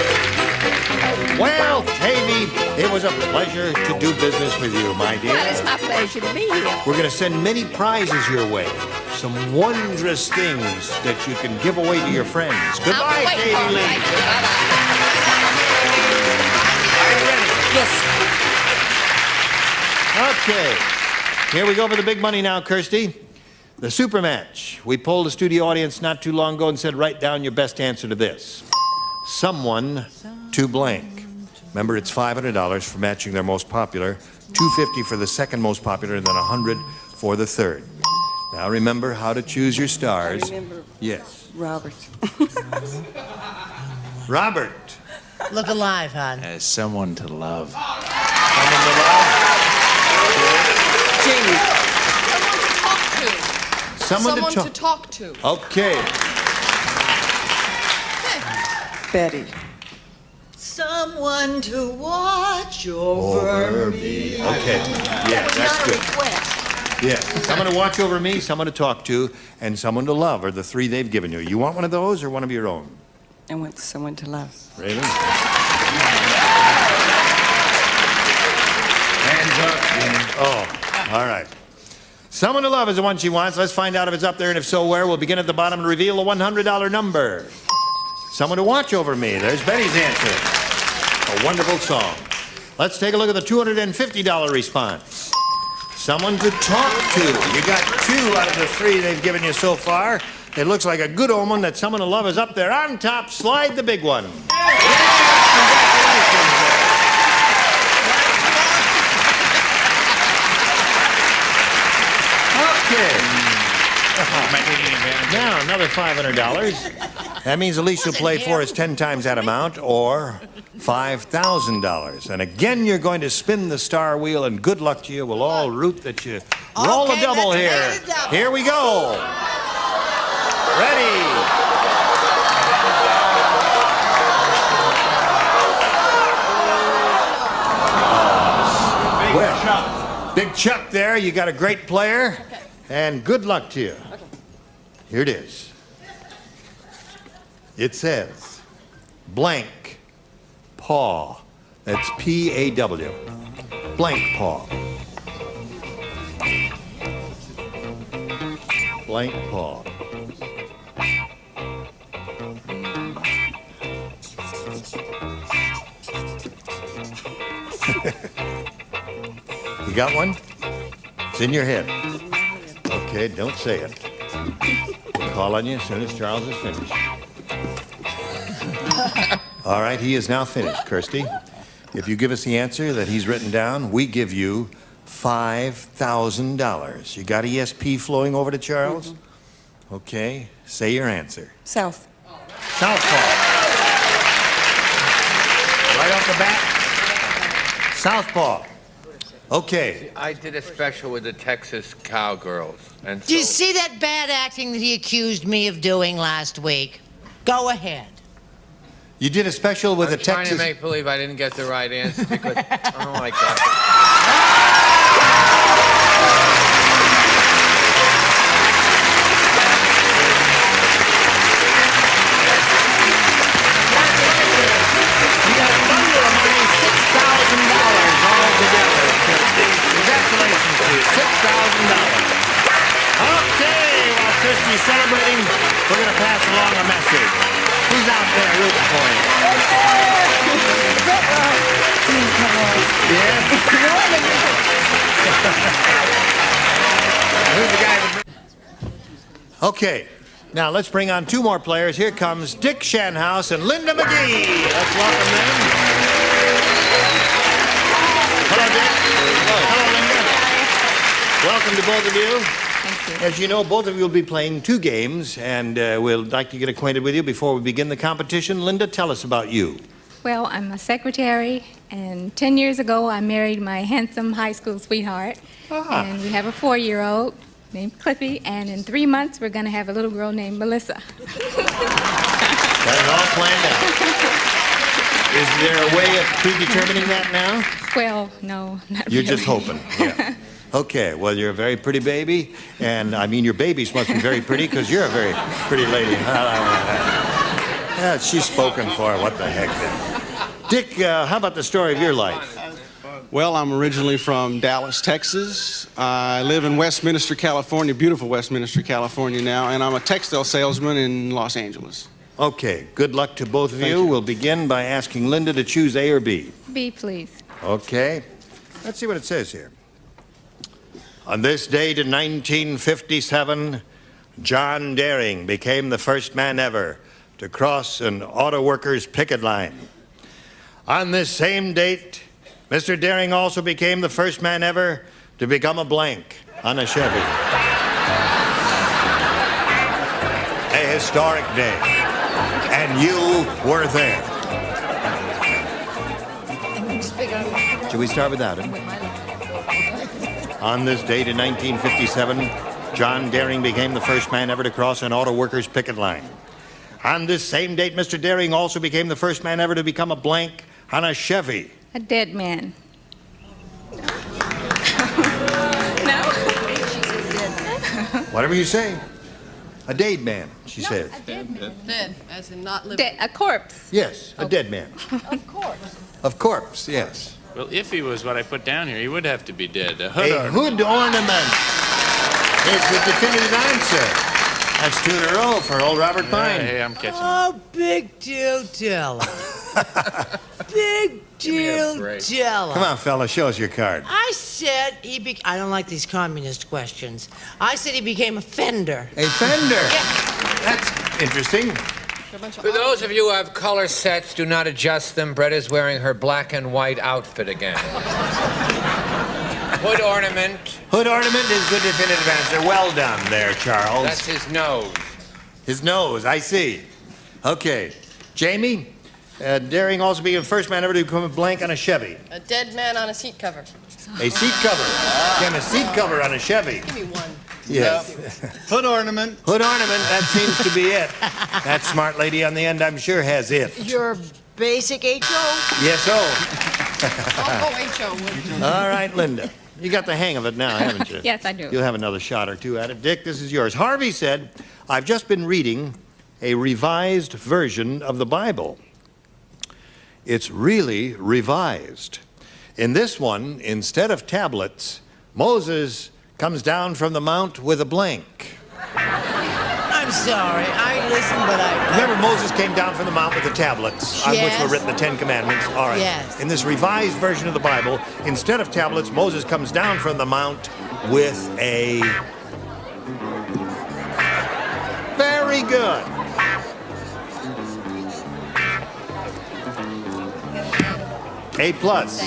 Well, Tavy, it was a pleasure to do business with you, my dear. Well, it's my pleasure to be here. We're going to send many prizes your way. Some wondrous things that you can give away to your friends. Goodbye, Tavy Lee. Are you ready? Yes. Okay. Here we go for the big money now, Kirsty. The super match. We polled the studio audience not too long ago and said, write down your best answer to this. Someone to blank. Remember, it's $500 for matching their most popular, $250 for the second most popular, and then $100 for the third. Now remember how to choose your stars. Yes. Robert. Robert. Look alive, hon. As someone to love. Someone to love. Jamie. Someone to talk to. Okay. Betty. Someone to watch over me. Okay. Yeah, that's good. Yeah. Someone to watch over me, someone to talk to, and someone to love are the three they've given you. You want one of those or one of your own? I want someone to love. Really? Hands up, Jimmy. Oh, all right. Someone to love is the one she wants. Let's find out if it's up there, and if so, where. We'll begin at the bottom and reveal the $100 number. Someone to watch over me. There's Betty's answer. A wonderful song. Let's take a look at the $250 response. Someone to talk to. You got 2 out of the 3 they've given you so far. It looks like a good omen that someone to love is up there on top. Slide the big one. Okay. Now, another $500. That means the least you'll play for is 10 times that amount, or $5,000. And again, you're going to spin the star wheel, and good luck to you. We'll all root that you roll a double here. Here we go. Ready. Well, Big Chuck there. You got a great player, and good luck to you. Here it is. It says, blank paw. That's P-A-W. Blank paw. Blank paw. You got one? It's in your head. Okay, don't say it. We'll call on you as soon as Charles is finished. All right, he is now finished, Kirsty. If you give us the answer that he's written down, we give you $5,000. You got ESP flowing over to Charles? Mm-hmm. Okay, say your answer. South. Southpaw. Right off the bat, Southpaw. Okay. I did a special with the Texas Cowgirls. And Do you see that bad acting that he accused me of doing last week? Go ahead. You did a special with I'm the Texas... trying to make believe I didn't get the right answer because I don't like that. You got a bundle of money, $6,000 all together. Congratulations to you, $6,000. Okay, while Christy's celebrating, we're going to pass along a message. Who's out there rooting for you? Yes? Who's the guy that... Okay, now let's bring on 2 more players. Here comes Dick Shanhouse and Linda McGee. Let's welcome them. Hello, Dick. Hello, Linda. Welcome to both of you. As you know, both of you will be playing 2 games, and we'd like to get acquainted with you before we begin the competition. Linda, tell us about you. Well, I'm a secretary, and 10 years ago I married my handsome high school sweetheart. And we have a 4-year-old named Cliffy, and in 3 months we're going to have a little girl named Melissa. Got it all planned out. Is there a way of predetermining that now? Well, no, not You're really. just hoping, yeah. Okay, well, you're a very pretty baby, and I mean, your babies must be very pretty because you're a very pretty lady. Yeah, she's spoken for. What the heck, then? Dick, how about the story of your life? Well, I'm originally from Dallas, Texas. I live in Westminster, California, beautiful Westminster, California now, and I'm a textile salesman in Los Angeles. Okay, good luck to both of you. We'll begin by asking Linda to choose A or B. B, please. Okay, let's see what it says here. On this date in 1957, John Daring became the first man ever to cross an auto workers' picket line. On this same date, Mr. Daring also became the first man ever to become a blank on a Chevy. A historic day, and you were there. Should we start with that? On this date in 1957, John Daring became the first man ever to cross an auto workers' picket line. On this same date, Mr. Daring also became the first man ever to become a blank on a Chevy. A dead man. Whatever you say. A dead man, she said. Dead, as in not living. A corpse. Yes, a dead man. Of course. Of corpse, yes. Well, if he was what I put down here, he would have to be dead. A Hood ornament is the definitive answer. That's 2 in a row for old Robert Pine. Hey, I'm catching Oh, big deal, Della. Big deal, Della. Come on, fella, show us your card. I said I don't like these communist questions. I said he became a fender. A fender? Yeah. That's interesting. For those of you who have color sets, do not adjust them. Brett is wearing her black and white outfit again. Hood ornament. Hood ornament is good definitive answer. Well done there, Charles. That's his nose. His nose, I see. Okay. Jamie, Daring also being the first man ever to become a blank on a Chevy. A dead man on a seat cover. A seat cover. Became a seat cover on a Chevy. Give me one. Yes. Hood ornament. Hood ornament, that seems to be it. That smart lady on the end, I'm sure, has it. Your basic HO? Yes, I'll go HO. All right, Linda. You got the hang of it now, haven't you? Yes, I do. You'll have another shot or two at it. Dick, this is yours. Harvey said, I've just been reading a revised version of the Bible. It's really revised. In this one, instead of tablets, Moses comes down from the mount with a blank. I'm sorry. I listened, but I... Remember, Moses came down from the mount with the tablets on which were written the 10 Commandments. All right. Yes. In this revised version of the Bible, instead of tablets, Moses comes down from the mount with a... Very good. A plus.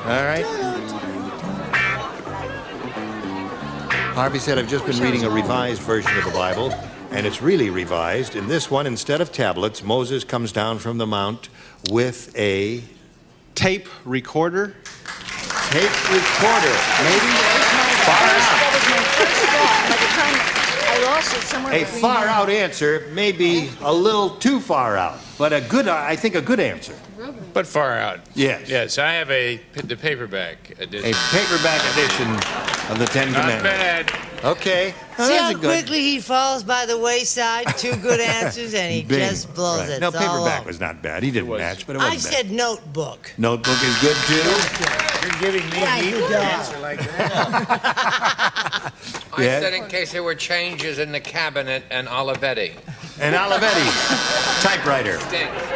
All right. Harvey said, I've just been reading a revised version of the Bible, and it's really revised. In this one, instead of tablets, Moses comes down from the mount with a... Tape recorder. Tape recorder. Maybe? That was my first thought. By the time I lost it somewhere A between far out answer, maybe a little too far out, but a good, I think a good answer. But far out. Yes. Yes, I have the paperback edition. A paperback edition of the 10 Not Commandments. bad. Okay. See how quickly he falls by the wayside? 2 good answers, and he Bing. just blows Right. it. No, It's all paperback over. was not bad. He didn't match, but it I wasn't said notebook. bad. Notebook is good, too. You're giving me Thank an you, dog. answer like that. I said in case there were changes in the cabinet and Olivetti. And Olivetti, typewriter.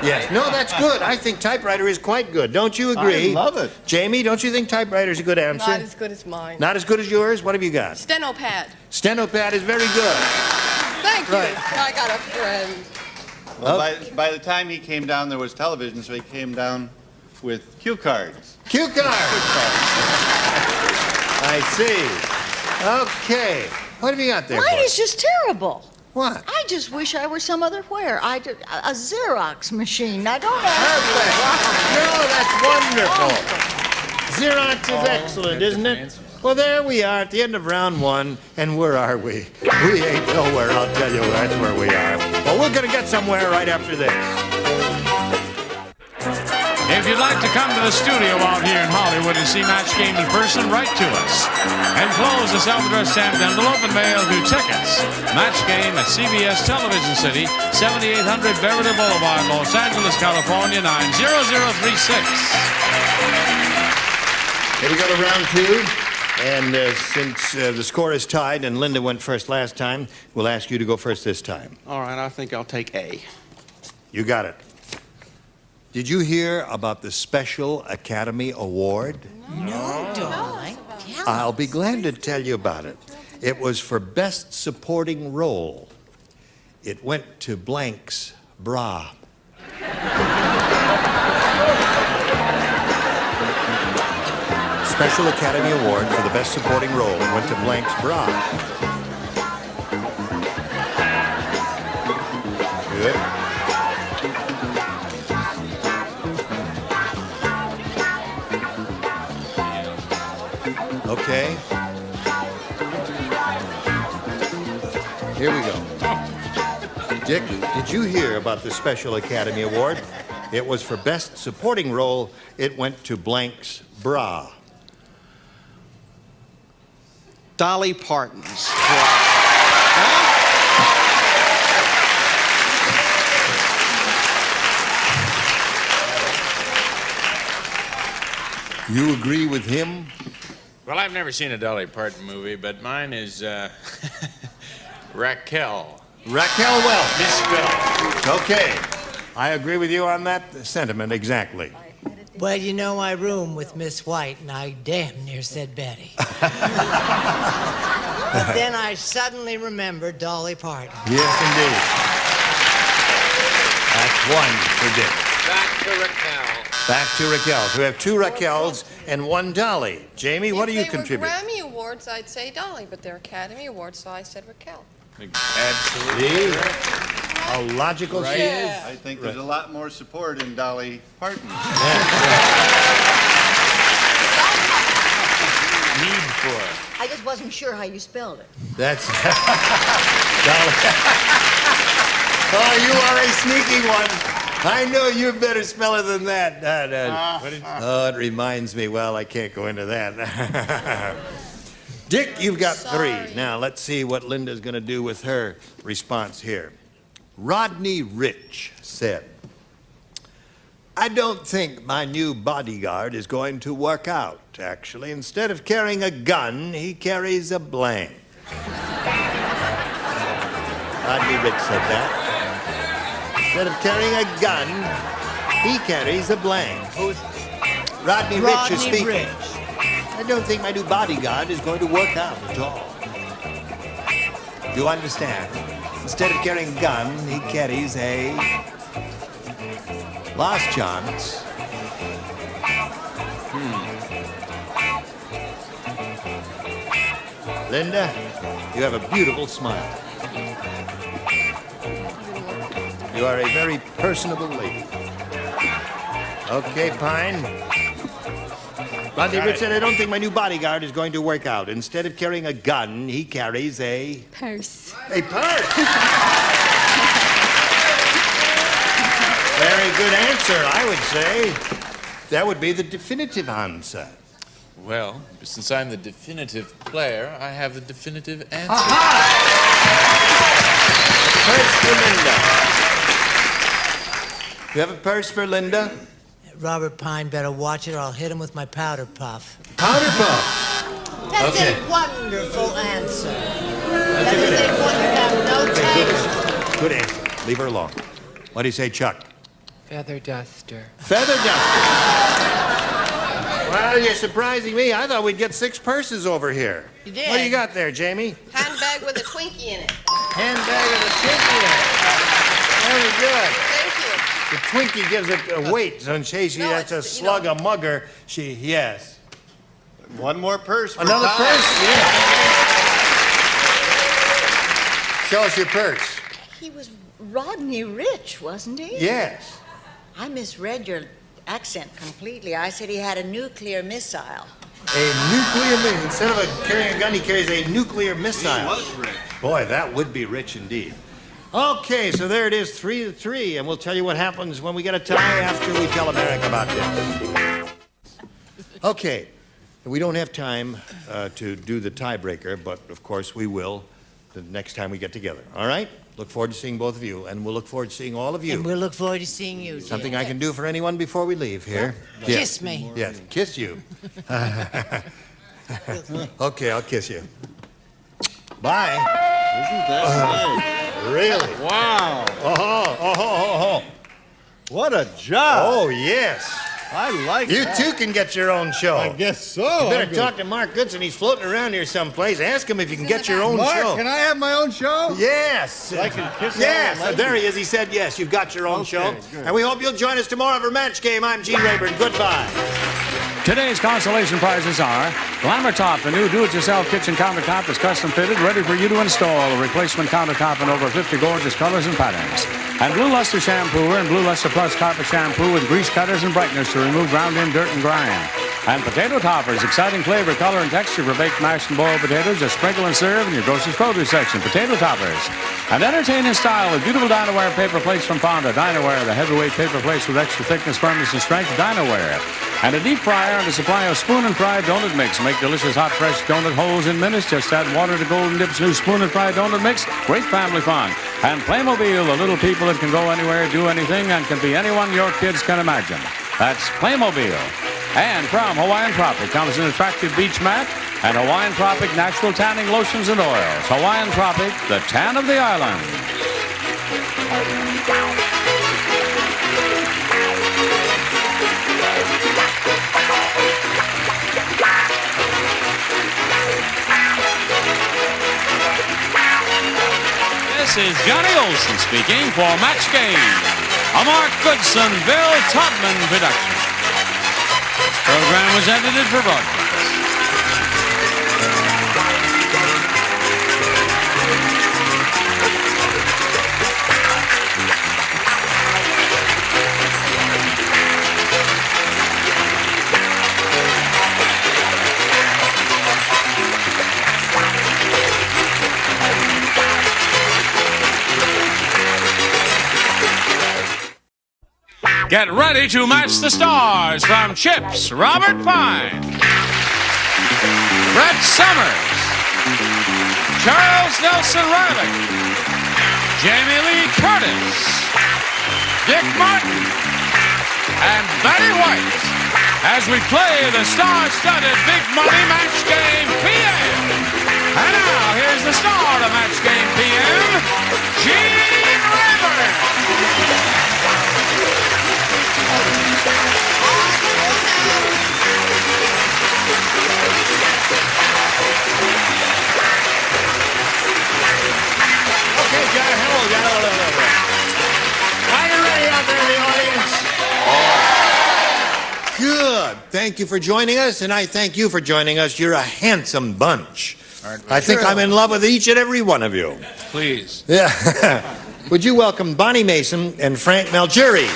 Yes. No, that's good. I think typewriter is quite good. Don't you agree? I love it. Jamie, don't you think typewriter is a good answer? Not as good as mine. Not as good as yours? What have you got? Stenopad. Stenopad is very good. Thank you. Right. I got a friend. Well, by the time he came down, there was television, so he came down with cue cards. Cue cards. I see. Okay. What have you got there? Mine for is us? just terrible. What? I just wish I were some other where. A Xerox machine. I don't know. Perfect. No, that's wonderful. Xerox is excellent, isn't it? Well, there we are at the end of round one, and where are we? We ain't nowhere, I'll tell you, that's where we are. Well, we're gonna get somewhere right after this. If you'd like to come to the studio out here in Hollywood and see Match Game in person, write to us. Enclose a self-addressed stamped envelope and mail to Tickets. Match Game at CBS Television City, 7800 Beverly Boulevard, Los Angeles, California, 90036. Here we go to round two. And since the score is tied and Linda went first last time, we'll ask you to go first this time. All right, I think I'll take A. You got it. Did you hear about the Special Academy Award? No, darling. I'll be glad to tell you about it. It was for Best Supporting Role. It went to blank's bra. Special Academy Award for the Best Supporting Role. It went to blank's bra. Good. Okay. Here we go. Dick, did you hear about the Special Academy Award? It was for Best Supporting Role. It went to blank's bra. Dolly Parton's. You agree with him? Well, I've never seen a Dolly Parton movie, but mine is Raquel. Raquel Welch. Miss Welch. Okay. I agree with you on that sentiment, exactly. Well, you know, I room with Miss White, and I damn near said Betty. But then I suddenly remembered Dolly Parton. Yes, indeed. That's one for Dick. Back to Raquel. Back to Raquel. So we have two Raquels and one Dolly. Jamie, what do you contribute? If they were Grammy Awards, I'd say Dolly, but they're Academy Awards, so I said Raquel. Absolutely. How logical she is. I think there's a lot more support in Dolly Parton. Need for it. I just wasn't sure how you spelled it. That's Dolly. Oh, you are a sneaky one. I know you better spell it than that. Oh, it reminds me. Well, I can't go into that. Dick, you've got three. Now, let's see what Linda's going to do with her response here. Rodney Rich said, I don't think my new bodyguard is going to work out, actually. Instead of carrying a gun, he carries a blank. Rodney Rich said that. Instead of carrying a gun, he carries a blank. Rodney Rich is speaking. Rich. I don't think my new bodyguard is going to work out at all. Do you understand? Instead of carrying a gun, he carries a last chance. Linda, you have a beautiful smile. You are a very personable lady. Okay, Pine. Rodney Rich said, I don't think my new bodyguard is going to work out. Instead of carrying a gun, he carries a Purse. A purse. Very good answer, I would say. That would be the definitive answer. Well, since I'm the definitive player, I have the definitive answer. Aha! Purse for Linda. You have a purse for Linda? Robert Pine better watch it or I'll hit him with my powder puff. Powder puff. That's Okay. a wonderful answer. That is a wonderful, no taste. Good answer. Leave her alone. What do you say, Chuck? Feather duster. Feather duster. Well, you're surprising me. I thought we'd get 6 purses over here. You did. What do you got there, Jamie? Handbag with a Twinkie in it. Handbag with a Twinkie in it. Very good. Thank you. The Twinkie gives it a weight, so in case she has to slug a mugger, yes. One more purse. For Another Todd. purse, yeah. show us your purse. He was Rodney Rich, wasn't he? Yes. I misread your accent completely. I said he had a nuclear missile. A nuclear missile. Instead of carrying a gun, he carries a nuclear missile. He was rich. Boy, that would be rich indeed. Okay, so there it is, 3-3, and we'll tell you what happens when we get a tie after we tell America about this. Okay, we don't have time to do the tiebreaker, but of course we will the next time we get together. All right? Look forward to seeing both of you, and we'll look forward to seeing all of you. And we'll look forward to seeing you, dear. Something I can do for anyone before we leave here? Yeah. Kiss me. Yes, kiss you. Okay, I'll kiss you. Bye. Isn't that Really? Wow. Oh. What a job. Oh, yes. I like You that. too can get your own show. I guess so. You better talk to Mark Goodson. He's floating around here someplace. Ask him if you can get your own Mark, show. can I have my own show? Yes. I can kiss Yes. all the There he is. He said yes. You've got your own show. good. And we hope you'll join us tomorrow for Match Game. I'm Gene Rayburn. Goodbye. Today's consolation prizes are Glamour Top, the new do-it-yourself kitchen countertop is custom fitted, ready for you to install. A replacement countertop in over 50 gorgeous colors and patterns. And Blue Luster Shampooer and Blue Luster Plus Carpet Shampoo with grease cutters and brighteners to remove ground-in dirt and grime. And Potato Toppers, exciting flavor, color, and texture for baked, mashed, and boiled potatoes. Just sprinkle and serve in your grocer's produce section. Potato Toppers. And entertain in style with beautiful Dinaware paper plates from Fonda. Dinaware, the heavyweight paper plates with extra thickness, firmness, and strength. Dinaware. And a deep fryer and a supply of spoon and fried donut mix. Make delicious hot, fresh donut holes in minutes. Just add water to Golden Dip's new spoon and fried donut mix. Great family fun. And Playmobil, the little people that can go anywhere, do anything, and can be anyone your kids can imagine. That's Playmobil. And from Hawaiian Tropic comes an attractive beach mat and Hawaiian Tropic natural tanning lotions and oils. Hawaiian Tropic, the tan of the island. This is Johnny Olson speaking for Match Game, a Mark Goodson, Bill Todman production. This program was edited for broadcast. Get ready to match the stars from CHiPS, Robert Fine, Brett Summers, Charles Nelson Riley, Jamie Lee Curtis, Dick Martin, and Betty White as we play the star-studded Big Money Match Game PM. And now, here's the star of Match Game PM, Gene Rayburn. Okay, John, hello. Are you ready out there in the audience? Good. Thank you for joining us, and I thank you for joining us. You're a handsome bunch. I think I'm in love with each and every one of you. Please. Yeah. Would you welcome Bonnie Mason and Frank Malgeri?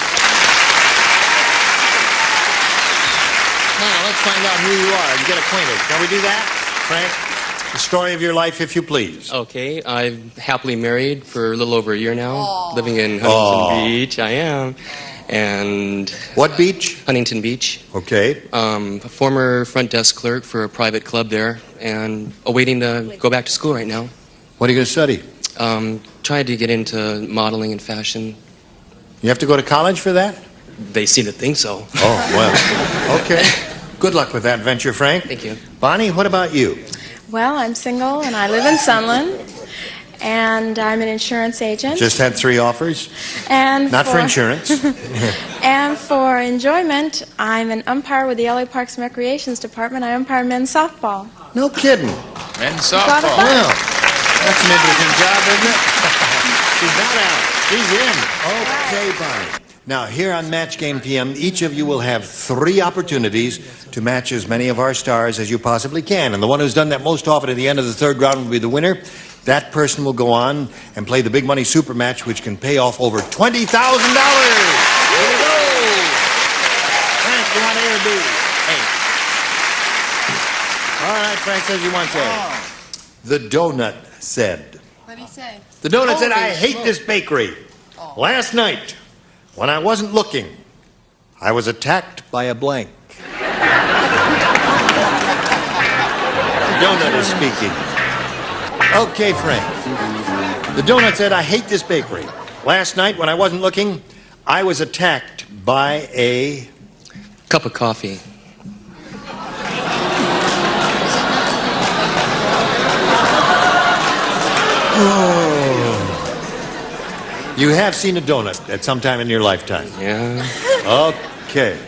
Now, let's find out who you are and get acquainted. Can we do that, Frank? The story of your life, if you please. Okay, I'm happily married for a little over a year now, living in Huntington Beach. I am. And... What beach? Huntington Beach. Okay. A former front desk clerk for a private club there, and awaiting to go back to school right now. What are you going to study? Tried to get into modeling and fashion. You have to go to college for that? They seem to think so. Oh, well, okay. Good luck with that venture, Frank. Thank you. Bonnie, what about you? Well, I'm single and I live in Sunland, and I'm an insurance agent. Just had 3 offers? And Not for insurance. And for enjoyment, I'm an umpire with the LA Parks and Recreations Department. I umpire men's softball. No kidding. Men's softball. Well, that's an interesting job, isn't it? She's not out. She's in. Okay, Bonnie. Now, here on Match Game PM, each of you will have 3 opportunities to match as many of our stars as you possibly can. And the one who's done that most often at the end of the 3rd round will be the winner. That person will go on and play the big money super match, which can pay off over $20,000. Here we go. Frank, you want A or B? A. All right, Frank says you want A. The donut said. What did he say? The donut said, I hate this bakery. Last night, when I wasn't looking, I was attacked by a blank. The donut is speaking. Okay, Frank. The donut said, I hate this bakery. Last night, when I wasn't looking, I was attacked by a cup of coffee. Oh. You have seen a donut at some time in your lifetime. Yeah. Okay.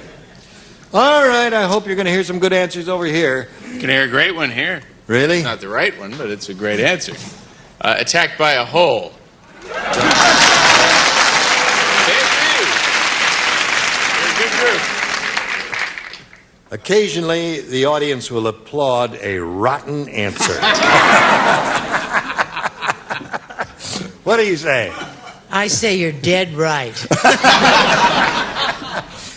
All right, I hope you're going to hear some good answers over here. You can hear a great one here. Really? It's not the right one, but it's a great answer. Attacked by a hole. Good group. Occasionally, the audience will applaud a rotten answer. What do you say? I say you're dead right.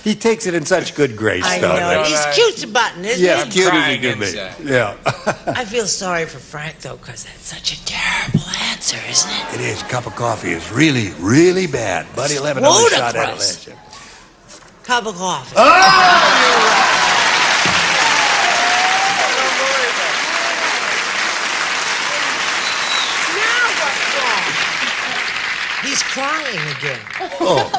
He takes it in such good grace, I though. know. He's cute to button, isn't Yeah, he? cute as he can be. Yeah. I feel sorry for Frank, though, because that's such a terrible answer, isn't it? It is. Cup of coffee is really, really bad. Buddy, 11 another shot at it last year. Cup of coffee. Oh, you're right. He's crying again. Oh.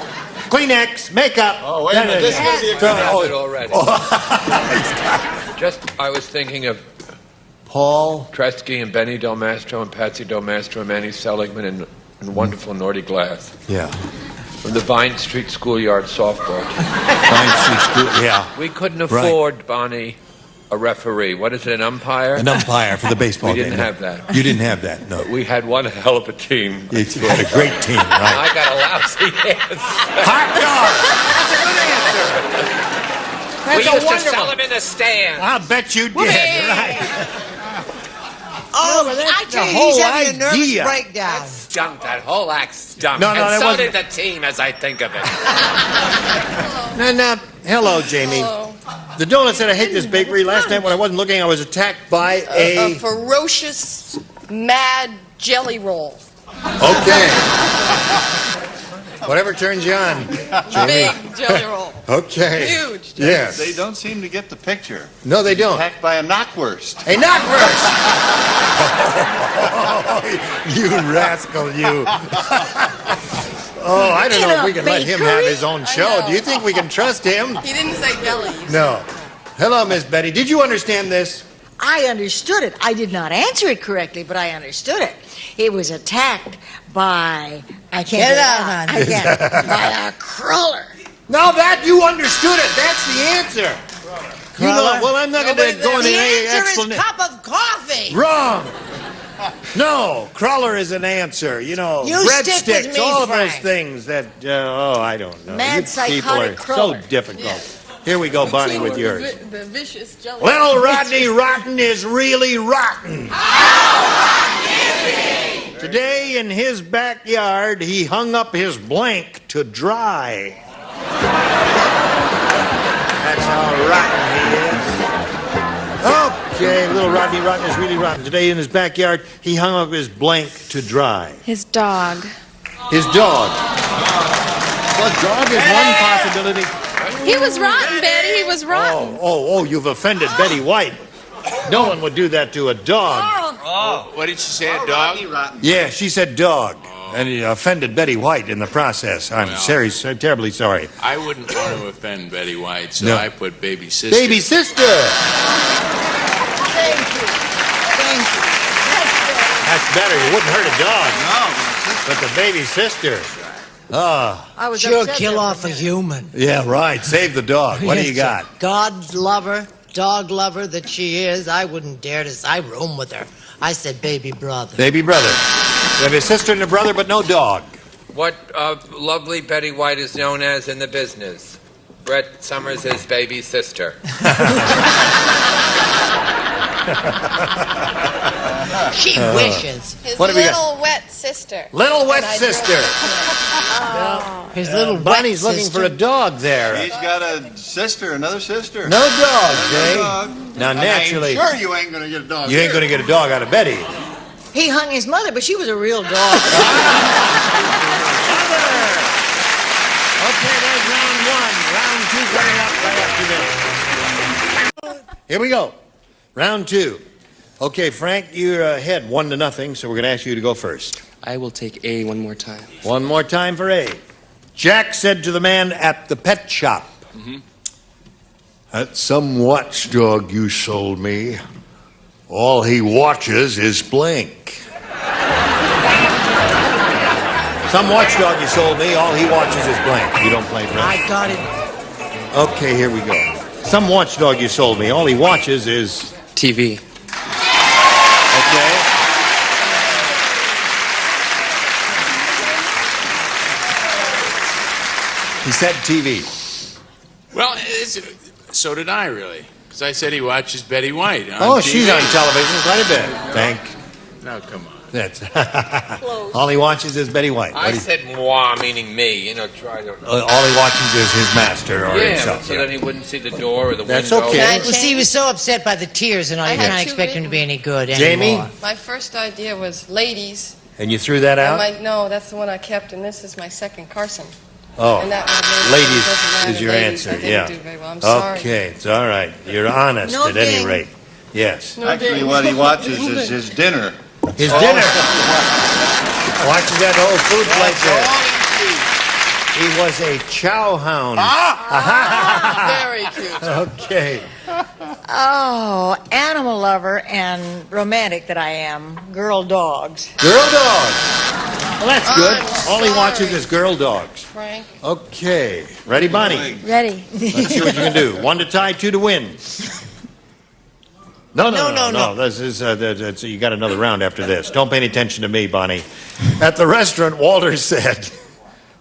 Kleenex, makeup. Oh, wait a minute. This is going to be a good Oh. already. Just, I was thinking of Paul Tresky and Benny Del Mastro and Patsy Del Mastro and Manny Seligman and wonderful Norty Glass. Yeah. From the Vine Street Schoolyard softball team. Vine Street School, yeah. We couldn't afford, Bonnie, a referee. What is it, an umpire? An umpire for the baseball We game. didn't have that. You didn't have that, no. We had one hell of a team. You had a great team, right? I got a lousy answer. Hot dog! We used to sell them in the stand. I'll bet you did, right? Oh, I tell you, he's having a nervous breakdown. Stunk. That whole act stunk. No, and that so wasn't- did the team, as I think of it. No. Hello, Jamie. The donut said, I hate this bakery. Last night when I wasn't looking, I was attacked by A ferocious, mad jelly roll. Okay. Whatever turns you on, Jamie. Big jelly roll. Okay. Huge. Yes. They don't seem to get the picture. No, they don't. Attacked by a knockwurst. A knockwurst! You rascal, you. Oh, I don't know if we can let him have his own show. Do you think we can trust him? He didn't say jelly. No. Hello, Miss Betty. Did you understand this? I understood it. I did not answer it correctly, but I understood it. It was attacked by... I can't Get out, honey. I can't. By a crawler. No, that you understood it. That's the answer. You know, well, I'm not going to go into The any answer is explanation. cup of coffee. Wrong. No, crawler is an answer. You know, You stick with breadsticks, me, all of those Frank. things that, I don't know. Mad You people psychotic are crawler. so difficult. Here we go, Bonnie, with yours. The vicious jelly. Little Rodney Rotten is really rotten. Today in his backyard, he hung up his blank to dry. That's how rotten he is. Okay, little Rodney Rotten is really rotten. Today in his backyard, he hung up his blank to dry. His dog. His dog. Well, dog is one possibility. He was rotten, Betty. He was rotten. Oh, you've offended Betty White. No one would do that to a dog. Oh, what did she say, a dog? Yeah, she said dog. And he offended Betty White in the process. I'm terribly sorry. I wouldn't want to offend Betty White, so No. I put baby sister. Baby sister! Thank you. Thank you. That's better. You wouldn't hurt a dog. No. But the baby sister. I was Sure upset kill there off for a minute. human. Yeah, right. Save the dog. What do you got? God lover, dog lover that she is, I wouldn't dare to. I room with her. I said baby brother. Baby brother. You have a sister and a brother, but no dog. What lovely Betty White is known as in the business? Brett Summers' baby sister. She wishes. His What have we got? little wet sister. Little wet And I sister. His little wet Bonnie's looking sister. for a dog there. He's got a sister, another sister. No dogs, Another eh? dog. Now, naturally, I'm sure you ain't gonna get a dog. you ain't going to get a dog out of Betty. He hung his mother, but she was a real dog. Okay, there's round one. Round two coming up right after this. Here we go. Round two. Okay, Frank, you're ahead 1-0, so we're going to ask you to go first. I will take A one more time. One more time for A. Jack said to the man at the pet shop, "That's some watchdog you sold me. All he watches is blank." Some watchdog you sold me, all he watches is blank. You don't play, Frank? I got it. Okay, here we go. Some watchdog you sold me, all he watches is... TV. Okay. He said TV. Well, so did I, really. Because I said he watches Betty White on Oh, TV. she's on television quite a bit. Thank. No, come on. That's all he watches is Betty White. I said moi, meaning me. You know, try to... All he watches is his master or Yeah, himself. so then he wouldn't see the door or the That's window. okay. Well, see, he was so upset by the tears and all. You had can't two expect him to be any good Jamie? anymore. My first idea was ladies. And you threw that out? No, that's the one I kept, and this is my second, Carson. Oh, And that one, ladies doesn't matter. is your Ladies, answer. I didn't Yeah. do very well. I'm sorry. Okay, it's all right. You're honest No at any ding. rate. Yes. Actually, what he watches is his dinner. His dinner. Watches that whole food plate there. He was a chow hound. Very cute. Okay. Oh, animal lover and romantic that I am. Girl dogs. Girl dogs. Well, that's good. I'm All he sorry. watches is girl dogs. Frank. Okay. Ready, Bonnie? Ready. Let's see what you can do. 1 to tie, 2 to win. No. This is you got another round after this. Don't pay any attention to me, Bonnie. At the restaurant, Walter said,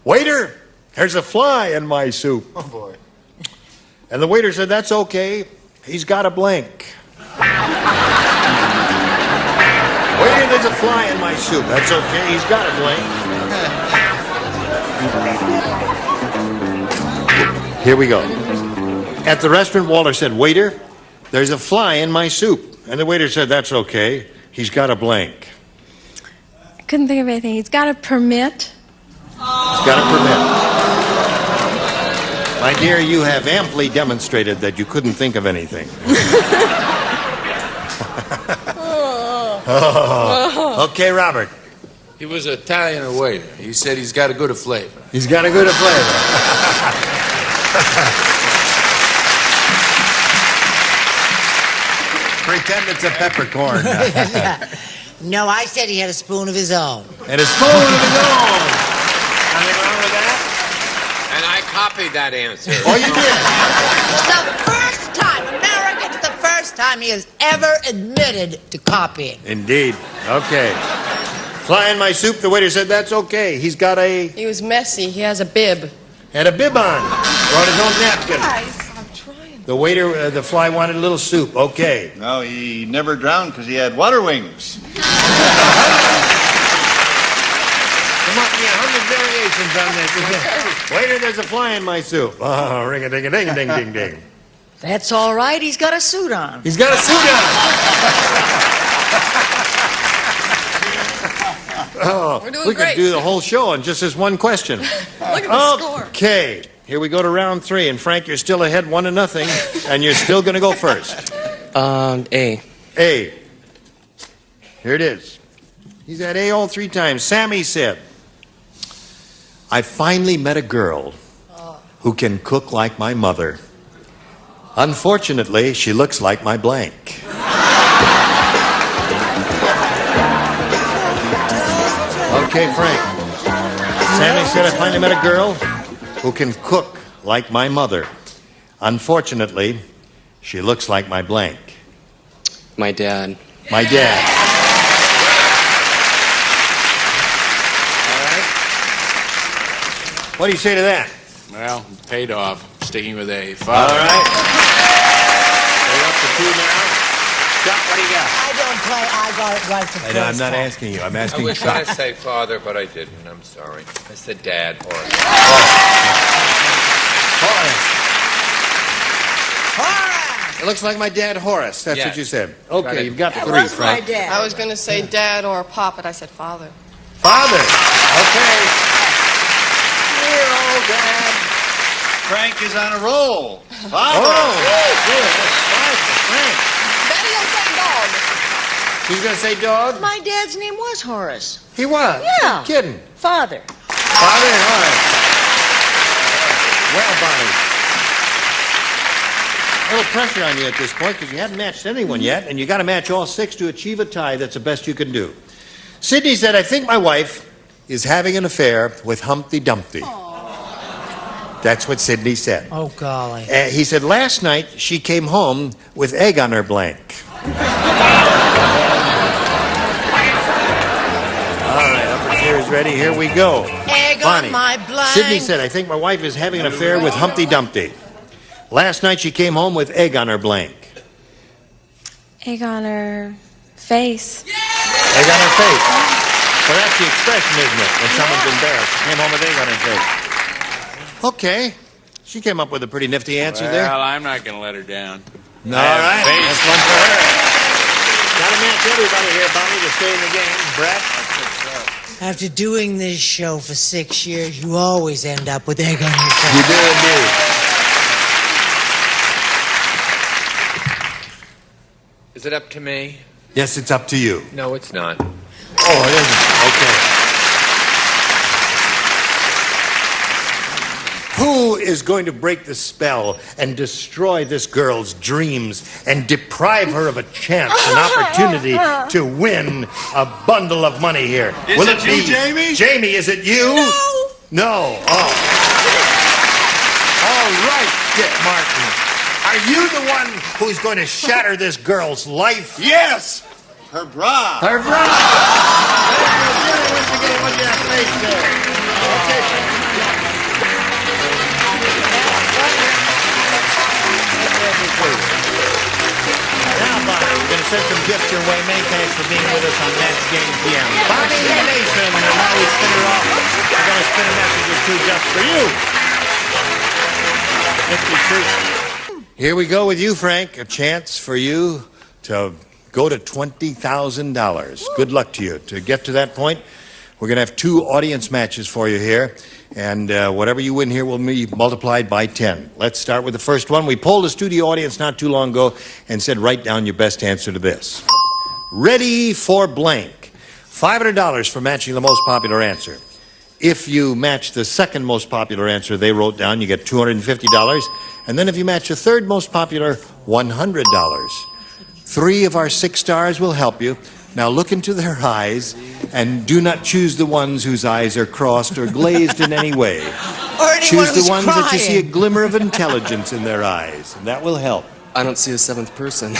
"Waiter, there's a fly in my soup." Oh boy. And the waiter said, "That's okay. He's got a blank." "Waiter, there's a fly in my soup." "That's okay. He's got a blank." Here we go. At the restaurant, Walter said, "Waiter, there's a fly in my soup." And the waiter said, "That's okay. He's got a blank." I couldn't think of anything. He's got a permit. He's got a permit. My dear, you have amply demonstrated that you couldn't think of anything. Oh. Okay, Robert. He was an Italian waiter. He said he's got a good flavor. He's got a good flavor. Pretend it's a peppercorn. No, I said he had a spoon of his own. And a spoon of his own. Nothing wrong with that? And I copied that answer. Oh, you did? It's the first time, America, it's the first time he has ever admitted to copying. Indeed. Okay. Fly in my soup, the waiter said, "That's okay. He's got a..." He was messy. He has a bib. Had a bib on. Brought his own napkin. Guys, I'm trying. The waiter, the fly wanted a little soup. Okay. No, he never drowned because he had water wings. There must be 100 variations on this. Waiter, there's a fly in my soup. Oh, ring-a-ding-a-ding-a-ding-ding-ding. That's all right. He's got a suit on. He's got a suit on. Oh, We're doing we could great. do the whole show on just this one question. Look at the score. Okay, here we go to round 3, and Frank, you're still ahead 1-0, and you're still going to go first. A. A. Here it is. He's at A all 3 times. Sammy said, "I finally met a girl who can cook like my mother. Unfortunately, she looks like my blank." Okay, Frank. Sammy said, "I finally met a girl who can cook like my mother. Unfortunately, she looks like my blank." My dad. My dad. All right. What do you say to that? Well, paid off. Sticking with A. All right. We're up to 2 now. Chuck, what do you got? I don't play. I got it right the first I'm not time. asking you. I'm I asking wish Chuck. I'd say father, but I didn't. I'm sorry. I said dad or... It looks like my dad Horace. That's Yes. what you said. Got Okay, it. you've got That three, was my Frank. dad. I was going to say dad or pop, but I said father. Father. Okay. Dear old dad. Frank is on a roll. Oh, good. That's five for Frank. Betty will say dog. He's going to say dog? My dad's name was Horace. He was? Yeah. You're kidding. Father. Father and Horace. Well, Bonnie. A little pressure on you at this point because you haven't matched anyone yet, and you got to match all six to achieve a tie. That's the best you can do. Sidney said, I think my wife is having an affair with Humpty Dumpty. That's what Sidney said. Oh, golly. He said, last night she came home with egg on her blank. All right, upper tier is ready. Here we go. Egg Bonnie. on my blank. Sidney said, I think my wife is having an affair with Humpty Dumpty. Last night she came home with egg on her blank. Egg on her face. Egg on her face. Well, that's the expression, isn't it? When someone's embarrassed. She came home with egg on her face. Okay. She came up with a pretty nifty answer there. Well, I'm not going to let her down. All right. That's one for her. Got to match everybody here, Bonnie, to stay in the game. Brett? After doing this show for 6 years, you always end up with egg on your face. You do indeed. Is it up to me? Yes, it's up to you. No, it's not. Oh, it isn't. Okay. Who is going to break the spell and destroy this girl's dreams and deprive her of a chance, an opportunity to win a bundle of money here? Is it you, Jamie? Jamie, is it you? No. Oh. All right, Dick Martin. Are you the one who's going to shatter this girl's life? Yes! Her bra. Her bra! Once again, look at that face there. Okay. Now, Bonnie, we're going to send some gifts your way. Many thanks for being with us on Match Game PM. Bonnie Mason, and now we spin her off. We're going to spin a message or two just for you. Here we go with you, Frank. A chance for you to go to $20,000. Good luck to you. To get to that point, we're going to have 2 audience matches for you here. And whatever you win here will be multiplied by 10. Let's start with the first one. We polled a studio audience not too long ago and said, write down your best answer to this. Ready for blank. $500 for matching the most popular answer. If you match the second most popular answer they wrote down, you get $250. And then if you match the third most popular, $100. 3 of our 6 stars will help you. Now look into their eyes and do not choose the ones whose eyes are crossed or glazed in any way. Choose the ones that you see a glimmer of intelligence in their eyes, and that will help. I don't see a 7th person.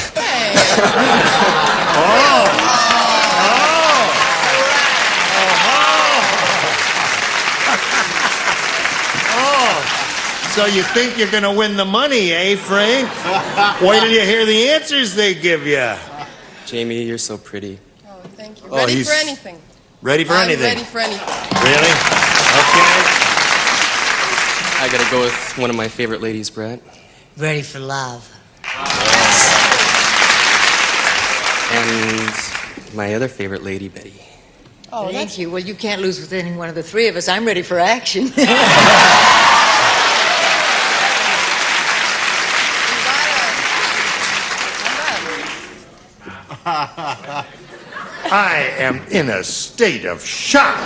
So you think you're going to win the money, eh, Frank? Wait till you hear the answers they give you. Jamie, you're so pretty. Oh, thank you. Oh, Ready he's for anything. Ready for anything? I'm ready for anything. Really? Okay. I gotta go with one of my favorite ladies, Brett. Ready for love. And my other favorite lady, Betty. Oh, thank you. Well, you can't lose with any one of the 3 of us. I'm ready for action. I am in a state of shock.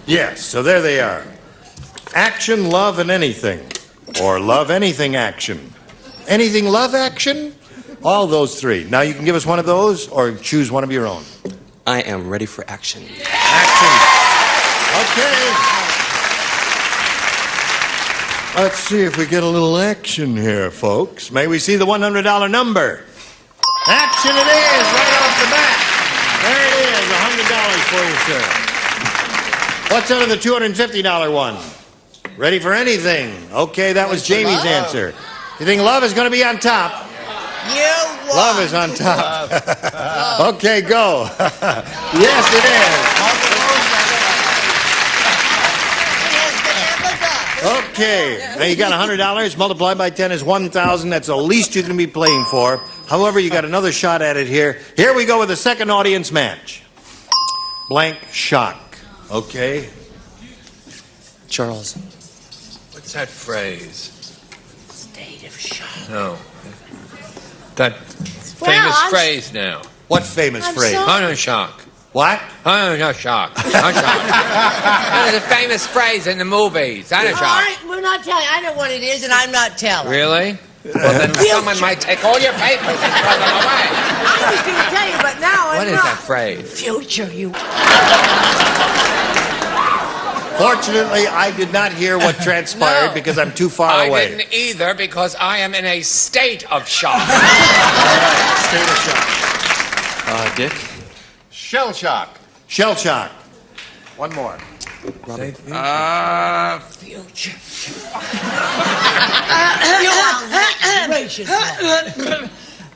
Yes, so there they are. Action, love, and anything. Or love, anything, action. Anything, love, action? All those 3. Now you can give us one of those or choose one of your own. I am ready for action. Action. Okay. Let's see if we get a little action here, folks. May we see the $100 number? Action it is, right off the bat. There it is, $100 for you, sir. What's under the $250 one? Ready for anything? Okay, that was Jamie's answer. You think love is going to be on top? You won. Love is on top. Okay, go. Yes, it is. Okay, now you got $100. Multiplied by 10 is 1,000. That's the least you can be playing for. However, you got another shot at it here. Here we go with the second audience match. Blank shock. Okay. Charles. What's that phrase? State of shock. No. That famous phrase now. What famous phrase? Honor shock. What? Honor shock. Honor shock. That is a famous phrase in the movies. Honor shock. We're not telling. I know what it is, and I'm not telling. Really? Well, then someone might take all your papers and throw them away. I was going to tell you, but now I'm What is not. that phrase? Future, you. Fortunately, I did not hear what transpired because I'm too far away. I didn't either because I am in a state of shock. State of shock. Dick. Shell shock. Shell shock. One more. Future.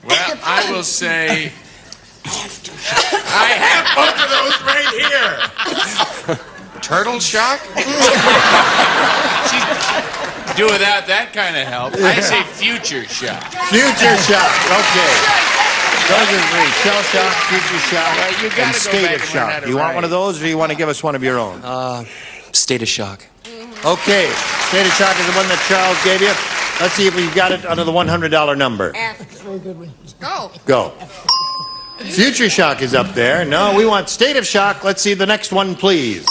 Well, I will say I have both of those right here. Turtle shock? Do without that kind of help. I say future shock. Future shock. Okay. Those are three. Shell shock, future shock, You gotta and go state back of and learn shock. how to You want write. one of those, or do you want to give us one of your own? State of shock. Okay. State of shock is the one that Charles gave you. Let's see if we've got it under the $100 number. Go. Go. Future shock is up there. No, we want state of shock. Let's see the next one, please.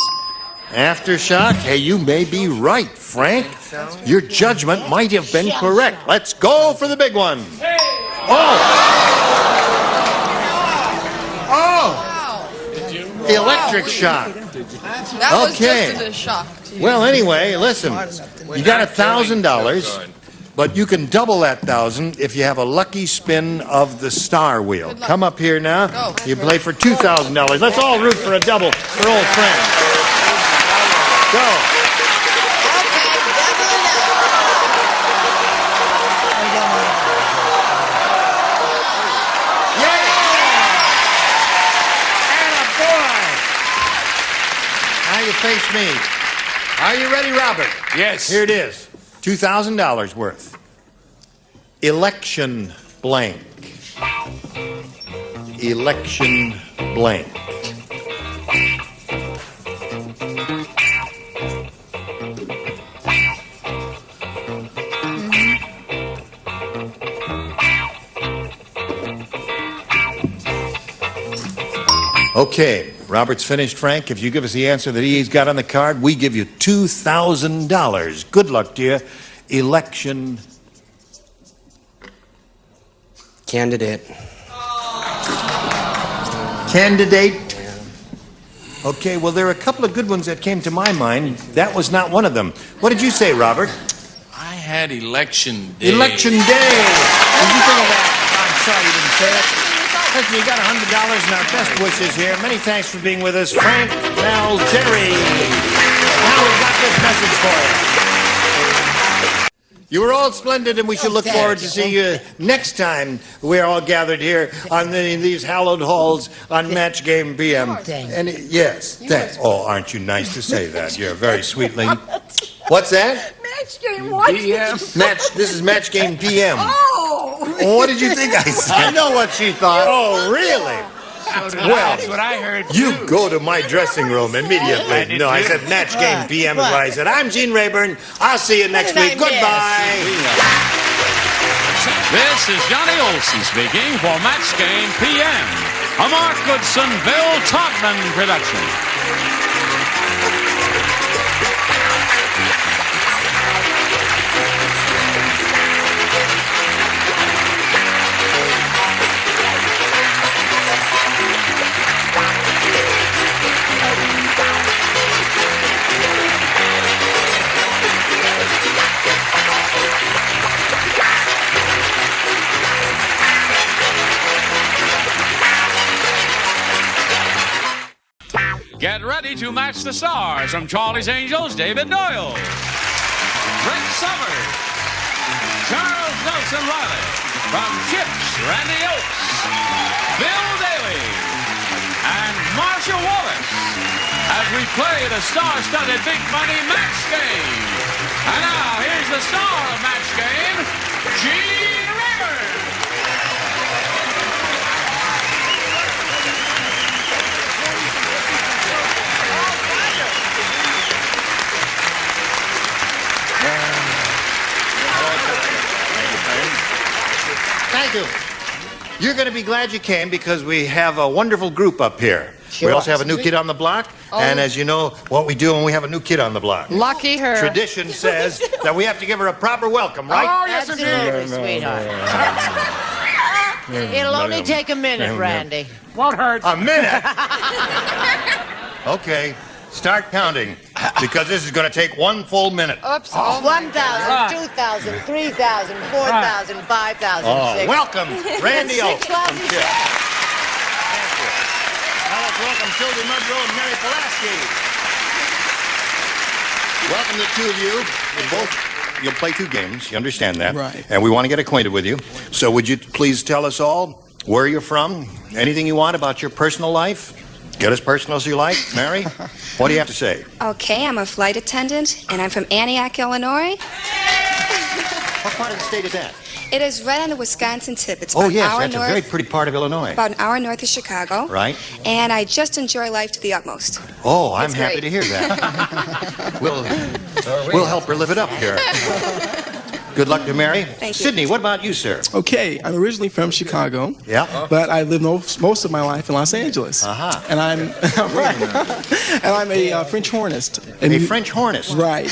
Aftershock. Hey, you may be right, Frank. Your judgment might have been correct. Let's go for the big one. Oh! Electric shock. That was Okay. just a shock to you. Well, anyway, listen. You got $1,000, but you can double that 1,000 if you have a lucky spin of the star wheel. Come up here now. Go. You play for $2,000. Let's all root for a double for old friends. Go. Now you face me. Are you ready, Robert? Yes. Here it is. $2,000 worth. Election blank. Election blank. Okay, Robert's finished, Frank. If you give us the answer that he's got on the card, we give you $2,000. Good luck to you. Election. Candidate. Candidate. Okay, well, there are a couple of good ones that came to my mind. That was not one of them. What did you say, Robert? I had election day. Election day. Did you think of that? I'm sorry you didn't say it. Listen, you got $100 and our best wishes here. Many thanks for being with us, Frank, Mel, Jerry. Now we've got this message for you. You were all splendid, and we should look forward to see you next time we're all gathered here on these hallowed halls on Match Game PM. And yes, thanks. Oh, aren't you nice to say that? You're a very sweet lady. What's that? Match game, what? PM. This is Match Game PM. Oh! What did you think I said? I know what she thought. Oh, really? That's what I heard. You go to my dressing room immediately. No, I said Match Game PM is what I said. I'm Gene Rayburn. I'll see you next week. Goodbye. This is Johnny Olson speaking for Match Game PM, a Mark Goodson, Bill Todman production. Get ready to match the stars from Charlie's Angels, David Doyle, Brett Summers, Charles Nelson Riley, from CHiPS, Randi Oakes, Bill Daly, and Marshall Wallace as we play the star-studded Big Money Match Game. And now, here's the star of Match Game, Gene Rayburn. Thank you. You're going to be glad you came because we have a wonderful group up here. Sure. We also have a new kid on the block, and as you know, what we do when we have a new kid on the block. Lucky her. Tradition says that we have to give her a proper welcome, right? Oh, yes, Absolutely, indeed. sweetheart. It'll only take a minute, Randy. Won't hurt. A minute? Okay, start counting, because this is going to take 1 full minute. Oops. 1,000, 2,000, 3,000, 4,000, 5,000, Oh, 6,000. welcome, Randi Oakes. 6,000. Thank you. Now let's welcome Sylvia Mudrow and Mary Pulaski. Welcome to the two of you. You'll play 2 games, you understand that. Right. And we want to get acquainted with you. So would you please tell us all where you're from, anything you want about your personal life? Get as personal as you like. Mary, what do you have to say? Okay, I'm a flight attendant, and I'm from Antioch, Illinois. What part of the state is that? It is right on the Wisconsin tip. It's Oh, about yes, an hour that's north, a very pretty part of Illinois. about an hour north of Chicago. Right. And I just enjoy life to the utmost. Oh, I'm It's happy great. to hear that. we'll help her live it up here. Good luck to Mary. Thank you. Sydney, what about you, sir? Okay, I'm originally from Chicago. Yeah. But I lived most of my life in Los Angeles. Uh-huh. And I'm right. And I'm a French hornist. A French hornist? Right.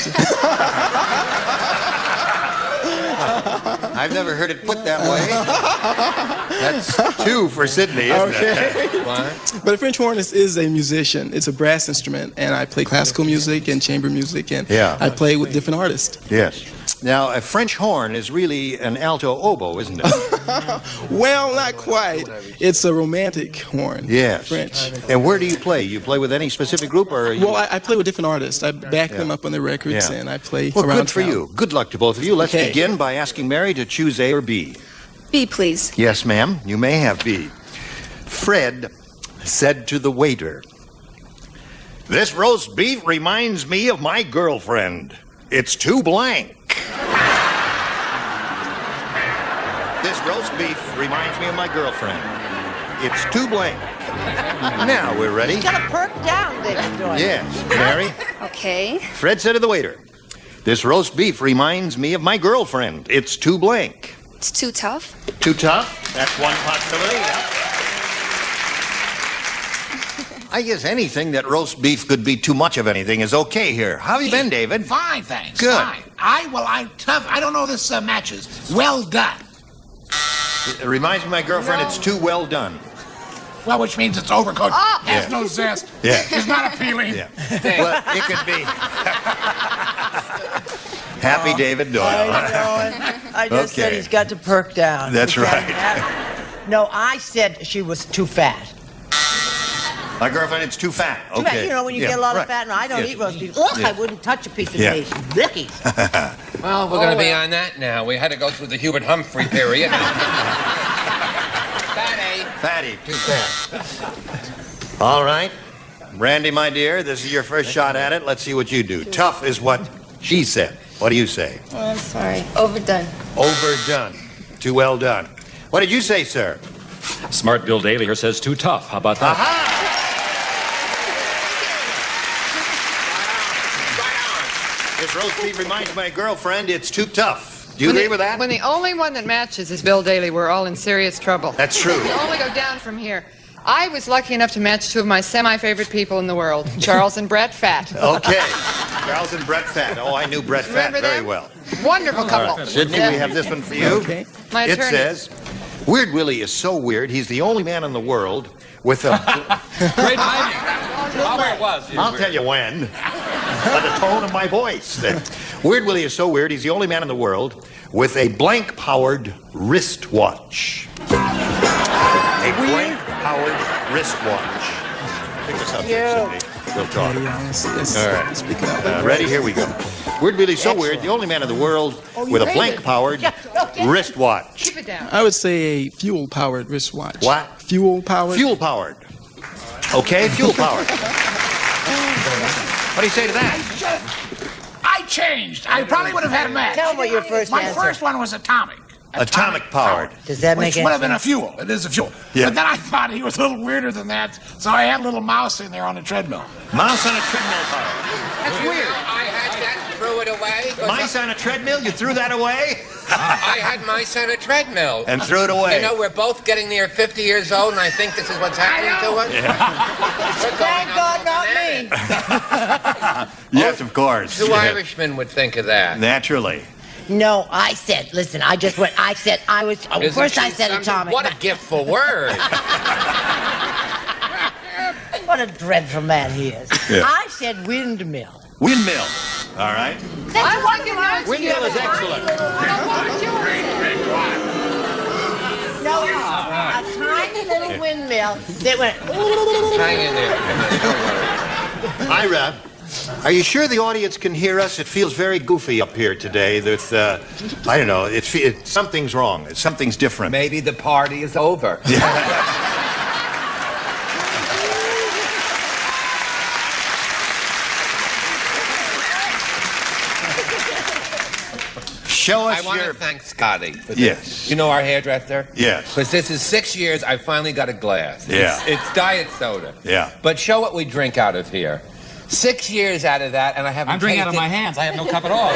I've never heard it put that way. That's 2 for Sydney, isn't it? But a French hornist is a musician. It's a brass instrument, and I play classical music and chamber music, and Yeah. I play with different artists. Yes. Now, a French horn is really an alto oboe, isn't it? Well, not quite. It's a romantic horn. Yes. French. And where do you play? You play with any specific group, or? You... Well, I play with different artists. I back them up on their records, Yeah. and I play Well, around good for town. you. Good luck to both of you. Let's Okay. begin by asking Mary to choose A or B. B, please. Yes, ma'am. You may have B. Fred said to the waiter, "This roast beef reminds me of my girlfriend. It's too blank." This roast beef reminds me of my girlfriend. It's too blank. Now we're ready. You gotta perk down, David Joy. Yes, Mary. Okay. Fred said to the waiter, "This roast beef reminds me of my girlfriend. It's too blank." It's too tough. Too tough? That's one possibility. Yeah. I guess anything that roast beef could be too much of anything is okay here. How have you been, David? Fine, thanks. Good. Fine. I'm tough. I don't know this matches. Well done. It reminds me of my girlfriend. It's too well done. Well, which means it's overcooked. Oh. Has Yeah. no zest. Yeah. It's not appealing. Yeah. Well, it could be. Happy David Doyle. I just said Okay. he's got to perk down. That's right. No, I said she was too fat. My girlfriend, it's too fat. Too Okay. fat. You know, when you Yeah, get a lot right. of fat, and I don't Yes. eat roast beef. Ugh, Yeah. I wouldn't touch a piece of Yeah. meat. Vicky's. Well, we're going to be on that now. We had to go through the Hubert Humphrey period. Fatty, too fat. All right. Randy, my dear, this is your first shot at it. Let's see what you do. Tough is what she said. What do you say? Oh, I'm sorry. Overdone. Overdone. Too well done. What did you say, sir? Smart Bill Daly here says too tough. How about that? This roast beef reminds me of my girlfriend. It's too tough. Do you agree with that? When the only one that matches is Bill Daly, we're all in serious trouble. That's true. We only go down from here. I was lucky enough to match 2 of my semi-favorite people in the world, Charles and Brett Fat. Okay. Charles and Brett Fat. Oh, I knew Brett Fat Remember very them? well. Wonderful couple. All right. Sydney, we have this one for you. Okay. My It attorney. says, Weird Willie is so weird, he's the only man in the world with a... Great timing. How it was. I'll tell you when. By the tone of my voice. Weird Willie is so weird, he's the only man in the world with a blank-powered wristwatch. A blank-powered wristwatch. Pick this up, Sydney. we'll talk. Yes. All right. Speaking of Ready? Here we go. Word really so weird. The only man in the world with a blank-powered wristwatch. Keep it down. I would say a fuel-powered wristwatch. What? Fuel-powered. Fuel-powered. Okay, fuel-powered. What do you say to that? I changed. I probably would have had a match. Tell him what your first My answer. first one was atomic. Atomic-powered. Does that make Which would have any been a sense? fuel. It is a fuel. Yeah. But then I thought he was a little weirder than that, so I had a little mouse in there on a treadmill. Mouse on a treadmill power. That's weird. I had that, threw it away. Mice on a treadmill? You threw that away? I had mice on a treadmill. And threw it away. You know, we're both getting near 50 years old, and I think this is what's happening to us. Thank God, not me. Yes, of course. Two Yeah. Irishmen would think of that. Naturally. No, I said, listen, I just went, I said, I was, Isn't first I she said something? atomic. What a gift for words. What a dreadful man he is. Yeah. I said windmill. Windmill. All right. I like it now. Windmill is excellent. No, a tiny little windmill that went. Hang in there. Ira, are you sure the audience can hear us? It feels very goofy up here today. That I don't know. Something's wrong. Something's different. Maybe the party is over. Show us I want your... to thank Scotty for this. Yes. You know our hairdresser? Yes. Because this is 6 years, I finally got a glass. Yeah. It's diet soda. Yeah. But show what we drink out of here. 6 years out of that, and I haven't I'm drinking out of tasted- my hands. I have no cup at all.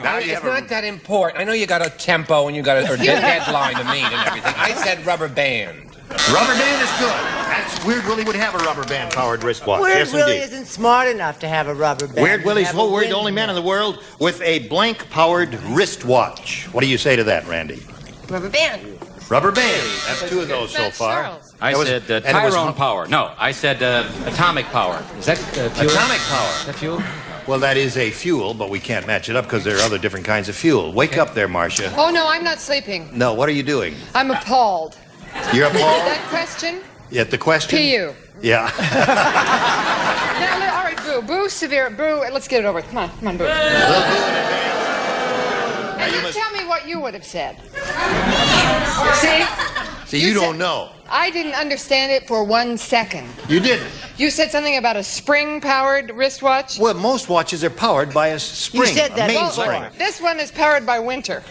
Now you It's have not that important. I know you got a tempo and you got a deadline to meet and everything. I said rubber band. Rubber band is good. That's Weird Willie would have a rubber band powered wristwatch. Weird Yes, Willie indeed. isn't smart enough to have a rubber band. Weird Willie's Have a whole word, the windmill. only man in the world with a blank powered wristwatch. What do you say to that, Randy? Rubber band. Rubber band. That's two of those so That's far. Charles. I That was- said and it was- Tyrone power. No, I said atomic power. Is that fuel? Atomic power. Is that fuel? Well, that is a fuel, but we can't match it up because there are other different kinds of fuel. Wake up there, Marcia. Oh, no, I'm not sleeping. No, what are you doing? I'm appalled. You're appalled? That question? Yeah, the question? PU. Yeah. Now, all right, Boo. Boo, severe. Boo, let's get it over with. Come on, Boo. And you tell me what you would have said. See? See, you don't know. I didn't understand it for 1 second. You didn't. You said something about a spring-powered wristwatch? Well, most watches are powered by a spring. You said that a main before. spring. This one is powered by winter.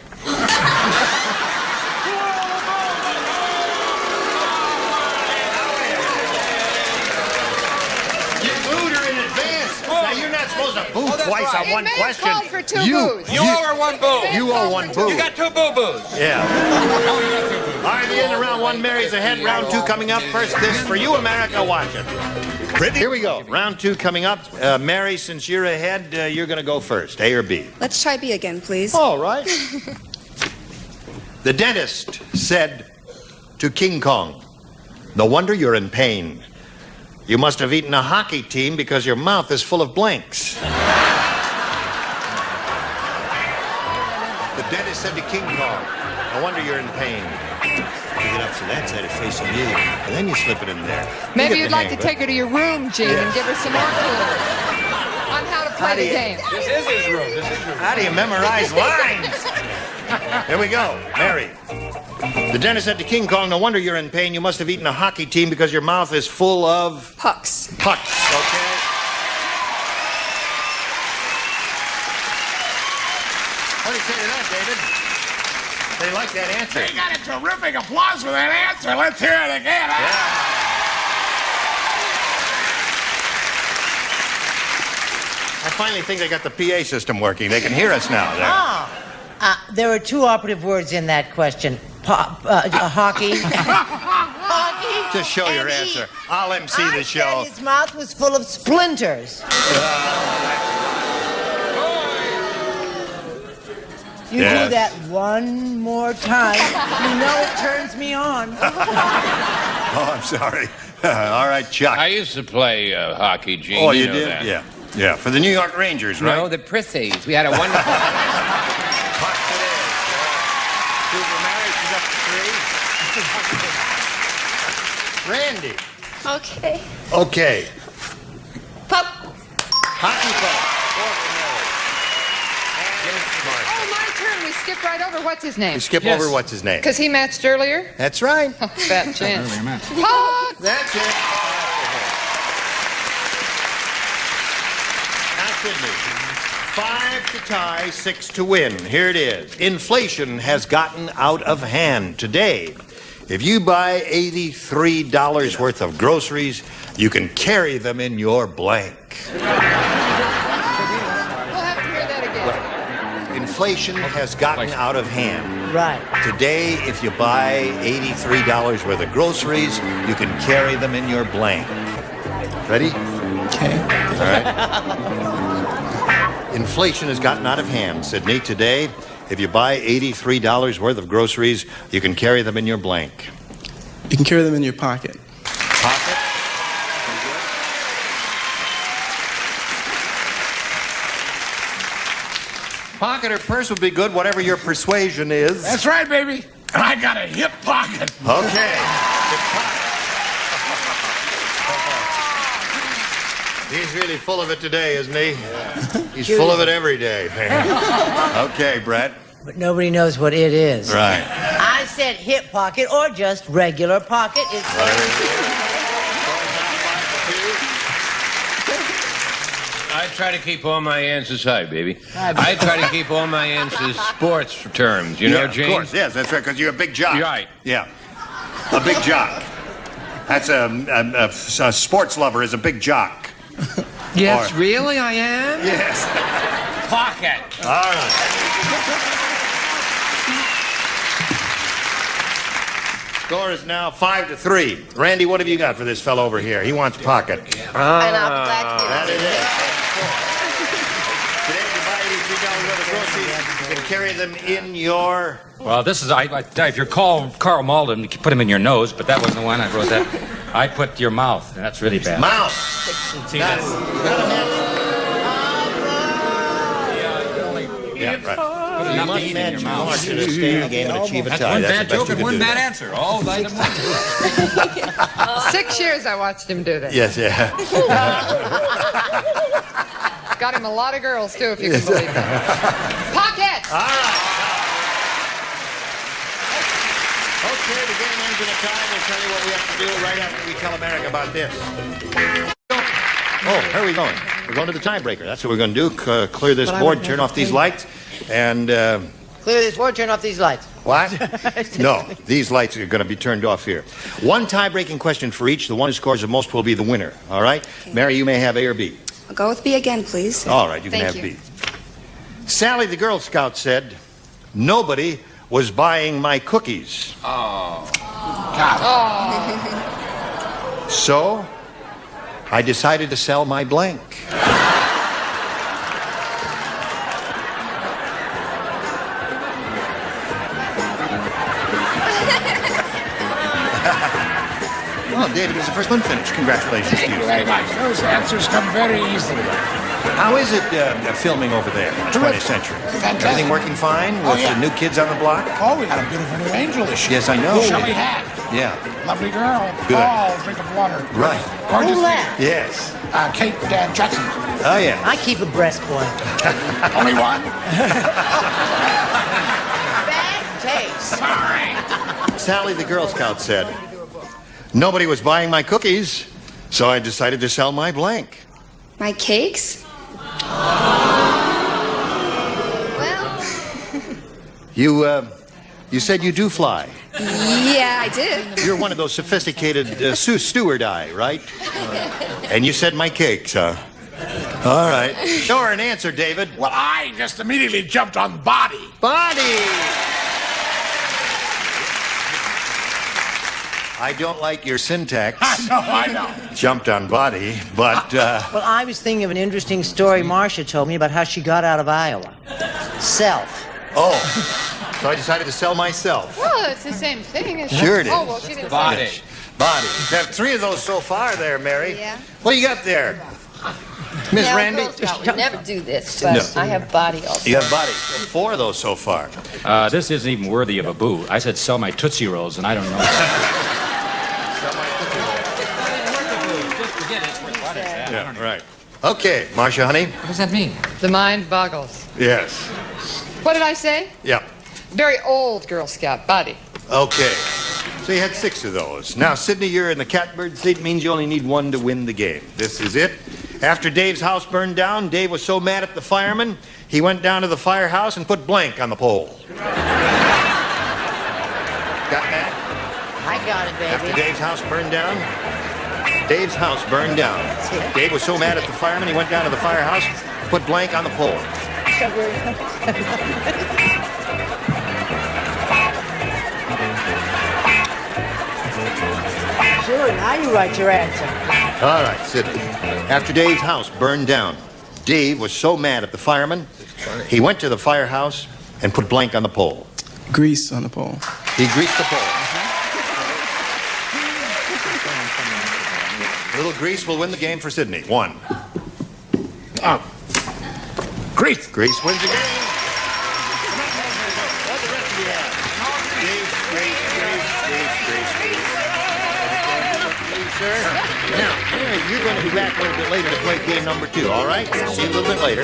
You booed her in advance. Now, you're not supposed to boo that's twice right. on one It may have question. called for two boos. You owe her one boo. You owe one boo. You got 2 boo-boos. Yeah. All right, the end of round one. Mary's ahead. Round two coming up. First, this for you, America. Watch it. Here we go. Round two coming up. Mary, since you're ahead, you're going to go first. A or B? Let's try B again, please. All right. The dentist said to King Kong, "No wonder you're in pain. You must have eaten a hockey team because your mouth is full of blanks." The dentist said to King Kong, "No wonder you're in pain. You get up to that side of facing you, and then you slip it in there." Maybe You you'd get the like hang to of it. take her to your room, Gene, and give her some more clues on how to play the game. This is his room. This is your room. How do you memorize lines? Here we go. Mary. The dentist said to King Kong, "No wonder you're in pain. You must have eaten a hockey team because your mouth is full of Pucks. pucks." Okay. What do you say to that, David? They like that answer. They got a terrific applause for that answer. Let's hear it again. I finally think they got the PA system working. They can hear us now. There. There were two operative words in that question. Hockey. Hockey. Just show your and answer. eat. I'll MC I the show. said his mouth was full of splinters. You Yes. do that one more time, you know it turns me on. Oh, I'm sorry. All right, Chuck. I used to play hockey, Gene. Oh, you know did? that. Yeah. Yeah, for the New York Rangers, right? No, the Prissies. We had a wonderful... Pucks it is. Super Mary, she's up to 3. Randy. Okay. Okay. Pop. Hockey puck. Oh, my turn. We skipped right over what's his name. You skip over what's his name. Because he matched earlier? That's right. Fat chance. Puck! That's it. Not kidding me. 5 to tie, 6 to win. Here it is. Inflation has gotten out of hand today. If you buy $83 worth of groceries, you can carry them in your blank. We'll have to hear that again. Inflation has gotten out of hand. Right. Today, if you buy $83 worth of groceries, you can carry them in your blank. Ready? Okay. All right. Inflation has gotten out of hand, Sydney. Today, if you buy $83 worth of groceries, you can carry them in your blank. You can carry them in your pocket. Pocket? Pocket or purse would be good, whatever your persuasion is. That's right, baby. And I got a hip pocket. Okay. He's really full of it today, isn't he? He's full of it every day, man. Okay, Brett. But nobody knows what it is. Right. I said hip pocket or just regular pocket. It's I try to keep all my answers high, baby. I try to keep all my answers sports terms. You know, James? Of course, yes, that's right, because you're a big jock. Right. Yeah. A big jock. That's a sports lover is a big jock. Yes, really, I am? Yes. Pocket. All right. Score is now 5-3. Randy, what have you got for this fellow over here? He wants pocket. And I'm glad to That is it. Today, if you buy $83 worth of groceries, you can carry them in your... Well, this is, if you're Carl Malden, you put him in your nose, but that wasn't the one I wrote that. I put your mouth, and that's really bad. Mouth. See, that's... Yeah, right. You must match your mark to stay in the game and achieve a That's tie. one That's bad the best joke you and can one do. bad answer. Oh, item one. 6 years I watched him do that. Yes, yeah. Got him a lot of girls, too, if you can believe it. Pocket! All right. Okay, the game ends in a tie. We'll tell you what we have to do right after we tell America about this. Oh, where are we going? We're going to the tiebreaker. That's what we're going to do. Clear this board, turn off these lights, and... Clear this board, turn off these lights. What? No, these lights are going to be turned off here. One tie-breaking question for each. The one who scores the most will be the winner. All right? Okay. Mary, you may have A or B. I'll go with B again, please. All right, you can Thank have you. B. Sally the Girl Scout said, "Nobody was buying my cookies." Oh. God. So, I decided to sell my blank. Well, David was the first one finished. Congratulations Thank to you you. very much. Those answers come very easily. How is it filming over there in the 20th century? Fantastic. Everything working fine with the new kids on the block? Oh, we got a beautiful new angel this year. Yes, I know. Shelly Hat. Yeah. Lovely girl. Good. Oh, drink of water. Right. Gorgeous. Who's that? Yes. Kate Jackson. Oh, yeah. I keep a breast blank. Only one? Bad taste. Sorry. Sally the Girl Scout said, "Nobody was buying my cookies, so I decided to sell my blank." My cakes? Well... You said you do fly. Yeah, I did. You're one of those sophisticated steward eye, right? And you said my cakes, huh? All right. Show her an answer, David. Well, I just immediately jumped on body. Body! I don't like your syntax. I know. Jumped on body, but... Well, I was thinking of an interesting story Marcia told me about how she got out of Iowa. Self. Oh, so I decided to sell myself. Well, it's the same thing, isn't it? Sure it is. Oh, well, she didn't Body. say Body. You have 3 of those so far there, Mary. Yeah. What do you got there? Miss Now, Randy? Girl Scout would never do this, but No. I have body also. You have body. 4 of those so far. This isn't even worthy of a boo. I said sell my Tootsie Rolls, and I don't know. get it. What is that? Yeah, right. Okay, Marcia, honey. What does that mean? The mind boggles. Yes. What did I say? Yeah. Very old Girl Scout body. Okay. So you had 6 of those. Now, Sydney, you're in the catbird seat. Means you only need 1 to win the game. This is it. After Dave's house burned down, Dave was so mad at the fireman, he went down to the firehouse and put blank on the pole. Got that? I got it, baby. After Dave's house burned down, Dave was so mad at the fireman, he went down to the firehouse, put blank on the pole. Sure, now you write your answer. All right, Sydney. After Dave's house burned down, Dave was so mad at the fireman, he went to the firehouse and put blank on the pole. Grease on the pole. He greased the pole. Little grease will win the game for Sydney. 1. Oh. Grease. Grease wins the game. Now, you're going to be back a little bit later to play game number 2, all right? See you a little bit later.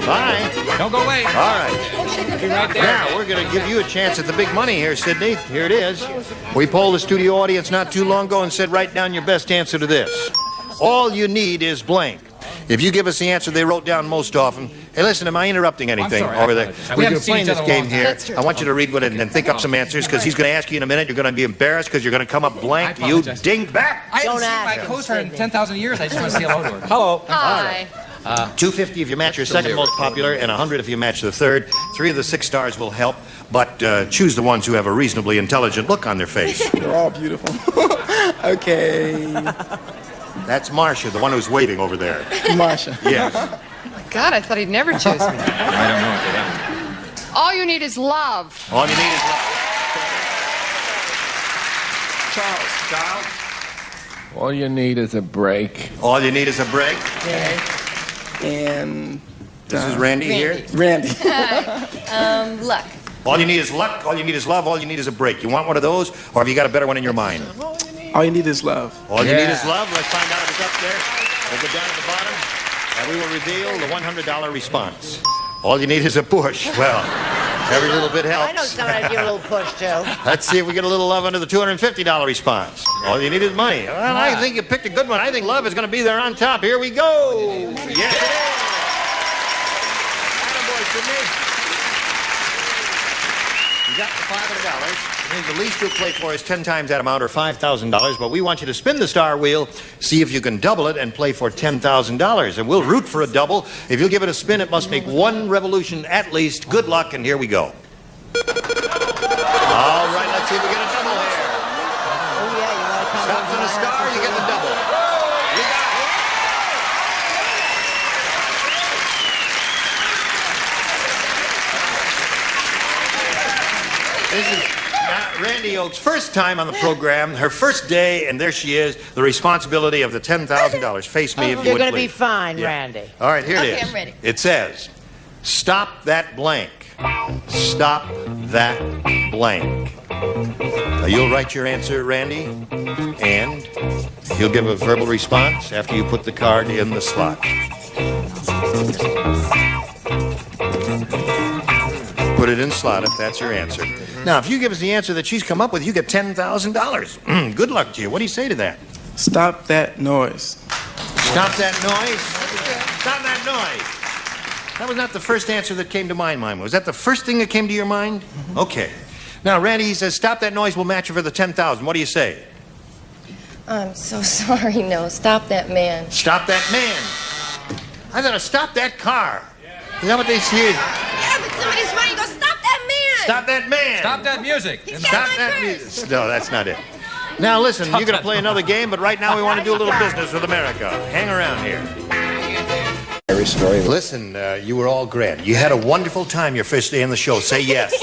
Bye. Don't go away. All right. Be right there. Now, we're going to give you a chance at the big money here, Sydney. Here it is. We polled the studio audience not too long ago and said, write down your best answer to this. All you need is blank. If you give us the answer they wrote down most often, hey, listen, am I interrupting anything over there? We're playing this game here. I want you to read what it and think up some answers because he's going to ask you in a minute. You're going to be embarrassed because you're going to come up blank. You dingbat. I haven't seen my co-star in 10,000 years. I just want to say hello to her. Hello. Hi. $250 if you match your second most popular, and $100 if you match the third. 3 of the 6 stars will help, but choose the ones who have a reasonably intelligent look on their face. They're all beautiful. Okay. That's Marcia, the one who's waiting over there. Marcia. Yes. God, I thought he'd never choose me. I don't know what that All you need is love. All you need is love. Charles. All you need is a break. All you need is a break. Okay. And this is Randi here. Randi. Luck. All you need is luck. All you need is love. All you need is a break. You want one of those, or have you got a better one in your mind? All you need is love. All you need is love. Let's find out if it's up there. We'll go down to the bottom, and we will reveal the $100 response. All you need is a push. Well, every little bit helps. I know someone I'd give a little push to. Let's see if we get a little love under the $250 response. All you need is money. Well, I think you picked a good one. I think love is going to be there on top. Here we go. Yes, it is. Attaboy, Sydney. You got the $500. The least you'll play for is 10 times that amount, or $5,000. But we want you to spin the star wheel, see if you can double it, and play for $10,000. And we'll root for a double. If you'll give it a spin, it must make 1 revolution at least. Good luck, and here we go. All right, let's see if we get a double here. Oh, yeah, you want to come Stops on a star, you get the double. You got it. This is Randi Oakes' first time on the program, her first day, and there she is, the responsibility of the $10,000. Face me if you would, You're going to be please. fine, Yeah. Randi. All right, here it Okay, is. I'm ready. It says, stop that blank. Stop that blank. Now, you'll write your answer, Randi, and you'll give a verbal response after you put the card in the slot. Put it in slot if that's your answer. Now, if you give us the answer that she's come up with, you get $10,000. Good luck to you. What do you say to that? Stop that noise. Stop that noise? Stop that noise. That was not the first answer that came to my mind. Was that the first thing that came to your mind? Okay. Now, Randi, he says, stop that noise, we'll match you for the $10,000. What do you say? I'm so sorry. No, stop that man. Stop that man. I thought, stop that car. Is that what they say? Yeah, but somebody's right. You go, stop that man. Stop that man. Stop that music. Stop that music. No, that's not it. Now, listen, you're going to play another game, but right now we want to do a little business with America. Hang around here. Listen, you were all grand. You had a wonderful time your first day in the show. Say yes.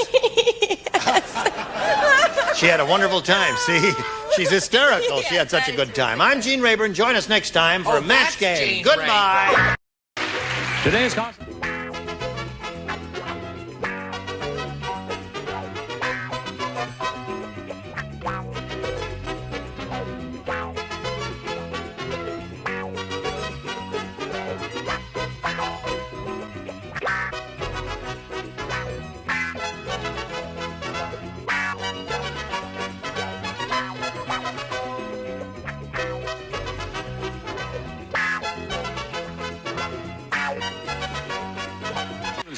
She had a wonderful time. See? She's hysterical. She had such a good time. I'm Gene Rayburn. Join us next time for a match game. Goodbye. Today's contest.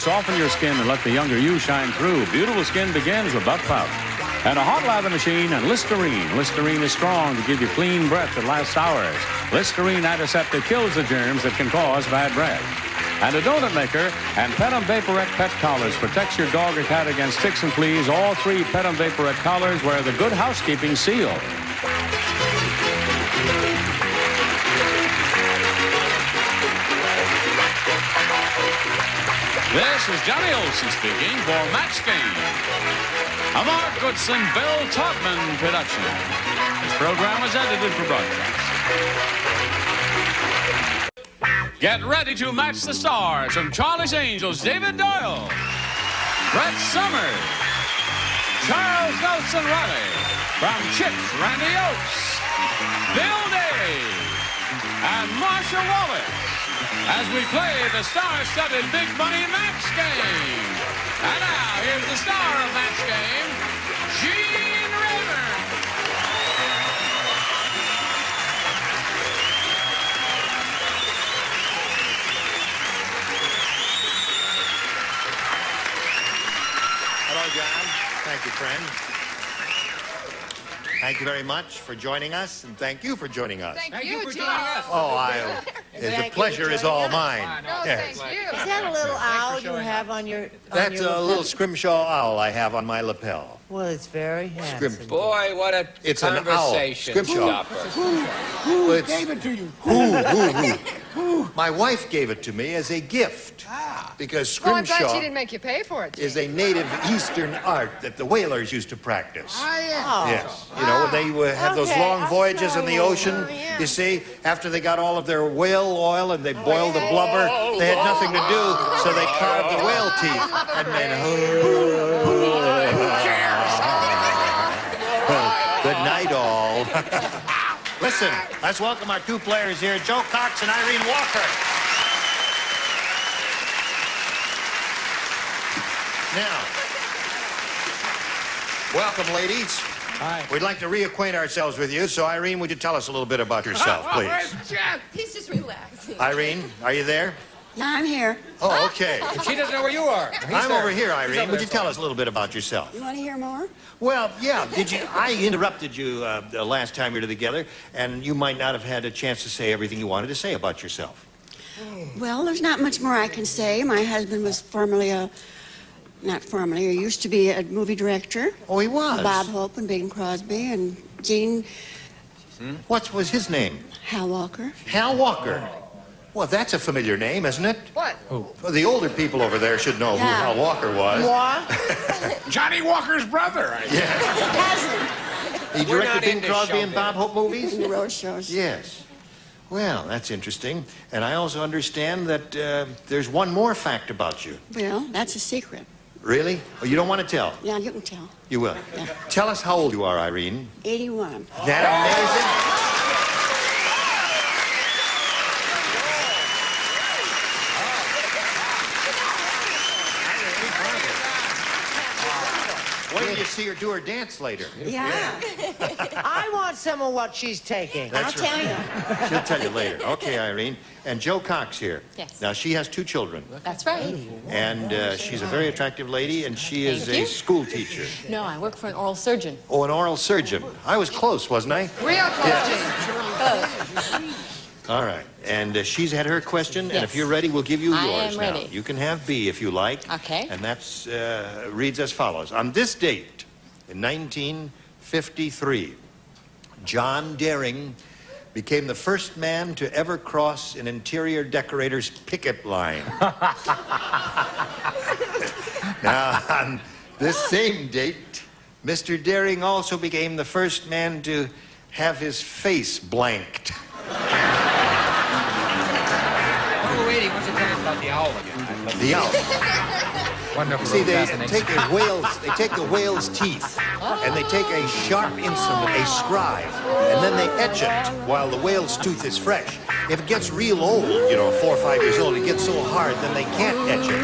soften your skin and let the younger you shine through. Beautiful skin begins with Buck Pout. And a hot lather machine and Listerine. Listerine is strong to give you clean breath that lasts hours. Listerine antiseptic kills the germs that can cause bad breath. And a donut maker and Pet Vaporette pet collars protects your dog or cat against ticks and fleas. All 3 Pet Vaporette collars wear the Good Housekeeping seal. This is Johnny Olson speaking for Match Game, a Mark Goodson, Bill Todman production. This program was edited for broadcast. Get ready to match the stars from Charlie's Angels, David Doyle, Brett Summers, Charles Nelson Riley, from CHiPS, Randi Oakes, Bill Day, and Marshall Wallace, as we play the star-studded Big Money Match Game. And now, here's the star of Match Game, Gene Rayburn. Hello, John. Thank you, friend. Thank you very much for joining us, and thank you for joining us. Thank you for joining us. Oh, the pleasure is all mine. No, Yes. thank you. Is that a little owl you have on your... That's a little scrimshaw owl I have on my lapel. Well, it's very handsome. Boy, what a It's an owl. conversation Scrimshaw. stopper. Who gave it to you? Who? My wife gave it to me as a gift. Because Oh, I'm glad she scrimshaw didn't make you pay for it. is a native Eastern art that the whalers used to practice. Oh, yeah. Yes. You know, when they would have those Okay, long I'll voyages try in the one. ocean, Oh, yeah. you see, after they got all of their whale oil and they boiled the blubber, they had nothing to do, so they carved the whale teeth and then... Good night, all. Listen, let's welcome our 2 players here, Joe Cox and Irene Walker. Now, welcome, ladies. Hi. We'd like to reacquaint ourselves with you, so Irene, would you tell us a little bit about yourself, please? He's just relaxing. Irene, are you there? Yeah, I'm here. Oh, okay. She doesn't know where you are. I'm over here, Irene. Would you tell us a little bit about yourself? You want to hear more? Well, yeah. I interrupted you the last time we were together, and you might not have had a chance to say everything you wanted to say about yourself. Well, there's not much more I can say. My husband was he used to be a movie director. Oh, he was? Bob Hope and Bing Crosby and Gene. What was his name? Hal Walker. Hal Walker. Well, that's a familiar name, isn't it? What? Well, the older people over there should know who Hal Walker was. What? Johnny Walker's brother. Cousin. He directed Bing Crosby and Bob Hope movies? In the road shows. Yes. Well, that's interesting. And I also understand that there's one more fact about you. Well, that's a secret. Really? Oh, you don't want to tell? Yeah, you can tell. You will. Yeah. Tell us how old you are, Irene. 81. That amazing? Wait till you see her do her dance later. Yeah. I want some of what she's taking. I'll tell you. She'll tell you later. Okay, Irene. And Joe Cox here. Yes. Now, she has 2 children. That's right. And she's a very attractive lady, and she is Thank a you. school teacher. No, I work for an oral surgeon. Oh, an oral surgeon. I was close, wasn't I? Real close, Gene. All right. And she's had her question, and Yes. if you're ready, we'll give you I yours am now. ready. You can have B if you like. Okay. And that's reads as follows. On this date, in 1953, John Daring became the first man to ever cross an interior decorator's picket line. Now, on this same date, Mr. Daring also became the first man to have his face blanked. Oh, wait, what's it tell us about the owl again? The owl. Wonderful. See, they fascinating. take the whale's teeth, and they take a sharp instrument, a scribe, and then they etch it while the whale's tooth is fresh. If it gets real old, 4 or 5 years old, it gets so hard, then they can't etch it.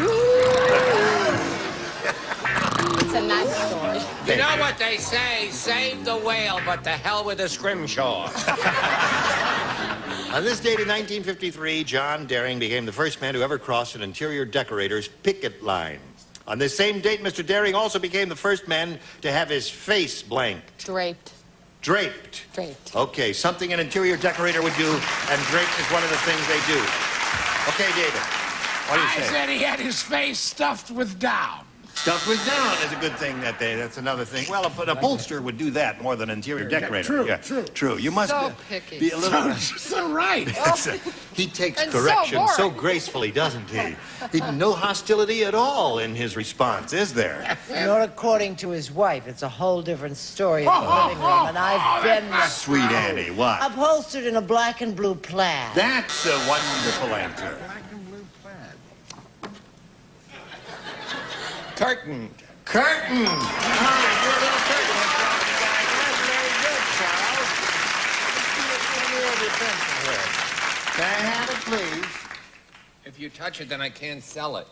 It's a nice story. You know what they say, save the whale, but the hell with the scrimshaw. On this date in 1953, John Daring became the first man to ever cross an interior decorator's picket line. On this same date, Mr. Daring also became the first man to have his face blanked. Draped. Draped. Draped. Okay, something an interior decorator would do, and draped is one of the things they do. Okay, David, what do you I say? said he had his face stuffed with down. Stuff was down is a good thing that day. That's another thing. Well, an upholsterer would do that more than an interior decorator. True. True. You must So picky. be a little... So right. He takes And so correction so boring. gracefully, doesn't he? No hostility at all in his response, is there? Not according to his wife. It's a whole different story in the living room, and I've been there. Sweet Annie, what? Upholstered in a black and blue plaid. That's a wonderful answer. Curtain. Curtain! All right, you're a little curtain. That's very good, Charles. May I have it, please? If you touch it, then I can't sell it.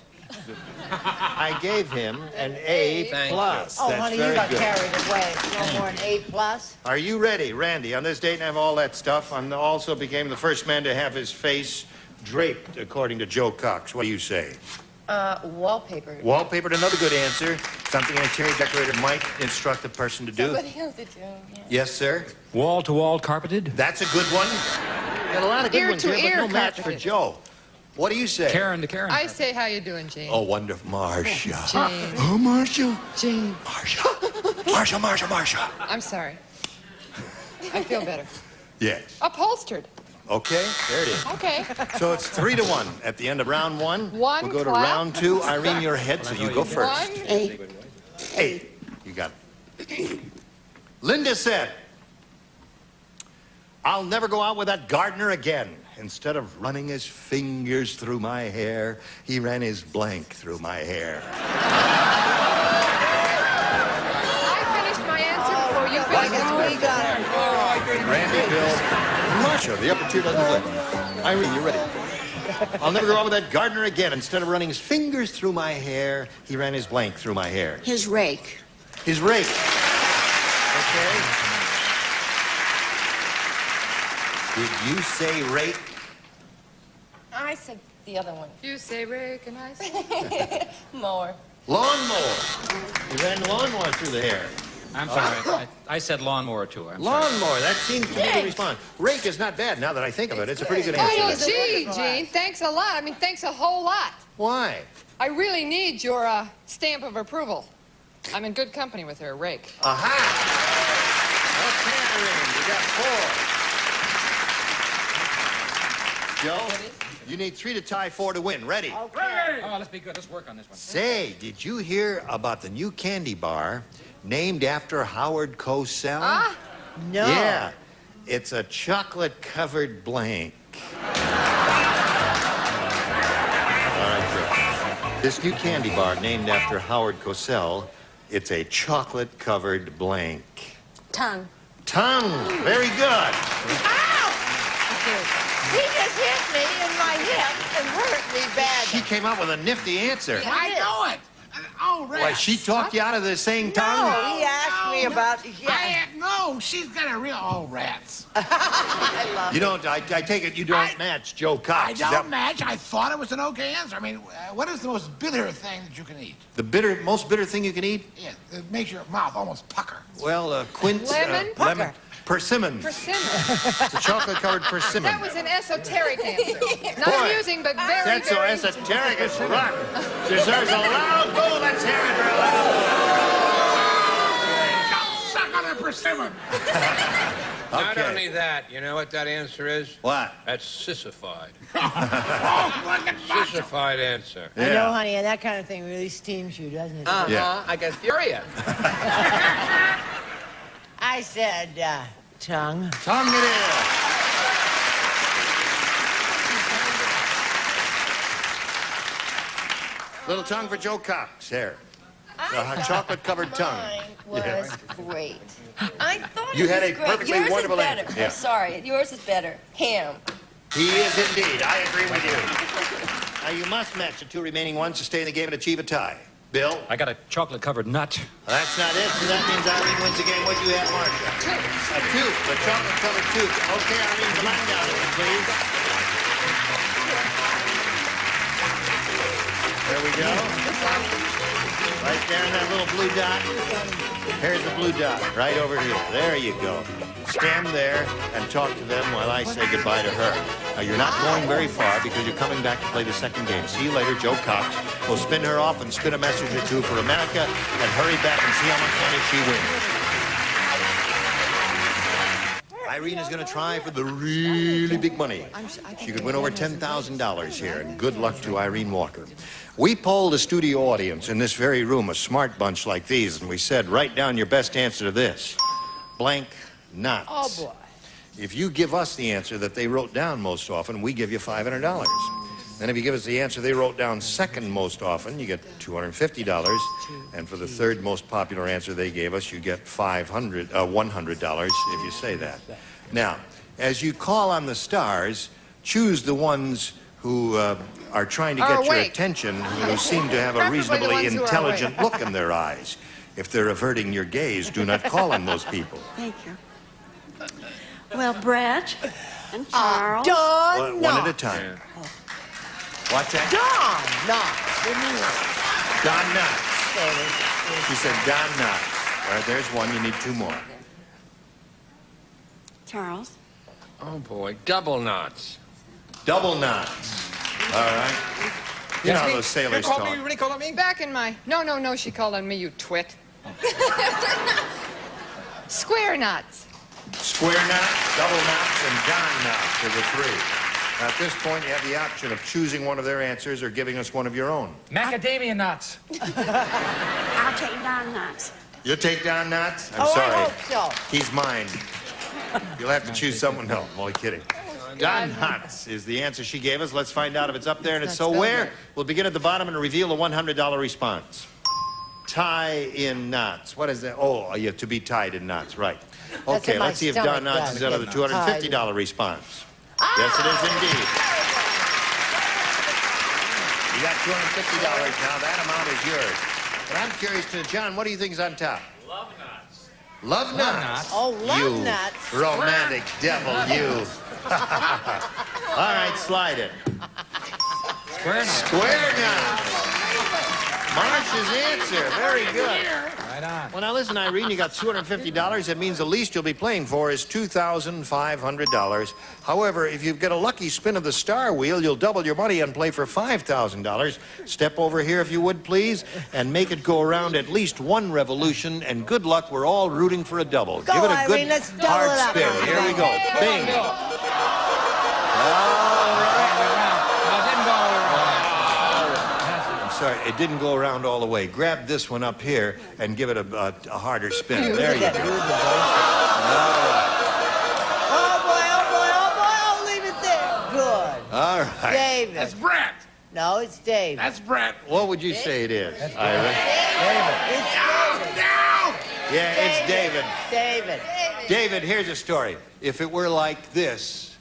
I gave him an A+. Thank Plus. Oh, That's honey, very you got good. carried away. It's no more an A+. Are you ready, Randy? On this date and have all that stuff, and also became the first man to have his face draped, according to Joe Cox. What do you say? Wallpaper. Wallpapered, another good answer. Something an interior decorator might instruct the person to do. Somebody else to do. Yeah. Yes, sir. Wall-to-wall carpeted? That's a good one. Got a lot of good ones here, but Ear-to-ear no match for carpeted. Joe. What do you say? Karen to Karen. I say, how you doing, Jane? Oh, wonderful. Marcia. Jane. Oh, Marcia. Jane. Marcia. I'm sorry. I feel better. Yes. Upholstered. Okay, there it is. Okay. So it's 3-1 at the end of round one. One We'll go to clap. round two. Irene, your head, so you go first. 1, 8. You got it. Linda said, I'll never go out with that gardener again. Instead of running his fingers through my hair, he ran his blank through my hair. I finished my answer before you finished. We got it. Randy, Bill, Marcia, the upper tier doesn't win. Irene, you ready? I'll never go out with that gardener again. Instead of running his fingers through my hair, he ran his blank through my hair. His rake. His rake. Okay. Did you say rake? I said the other one. You say rake and I say... Mower. Lawnmower. He ran the lawnmower through the hair. I'm sorry. I said lawnmower too. I'm sorry. Lawnmower. That seems to be the response. Rake is not bad now that I think of it. It's a pretty good answer. Oh, gee, Gene, thanks a lot. I mean, thanks a whole lot. Why? I really need your stamp of approval. I'm in good company with her, Rake. Aha! Okay, Irene, you got 4. Joe, you need 3 to tie, 4 to win. Ready? Okay. Oh, let's be good. Let's work on this one. Say, did you hear about the new candy bar named after Howard Cosell? No. Yeah, it's a chocolate-covered blank. All right, Joe. This new candy bar named after Howard Cosell, it's a chocolate-covered blank. Tongue. Tongue. Very good. Ow! He just hit me in my hip and hurt me badly. She came up with a nifty answer. I know it. Oh, rats. Why, she talked you out of the saying tongue? No, he asked me about... No, she's got a real... Oh, rats. I love You don't, I take it you don't match Joe Cox. I Is don't that match. I thought it was an okay answer. I mean, what is the most bitter thing that you can eat? the most bitter thing you can eat? Yeah, it makes your mouth almost pucker. Well, quince... Lemon? Persimmon. Persimmon. It's a chocolate-covered persimmon. That was an esoteric answer. Not Boy, amusing, but very, That's so very... esoteric as rock. Deserves a loud go. Let's hear it, Rilla. Suck on a persimmon. Not only that, you know what that answer is? What? That's sissified. Oh, look at Marcia. Sissified answer. I know, honey, and that kind of thing really steams you, doesn't it? Yeah. I get furious. I said, tongue. Tongue it is. Little tongue for Joe Cox. There. A chocolate-covered tongue. Mine was Yeah. great. I thought You it had was a great. perfectly Yours wonderful is better. answer. Yeah. I'm sorry. Yours is better. Ham. He is indeed. I agree with you. Now, you must match the 2 remaining ones to stay in the game and achieve a tie. Bill? I got a chocolate-covered nut. That's not it, so that means Irene wins the game. What do you have, Marcia? A tooth, a chocolate-covered tooth. Okay, Irene, come on down here, please. There we go. Right there in that little blue dot. Here's the blue dot, right over here. There you go. Stand there and talk to them while I say goodbye to her. Now, you're not going very far because you're coming back to play the second game. See you later. Joe Cox will spin her off and spin a message or two for America and hurry back and see how much money she wins. Irene is going to try for the really big money. She could win over $10,000 here, and good luck to Irene Walker. We polled a studio audience in this very room, a smart bunch like these, and we said, write down your best answer to this. Blank knots. Oh, boy. If you give us the answer that they wrote down most often, we give you $500. Then if you give us the answer they wrote down second most often, you get $250. And for the third most popular answer they gave us, you get $100 if you say that. Now, as you call on the stars, choose the ones who are trying to get your attention, who seem to have a reasonably intelligent look in their eyes. If they're averting your gaze, do not call on those people. Thank you. Well, Brett and Charles. One at a time. What's that? Don Knotts. She said Don Knotts. All right, there's one. You need two more. Charles. Oh, boy. Double knots. Double knots. All right. You know how those sailors talk. You really called on me? Back in my... No, she called on me, you twit. Square knots. Square knots, double knots, and Don knots are the three. Now, at this point, you have the option of choosing one of their answers or giving us one of your own. Macadamia nuts. I'll take Don Knots. You'll take Don Knots? I'm Oh, sorry. I hope so. He's mine. You'll have to choose someone else. I'm only kidding. Don Knots is the answer she gave us. Let's find out if it's up there, and it's so where. We'll begin at the bottom and reveal a $100 response. Tie in knots. What is that? Oh, yeah, to be tied in knots, right. Okay, let's see if Don Knots is another $250 response. Yes, it is indeed. You got $250 now. That amount is yours. But I'm curious to John, what do you think is on top? Love knots. Love knots. Oh, love you nuts. romantic devil, you. All right, slide it. Square knots. Square knots. Marsh's answer. Very good. Right on. Well, now listen, Irene, you got $250. That means the least you'll be playing for is $2,500. However, if you get a lucky spin of the star wheel, you'll double your money and play for $5,000. Step over here, if you would, please, and make it go around at least one revolution. And good luck. We're all rooting for a double. Go, Give it a Irene, good let's double hard it up. spin. Here we go. Bing. Sorry, it didn't go around all the way. Grab this one up here and give it a harder spin. There you go. Oh, leave it there. Good. All right. David. That's Brett. No, it's David. That's Brett. What would you say it is, Ira? It's David. Yeah, it's David. David. David, here's a story. If it were like this,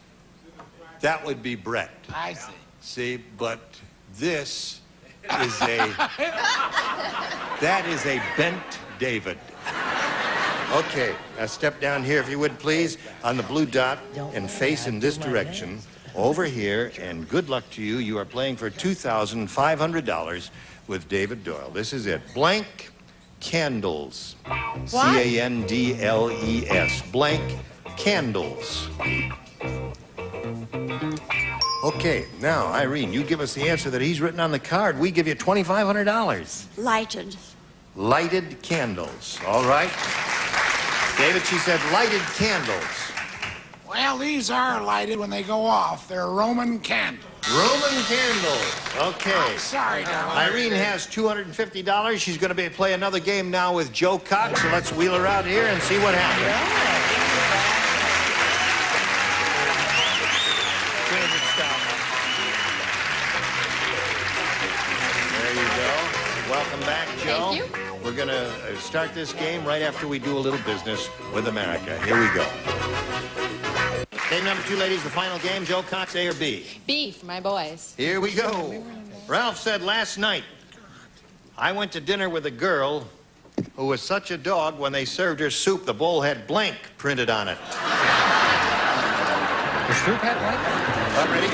that would be Brett. I see. See, but this is that is a bent David. Okay, now step down here if you would please on the blue dot and face in this direction over here, and good luck to you. You are playing for $2,500 with David Doyle. This is it. Blank candles. C-A-N-D-L-E-S. Blank candles. Okay, now, Irene, you give us the answer that he's written on the card. We give you $2,500. Lighted. Lighted candles. All right. David, she said lighted candles. Well, these are lighted when they go off. They're Roman candles. Roman candles. Okay. I'm sorry, darling. Irene has $250. She's going to play another game now with Joe Cox, so let's wheel her out here and see what happens. Welcome back, Joe. Thank you. We're going to start this game right after we do a little business with America. Here we go. Game number 2, ladies, the final game. Joe Cox, A or B? B for my boys. Here we go. Ralph said last night, I went to dinner with a girl who was such a dog when they served her soup, the bowl had blank printed on it. The soup had blank? I'm ready.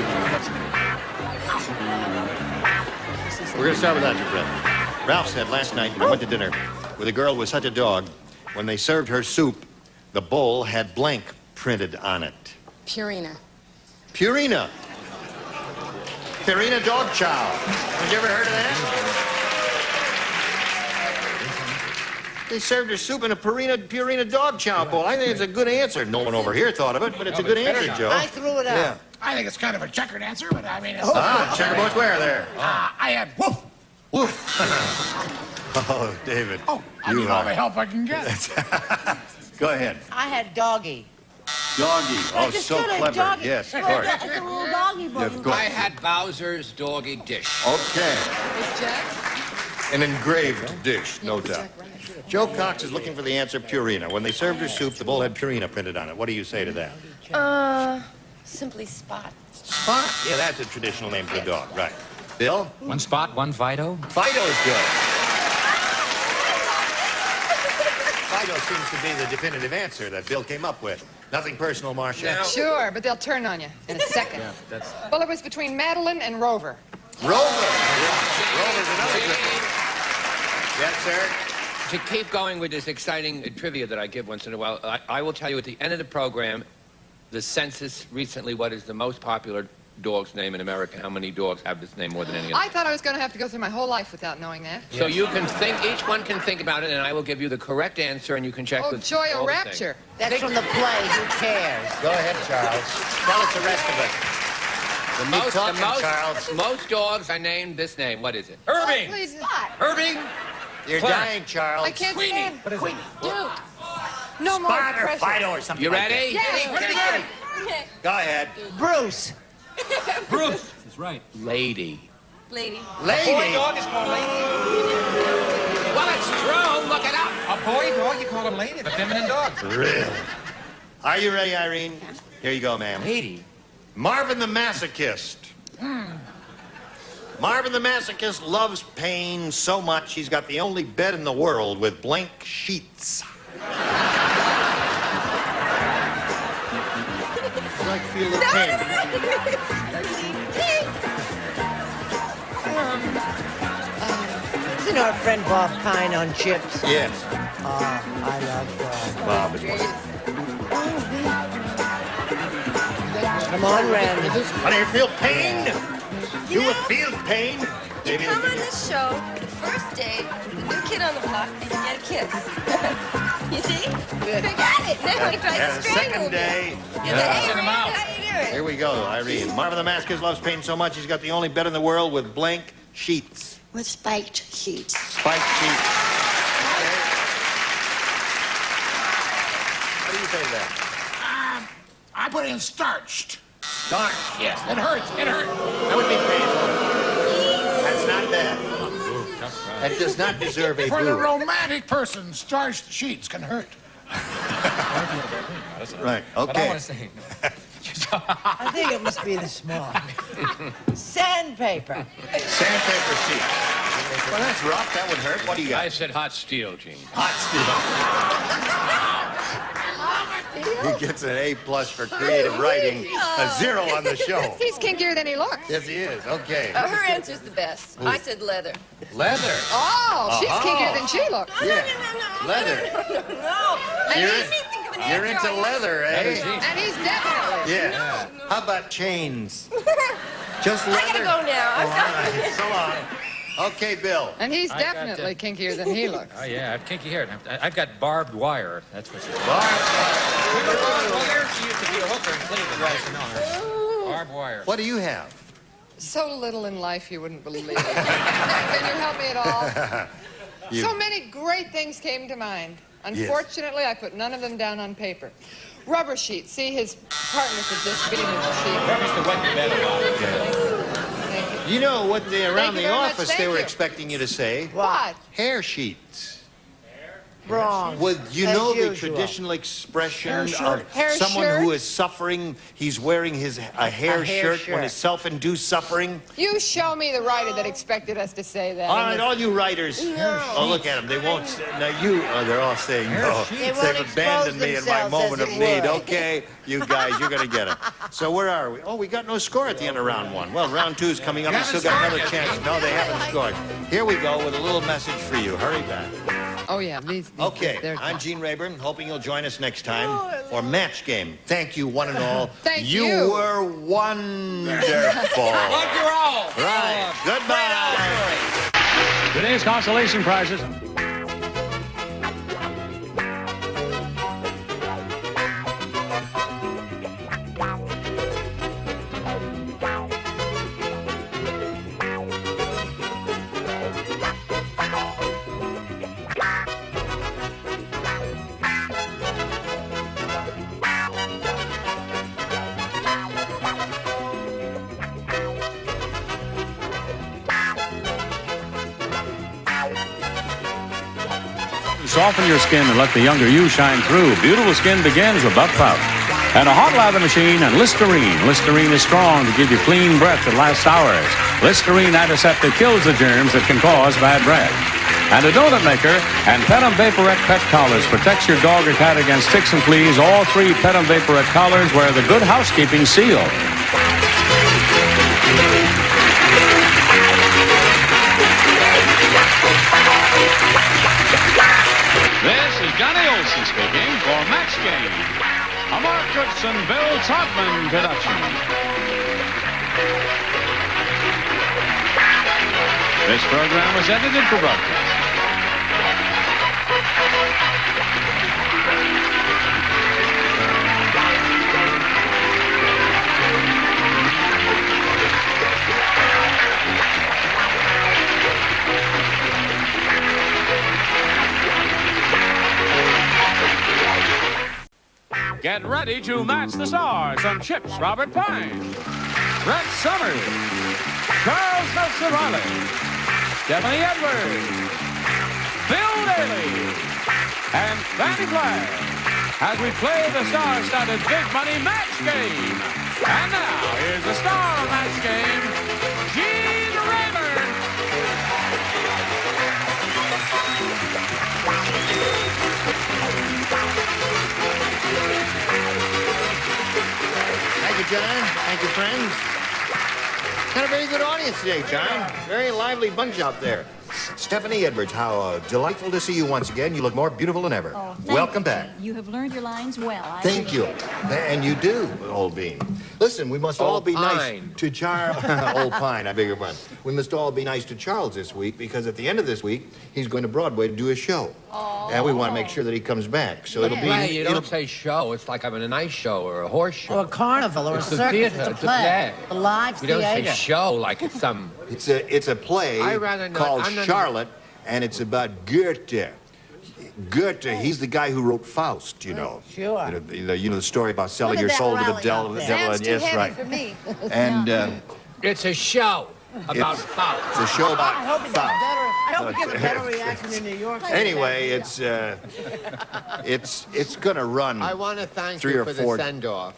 We're going to start with that, Brett. Ralph said last night he went to dinner with a girl who was such a dog. When they served her soup, the bowl had blank printed on it. Purina. Purina. Purina dog chow. Have you ever heard of that? They served her soup in a Purina dog chow bowl. I think it's a good answer. No one over here thought of it, but it's a good answer, Joe. I threw it out. Yeah. I think it's kind of a checkered answer, but I mean, it's... Checkerboard where there? I had woof. Woof. Oh, David. Oh, I need all the help I can get. Go ahead. I had doggy. Doggy. Oh, just so got a clever. doggy. Yes, of Well, course. it's a little doggy book. Yeah, of course. I had Bowser's doggy dish. Okay. Is Jack? An engraved dish, no doubt. Joe Cox is looking for the answer Purina. When they served her soup, the bowl had Purina printed on it. What do you say to that? Simply Spot. Spot? Yeah, that's a traditional name for a dog, right. Bill? One Spot, one Fido. Fido's good. Fido seems to be the definitive answer that Bill came up with. Nothing personal, Marcia. Sure, but they'll turn on you in a second. Well, it was between Madeline and Rover. Rover. Rover's another good one. Yes, sir. To keep going with this exciting trivia that I give once in a while, I will tell you at the end of the program, the census recently, what is the most popular dog's name in America? How many dogs have this name more than any other? I thought I was going to have to go through my whole life without knowing that. So you can think, each one can think about it, and I will give you the correct answer, and you can check Oh, with joy all of the rapture. things. That's from the play. Who cares? Go ahead, Charles. Tell us the rest of it. Most dogs are named this name. What is it? Irving! Please. Irving! You're Clark. dying, Charles. I can't stand. Queenie. Dude. No more Spot or pressure. Fido or something You like ready? that. Go ahead. Bruce. Bruce. That's right. Lady. Lady. Lady. Boy dog is called lady. Well, it's true. Look it up. A boy dog, you call him lady. The feminine dog. Really? Are you ready, Irene? Here you go, ma'am. Lady. Marvin the Masochist. Marvin the Masochist loves pain so much he's got the only bed in the world with blank sheets. I feel the pain. Isn't our friend Bob Pine on CHiPS? Yes. I love Bob is Come on, Randy. How do you feel pain? You would feel pain? You come on this show, the first day, the new kid on the block, and you get a kiss. You see? Forget it. Then we try And to the strangle second you. day, You say, hey, Randy, how you doing? here we go, Irene. Marvin the Masochist loves pain so much he's got the only bed in the world with blank sheets. With spiked sheets. Spiked sheets. Okay. What do you say to that? I put in starched. Starch. Yes, it hurts. It hurts. That would be painful. That's not bad. That does not deserve a For the boo. romantic person, starched sheets can hurt. Right, But I okay. want to say, I think it must be the small. Sandpaper. Sandpaper sheet. Well, that's rough. That would hurt. What do you got? I said hot steel, Gene. Hot steel. He gets an A+ for creative writing, a 0 on the show. He's kinkier than he looks. Yes, he is. Okay. Her answer's the best. I said leather. Leather. Oh, she's Uh-huh. kinkier than she looks. Yeah. Leather. No. You're into leather, eh? And he's definitely. Yeah. How about chains? Just I leather. gotta go now. All right. So long. Okay, Bill. And he's I got definitely kinkier than he looks. oh yeah, I have kinky hair. I've got barbed wire. That's what she said. Barbed Wire. She used to be a hooker in Cleveland. Right? So know her. Barbed wire. What do you have? So little in life you wouldn't believe it. Can you help me at all? So many great things came to mind. Unfortunately, I put none of them down on paper. Rubber sheets. See, his partner could just beat him with a sheet. Rubber's to wet the bed a lot. You know what they around Thank you the very much. office Thank they were you. expecting you to say? What? Hair sheets. Wrong. Well, you As know the usual. traditional expression Hair of someone shirt? who is suffering, he's wearing a hair shirt when it's self-induced suffering? You show me the writer that expected us to say that. All right, all you writers. No. Oh, look at them. They won't say, now you, they're all saying no. They won't They've abandoned me in my expose moment of themselves, as it need. were. Okay, you guys, you're going to get it. So where are we? Oh, we got no score at the end of round one. Well, round two is coming up. We still got another chance. No, they haven't scored. Here we go with a little message for you. Hurry back. Oh, yeah, these Okay, they're- I'm Gene Rayburn, hoping you'll join us next time for Match Game. Thank you, one and all. Thank you. you. Were wonderful. Love you all. Right. Goodbye. Today's consolation prizes. Soften your skin and let the younger you shine through. Beautiful skin begins with Buck Pout. And a hot lather machine and Listerine. Listerine is strong to give you clean breath that lasts hours. Listerine antiseptic kills the germs that can cause bad breath. And a donut maker and Petum Vaporette pet collars protects your dog or cat against ticks and fleas. All three Petum Vaporette collars wear the Good Housekeeping seal. This is Johnny Olson speaking for Match Game, a Mark Goodson, Bill Todman production. This program was edited for broadcast. Get ready to match the stars on CHiPS, Robert Pine, Brett Summers, Charles Nelson Riley, Stephanie Edwards, Bill Daly, and Fanny Blair as we play the star-studded Big Money Match Game. And now, here's the star of Match Game, Gene Rayburn. Thank you, John. Thank you, friends. Got a very good audience today, John. Very lively bunch out there. Stephanie Edwards, how delightful to see you once again. You look more beautiful than ever. Oh, Welcome back. You have learned your lines well. Thank you. And you do, Old Bean. Listen, we must all Old be nice Pine. to Charles. Old Pine, I beg your pardon. We must all be nice to Charles this week because at the end of this week, he's going to Broadway to do a show. And we want to make sure that he comes back. So it'll be... Right, you it'll- don't say show. It's like I'm in a nice show or a horse show. Or a carnival or It's a a circus. theater. It's a It's a play. play. A live You don't theater. say show like it's some... It's a play I rather not- called I'm not- Charlotte, and it's about Goethe. Goethe, he's the guy who wrote Faust, you know. Sure. You know the story about selling Look your at soul that to the rally devil. out The there. devil, Sounds and too yes, heavy right. for me. And It's a show about It's- Faust. it's a show about I hope he gets Faust. better. I hope he gets a better reaction in New York. Anyway, it's gonna run. I want to thank 3 you or for 4 the send-off.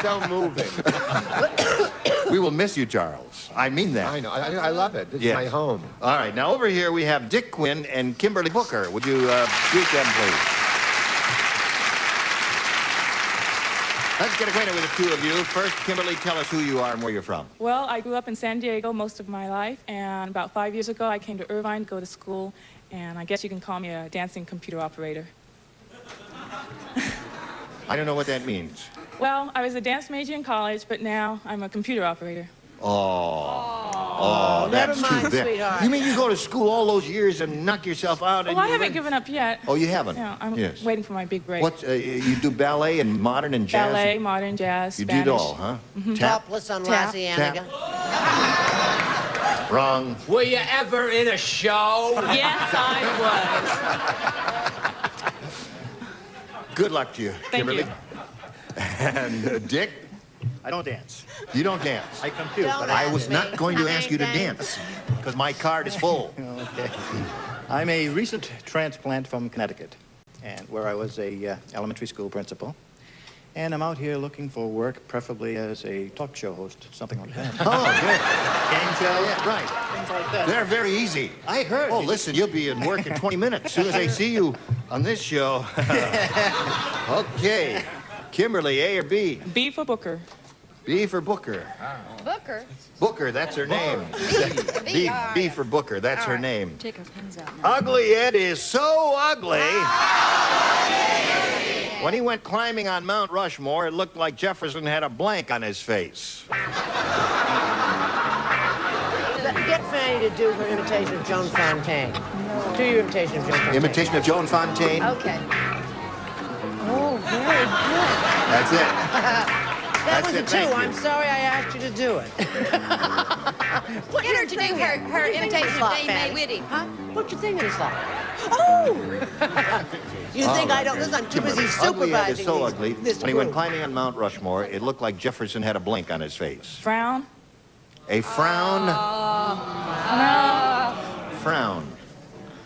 So moving. We will miss you, Charles. I mean that. I know. I love it. This Yes. is my home. All right, now over here we have Dick Quinn and Kimberly Booker. Would you greet them, please? Let's get acquainted with the two of you. First, Kimberly, tell us who you are and where you're from. Well, I grew up in San Diego most of my life, and about 5 years ago, I came to Irvine to go to school, and I guess you can call me a dancing computer operator. I don't know what that means. Well, I was a dance major in college, but now I'm a computer operator. Oh, that's never mind, too bad. sweetheart. You mean you go to school all those years and knock yourself out? Oh, and I you haven't learn- given up yet. Oh, you haven't? Yeah, I'm Yes. waiting for my big break. What, you do ballet and modern and jazz? Ballet, modern, jazz, You Spanish. do it all, huh? Mhm. Tap? Topless on Tap. Louisiana. Wrong. Were you ever in a show? Yes, I Good luck to you, Thank Kimberly. you. And Dick, I don't dance. you don't dance. I compute, Don't but I ask was me. not going to I ask you to ain't dance because my card is full. Okay. I'm a recent transplant from Connecticut, and where I was a elementary school principal. And I'm out here looking for work, preferably as a talk show host, something like that. Oh, good. Game show? Yeah, right. Things like that. They're very easy. I heard. Oh, listen, you'll be in work in 20 minutes. As soon as they see you on this show. Okay. Kimberly, A or B? B for Booker. B for Booker. Booker? Booker, that's her name. B for Booker, that's her name. Take our pens out. Ugly Ed is so ugly. When he went climbing on Mount Rushmore, it looked like Jefferson had a blank on his face. Get Fanny to do her imitation of Joan Fontaine. Do your imitation of Joan Fontaine. Imitation of Joan Fontaine? Okay. Oh, very good. That's it. That That's was a it, two. thank you. I'm sorry I asked you to do it. Get her to do her imitation of Dame May Whitty. Huh? What you thinking it's like? Oh! You think I don't? Listen, I'm too busy Ugly Ed is supervising so ugly. this When he went group. climbing on Mount Rushmore, it looked like Jefferson had a blank on his face. Frown. A frown? No. Frown.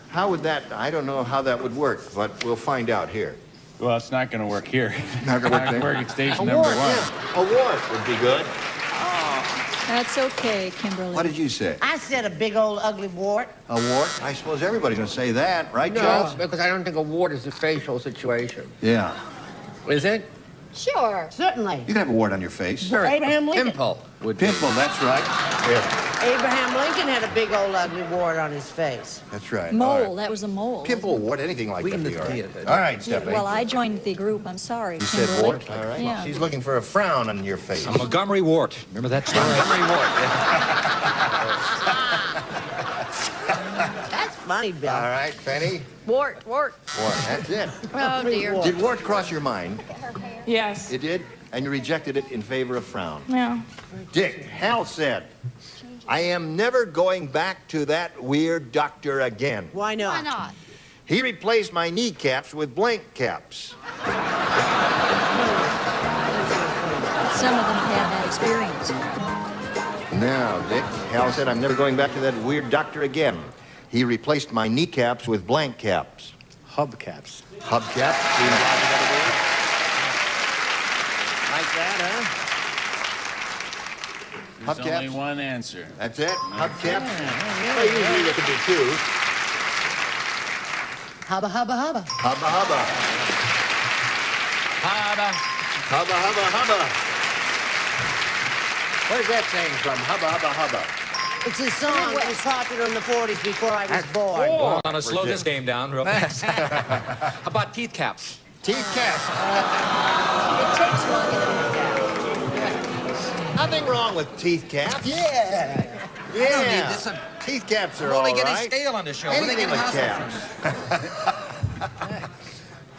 How would that, I don't know how that would work, but we'll find out here. Well, it's not going to work here. Not gonna work there? work at station A number wart, 1. yeah. A wart would be good. That's okay, Kimberly. What did you say? I said a big old ugly wart. A wart? I suppose everybody's going to say that, right, No, Charles? because I don't think a wart is a facial situation. Yeah. Is it? Sure. Certainly. You can have a wart on your face. Abraham Lincoln. Pimple would be. Pimple, that's right. Yeah, Abraham Lincoln had a big old ugly wart on his face. that's right. Mole. All right. That was a mole. Pimple, wart, anything like that. in the would be all right. theater. All right, Yeah, Stephanie. well, I joined the group. I'm sorry, You said Kimberly. wart? All right. Yeah. She's looking for a frown on your face. A Montgomery wart. Remember that story? Montgomery wart. That's funny, Bill. All right, Fanny. Wart. Wart, that's it. Oh, dear. Did wart cross your mind? Yes. It did? And you rejected it in favor of frown. Yeah. Dick, Hal said, I am never going back to that weird doctor again. Why not? Why not? He replaced my kneecaps with blank caps. Some of them have that experience. Now, Dick, Hal said, I'm never going back to that weird doctor again. He replaced my kneecaps with blank caps. Hubcaps. Hubcaps? Seems logical to me. Like that, huh? There's only one answer. That's it? Hubcaps? Well, usually there could be two. Hubba, hubba, hubba. Hubba, hubba. Hubba. Hubba, hubba, hubba. Where's that saying from? Hubba, hubba, hubba. It's a song that was popular in the 40s before I was born. Hold on, let's slow this game down real fast. How about teeth caps? Teeth caps. It takes longer than Nothing wrong with teeth caps. Yeah. Yeah. I don't need this. Teeth caps are I'm only all getting right. stale on this show. What are they Anything getting with hostile caps.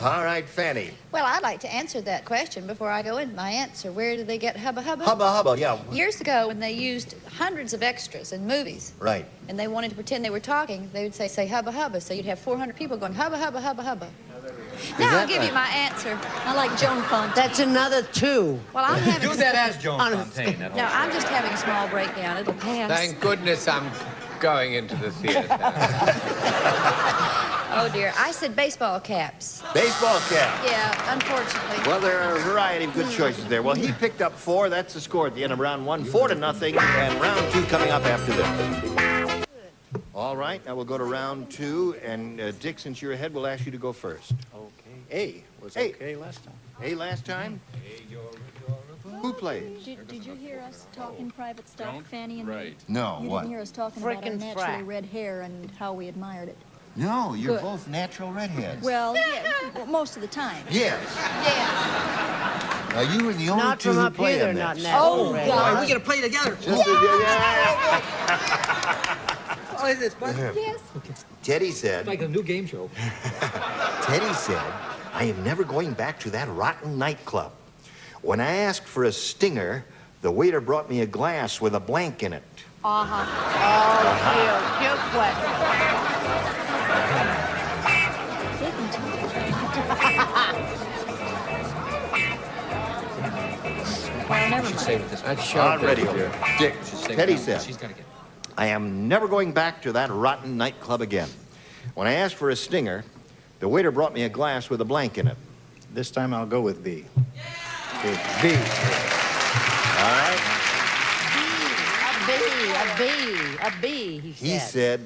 All right, Fanny. Well, I'd like to answer that question before I go into my answer. Where do they get hubba hubba? Hubba, hubba, yeah. Years ago, when they used hundreds of extras in movies, Right. and they wanted to pretend they were talking, they would say hubba hubba. So you'd have 400 people going hubba hubba hubba hubba. Now that I'll give right? you my answer. I like Joan Fontaine. That's another two. Well, I'm having. Do that as Joan Fontaine. that No, whole I'm just having a small breakdown. It'll pass. Thank goodness I'm going into the theater. Oh dear, I said baseball caps. Baseball cap. Yeah, unfortunately. Well, there are a variety of good choices there. Well, he picked up 4. That's the score at the end of round 1. 4-0. And round 2 coming up after this. All right, now we'll go to round 2. And Dick, since you're ahead, we'll ask you to go first. Okay. A was A. okay last time. A last time? Who plays? Did you hear us talking private stuff, Fanny and me? No, You what? didn't hear us talking about our Frickin' naturally frack. red hair and how we admired it. No, you're Good. both natural redheads. Well, yeah, well, most of the time. Yes. Yeah. Now, you were the only Not two from who up play here, on not that. natural. Oh, red. God. We're gonna play together. Just Oh, is this fun? Yes. Teddy said, Like a new game show. Teddy said, I am never going back to that rotten nightclub. When I asked for a stinger, the waiter brought me a glass with a blank in it. Uh-huh. Oh, cute question. Well, never should mind. say with this. That's show On radio. business. Dick, Should say Teddy with said, She's gotta get. I am never going back to that rotten nightclub again. When I asked for a stinger, the waiter brought me a glass with a blank in it. This time I'll go with B. B. All right? A B, He said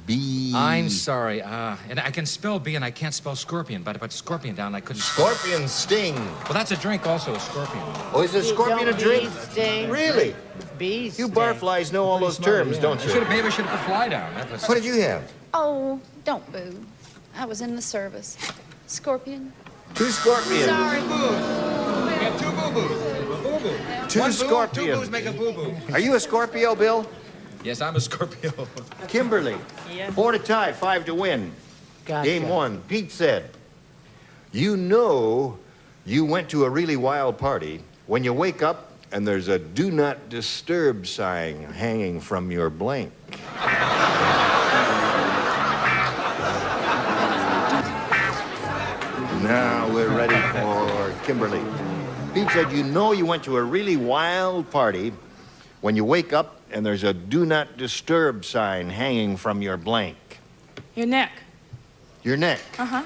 B. I'm sorry. And I can spell B and I can't spell scorpion, but I put scorpion down. I couldn't. Scorpion sting. Well, that's a drink also, a scorpion. Oh, is a scorpion a drink? Sting. Really? Bee You barflies know all those terms, don't you? Maybe I should have put fly down. What did you have? Oh, don't boo. I was in the service. Scorpion. 2 scorpions. Sorry. We have 2 boo-boos. Boo-boo. 2 scorpions. 2 boos make a boo-boo. Are you a Scorpio, Bill? Yes, I'm a Scorpio. Kimberly. Yeah. 4 to tie, 5 to win. Gotcha. Game 1. Pete said, you know you went to a really wild party when you wake up and there's a do not disturb sign hanging from your blank. Now we're ready for Kimberly. Pete said, you know you went to a really wild party when you wake up and there's a do not disturb sign hanging from your blank. Your neck. Your neck. Uh-huh.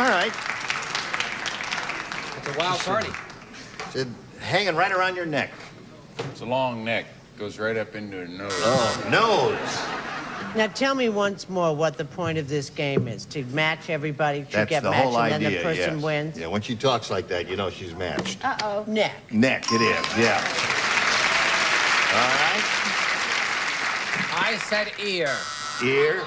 All right. It's a wild party. Said, hanging right around your neck. It's a long neck. Goes right up into her nose. Oh, nose. Now tell me once more what the point of this game is. To match everybody, to That's get the matched, whole and idea, then the person yes. wins? Yeah, when she talks like that, you know she's matched. Uh-oh. Neck. Neck, it is, yeah. All right. I said ear. Ear.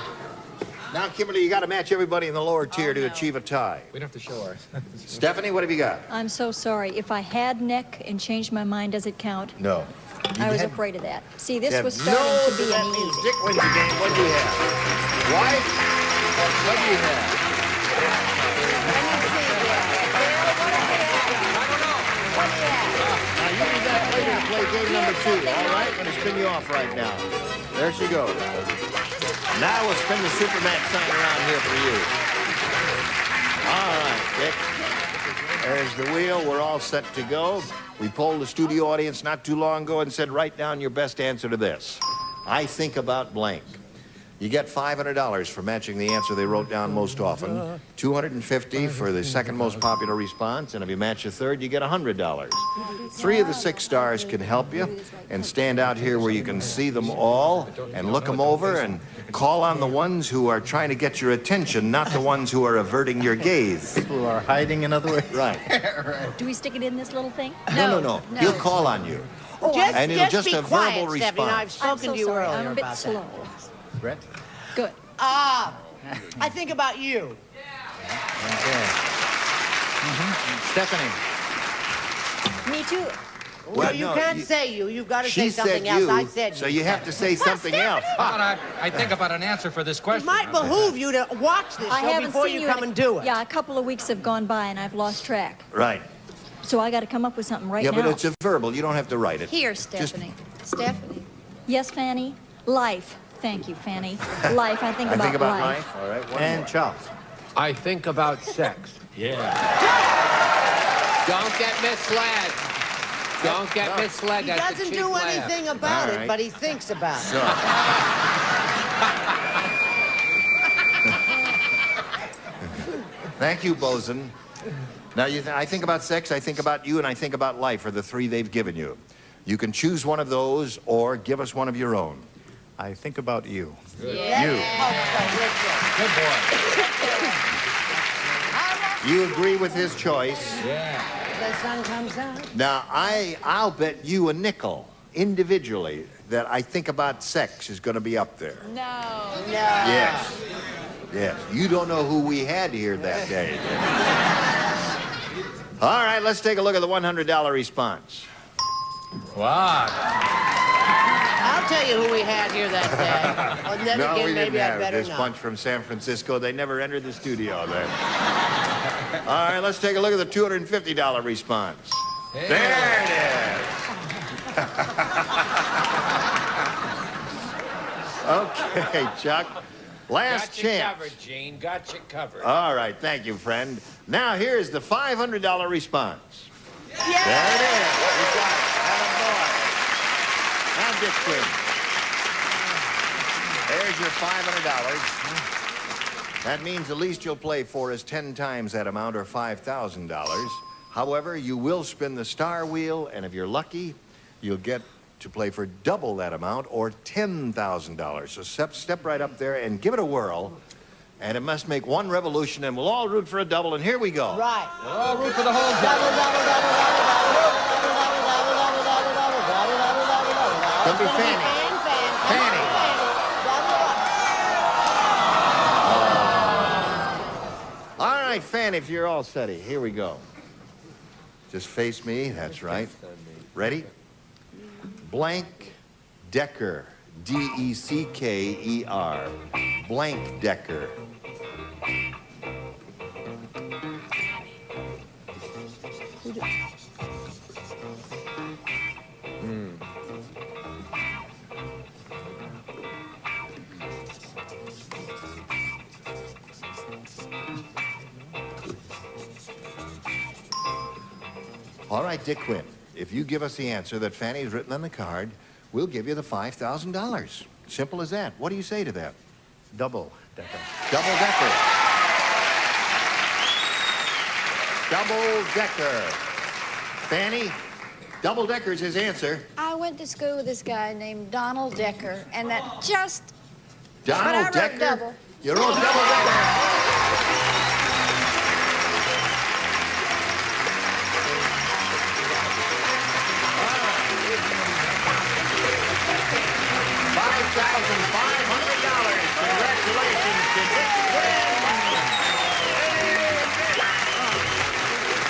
Now, Kimberly, you got to match everybody in the lower tier to achieve a tie. We don't have to show ours. Stephanie, what have you got? I'm so sorry. If I had neck and changed my mind, does it count? No. I was afraid of that. See, this was no, starting to be that an means easy. Dick wins the game. What do you have? Wife? What do you have? Now, you do that later to play game number 2, all right? I'm going to spin you off right now. There she goes. Now we'll spin the Superman sign around here for you. All right, Dick. There's the wheel. We're all set to go. We polled the studio audience not too long ago and said, write down your best answer to this. I think about blank. You get $500 for matching the answer they wrote down most often, $250 for the second most popular response, and if you match a third, you get $100. 3 of the 6 stars can help you and stand out here where you can see them all and look them over and call on the ones who are trying to get your attention, not the ones who are averting your gaze. People who are hiding, in other words. Right. Do we stick it in this little thing? No. He'll call on you. And it'll just be a quiet, verbal Stephanie. response. I've spoken to you sorry. earlier I'm a bit about slow. Brett? Good. that. I think about you. Okay. Stephanie. Me too. Well, you no, can't say you. You've got to say She something said else. you, I said so you. you have to say something else. I think about an answer for this It question. might behoove you to watch this I show haven't before seen you in come and do it. Yeah, a couple of weeks have gone by and I've lost track. Right. So I got to come up with something right Yeah, now. but it's a verbal. You don't have to write it. Here, Stephanie. Stephanie. Yes, Fanny? Life. Thank you, Fanny. Life. I think I about think about life. life. All right, one And more. Charles. I think about sex. Yeah. Don't get misled. Don't get misled. He That's a doesn't cheap do laugh. anything about All it, right. but he thinks about it. So. Thank you, Bosun. Now, I think about sex, I think about you, and I think about life are the 3 they've given you. You can choose one of those or give us one of your own. I think about you. Good. You. Good boy. You agree with his choice. Yeah. The sun comes out. Now, I'll bet you a nickel, individually, that I think about sex is going to be up there. No. Yes. Yes. You don't know who we had here that day. All right, let's take a look at the $100 response. What? I'll tell you who we had here that day. Well, then No, again, we maybe didn't I'd have better this not. bunch from San Francisco. They never entered the studio then. All right, let's take a look at the $250 response. Hey. There it is. Okay, Chuck. Last Got you chance. covered, Gene. Got you covered. All right, thank you, friend. Now, here's the $500 response. Yeah. There it is. You got it. Attaboy. Now, Dick Quinn. There's your $500. That means the least you'll play for is 10 times that amount, or $5,000. However, you will spin the star wheel, and if you're lucky, you'll get to play for double that amount, or $10,000. So step right up there and give it a whirl. And it must make one revolution, and we'll all root for a double, and here we go. Right. We'll all root for the whole Double, double, double, double, double, double, double, double, double, double, double, double, double, double. Gonna be Fanny. Fanny. All right, Fanny, if you're all steady, here we go. Just face me, that's right. Ready? Blank Decker. D-E-C-K-E-R. Blank Decker. All right, Dick Quinn, if you give us the answer that Fanny's written on the card, we'll give you the $5,000. Simple as that. What do you say to that? Double decker. Double decker. Double decker. Fanny, double decker's his answer. I went to school with this guy named Donald Decker, and that just... Donald but I wrote Decker? double. You wrote double decker. Congratulations to Dick Quinn.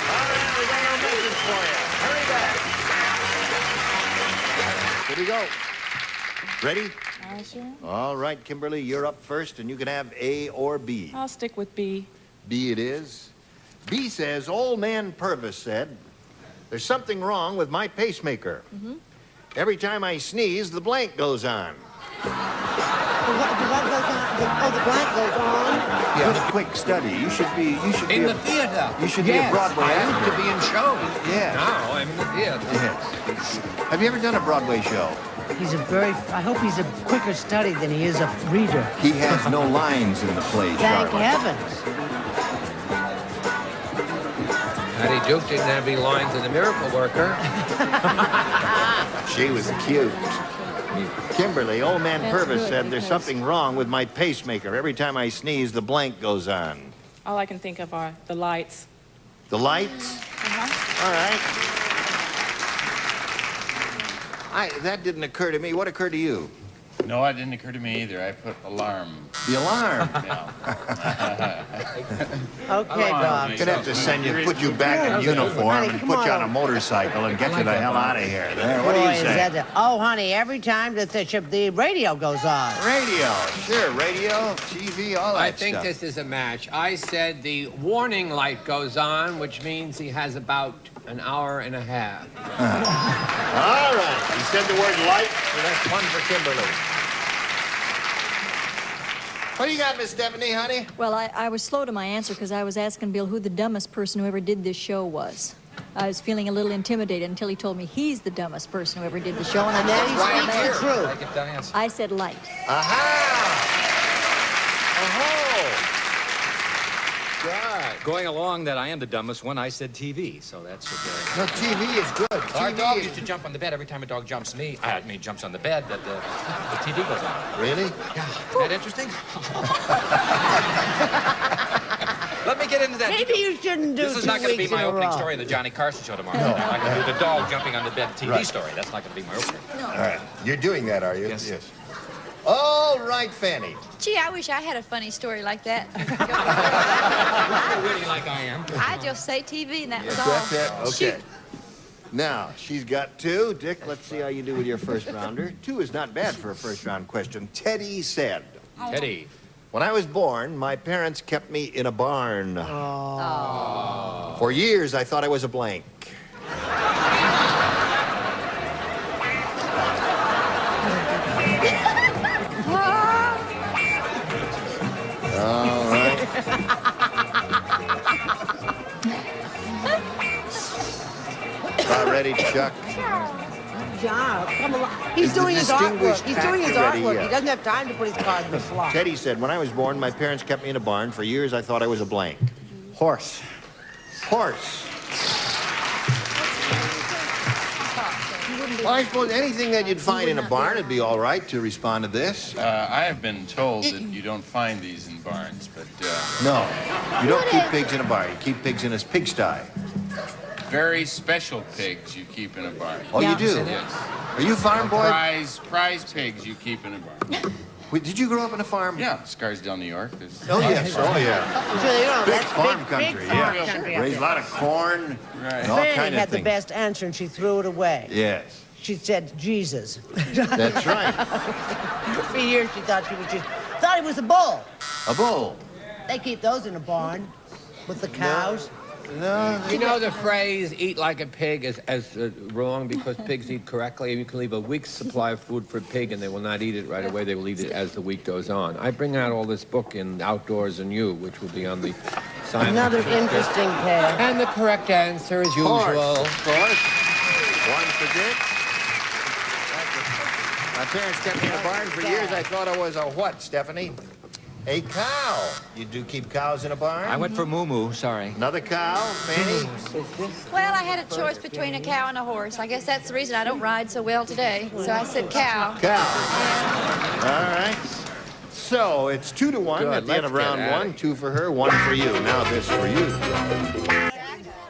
All right, we got our message for you. Hurry back. Here we go. Ready? Sure. All right, Kimberly, you're up first, and you can have A or B. I'll stick with B. B it is. B says, old man Purvis said, there's something wrong with my pacemaker. Every time I sneeze, the blank goes on. The what goes on? The blank goes on? Yeah, quick study. You should be In the theater. You should be a Broadway I actor. used to be in shows. Yeah. Now I'm in the theater. Yes. Have you ever done a Broadway show? I hope he's a quicker study than he is a reader. He has no lines in the play, Thank Charlie. heavens. Hattie Duke didn't have any lines in The Miracle Worker. She was cute. Kimberly, old man That's Purvis good, said, there's because- something wrong with my pacemaker. Every time I sneeze, the blank goes on. All I can think of are the lights. The lights? All right. That didn't occur to me. What occurred to you? No, it didn't occur to me either. I put alarm. The alarm. Okay, Bob. I'm gonna have to put you back in uniform and put you on a motorcycle and get you the hell out of here. There, what do you say? Oh, honey, every time the radio goes on. Radio, sure, radio, TV, all that I think stuff. this is a match. I said the warning light goes on, which means he has about an hour and a half. All right, he said the word light. So that's one for Kimberly. What do you got, Miss Stephanie, honey? Well, I was slow to my answer because I was asking Bill who the dumbest person who ever did this show was. I was feeling a little intimidated until he told me he's the dumbest person who ever did the show. And that is true. I said light. Right. Going along that I am the dumbest one, I said TV, so that should No, TV is good. Our TV dog is- used to jump on the bed every time a dog jumps me. Jumps on the bed, that the TV goes on. Really? Yeah. Isn't that interesting? Let me get into that. Maybe you shouldn't do This is not going to be 2 weeks my in a opening row. story in the Johnny Carson show tomorrow. No. I'm not going to do the dog jumping on the bed TV Right. story. That's not going to be my opening. All right, you're doing that, are you? Yes. All right, Fanny. Gee, I wish I had a funny story like that. Witty like I am. I just say TV and that was all. That's it? Okay. Shoot. Now, she's got 2. Dick, let's see how you do with your first rounder. 2 is not bad for a first round question. Teddy said. Teddy. When I was born, my parents kept me in a barn. For years, I thought I was a blank. All right. About ready, Chuck? job. Come along. He's Is the doing his artwork. distinguished He's doing his actor ready artwork. yet? He doesn't have time to put his card in the slot. Teddy said, when I was born, my parents kept me in a barn. For years, I thought I was a blank. Horse. Horse. Well, I suppose anything that you'd find in a barn would be all right to respond to this. I have been told that you don't find these in barns, but No, you don't keep pigs in a barn. You keep pigs in a pigsty. very special pigs you keep in a barn. Oh, you do? Yes. Are you a farm boy? Prize pigs you keep in a barn. Wait, did you grow up in a farm? Yeah, Scarsdale, New York. Oh, yes. Oh, yeah. Big That's farm big country, farm yeah. country up Raised a there. lot of corn and all Fanny kind of had the things. best answer, and she threw it away. Yes. She said, Jesus. That's right. For years, she thought she was just... Thought he was a bull. A bull. They keep those in a barn with the cows. No. You know the phrase "eat like a pig" is wrong because pigs eat correctly. You can leave a week's supply of food for a pig and they will not eat it right away. They will eat it as the week goes on. I bring out all this book in Outdoors and You, which will be on the sign. Another interesting pair. And the correct answer, as usual. Of course. One for Dick. My parents kept me in a barn for years. I thought I was a what, Stephanie? A cow. You do keep cows in a barn? I went for Moo Moo, sorry. Another cow, Fanny? Well, I had a choice between a cow and a horse. I guess that's the reason I don't ride so well today. So I said cow. Cow. All right. So it's 2-1 Good, at the end of let's get round at one. it. 2 for her, 1 for you. Now this for you.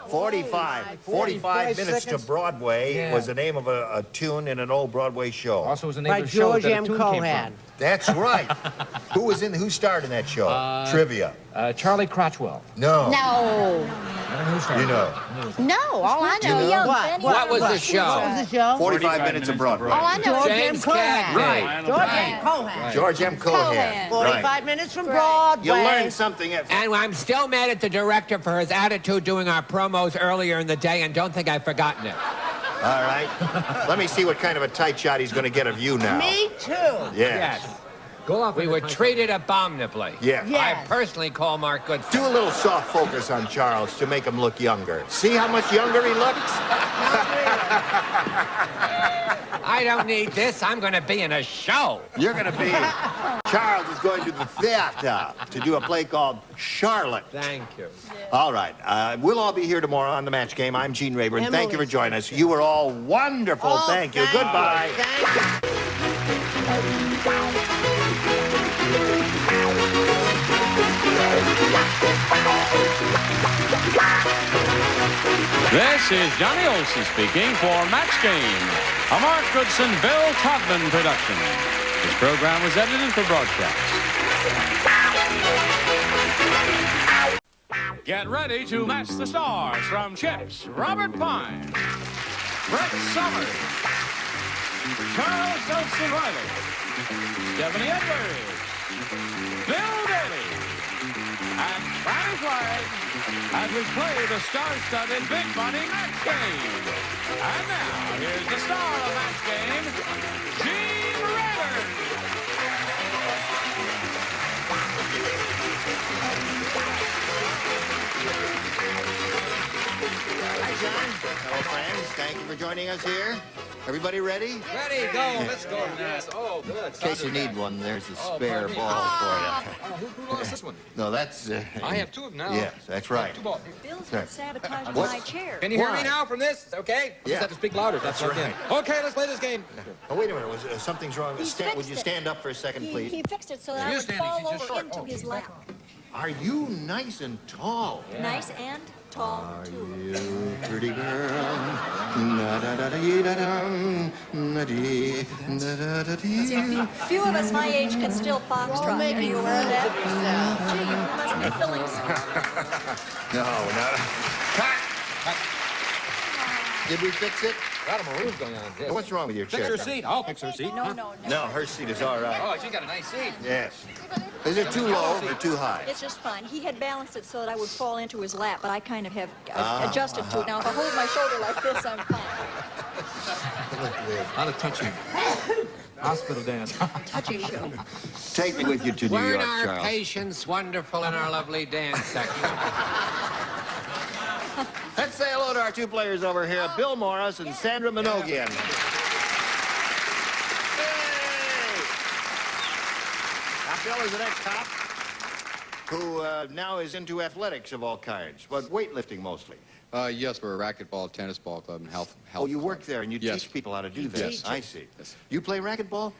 45 minutes to Broadway was the name of a tune in an old Broadway show. Also was the name By of the show George that a M. tune came Cohan. That's right. Who starred in that show? Trivia. from. Charlie Crotchwell. No. No. I don't know who started. You know. No, all I know. know? Young What? Fanny. What was the show? What was the show? 45 minutes of Broadway. All I know George is M. James Cohan. Cagney. Right. George M. Cohan. George M. Cohan. Cohan. 45 minutes from Broadway. You learned something at... And I'm still mad at the director for his attitude doing our promos earlier in the day and don't think I've forgotten it. All right. Let me see what kind of a tight shot he's going to get of you now. Me too. Yes. Go off. We were treated abominably. Yeah. Yes. I personally call Mark Goodfellow. Do a little soft focus on Charles to make him look younger. See how much younger he looks? I don't need this. I'm going to be in a show. You're going to be... Charles is going to the theater to do a play called Charlotte. Thank you. All right. We'll all be here tomorrow on The Match Game. I'm Gene Rayburn. Emily. Thank you for joining us. You were all wonderful. Oh, thank you. thank you. Goodbye. Thank you. This is Johnny Olson speaking for Match Game, a Mark Goodson, Bill Todman production. This program was edited for broadcast. Get ready to match the stars from CHiPS, Robert Pine, Brett Summers, Charles Nelson Riley, Stephanie Edwards, Bill Daly, and Franny Flagg as we play the star-studded Big Money Match Game. And now, here's the star of Match Game, Gene Rayburn. Hi, John. Hello, friends. Thank you for joining us here. Everybody ready? Ready, go. Let's go. Yes. Oh, good. In case you need one, there's a spare ball for you. Who lost this one? No, that's... I have two of them now. Yes, that's right. Two balls. Bill's Sorry. been sabotaging What? my chair. Can you hear Why? me now from this? Okay? Yeah. Just have to speak louder. That's plugged in. right. Okay, let's play this game. Oh, wait a minute. Something's wrong. He's Would fixed you it. stand up for a second, please? He fixed it so that You I would stand, fall he's just over short. into Oh, his he's lap. Are you nice and tall? Nice and tall, Are too. you pretty girl? Na-da-da-dee-da-dum, na-dee, na-da-da-dee. See, few of us my age can still foxtrot. Are you aware of that? Gee, you must be filling some. No. Cut! Did we fix it? Got a maroon going on. Yes. What's wrong with your Fix chair? her seat. I'll fix her seat. No. No, her seat is all right. Oh, she got a nice seat. Yes. Is it too low or too high? It's just fine. He had balanced it so that I would fall into his lap, but I kind of have adjusted to it. Now, if I hold my shoulder like this, I'm fine. Not a touching. Hospital dance. Touchy show. Take me with you to New Weren't York, our Charles. patients wonderful in our lovely dance section? Let's say hello to our two players over here, Bill Morris and Sandra Minogian. Bill is an ex-cop who now is into athletics of all kinds, but weightlifting mostly. Yes, we're a racquetball, tennis ball club, and health Oh, you club. work there and you Yes. teach people how to do this. Yes. I see. Yes. You play racquetball?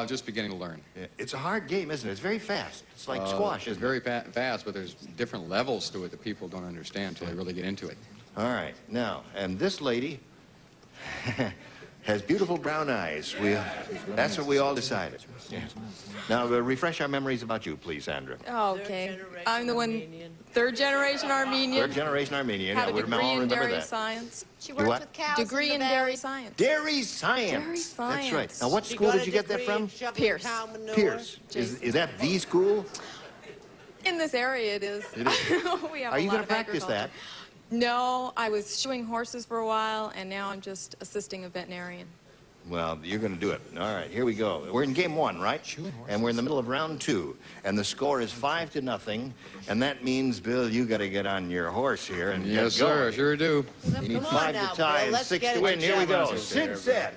Just beginning to learn. Yeah. It's a hard game, isn't it? It's very fast. It's like squash, It's isn't very fast, but there's different levels to it that people don't understand until they really get into it. it? All right. Now, and this lady has beautiful brown eyes. That's what we all decided. Yes. Now, refresh our memories about you, please, Sandra. Okay. I'm the third generation Armenian. Third generation Armenian. Had a Now, degree all in remember dairy that. science. She You worked what? with cows. Degree in dairy science. Dairy science. Dairy science. That's right. Now, what school did you get that from? Pierce. Pierce. Is that the school? In this area, it is. It is. We have Are a you lot going to of practice that? agriculture. No, I was shoeing horses for a while, and now I'm just assisting a veterinarian. Well, you're going to do it. All right, here we go. We're in game one, right? And we're in the middle of round two. And the score is 5-0. And that means, Bill, you got to get on your horse here and Yes, get going. sir, sure do. You need Come on 5 now, to tie Bill, and let's 6 get to it win. Here we go. together.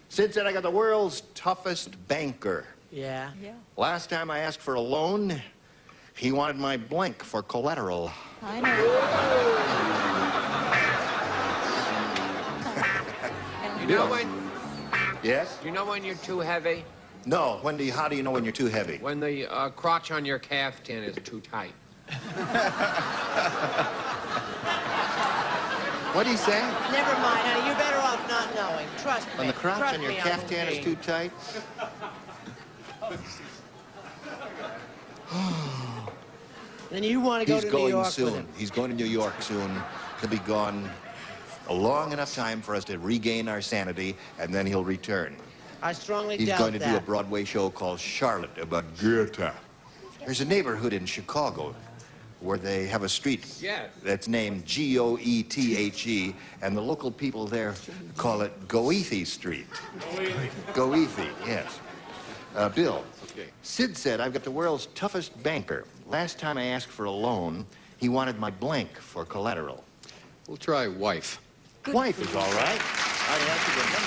Sid said, I got the world's toughest banker. Yeah. Last time I asked for a loan, he wanted my blank for collateral. I know. You know when? Yes? You know when you're too heavy? No. How do you know when you're too heavy? When the crotch on your caftan is too tight. What do you say? Never mind, honey. You're better off not knowing. Trust me. When the crotch Trust on your me, caftan Uncle is too tight? Then you want to go He's to New going York with soon. him. He's going to New York soon. He'll be gone a long enough time for us to regain our sanity, and then he'll return. I strongly He's doubt going to do a that. Broadway show called Charlotte about Goethe. There's a neighborhood in Chicago where they have a street Yes. that's named Goethe, and the local people there call it Goethe Street. Goethe, yes. Bill, Sid said I've got the world's toughest banker. Last time I asked for a loan, he wanted my blank for collateral. We'll try wife. Wife is all right. That's a good one.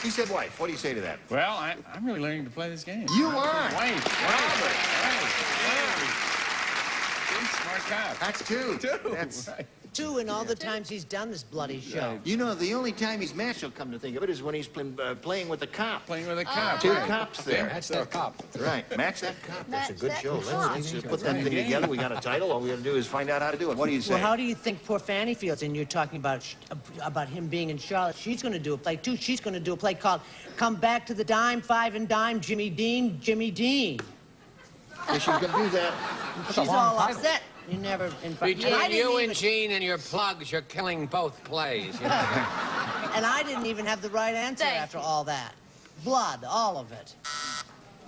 He said wife. What do you say to that? Well, I'm really learning to play this game. You are. Wait. Smart cop. That's two. That's Right. 2 in all the times he's done this bloody show. You know, the only time he's matched, I'll come to think of it, is when he's playing with the cop. Playing with a cop. Two right. cops there. That's that cop. Right. Match that cop. That's a Match good that show. cop. Let's put that thing together. We got a title. All we got to do is find out how to do it. What do you say? Well, how do you think poor Fanny feels? And you're talking about him being in Charlotte. She's going to do a play, too. She's going to do a play called Come Back to the Dime, 5 and Dime, Jimmy Dean, Jimmy Dean. Yeah, she's going to do that. She's all upset. You never invited Between you and Gene and your plugs, you're killing both plays. You know? And I didn't even have the right answer after all that. Blood, all of it.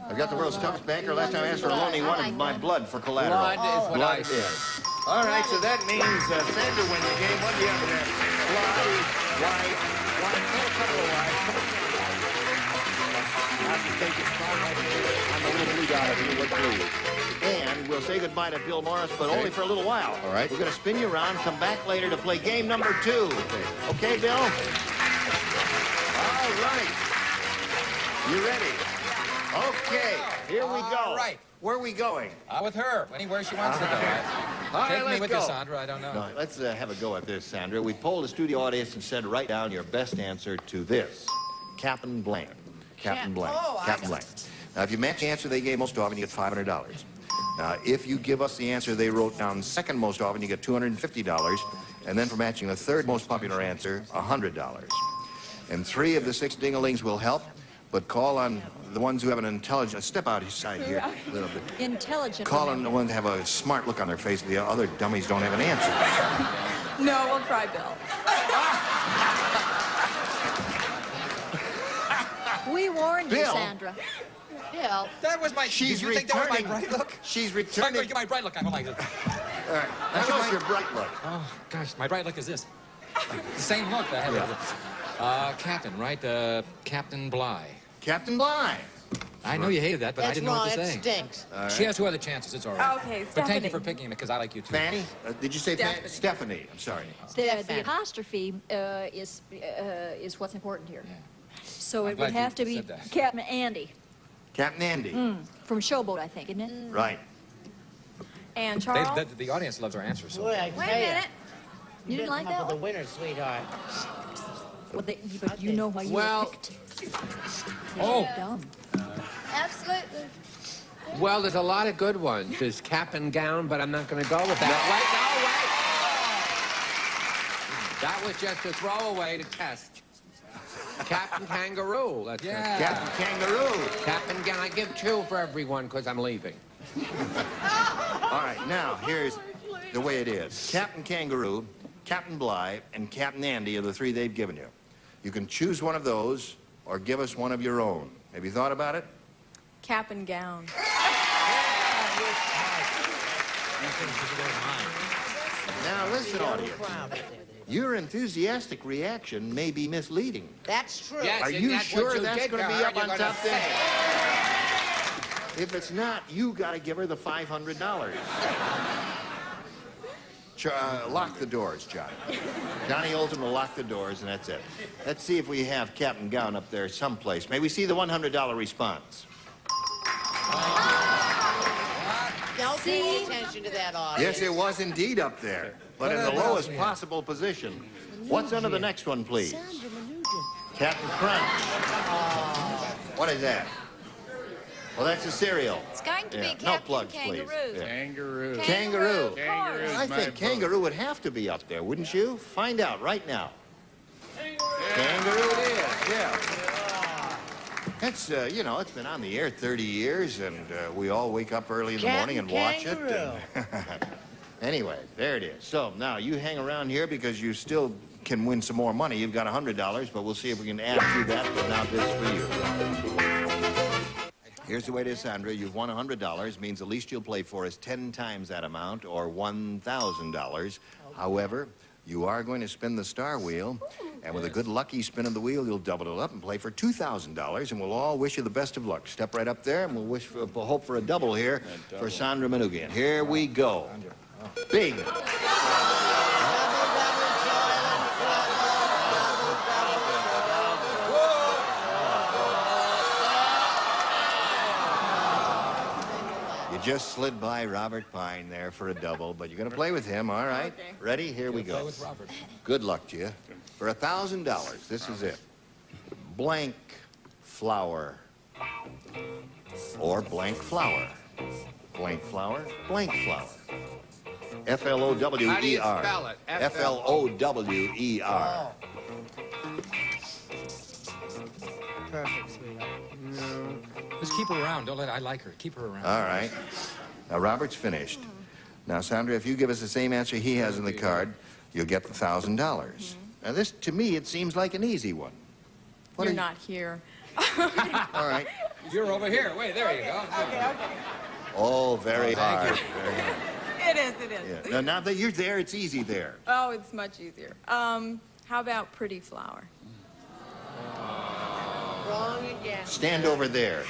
I've got the world's toughest banker. Last time I asked for a loan, he wanted my blood for collateral. Blood is what I Blood is. All right, so that means Sandra wins the game. What do you have there? Blood, white, a couple of whites. I have to take it on the little blue dot if you would please. And we'll say goodbye to Bill Morris, but only for a little while. All right. We're going to spin you around, come back later to play game number 2. Okay, Bill? All right. You ready? Okay, here we go. All right. Where are we going? With her. Anywhere she wants to go. All right, Take me let's with go. you, Sandra. I don't know. No, let's have a go at this, Sandra. We polled the studio audience and said, write down your best answer to this. Captain Blank. Captain Blank. Captain Blank. Now, if you match the answer they gave most often, you get $500. Now, if you give us the answer they wrote down second most often, you get $250. And then for matching the third most popular answer, $100. And 3 of the 6 ding-a-lings will help, but call on the ones who have an intelligent... Step out his side here a little bit. Intelligent. Call on the ones that have a smart look on their face. The other dummies don't have an answer. No, we'll try Bill. We warned you, Bill. Sandra. Bill. That was my... She's did you think that was my returning- bright look? She's I'm going returning... to get my bright look. I go like this. All right, now show us your bright look. Oh, gosh, my bright look is this. The same look that I have. Captain, right? Captain Bly. Captain Bly. I know you hated that, but I didn't know what to That's say. wrong, it stinks. All right. She has 2 other chances. It's all right. Okay, But thank you Stephanie. for picking me because I like you too. Fanny? Did you say Stephanie. Stephanie? I'm sorry. The apostrophe is what's important here. So I'm it glad would have you to be said that. Captain Andy. Captain Andy. From Showboat, I think, isn't it? Right. And Charles? The audience loves our answers. So. Boy, I Wait a tell ya, minute. You didn't like come that up with one? a winner, sweetheart. Well, but you know why you Well- were picked. Oh. You're dumb. Absolutely. Well, there's a lot of good ones. There's Cap and Gown, but I'm not going to go with that. Wait. That was just a throwaway to test. Captain Kangaroo. That's Captain Kangaroo. Captain Gown. I give 2 for everyone because I'm leaving. All right, now, here's the way it is. Captain Kangaroo, Captain Bligh, and Captain Andy are the 3 they've given you. You can choose one of those or give us one of your own. Have you thought about it? Cap and gown. Now, listen, audience. Your enthusiastic reaction may be misleading. That's true. Yes, Are and you that's sure what you that's did going to to be her, up you're on gonna top say. there? If it's not, you got to give her the $500. Lock the doors, Johnny. Johnny Olsen will lock the doors, and that's it. Let's see if we have Captain Gown up there someplace. May we see the $100 response? Don't pay attention to that audience. Yes, it was indeed up there, but in the lowest possible position. What's under the next one, please? Captain Crunch. What is that? Well, that's a cereal. It's going to be Yeah, Captain no plugs, Kangaroo. please. Yeah. Kangaroo. Kangaroo. Kangaroo's I my think vote. Kangaroo would have to be up there, wouldn't you? Find out right now. Kangaroo it is, yeah. That's, you know, it's been on the air 30 years, and we all wake up early in the morning and watch it. And anyway, there it is. So now you hang around here because you still can win some more money. You've got $100, but we'll see if we can add to that. But now this for you. Here's the way it is, Sandra. You've won $100, means the least you'll play for is 10 times that amount, or $1,000. However, you are going to spin the star wheel, and with a good lucky spin of the wheel, you'll double it up and play for $2,000, and we'll all wish you the best of luck. Step right up there, and we'll hope for a double here for Sandra Manoogian. Here we go. Big. You just slid by Robert Pine there for a double, but you're going to play with him, all right? Okay. Ready? Here we go. Good luck to you. For $1,000, this is it. Blank flower. Or blank flower. Blank flower, blank flower. F-L-O-W-E-R. How do you spell it? F-L-O-W-E-R. Perfect, sweetheart. Just keep her around. Don't let I like her. Keep her around. All right. Now, Robert's finished. Now, Sandra, if you give us the same answer he has in the card, you'll get the $1,000. Now, this, to me, it seems like an easy one. What You're are you- not here. All right. You're over here. Wait, there you go. Okay. Oh, very hard. Thank Very hard. It is, it is. Yeah. Now that you're there, it's easy there. Oh, it's much easier. How about pretty flower? Wrong again. Stand over there.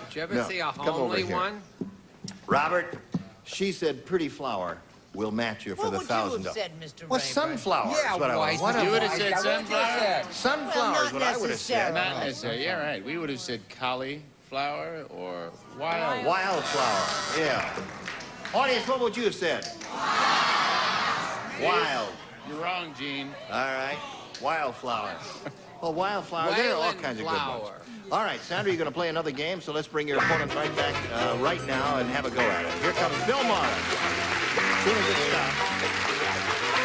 Did you ever No, see a come over homely here. one? Robert, she said pretty flower will match you for What the would you have $1,000. said, Mr. Well, Rayburn? sunflower is what I why? want. You would have said sunflower? Sunflower is what I would have said. Not necessarily. Yeah, right. We would have said cauliflower or wild. Wildflower, yeah. Audience, what would you have said? Wild. You're wrong, Gene. All right. Wildflower. Well, wildflower, there are all Wayland kinds of good flower. ones. All right, Sandra, you're going to play another game, so let's bring your opponent right back right now and have a go at it. Here comes Bill Mara. As soon as it stops.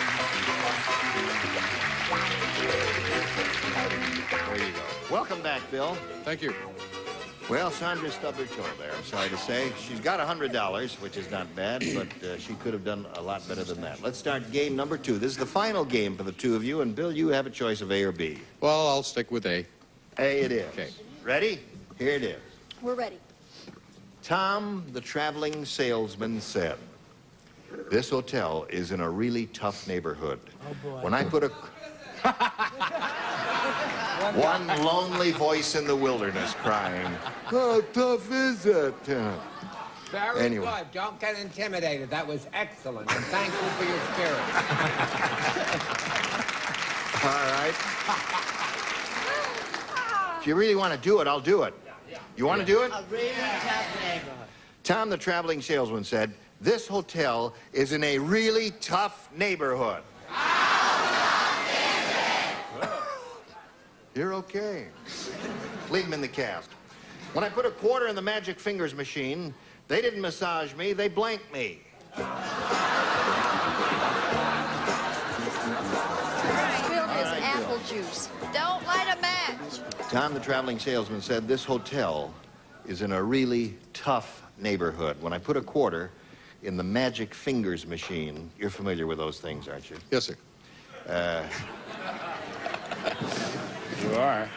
There you go. Welcome back, Bill. Thank you. Well, Sandra stubbed her toe there, I'm sorry to say. She's got $100, which is not bad, but she could have done a lot better than that. Let's start game number 2. This is the final game for the two of you, and Bill, you have a choice of A or B. Well, I'll stick with A. A it is. Okay. Ready? Here it is. We're ready. Tom, the traveling salesman, said, "This hotel is in a really tough neighborhood. Oh, boy. When I put a... One lonely voice in the wilderness crying, how tough is it? Very Anyway. good. Don't get intimidated. That was excellent. And thank you for your spirit. All right. If you really want to do it, I'll do it. You want to do it? A really tough neighborhood. Tom, the traveling salesman, said, this hotel is in a really tough neighborhood. You're okay. Leave him in the cast. When I put a quarter in the magic fingers machine, they didn't massage me, they blanked me. Spilled his apple juice. Don't light a match. Tom, the traveling salesman, said, this hotel is in a really tough neighborhood. When I put a quarter in the magic fingers machine, you're familiar with those things, aren't you? Yes, sir. You are.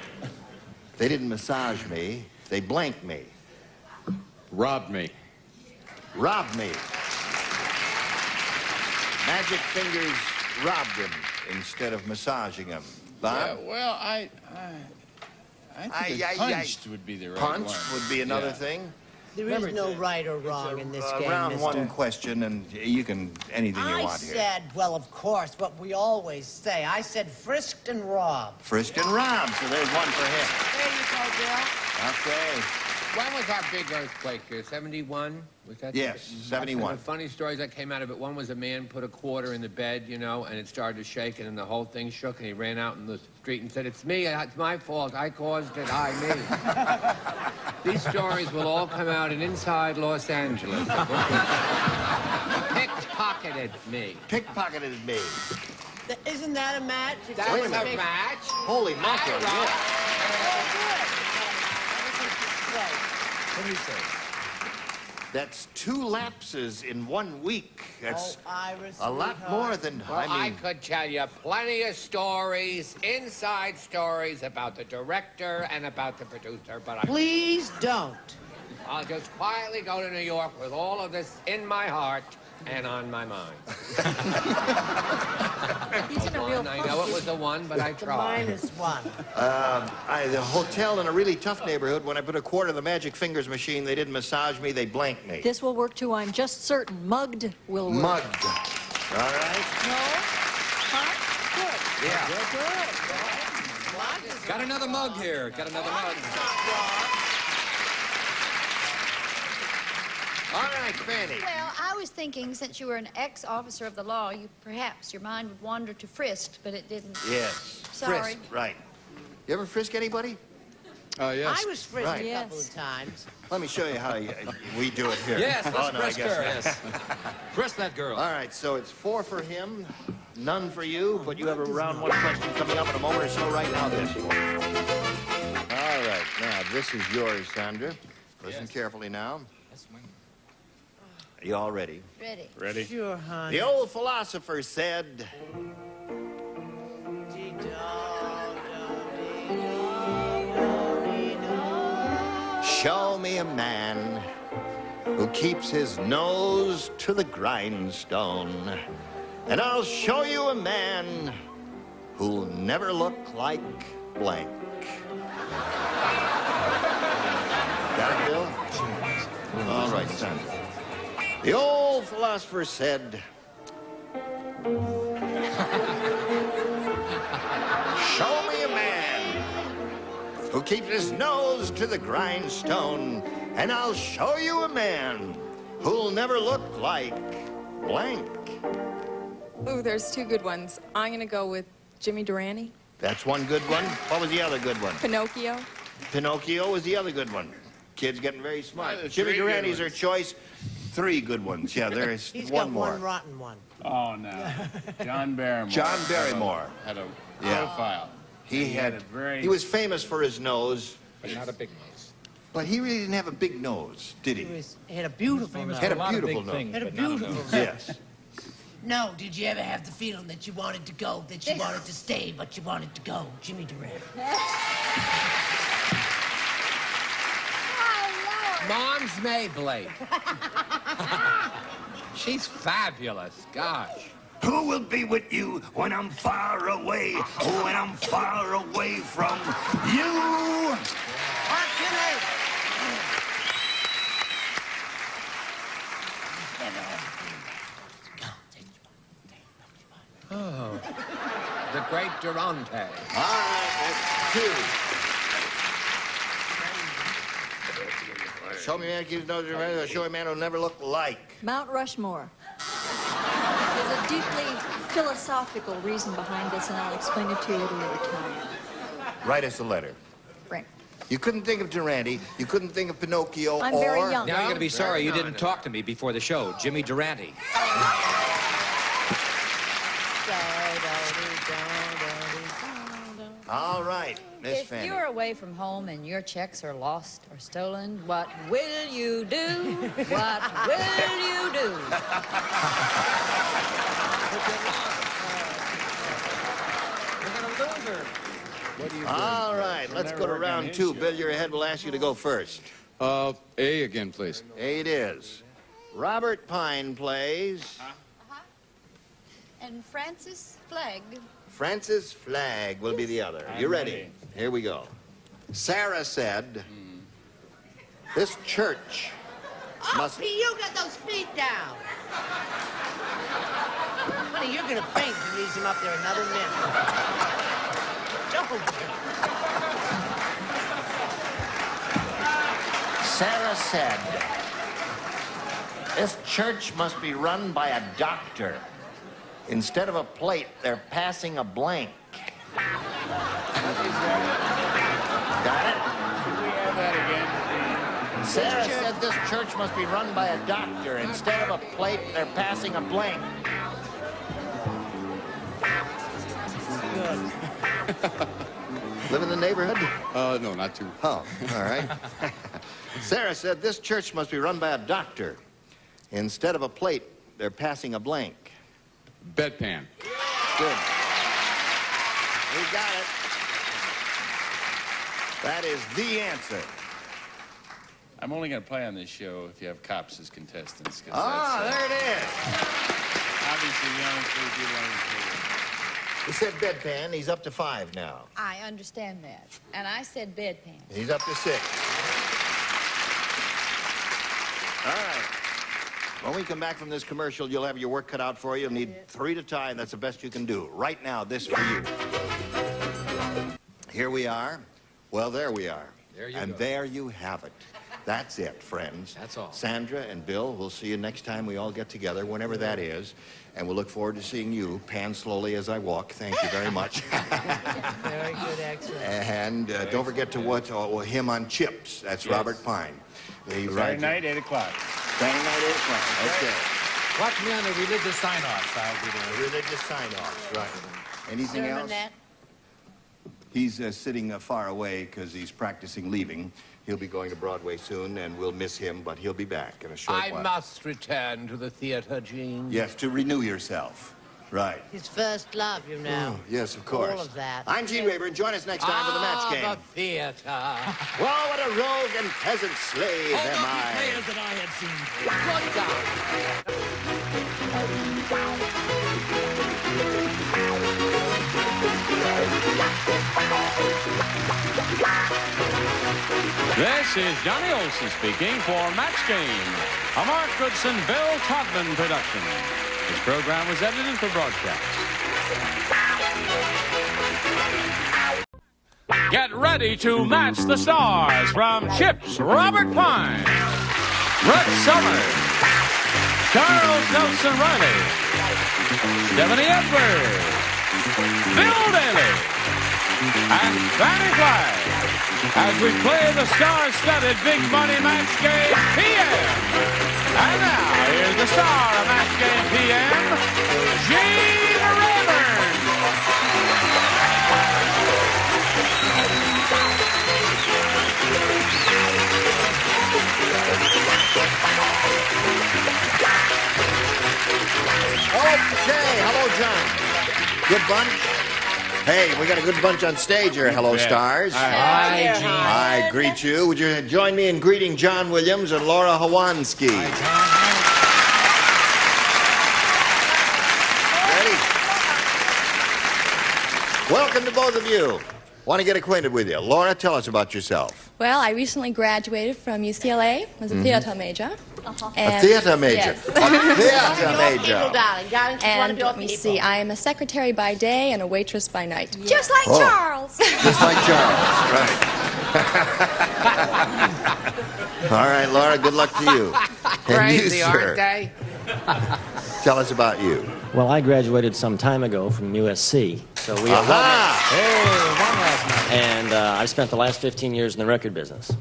They didn't massage me, they blanked me. Robbed me. Robbed me. Magic fingers robbed him instead of massaging him. Bob? Yeah, well, I think punched would be the right one. Punch would be another thing. There is no right or wrong in this game, Round mister. one question, and you can, anything you I want here. said, well, of course, what we always say. I said frisked and robbed. Frisked and robbed, so there's one for him. There you go, Bill. Okay. When was our big earthquake here? 71? Was that? Yes, 71. The funny stories that came out of it, one was a man put a quarter in the bed, you know, and it started to shake, and then the whole thing shook, and he ran out in the street and said, it's me, it's my fault, I caused it, me. These stories will all come out in Inside Los Angeles. Pickpocketed me. Pickpocketed me. Isn't that a match? That was a match? Holy mackerel, yeah. What do you say? That's 2 lapses in 1 week. That's Iris, a lot more than, Well, I could tell you plenty of stories, inside stories about the director and about the producer, but Please don't. I'll just quietly go to New York with all of this in my heart and on my mind. He's in a real I know it was a 1, but I tried. -1. The hotel in a really tough neighborhood, when I put a quarter in the magic fingers machine, they didn't massage me, they blanked me. This will work too, I'm just certain. Mugged will work. Mugged. All right? No? Huh? Good. Yeah. Good. Got another mug here. Got another mug. All right, Fanny. Well, I was thinking, since you were an ex-officer of the law, perhaps your mind would wander to frisked, but it didn't. Yes. Sorry. Frisked, right. You ever frisk anybody? Yes. I was frisked Right. a couple of times. Let me show you how we do it here. Yes, let's I frisk guess her. not. Yes. Frisk that girl. All right, so it's 4 for him, none for you, but you have a round 1 question coming up in a moment or so. Right now, this one. All right, now this is yours, Sandra. Listen carefully now. You all ready? Ready. Ready? Sure, honey. The old philosopher said, show me a man who keeps his nose to the grindstone, and I'll show you a man who'll never look like blank. Got it, Bill? All right, Sandra. The old philosopher said, show me a man who keeps his nose to the grindstone, and I'll show you a man who'll never look like blank. Ooh, there's 2 good ones. I'm going to go with Jimmy Durante. That's one good one. What was the other good one? Pinocchio. Pinocchio was the other good one. Kid's getting very smart. there's Jimmy 3 good Durante's her ones. choice. 3 good ones. Yeah, there's He's one got more. one rotten one. Oh, no. John Barrymore. John Barrymore. Had a Yeah. profile. He had a very... He was famous for his nose, But not a big nose. but he really didn't have a big nose, did he? He had a beautiful nose. Had a beautiful nose. Had a beautiful nose. Yes. No, did you ever have the feeling that you wanted to go, that you wanted to stay, but you wanted to go? Jimmy Durante. Mom's Maybelline. She's fabulous. Gosh. Who will be with you when I'm far away? When I'm far away from you? Oh. The great Durante. All right, that's 2. Show me a man who keeps nose around, or show a man who'll never look like. Mount Rushmore. There's a deeply philosophical reason behind this, and I'll explain it to you at a later time. Write us a letter. Right. You couldn't think of Durante. You couldn't think of Pinocchio. I'm very young. Now you're going to be sorry you didn't talk to me before the show. Jimmy Durante. All right, Miss If Fanny. you're away from home and your checks are lost or stolen, what will you do? What will you do? All right, let's go to round 2. Bill, you're ahead. We'll ask you to go first. A again, please. A it is. Robert Pine plays And Francis Flegg. Francis Flagg will be the other. You ready? Here we go. Sarah said, this church must... Opie, you got those feet down. Honey, you're gonna faint if you leave him up there another minute. Don't. Sarah said, this church must be run by a doctor. Instead of a plate, they're passing a blank. Got it? Could we have that again? Sarah said this church must be run by a doctor. Instead of a plate, they're passing a blank. Live in the neighborhood? No, not too. Oh, all right. Sarah said this church must be run by a doctor. Instead of a plate, they're passing a blank. Bedpan. Good. We got it. That is the answer. I'm only going to play on this show if you have cops as contestants. Ah, there it is. Obviously, the only 3 people on the table. He said bedpan. He's up to 5 now. I understand that. And I said bedpan. He's up to 6. All right. When we come back from this commercial, you'll have your work cut out for you. You'll need 3 at a time. That's the best you can do. Right now, this for you. Here we are. Well, there we are. There you and go. there you have it. That's it, friends. That's all. Sandra and Bill, we'll see you next time we all get together, whenever that is. And we'll look forward to seeing you. Pan slowly as I walk. Thank you very much. Very good, excellent. And don't forget to watch him on CHiPS. That's Yes. Robert Pine. Saturday night, 8 o'clock. Saturday night, 8 o'clock. Okay. Watch me on the religious sign-offs. I'll be there. Religious sign-offs, right. Anything Sermon else? that? He's sitting far away because he's practicing leaving. He'll be going to Broadway soon, and we'll miss him, but he'll be back in a short while. I must return to the theater, Gene. Yes, to renew yourself. Right. His first love, you know. Oh, yes, of course. All of that. I'm Gene Rayburn. Join us next time for the match game. The theater. Well, what a rogue and peasant slave am I. that I had seen. This is Johnny Olson speaking for Match Game, a Mark Goodson, Bill Todman production. This program was edited for broadcast. Get ready to match the stars from CHiPS, Robert Pine, Brett Summers, Charles Nelson Riley, Stephanie Edwards, Bill Daly, and Fanny Flagg as we play the star-studded Big Money Match Game PM. And now, here's the star of Match Game PM, Gene Rayburn. Okay, hello, John. Good bunch? Hey, we got a good bunch on stage here. Hello, stars. Hi, Gene. I greet you. Would you join me in greeting John Williams and Laura Hawansky? Ready? Welcome to both of you. Want to get acquainted with you. Laura, tell us about yourself. Well, I recently graduated from UCLA as a theater major. A theater major. Yes. A theater major. And let me see, I am a secretary by day and a waitress by night. Just like Oh. Charles. Just like Charles, right. All right, Laura, good luck to you. And you, Crazy, sir, aren't they? tell us about you. Well, I graduated some time ago from USC, so we are and I've spent the last 15 years in the record business.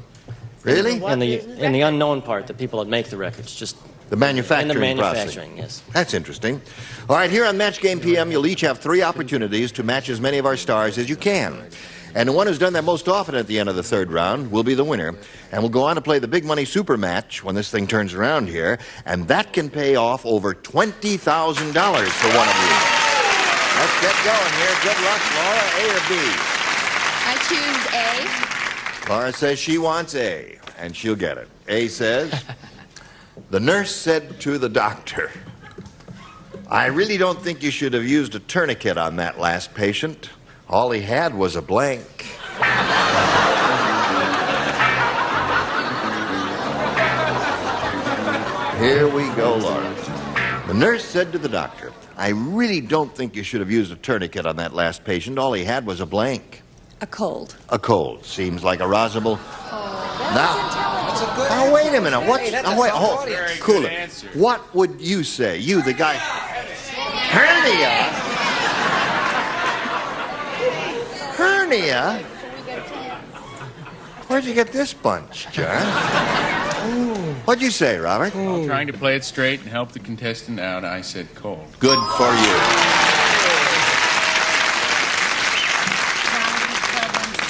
Really? In the unknown part, the people that make the records, just the manufacturing in the manufacturing, process. yes. That's interesting. All right, here on Match Game PM, you'll each have 3 opportunities to match as many of our stars as you can. And the one who's done that most often at the end of the 3rd round will be the winner. And we'll go on to play the big money super match when this thing turns around here. And that can pay off over $20,000 for one of you. Let's get going here. Good luck, Laura. A or B? I choose A. Laura says she wants A, and she'll get it. A says, the nurse said to the doctor, I really don't think you should have used a tourniquet on that last patient. All he had was a blank. Here we go, Laura. The nurse said to the doctor, I really don't think you should have used a tourniquet on that last patient. All he had was a blank. A cold. A cold. Seems like a rosible. Now, wait a minute. Cool it. What would you say? You, the guy. Hernia? Hernia? Where'd you get this bunch, John? What'd you say, Robert? While trying to play it straight and help the contestant out, I said cold. Good for you.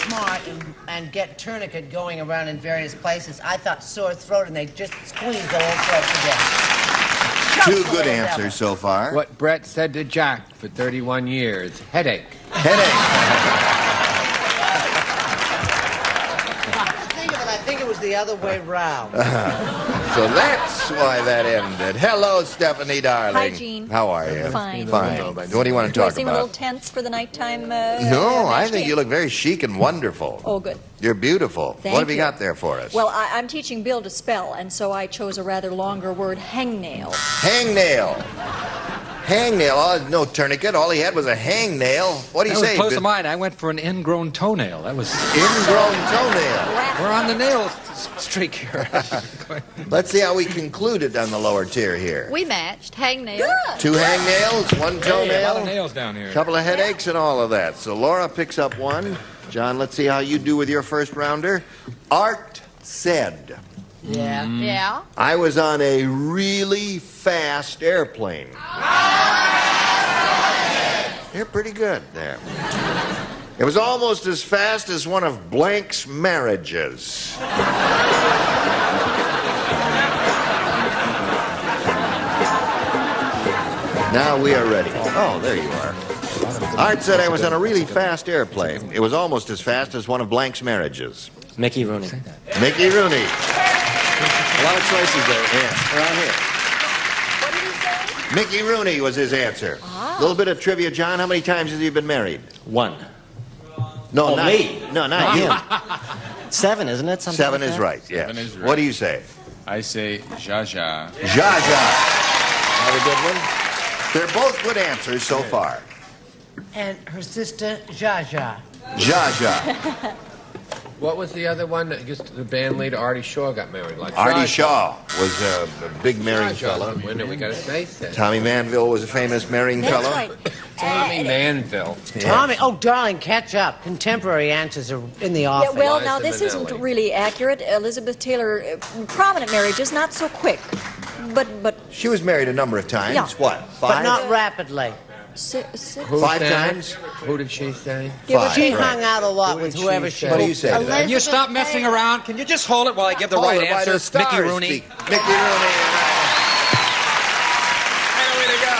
Smart and get tourniquet going around in various places. I thought sore throat, and they just squeezed the whole throat to death. Two good answers so far. What Brett said to Jack for 31 years. Headache. I think it was the other way round. So that's why that ended. Hello, Stephanie, darling. Hi, Gene. How are you? Fine. Fine. What do you want to Do I talk seem a little about? tense for the nighttime? No, I match think game? you look very chic and wonderful. Oh, good. You're beautiful. Thank What have you you. got there for us? Well, I'm teaching Bill to spell, and so I chose a rather longer word, hangnail. Hangnail. Hangnail. Oh, no tourniquet. All he had was a hangnail. What do you That was say? close to mine. I went for an ingrown toenail. That was Ingrown toenail. We're on the nail streak here. Let's see how we concluded on the lower tier here. We matched. Hangnail. 2 hangnails, 1 toenail. Hey, a lot of nails down here. Couple of headaches and all of that. So Laura picks up 1. John, let's see how you do with your first rounder. Art said, Yeah. Yeah. I was on a really fast airplane. You're pretty good there. It was almost as fast as one of Blank's marriages. Now we are ready. Oh, there you are. Art said I was on a really fast airplane. It was almost as fast as one of Blank's marriages. Mickey Rooney. Mickey Rooney. A lot of choices there. Yeah. Around here. Mickey Rooney was his answer. A little bit of trivia, John. How many times has he been married? 1. No, Oh, not me. No, not him. 7, isn't it? Something 7 like is that? right, yes. 7 is right. What do you say? I say Zsa. Zsa Zsa. Another good one. They're both good answers so far. And her sister, Zsa Zsa. Zsa Zsa. What was the other one? Just the band leader Artie Shaw got married. Like Artie Shaw was a big marrying fellow. When did we got his face then? Tommy Manville was a famous marrying fellow. Tommy Manville. Tommy, oh, darling, catch up. Contemporary answers are in the Yeah, office. well, now this isn't really accurate. Elizabeth Taylor, prominent marriages, not so quick. But She was married a number of times. Yeah. What, 5? But not rapidly. Who 5 sang? times? Who did she say? She right. hung out a lot with whoever she What do you say to that? Can you stop messing around? Can you just hold it while I give the Hold right it while answer? the stars Mickey Rooney. speak. Mickey Rooney. Way to go.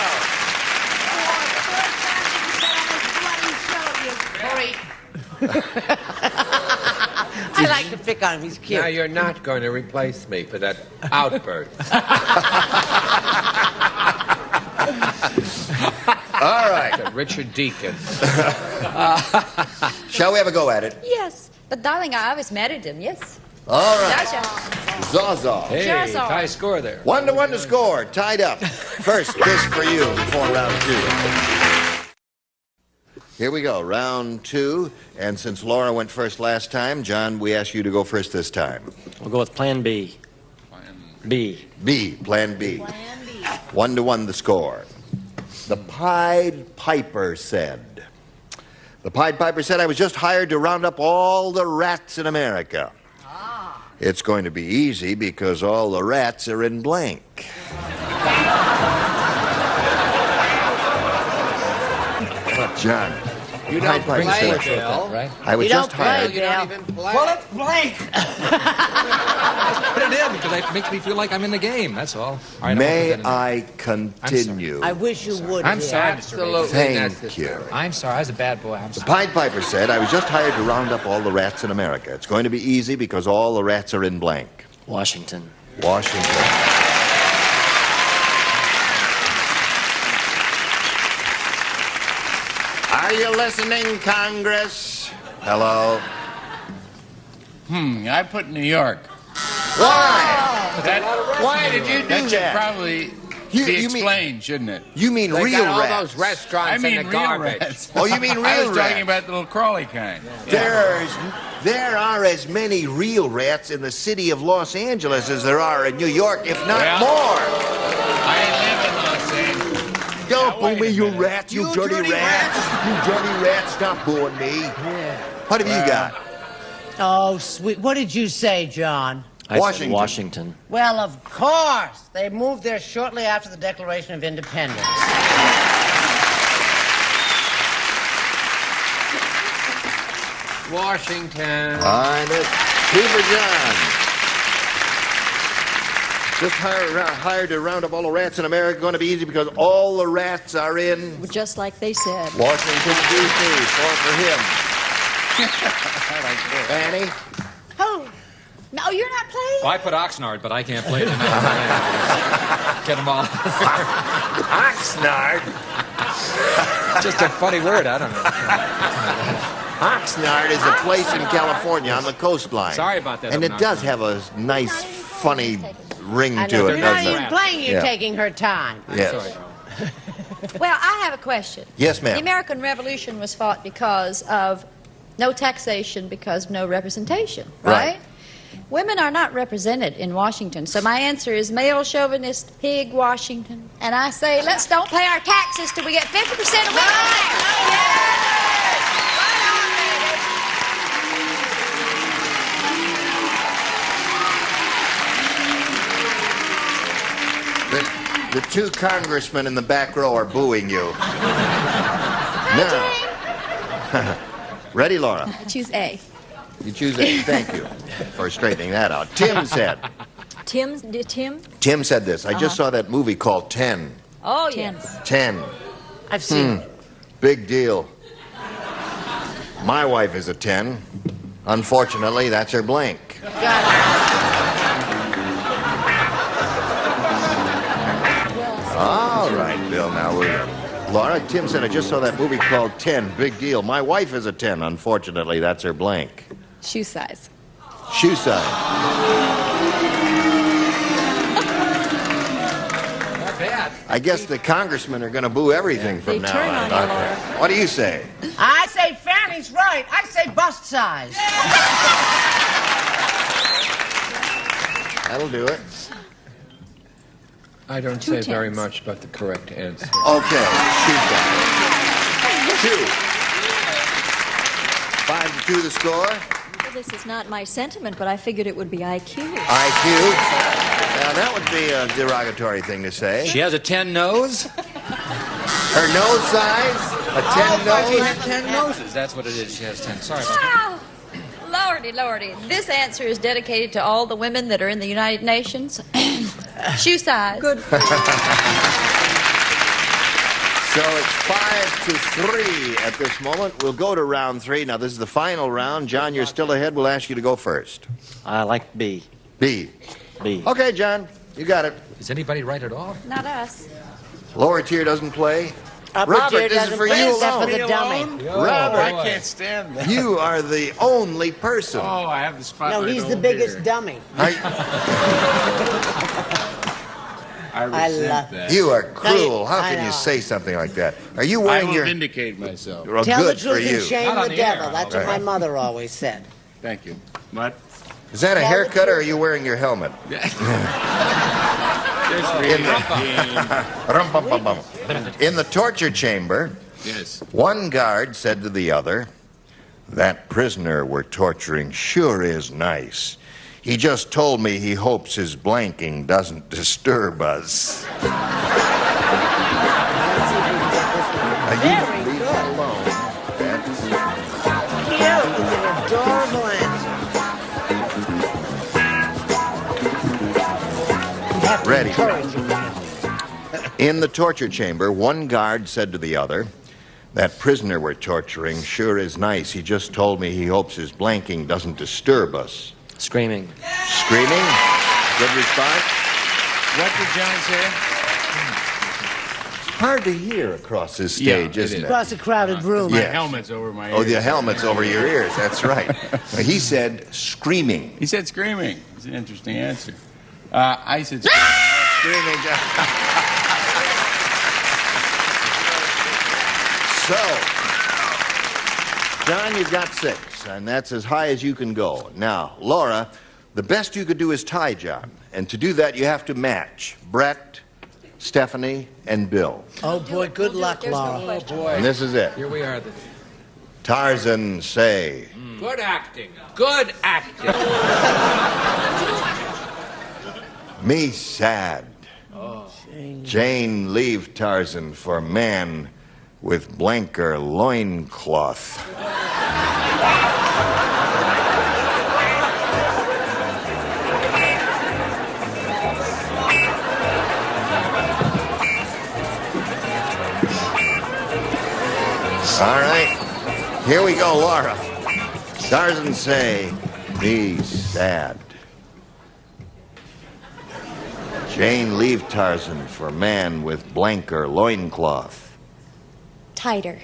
I like to pick on him. He's cute. Now you're not going to replace me for that outburst. All right. Richard Deacon. Shall we have a go at it? yes. But darling, I always married him, yes. All right. Gotcha. Zaza. Hey, Zaza. high score there. 1-1 to score. Tied up. First kiss for you before round 2. Here we go, round 2. And since Laura went first last time, John, we ask you to go first this time. We'll go with Plan B. B. B, Plan B. 1-1 the score. The Pied Piper said. The Pied Piper said, I was just hired to round up all the rats in America. It's going to be easy because all the rats are in blank. John. You don't Pied Piper play, said, Bill. Right? I was just hired. You don't even play. Well, it's blank. Put it in because it makes me feel like I'm in the game. That's all. All right, May I'll put that in I continue? I wish you would. I'm dear. sorry, Mr. Absolutely Thank necessary. you. I'm sorry. I was a bad boy. I'm The sorry. Pied Piper said, I was just hired to round up all the rats in America. It's going to be easy because all the rats are in blank. Washington. Washington. Are you listening, Congress? Hello? I put New York. Why? Why did you do That should that? probably You- be you mean- explained, shouldn't it? You mean They real got all rats? those restaurants I mean in the real garbage. rats. Oh, you mean I real was rats? talking about the little crawly kind. There are as many real rats in the city of Los Angeles as there are in New York, if not Well, more. I live in Los Angeles. Don't boo wait a me, you minute. rats, you dirty rats. You dirty rats, stop booing me. What have you got? Oh, sweet. What did you say, John? I said Washington. Washington. Well, of course. They moved there shortly after the Declaration of Independence. Washington. All right, 2 for John. Just hired to round up all the rats in America. Going to be easy because all the rats are in Just like they said. Washington, D.C. 4 for him. Fanny? Oh, no, you're not playing? Well, I put Oxnard, but I can't play tonight. Get them all. Oxnard? Just a funny word. I don't know. Oxnard is a place in California on the coastline. Sorry about that. And it does have a nice, funny ring I to know. it, You're not doesn't even it? playing. You're Yeah. taking her time. Yes. Well, I have a question. Yes, ma'am. The American Revolution was fought because of no taxation, because of no representation, right? Women are not represented in Washington, so my answer is male chauvinist pig Washington. And I say, let's don't pay our taxes till we get 50% of women. The 2 congressmen in the back row are booing you. Now. Ready, Laura? Choose A. You choose A. Thank you for straightening that out. Tim said. Tim? Tim said this. I just saw that movie called 10. Oh, yes. 10. I've seen it. Big deal. My wife is a 10. Unfortunately, that's her blank. All right, Bill, now we're... Laura, Tim said, I just saw that movie called 10. Big deal. My wife is a 10. Unfortunately, that's her blank. Shoe size. Shoe size. Not bad. I guess the congressmen are going to boo everything from now turn on. on you, Laura. What do you say? I say Fanny's right. I say bust size. That'll do it. I don't say very much about the correct answer. Okay, shoot that. 2. 5-2 the score. Well, this is not my sentiment, but I figured it would be IQ. IQ. Now, that would be a derogatory thing to say. She has a 10 nose. Her nose size? A 10 nose? She had 10 noses. That's what it is. She has 10. Sorry about that. Oh, Lordy, Lordy. This answer is dedicated to all the women that are in the United Nations. Shoe size. Good. So it's 5-3 at this moment. We'll go to round 3. Now, this is the final round. John, you're still ahead. We'll ask you to go first. I like B. B. B. Okay, John, you got it. Is anybody right at all? Not us. Lower tier doesn't play. Upper Robert, tier this is doesn't for play you except alone. for the dummy. Robert, I can't stand that. you are the only person. Oh, I have the spotlight. No, he's the over biggest here. dummy. I I resent love that. You are cruel. How I can you know. say something like that? Are you I wearing will your... vindicate myself. Well, Tell good the for truth you. and shame Not on the the air, devil. That's what Right. my mother always said. Thank you. What? Is that a Tell the haircut or are truth. you wearing your helmet? In the torture chamber, Yes. one guard said to the other, "That prisoner we're torturing sure is nice. He just told me he hopes his blanking doesn't disturb us." Very Leave good. it alone. That's- Cute. It's an adorable answer. You have to Ready. encourage him. In the torture chamber, one guard said to the other, "That prisoner we're torturing sure is nice. He just told me he hopes his blanking doesn't disturb us." Screaming. Screaming? Good response. What did John say? Hard to hear across this Yeah, stage, it isn't it? Across a crowded room. My Yeah. helmet's over my ears. Oh, the helmet's over your ears. That's right. He said screaming. He said screaming. It's an interesting answer. I said Screaming. So, John, you've got 6, and that's as high as you can go. Now, Laura, the best you could do is tie John, and to do that you have to match Brett, Stephanie, and Bill. Oh boy, good luck, Laura. Oh, boy. And this is it. Here we are. Tarzan, say. Good acting. Good acting. Me sad. Jane leave Tarzan for man with blanker loincloth. All right, here we go, Laura. Tarzan say, me sad. Jane leave Tarzan for man with blanker loincloth. Tighter.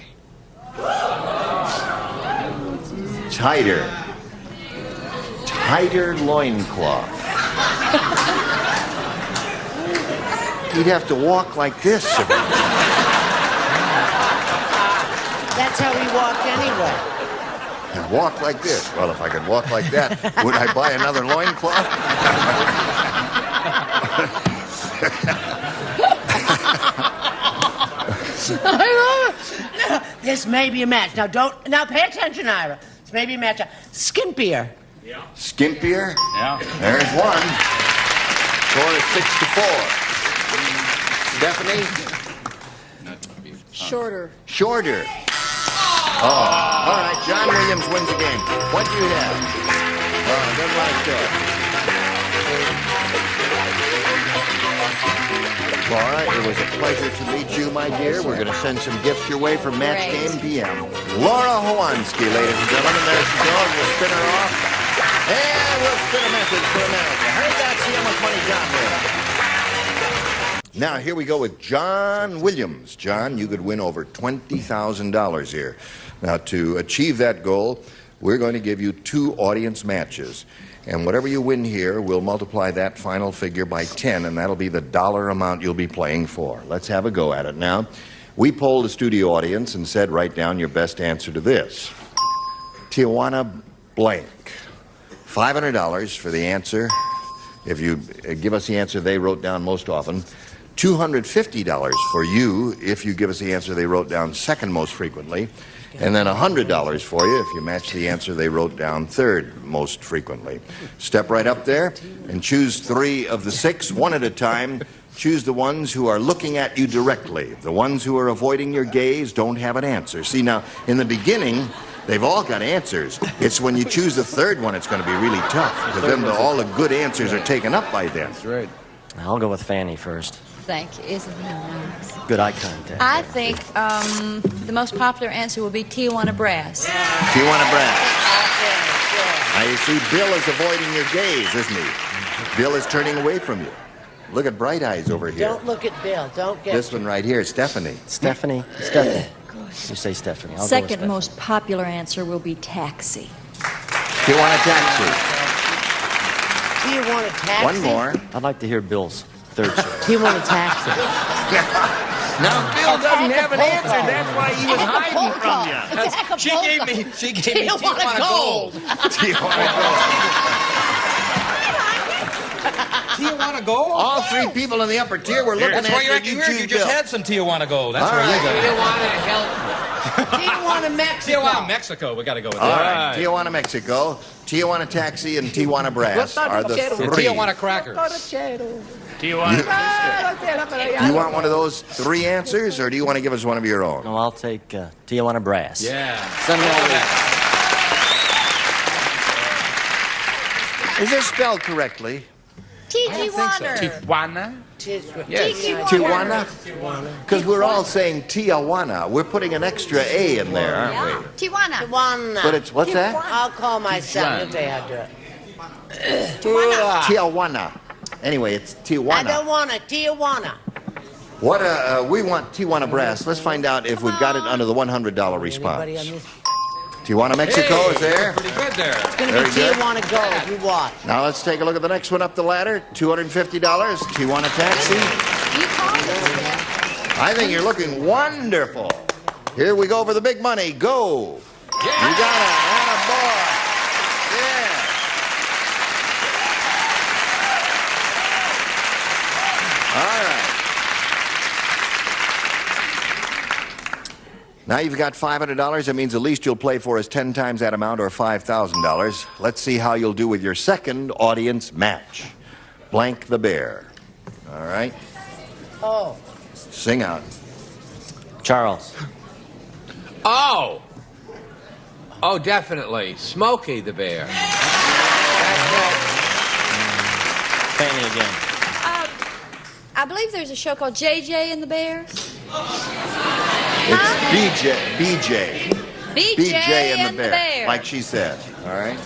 Tighter. Tighter loincloth. You'd have to walk like this. That's how he walked anyway. And walk like this. Well, if I could walk like that, would I buy another loincloth? I love it. This may be a match. Now pay attention, Ira. This may be a match. Skimpier. Yeah. Skimpier? Yeah. There's one. Score is 6-4. Stephanie? Shorter. Shorter. Oh, all right. John Williams wins the game. What do you have? Good luck, Laura, it was a pleasure to meet you, my dear. We're going to send some gifts your way from Match Great. Game PM. Laura Howansky, ladies and gentlemen. There she goes. We'll spin her off. And we'll spin a message for America. Hurry back, see how much money John wins. Now, here we go with John Williams. John, you could win over $20,000 here. Now, to achieve that goal, we're going to give you 2 audience matches. And whatever you win here, we'll multiply that final figure by 10, and that'll be the dollar amount you'll be playing for. Let's have a go at it. Now, we polled the studio audience and said, write down your best answer to this. Tijuana blank. $500 for the answer. If you give us the answer they wrote down most often. $250 for you if you give us the answer they wrote down second most frequently. And then $100 for you if you match the answer they wrote down third most frequently. Step right up there and choose 3 of the 6, one at a time. Choose the ones who are looking at you directly. The ones who are avoiding your gaze don't have an answer. See, now, in the beginning, they've all got answers. It's when you choose the third one it's going to be really tough, because then all the good answers are taken up by them. That's right. I'll go with Fanny first. Thank you. Isn't he nice? Good eye contact. I think the most popular answer will be Tijuana Brass. Tijuana Brass. Now, you see, Bill is avoiding your gaze, isn't he? Bill is turning away from you. Look at Bright Eyes over here. Don't look at Bill. Don't get This one right here, Stephanie. Stephanie? Stephanie. You say Stephanie. I'll go with Second Stephanie. most popular answer will be taxi. Tijuana Taxi. Do you want a taxi? One more. I'd like to hear Bill's third choice. Do you want a taxi? Now, Bill doesn't have an Acapulco. answer. That's why he was hiding from you. It's Acapulco. She gave me Tijuana Gold. Tijuana Tijuana Gold? All three people in the upper tier were looking That's at why you're you. acting You weird. choose You just Bill. had some Tijuana Gold. That's All where right. you go. Tijuana, Mexico. Tijuana, Mexico. We got to go with All that. right. Tijuana, Mexico, Tijuana Taxi, and Tijuana Brass are the The three. Tijuana crackers. You want one of those three answers, or do you want to give us one of your own? No, I'll take Tijuana Brass. Yeah. Send me all that. Is this spelled correctly? Tijuana. Tijuana? Because we're all saying Tijuana. We're putting an extra A in there, aren't we? Tijuana. But it's, what's that? I'll call my son and say how to do it. Tijuana. Anyway, it's I Tijuana. don't want a Tijuana. What? We want Tijuana Brass. Let's find out if we've got it under the $100 response. Anybody on this? Tijuana, Mexico is there. Pretty good there. It's going to Very be good. Tijuana Gold. You watch. Now let's take a look at the next one up the ladder. $250. Tijuana Taxi. I think you're looking wonderful. Here we go for the big money. Go. You got it. Attaboy. Yeah. All right. Now you've got $500. That means the least you'll play for is 10 times that amount, or $5,000. Let's see how you'll do with your second audience match. Blank the bear. All right? Oh. Sing out. Charles. Oh! Oh, definitely. Smokey the Bear. Fanny again. I believe there's a show called JJ and the Bear. It's BJ. BJ and the bear. Like she said. All right?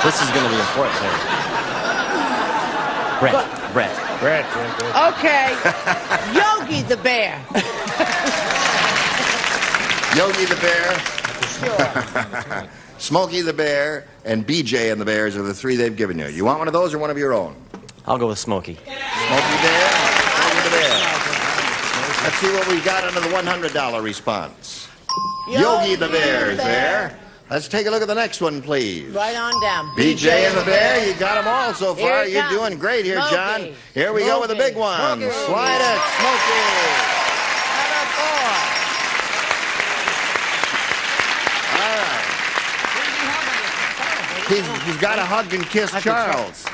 This is going to be important. Brett. Okay. Yogi the Bear. Yogi the Bear, Sure. Smokey the Bear, and BJ and the Bears are the three they've given you. You want one of those or one of your own? I'll go with Smokey. Smokey Bear, Yogi the Bear. Let's see what we've got under the $100 response. Yogi the Bear is there. Let's take a look at the next one, please. Right on down. BJ and the Bear, you got them all so far. Here it You're comes. doing great here, Smokey. John. Here we go with the big one. Smokey. Slide it, Smokey. He's got to hug and kiss Charles.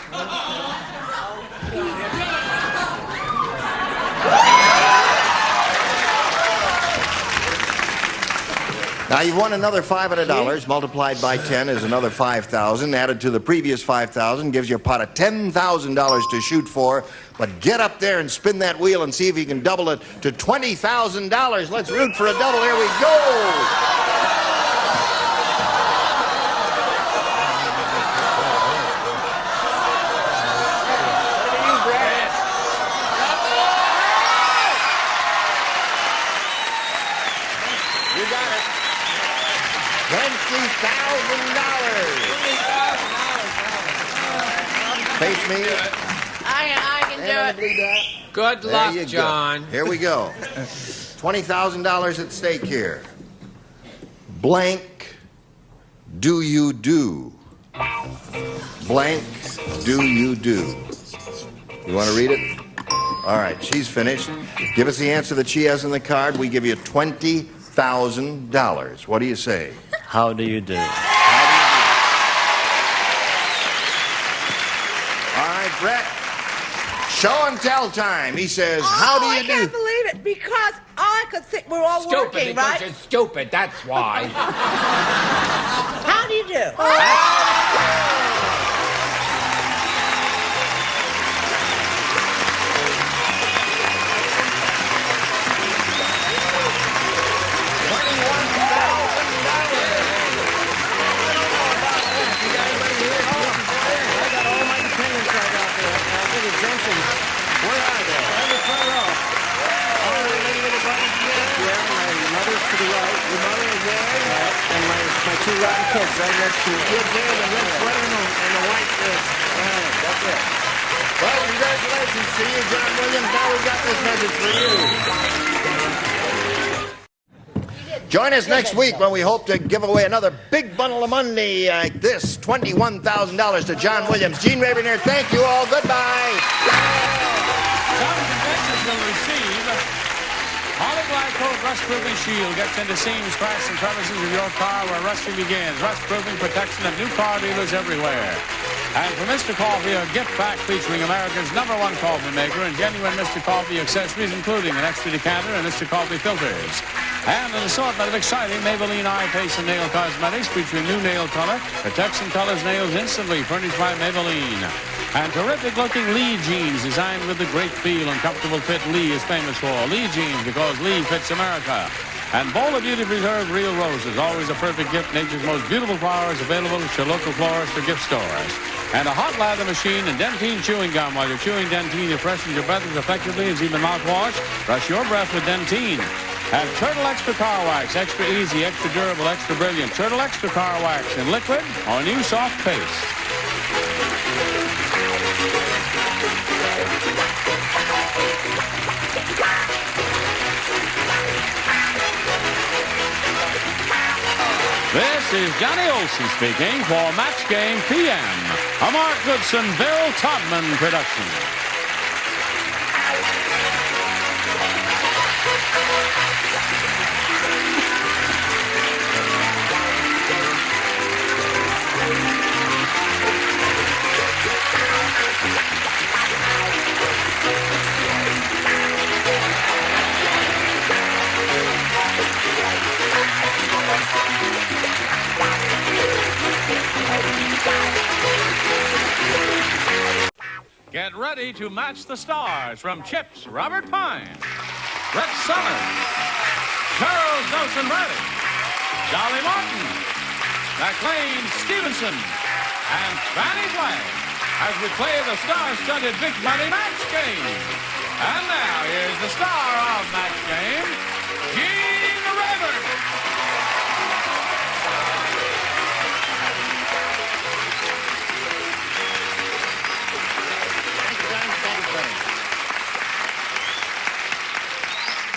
Now you've won another $500. Multiplied by 10 is another $5,000. Added to the previous $5,000 gives you a pot of $10,000 to shoot for. But get up there and spin that wheel and see if you can double it to $20,000. Let's root for a double. Here we go. Face me. I can do it. Good There luck, you go. John. Here we go. $20,000 at stake here. Blank do you do? Blank do you do? You want to read it? All right, she's finished. Give us the answer that she has in the card. We give you $20,000. What do you say? How do you do? All right, Brett. Show and tell time. He says, how do you I do? can't believe it because I could think we're all working, because right? you're stupid, that's why. How do you do? kids right next to you. Kids there, the red sweater and the white shirt. All right, that's it. Well, congratulations to you, John Williams. Now we've got this message for you. Join us next week when we hope to give away another big bundle of money like this, $21,000 to John Williams. Gene Ravenere, thank you all. Goodbye. Some conventions will receive Holly Glycol Rust-Proofing Shield. Gets into seams, cracks, and crevices of your car where rusting begins. Rust-proofing protection at new car dealers everywhere. And for Mr. Coffee, a gift pack featuring America's #1 coffee maker and genuine Mr. Coffee accessories, including an extra decanter and Mr. Coffee filters. And an assortment of exciting Maybelline eye paste and nail cosmetics featuring new nail color, protects and colors nails instantly, furnished by Maybelline. And terrific-looking Lee jeans designed with the great feel and comfortable fit Lee is famous for. Lee jeans, because Lee fits America. And Bola Beauty Preserved Real Roses, always a perfect gift. Nature's most beautiful flowers available at your local florist or gift stores. And a hot lather machine and Dentine chewing gum. While you're chewing Dentine, it freshens your breath as effectively as even mouthwash. Brush your breath with Dentine. And Turtle Extra Car Wax, extra easy, extra durable, extra brilliant. Turtle Extra Car Wax in liquid or new soft paste. This is Johnny Olson speaking for Match Game PM, a Mark Goodson, Bill Todman production. Get ready to match the stars from CHiPS, Robert Pine, Brett Summers, Charles Nelson Riley, Dolly Martin, McLean Stevenson, and Fannie Flagg as we play the star-studded Big Money Match Game. And now here's the star of Match Game, Gene Ravenere.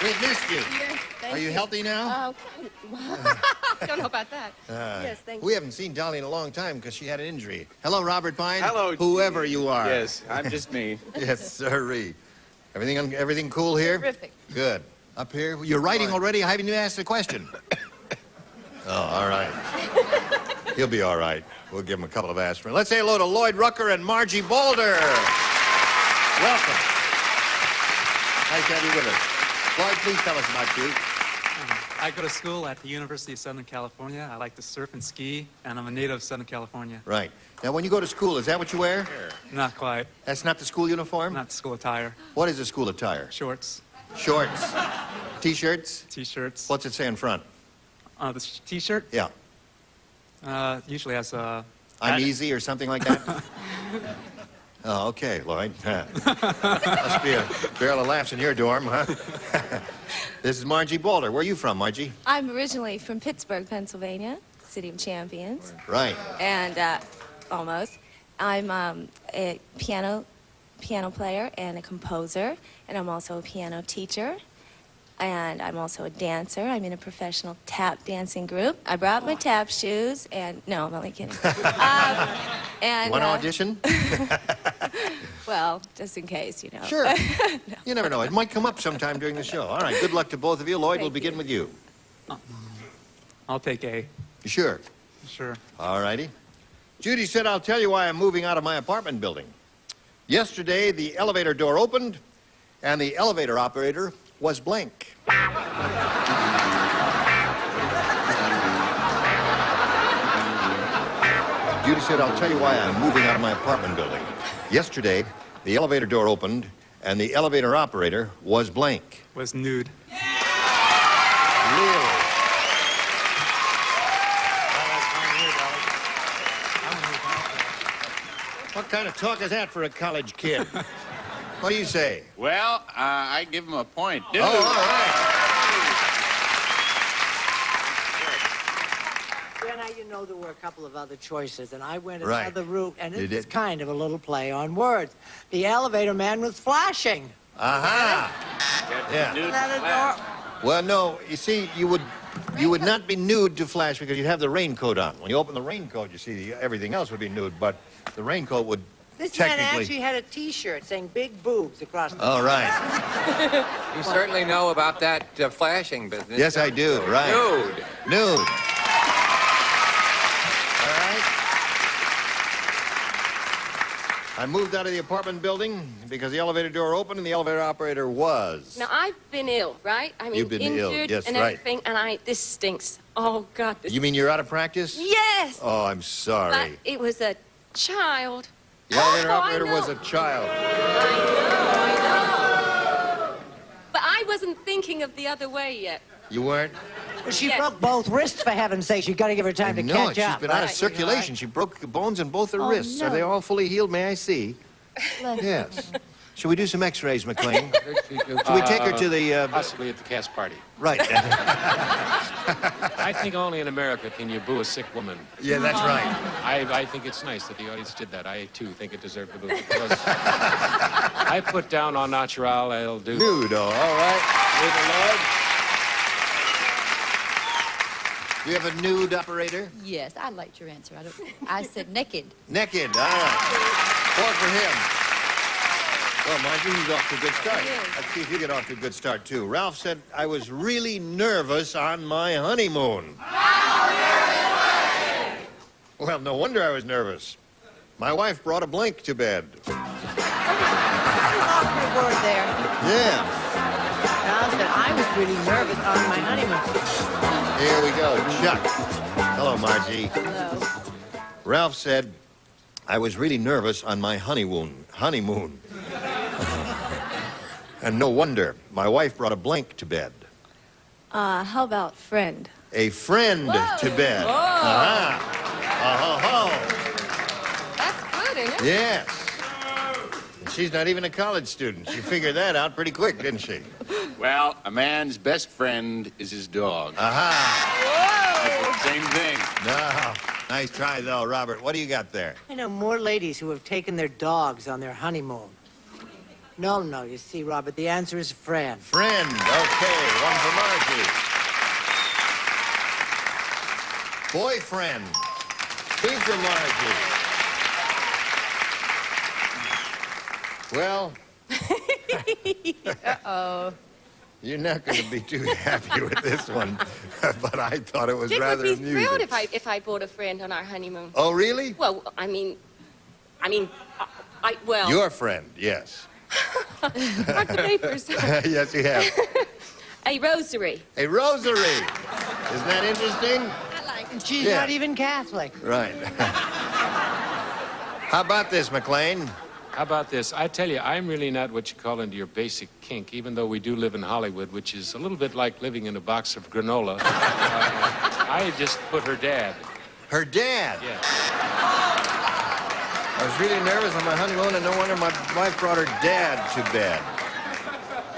We've missed you. Yes, Are you healthy now? I don't know about that. Yes, thank you. We haven't seen Dolly in a long time because she had an injury. Hello, Robert Pine. Hello. Whoever you are. Yes, I'm just me. Yes, sirree. Everything cool here? Terrific. Good. Up here, you're writing already? I haven't even asked a question. Oh, all right. He'll be all right. We'll give him a couple of aspirin. Let's say hello to Lloyd Rucker and Margie Boulder. Welcome. Nice to have you with us. Lloyd, please tell us about you. I go to school at the University of Southern California. I like to surf and ski, and I'm a native of Southern California. Right. Now, when you go to school, is that what you wear? Not quite. That's not the school uniform? Not school attire. What is the school attire? Shorts. Shorts. T-shirts? T-shirts. What's it say in front? The T-shirt? Yeah. Usually has a... I'm easy or something like that? Oh, okay, Lloyd. Must be a barrel of laughs in your dorm, huh? This is Margie Boulder. Where are you from, Margie? I'm originally from Pittsburgh, Pennsylvania, City of Champions. Right. And almost. I'm a piano player and a composer, and I'm also a piano teacher. And I'm also a dancer. I'm in a professional tap dancing group. I brought my tap shoes, and no, I'm only kidding. And Want to audition? well, just in case, you know. Sure. No. You never know. It might come up sometime during the show. All right. Good luck to both of you. Lloyd, we'll begin with you. I'll take A. You sure? Sure. All righty. Judy said, I'll tell you why I'm moving out of my apartment building. Yesterday, the elevator door opened, and the elevator operator was blank. Judy said, I'll tell you why I'm moving out of my apartment building. Yesterday, the elevator door opened, and the elevator operator was blank. Was nude. Really? What kind of talk is that for a college kid? What do you say? Well, I give him a point. Dude. Oh, all right. Well, now you know know there were a couple of other choices, and I went Right. another route, and You it's did? kind of a little play on words. The elevator man was flashing. Aha! Yeah. Isn't that adorable? Well, no, you see, you would not be nude to flash because you'd have the raincoat on. When you open the raincoat, you see, everything else would be nude, but the raincoat would This man technically... actually had a T-shirt saying "big boobs" across the. All right. You certainly know about that flashing business. Yes, I do, right. Nude. Nude. All right. I moved out of the apartment building because the elevator door opened and the elevator operator was. Now, I've been ill, right? I mean, You've been ill, injured yes, and right. everything, and this stinks. Oh, God. This You mean you're out of practice? Yes! Oh, I'm sorry. But it was a child. The elevator Oh, I operator know. was a child. I know. But I wasn't thinking of the other way yet. You weren't? Well, she broke both wrists, for heaven's sake. You've got to give her time to No, catch she's up. been out of Right, circulation. She broke the bones in both her Oh, wrists. Are no. they all fully healed? May I see? Yes. Should we do some x-rays, McLean? Should we take her to the... Possibly at the cast party. Right. I think only in America can you boo a sick woman. Yeah, that's right. I think it's nice that the audience did that. I, too, think it deserved a boo. Because I put down au natural, I'll do... Nude, all right. With the Lord. Do you have a nude operator? Yes, I liked your answer. I said naked. Naked, all right. 4 for him. Well, Margie, he's off to a good start. Let's see if you get off to a good start, too. Ralph said, I was really nervous on my honeymoon. Well, no wonder I was nervous. My wife brought a blank to bed. Awkward word there. Yeah. Now said I was really nervous on my honeymoon. Here we go. Chuck. Hello, Margie. Hello. Ralph said, I was really nervous on my honeymoon. And no wonder. My wife brought a blank to bed. How about friend? A friend to bed. Whoa. Aha. That's good, isn't it? Yes. She's not even a college student. She figured that out pretty quick, didn't she? Well, a man's best friend is his dog. Aha. Same thing. No. Nice try, though, Robert. What do you got there? I know more ladies who have taken their dogs on their honeymoon. No, you see, Robert, the answer is friend. Friend. Okay, 1 for Margie. Boyfriend. 2 for Margie. Well, Uh-oh. you're not going to be too happy with this one, but I thought it was Dick rather would be amusing. thrilled if I brought a friend on our honeymoon. Oh, really? Well, I mean, well. Your friend, yes. Mark the papers. Yes, you have. A rosary. A rosary. Isn't that interesting? I like it. She's Yeah. not even Catholic. Right. How about this, McLean? How about this? I tell you, I'm really not what you call into your basic kink, even though we do live in Hollywood, which is a little bit like living in a box of granola. I just put her dad. Her dad? Yeah. I was really nervous on my honeymoon, and no wonder my wife brought her dad to bed.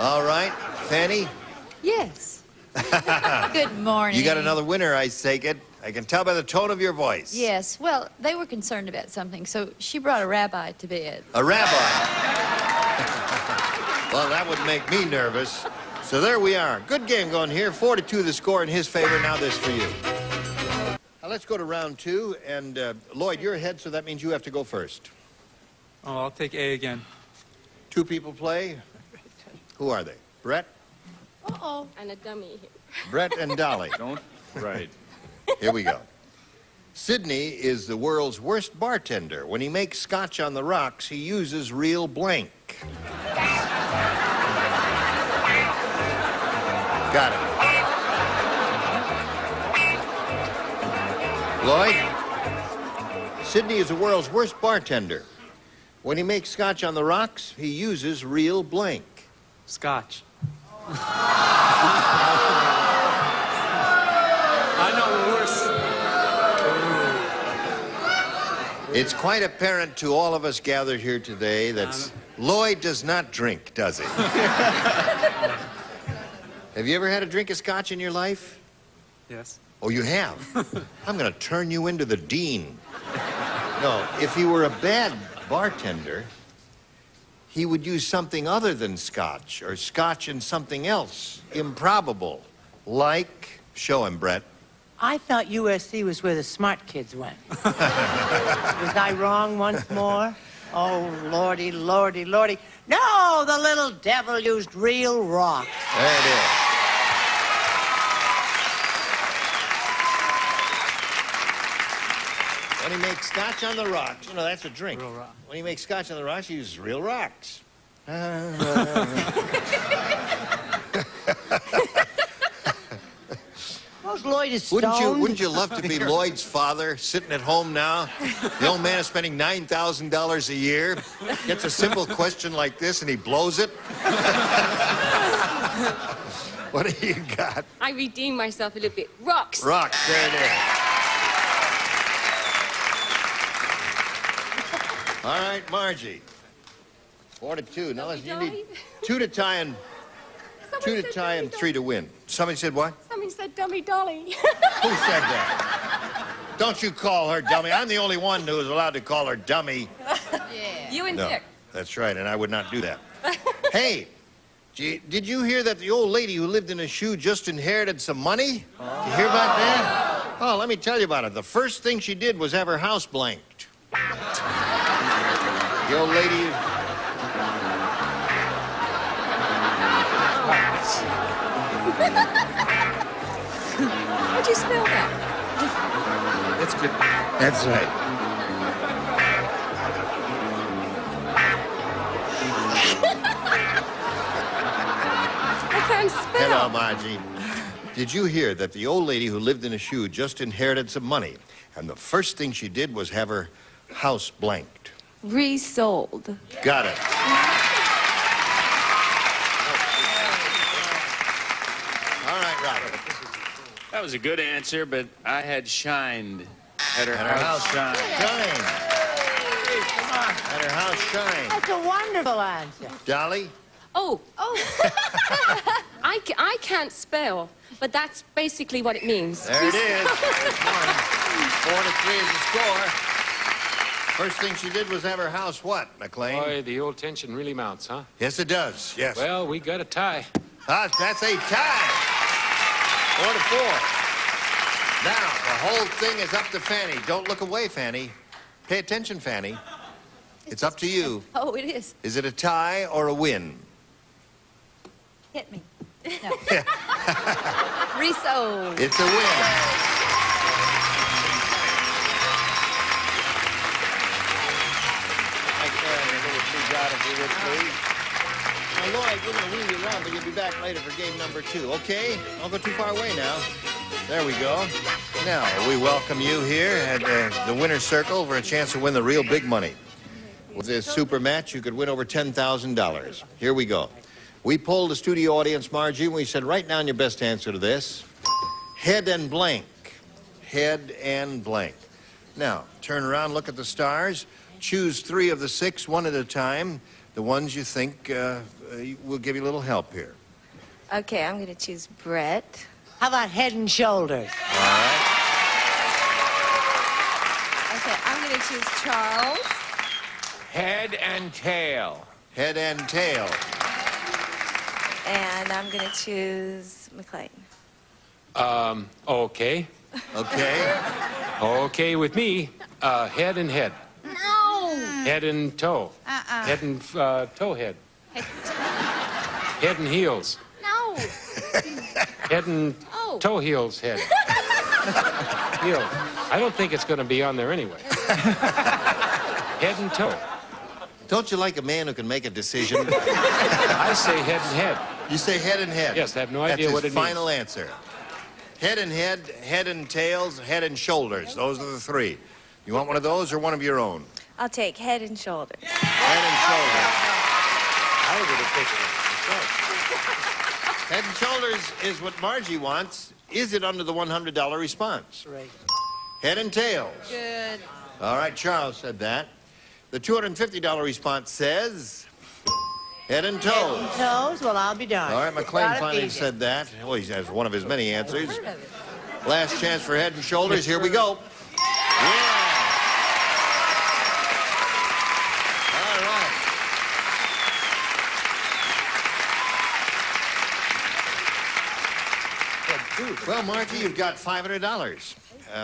All right. Fanny? Yes. Good morning. You got another winner, I take it. I can tell by the tone of your voice. Yes. Well, they were concerned about something, so she brought a rabbi to bed. A rabbi. Well, that would make me nervous. So there we are. Good game going here. 4-2 the score in his favor. Now this for you. Now let's go to round 2. And Lloyd, you're ahead, so that means you have to go first. Oh, I'll take A again. 2 people play. Who are they? Brett? Uh-oh. And a dummy. Brett and Dolly. Don't. Right. Here we go. Sydney is the world's worst bartender. When he makes scotch on the rocks, he uses real blank. Got it. Lloyd? Sydney is the world's worst bartender. When he makes scotch on the rocks, he uses real blank. Scotch. I know worse. It's quite apparent to all of us gathered here today that Lloyd does not drink, does he? Have you ever had a drink of scotch in your life? Yes. Oh, you have? I'm going to turn you into the dean. No, if he were a bad bartender, he would use something other than scotch, or scotch and something else, improbable, like... Show him, Brett. I thought USC was where the smart kids went. Was I wrong once more? Oh, lordy, lordy, lordy. No, the little devil used real rocks. There it is. When he makes scotch on the rocks, you know, that's a drink. Real rock. When he makes scotch on the rocks, he uses real rocks. Lloyd is stoned. Wouldn't you love to be Lloyd's father, sitting at home now? The old man is spending $9,000 a year, gets a simple question like this, and he blows it. What do you got? I redeemed myself a little bit. Rocks. Rocks, there it is. All right, Margie. 4-2. Now listen, you need 2 to tie and 2 to tie and 3 to win. Somebody said what? Somebody said dummy dolly. Who said that? Don't you call her dummy. I'm the only one who is allowed to call her dummy. Yeah. You and No, Dick. that's right, and I would not do that. Hey, did you hear that the old lady who lived in a shoe just inherited some money? You hear about that? Oh, let me tell you about it. The first thing she did was have her house blanked. The old lady... How'd you spell that? That's good. That's right. I can't spell. Hello, Margie. Did you hear that the old lady who lived in a shoe just inherited some money, and the first thing she did was have her house blanked? Resold. Got it. All right, Robert. That was a good answer, but I had shined. Had her house shine. shine. Had her house shine. That's a wonderful answer. Dolly? Oh. I can't spell, but that's basically what it means. There it is. 4-3 is the score. First thing she did was have her house what, McLean? Boy, the old tension really mounts, huh? Yes, it does. Yes. Well, we got a tie. That's a tie. 4-4. Now, the whole thing is up to Fanny. Don't look away, Fanny. Pay attention, Fanny. It's up to you. Oh, it is. Is it a tie or a win? Hit me. No. Resold. It's a win. Now, Lloyd, we're going to leave you around, but you'll be back later for game number 2, okay? Don't go too far away now. There we go. Now, we welcome you here at the winner's circle for a chance to win the real big money. With this super match, you could win over $10,000. Here we go. We polled the studio audience, Margie, and we said, write down your best answer to this. Head and blank. Head and blank. Now, turn around, look at the stars. Choose 3 of the 6, one at a time. The ones you think will give you a little help here. Okay, I'm going to choose Brett. How about Head and Shoulders? All right. Okay, I'm going to choose Charles. Head and tail. Head and tail. And I'm going to choose McLean. Okay. Okay. Okay with me. Head and head. No. Head and toe. Head and toe head. Head and heels. No. Head and toe heels head. Heel. I don't think it's going to be on there anyway. Head and toe. Don't you like a man who can make a decision? I say head and head. You say head and head? Yes, I have no idea what it means. That's his final answer. Head and head, head and tails, head and shoulders. Those are the 3. You want one of those or one of your own? I'll take Head and Shoulders. Head and shoulders. I would have taken it. Head and shoulders is what Margie wants. Is it under the $100 response? Right. Head and tails. Good. All right, Charles said that. The $250 response says head and toes. Head and toes? Well, I'll be darned. All right, McLean Gotta finally beat it. said that. Well, he has one of his many answers. Last chance for Head and Shoulders. Here we go. Yeah. All right. Well, Margie, you've got $500.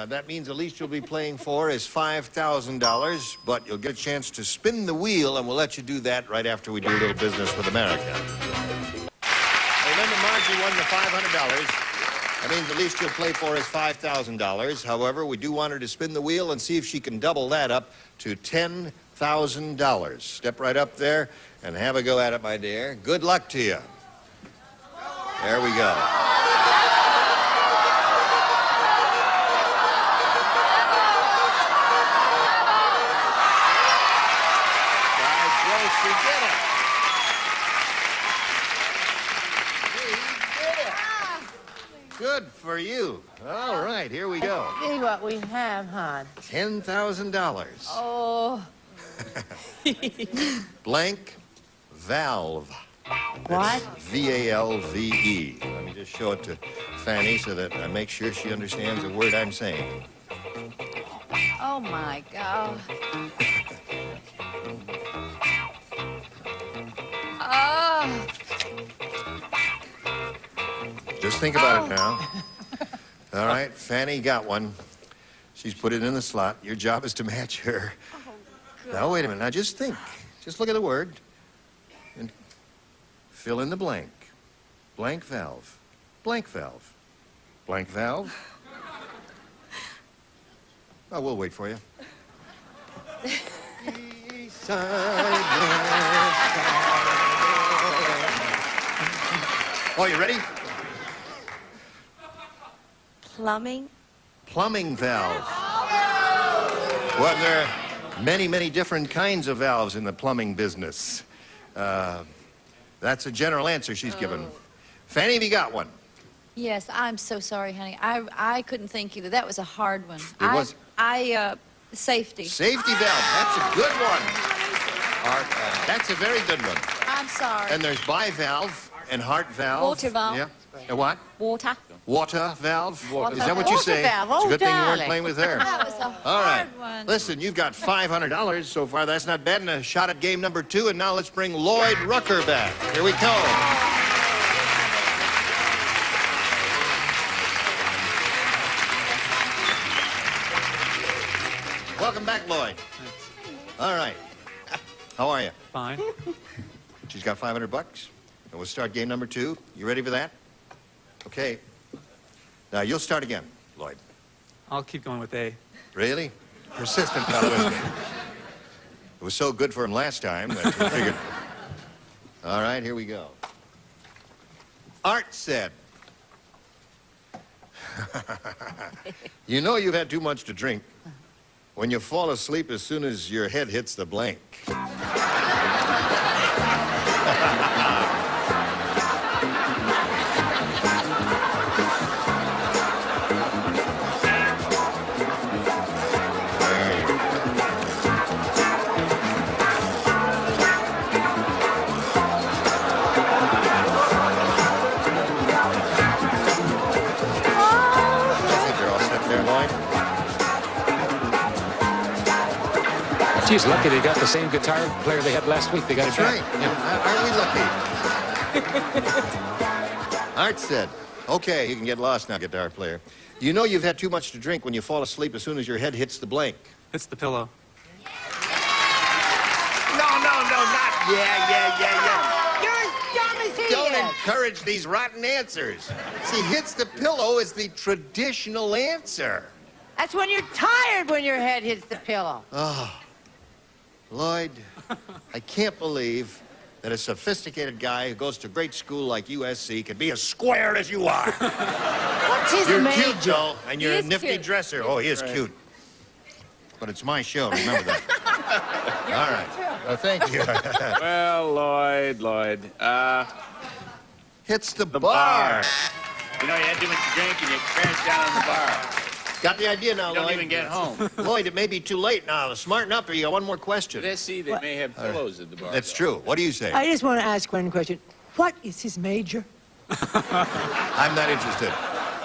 That means the least you'll be playing for is $5,000, but you'll get a chance to spin the wheel, and we'll let you do that right after we do a little business with America. Remember, Margie won the $500. That means the least you'll play for is $5,000. However, we do want her to spin the wheel and see if she can double that up to $10,000. Step right up there and have a go at it, my dear. Good luck to you. There we go. She did it. Good for you. All right, here we go. See what we have, hon. $10,000. Oh. Blank valve. What? V-A-L-V-E. Let me just show it to Fanny so that I make sure she understands the word I'm saying. Oh, my God. Oh. Just think about it now. All right, Fanny got one. She's put it in the slot. Your job is to match her. Now, wait a minute. Now, just think. Just look at the word and fill in the blank. Blank valve. Blank valve. Blank valve. Oh, we'll wait for you. Oh, you ready? Plumbing. Plumbing valve. Well, there are many, many different kinds of valves in the plumbing business. That's a general answer she's given. Fanny, have you got one? Yes, I'm so sorry, honey. I couldn't think either. That was a hard one. Safety. Safety valve. That's a good one. That's a very good one. I'm sorry. And there's bivalve and heart valve. Water valve. Yeah. And what? Water. Water valve? Water. Is that what you Water say? valve. It's a Oh, good thing you weren't darling. playing with her. That was a All right. hard one. Listen, you've got $500 so far. That's not bad. And a shot at game number 2. And now let's bring Lloyd Rucker back. Here we go. Welcome back, Lloyd. All right. How are you? Fine. She's got $500. And we'll start game number 2. You ready for that? Okay. Now, you'll start again, Lloyd. I'll keep going with A. Really? Persistent fellow, isn't he? It was so good for him last time that we figured... All right, here we go. Art said... You know you've had too much to drink when you fall asleep as soon as your head hits the blank. Geez, lucky they got the same guitar player they had last week. They got That's it right. back. Aren't we lucky? Art said, okay, you can get lost now, guitar player. You know you've had too much to drink when you fall asleep as soon as your head hits the blank. It's the pillow. No, not yeah. You're as dumb as he Don't is. encourage these rotten answers. See, hits the pillow is the traditional answer. That's when you're tired when your head hits the pillow. Oh, Lloyd, I can't believe that a sophisticated guy who goes to great school like USC can be as square as you are. What's his You're major? cute, Joe, and you're He a is nifty cute. dresser. Oh, he is cute. But it's my show, remember that. All right. Well, thank you. Well, Lloyd, Hits the bar. You know, you had too much to drink and you crashed down on the bar. Got the idea now, You don't Lloyd. even get home. Lloyd, it may be too late now. Smarten up or you got one more question. Let's see, they may have pillows at the bar. That's true. What do you say? I just want to ask one question. What is his major? I'm not interested.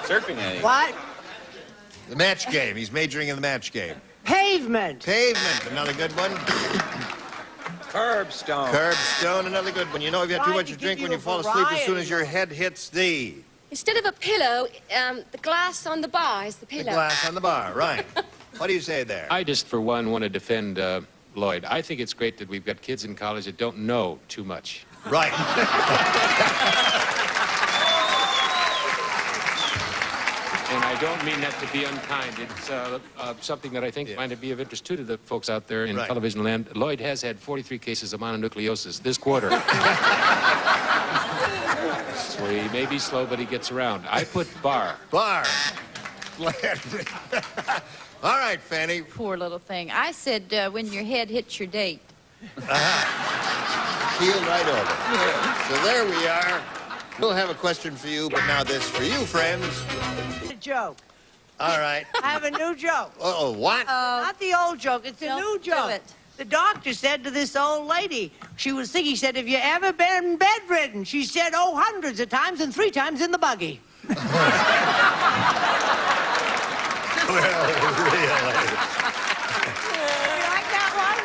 Surfing, eh? What? The match game. He's majoring in the match game. Pavement. Pavement, another good one. Curbstone. Curbstone, another good one. You know, if you have too much to drink when you fall asleep, as soon as your head hits the... Instead of a pillow, the glass on the bar is the pillow. The glass on the bar, right. What do you say there? I just, for one, want to defend Lloyd. I think it's great that we've got kids in college that don't know too much. Right. And I don't mean that to be unkind. It's something that I think might be of interest, too, to the folks out there in television land. Lloyd has had 43 cases of mononucleosis this quarter. So he may be slow, but he gets around. I put bar. Bar. All right, Fanny. Poor little thing. I said when your head hits your date. Keel right over. So there we are. We'll have a question for you, but now this for you, friends. A joke. All right. I have a new joke. Uh-oh, what? Not the old joke. It's a new joke. Do it. The doctor said to this old lady, she was sick, he said, have you ever been bedridden? She said, oh, hundreds of times and 3 times in the buggy. Well, really? You like that one?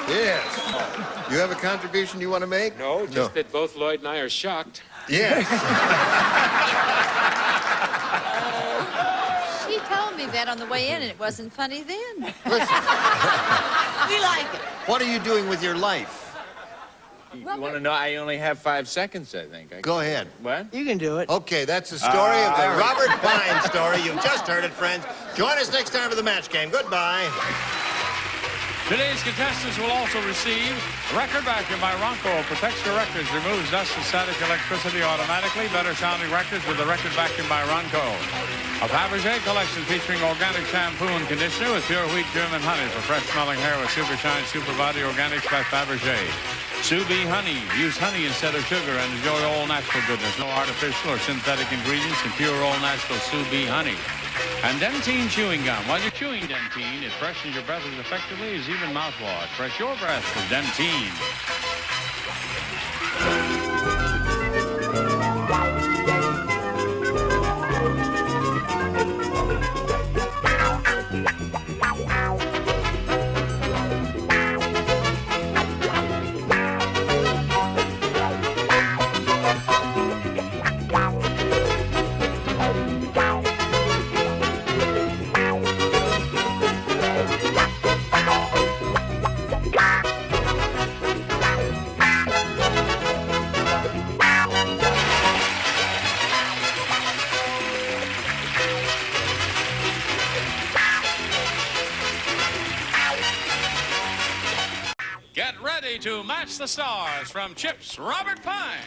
Yes. You have a contribution you want to make? No, just that both Lloyd and I are shocked. Yes. She told me that on the way in, and it wasn't funny then. We like it. What are you doing with your life? You want to know? I only have 5 seconds, I think. Go ahead. What? You can do it. Okay, that's the story of the Robert Pine story. You've just heard it, friends. Join us next time for the match game. Goodbye. Today's contestants will also receive record vacuum by Ronco. Protects your records, removes dust and static electricity automatically. Better sounding records with the record vacuum by Ronco. A Fabergé collection featuring organic shampoo and conditioner with pure wheat German honey for fresh smelling hair with Super Shine Super Body Organics by Fabergé. Sous Bee honey. Use honey instead of sugar and enjoy all natural goodness. No artificial or synthetic ingredients and pure all natural Sous Bee honey. And Dentine chewing gum. While you're chewing Dentine, it freshens your breath as effectively as even mouthwash. Fresh your breath with Dentine. Get ready to match the stars from CHiPS, Robert Pine,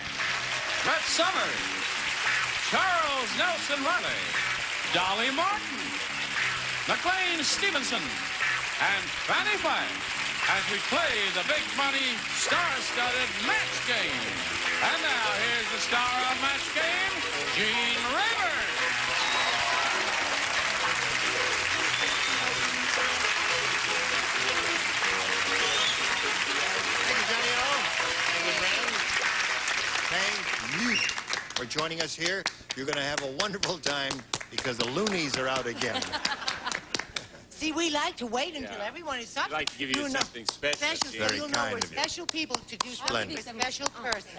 Brett Summers, Charles Nelson Riley, Dolly Martin, McLean Stevenson, and Fanny Fife as we play the big money star-studded match game. And now here's the star of match game, Gene Rayburn. Thank you for joining us here. You're going to have a wonderful time because the loonies are out again. See, we like to wait until everyone is up. I'd like to give you something special. Special, Very so you'll know kind we're of you. special people to do something Splendid. for a special person.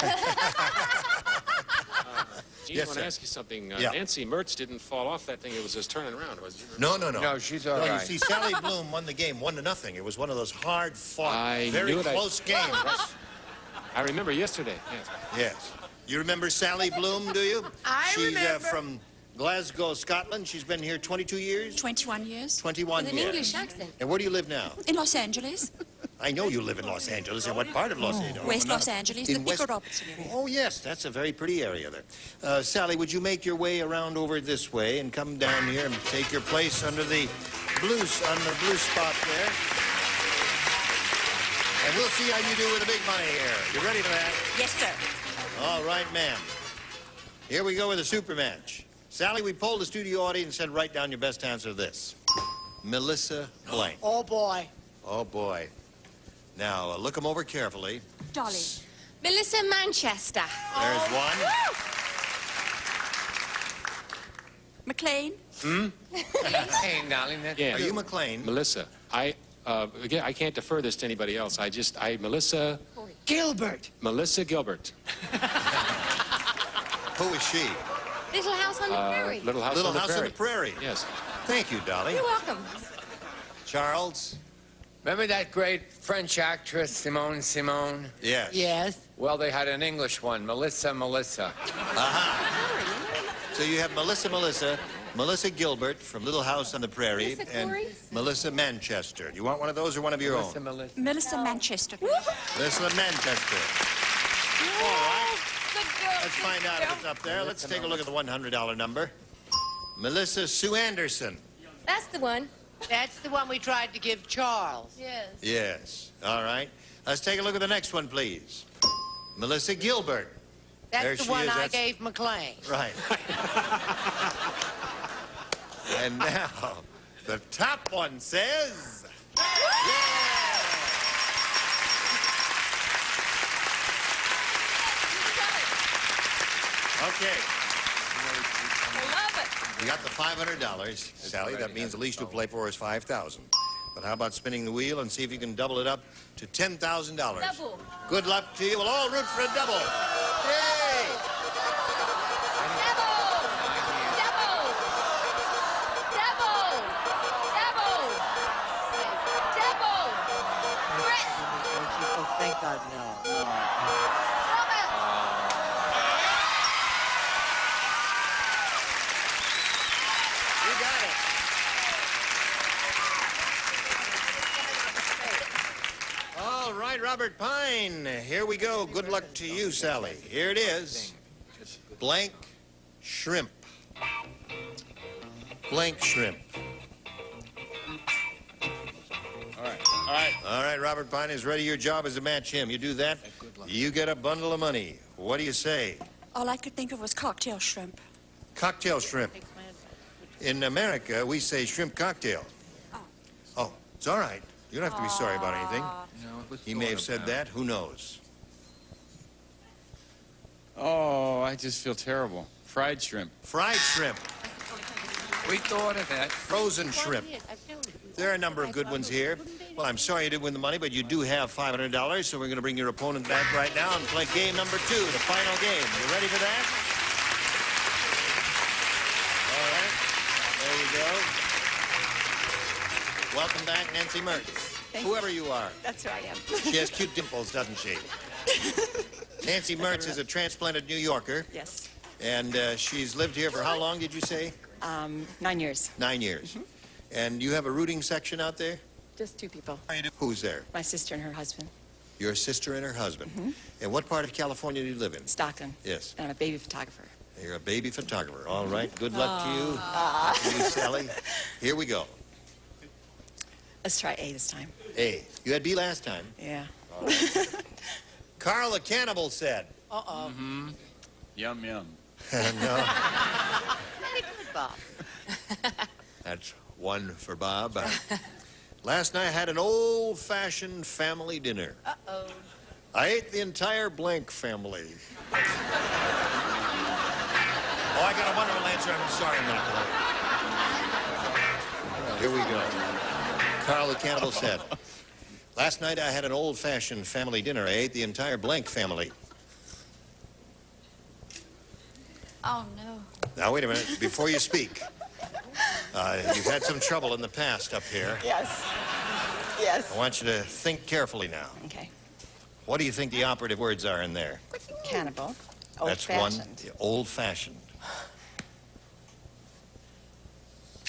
Gene, Yes, I want sir. to ask you something. Yeah. Nancy Mertz didn't fall off that thing. It was just turning around, was it? No. No, she's all You right. see, Sally Bloom won the game 1-0. It was one of those hard-fought, I very knew it. close games. I remember yesterday. Yes. Yes. You remember Sally Bloom, do you? She's remember. From Glasgow, Scotland. She's been here 22 years? 21 years. 21 With an years. English accent. And where do you live now? In Los Angeles. I know you live in Los Angeles. In what part of Los Angeles? West Los Angeles, the In West- Pico Robertson area. Oh, yes, that's a very pretty area there. Sally, would you make your way around over this way and come down here and take your place under the blue spot there? And we'll see how you do with the big money here. You ready for that? Yes, sir. All right, ma'am. Here we go with a super match. Sally, we polled the studio audience and said, write down your best answer to this. Melissa Blank. Oh, boy. Oh, boy. Now, look them over carefully. Dolly. Melissa Manchester. There's one. McLean. Hey, darling, that's Yeah. Are you McLean? Melissa. Again, I can't defer this to anybody else. Melissa Gilbert. Gilbert. Who is she? Little House on the Prairie. Little House Little on the House Prairie. on the Prairie. Yes. Thank you, Dolly. You're welcome. Charles? Remember that great French actress, Simone? Yes. Yes. Well, they had an English one, Melissa. So you have Melissa Gilbert from Little House on the Prairie, Melissa and Corey? Melissa Manchester. Do you want one of those or one of your own? Melissa Manchester. Melissa Manchester. All right. Let's find out if it's up there. Let's take a look at the $100 number. Melissa Sue Anderson. That's the one. That's the one we tried to give Charles. Yes. Yes. All right. Let's take a look at the next one, please. Melissa Gilbert. That's There the she one is. I That's- gave McLean. Right. And now, the top one says... Okay. I love it. You got the $500, Sally. That means the least you'll play for is $5,000. But how about spinning the wheel and see if you can double it up to $10,000? Double. Good luck to you. We'll all root for a double. Yay! Oh, thank God, no. You got it. All right, Robert Pine. Here we go. Good luck to you, Sally. Here it is. Blank shrimp. Blank shrimp. All right, Robert Pine is ready. Your job is to match him. You do that, you get a bundle of money. What do you say? All I could think of was cocktail shrimp. Cocktail shrimp. In America, we say shrimp cocktail. Oh, it's all right. You don't have to be sorry about anything. He may have said that. Who knows? Oh, I just feel terrible. Fried shrimp. Fried shrimp. We thought of that. Frozen shrimp. There are a number of good ones here. Well, I'm sorry you didn't win the money, but you do have $500, so we're going to bring your opponent back right now and play game number 2, the final game. You ready for that? All right. There you go. Welcome back, Nancy Mertz. Whoever you are. That's who I am. She has cute dimples, doesn't she? Nancy Mertz is a transplanted New Yorker, Yes. and she's lived here for how long, did you say? 9 years. 9 years. And you have a rooting section out there? Just 2 people. Who's there? My sister and her husband. Your sister and her husband. And what part of California do you live in? Stockton. Yes. And I'm a baby photographer. You're a baby photographer. All right. Good luck to you. To you, Sally. Here we go. Let's try A this time. A. You had B last time. Yeah. Carl the Cannibal said. Uh-oh. Yum, yum. No. Very good, Bob. That's one for Bob. Last night I had an old-fashioned family dinner. Uh-oh. I ate the entire blank family. Oh, I got a wonderful answer. I'm sorry, Michael. Here we go. Carl the Cannibal said, last night I had an old-fashioned family dinner. I ate the entire blank family. Oh, no. Now, wait a minute. Before you speak, you've had some trouble in the past up here. Yes. Yes. I want you to think carefully now. Okay. What do you think the operative words are in there? Cannibal. That's one. Old-fashioned. Old-fashioned.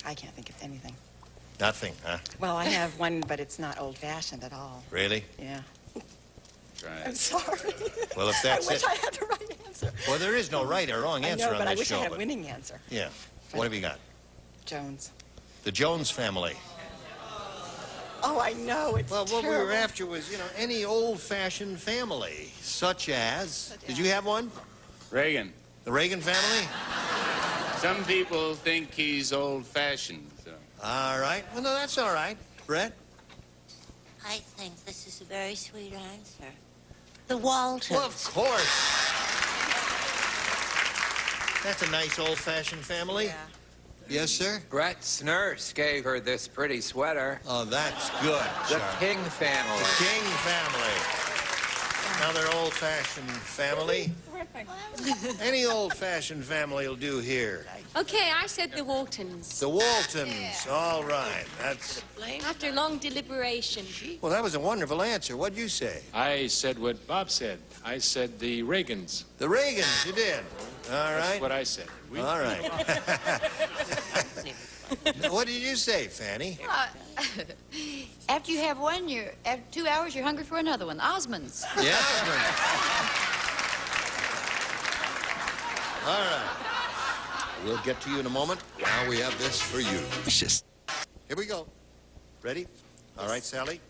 I can't think of anything. Nothing, huh? Well, I have one, but it's not old-fashioned at all. Really? Yeah. Try I'm it. sorry. Well, if that's I wish it. I had the right answer. Well, there is no right or wrong answer I know, on but I this wish show. I had a but- winning answer. Yeah. What have you got? Jones. The Jones family. Oh, I know. It's Well, what we terrible. were after was, any old-fashioned family, such as... Did you have one? Reagan. The Reagan family? Some people think he's old-fashioned. So. All right. Well, no, that's all right. Brett? I think this is a very sweet answer. The Waltons. Well, of course. That's a nice old-fashioned family. Yeah. Yes, sir? Brett's nurse gave her this pretty sweater. Oh, that's good, The Charlie. King family. The King family. Another old-fashioned family. Any old-fashioned family will do here. Okay, I said the Waltons. The Waltons. All right. That's... After long deliberation. Well, that was a wonderful answer. What'd you say? I said what Bob said. I said the Reagans. The Reagans, you did. All right. That's what I said. All right. What did you say, Fanny? After you have one, after 2 hours, you're hungry for another one. Osmonds. Yeah, Osmond. All right. We'll get to you in a moment. Now we have this for you. Here we go. Ready? All right, Sally.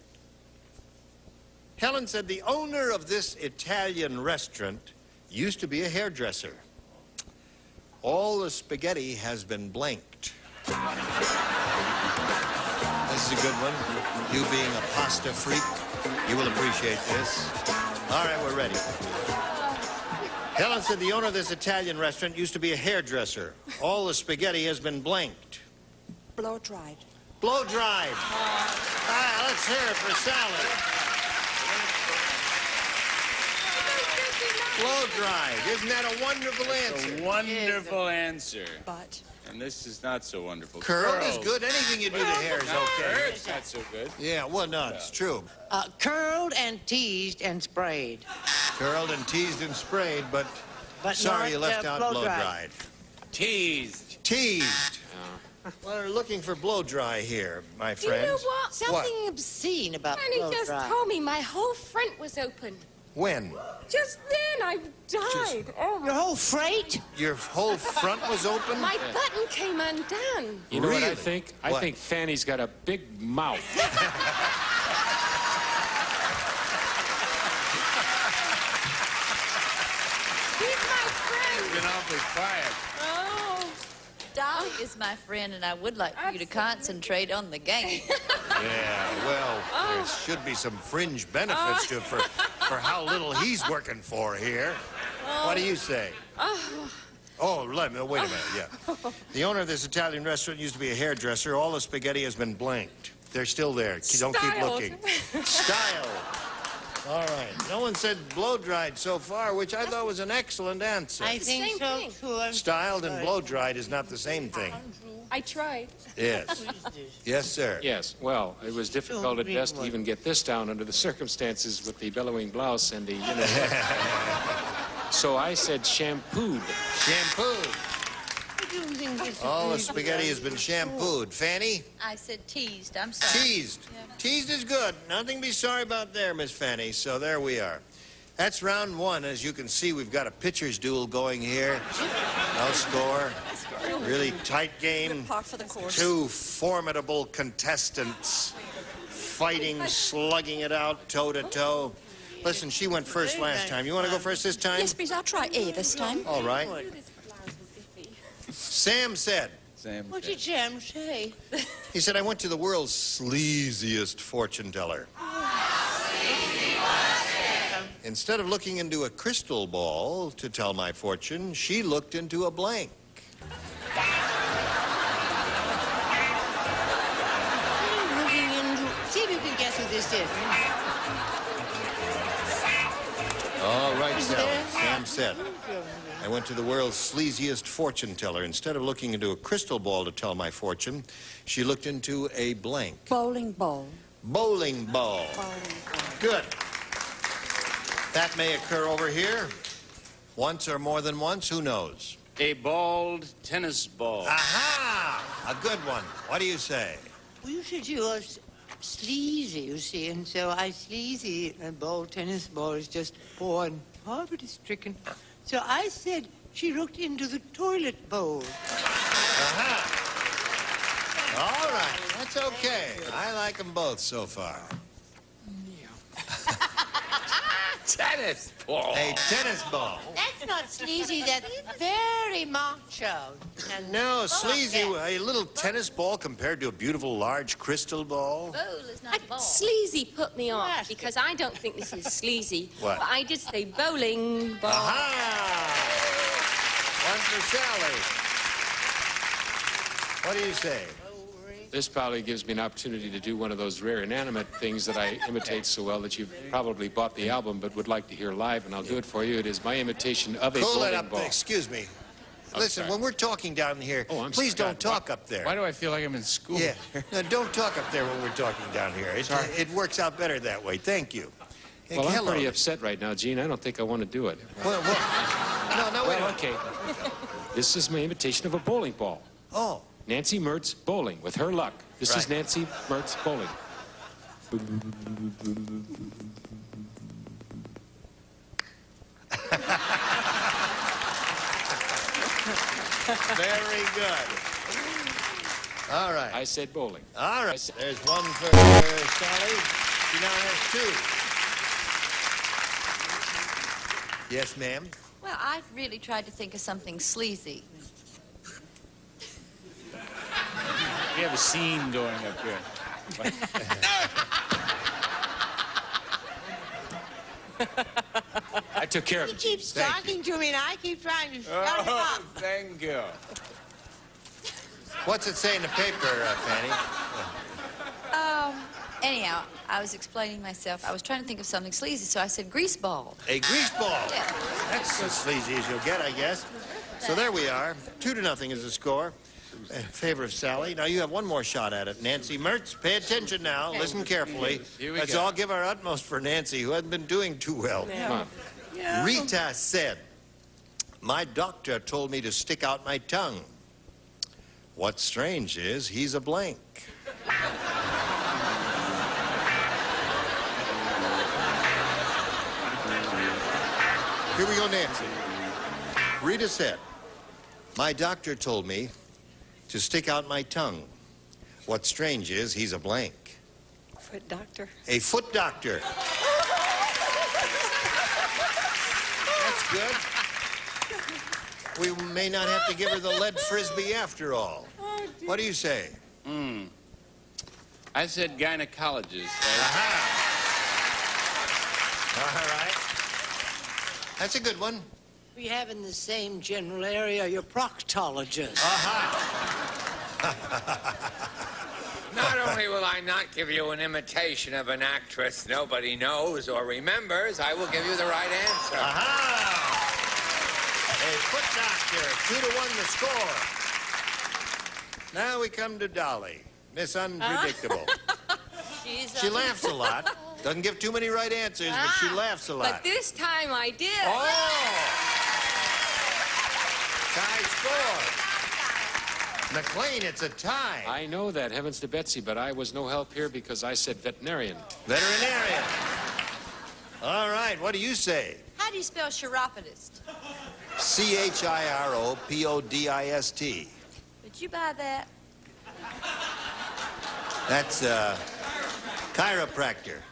Helen said the owner of this Italian restaurant used to be a hairdresser. All the spaghetti has been blanked. This is a good one. You being a pasta freak, you will appreciate this. All right, we're ready. Helen said the owner of this Italian restaurant used to be a hairdresser. All the spaghetti has been blanked. Blow dried. Blow dried. Let's hear it for Sally. Blow dried. Isn't that a wonderful answer? A wonderful answer. But. And this is not so wonderful. Curled is good. Anything you do to hair is okay. It's not so good. Yeah, well, no, it's true. Curled and teased and sprayed. Curled and teased and sprayed, but sorry not, you left out blow-dried. Teased. Teased. Well, we're looking for blow-dry here, my friends. You know what? Something obscene about Fanny just blow-dry. told me my whole front was open. When? Just then, I died. Your whole freight? Your whole front was open? My button came undone. You know what I Really? think? What? I think Fanny's got a big mouth. He's my friend. Been awfully quiet. Oh. Dolly is my friend, and I would like for you to concentrate on the game. Yeah, well, there should be some fringe benefits to for how little he's working for here. What do you say? Oh, wait a minute, yeah. The owner of this Italian restaurant used to be a hairdresser. All the spaghetti has been blanked. They're still there. Don't keep looking. Styled. All right. No one said blow-dried so far, which I thought was an excellent answer. I think so, too. Styled and blow-dried is not the same thing. I tried. Yes. Yes, sir. Yes, well, it was difficult at best to even get this down under the circumstances with the bellowing blouse and the, So I said shampooed. Shampooed. All the spaghetti has been shampooed. Fanny? I said teased. I'm sorry. Teased. Teased is good. Nothing to be sorry about there, Miss Fanny. So there we are. That's round one. As you can see, we've got a pitcher's duel going here. No score. Really tight game. Par for the course. Two formidable contestants fighting, slugging it out toe to toe. Listen, she went first last time. You want to go first this time? Yes, please. I'll try A this time. All right. Sam said. What did Sam say? He said, I went to the world's sleaziest fortune teller. Instead of looking into a crystal ball to tell my fortune, she looked into a blank. See if you can guess who this is. All right, Sally. Sam said, I went to the world's sleaziest fortune teller. Instead of looking into a crystal ball to tell my fortune, she looked into a blank. Bowling ball. Bowling ball. Good. That may occur over here. Once or more than once, who knows? A bald tennis ball. Aha! A good one. What do you say? Well, you said you were sleazy, you see, and so I sleazy, a ball, tennis ball is just poor and poverty-stricken. So I said she looked into the toilet bowl. Aha! All right. That's okay. I like them both so far. Tennis ball. A tennis ball. That's not sleazy, that's very macho. And No, sleazy, a little tennis ball compared to a beautiful large crystal ball. Bowl is not a ball. Sleazy put me off because I don't think this is sleazy. What? But I did say bowling ball. Aha! One for Sally. What do you say? This probably gives me an opportunity to do one of those rare inanimate things that I imitate so well that you've probably bought the album but would like to hear live, and I'll do it for you. It is my imitation of a Cool it bowling up. ball. Excuse me. I'm Listen, sorry. when we're talking down here, please don't talk up there. Why do I feel like I'm in school? Yeah. No, don't talk up there when we're talking down here. It works out better that way. Thank you. Well, I'm Hello. pretty upset right now, Gene. I don't think I want to do it. No, wait. Well, okay. This is my imitation of a bowling ball. Oh. Nancy Mertz bowling with her luck. This is Nancy Mertz bowling. Very good. All right. I said bowling. All right. There's one for Sally. She now has two. Yes, ma'am. Well, I really tried to think of something sleazy. We have a scene going up here. I took care of He it. keeps talking to me, and I keep trying to shut him up. Thank you. What's it say in the paper, Fanny? Anyhow, I was explaining myself. I was trying to think of something sleazy, so I said grease ball. A grease ball. Yeah. That's as sleazy as you'll get, I guess. So there we are. 2-0 is the score in favor of Sally. Now you have one more shot at it. Nancy Mertz, pay attention now. Listen carefully. Here we Let's go. all give our utmost for Nancy, who hasn't been doing too well. Come on. Rita said, "My doctor told me to stick out my tongue. What's strange is he's a blank." Here we go, Nancy. Rita said, "My doctor told me to stick out my tongue. What's strange is he's a blank." Foot doctor. A foot doctor. That's good. We may not have to give her the lead frisbee after all. What do you say? I said gynecologist. All right. That's a good one. We have in the same general area your proctologist. Not only will I not give you an imitation of an actress nobody knows or remembers, I will give you the right answer. A foot doctor. 2-1 the score. Now we come to Dolly, Miss Unpredictable. She laughs a lot. Doesn't give too many right answers, but she laughs a lot. But this time I did. Tie score. McLean, it's a tie. I know that, heavens to Betsy, but I was no help here because I said veterinarian. Veterinarian. All right, what do you say? How do you spell chiropodist? CHIROPODIST. Did you buy that? That's chiropractor.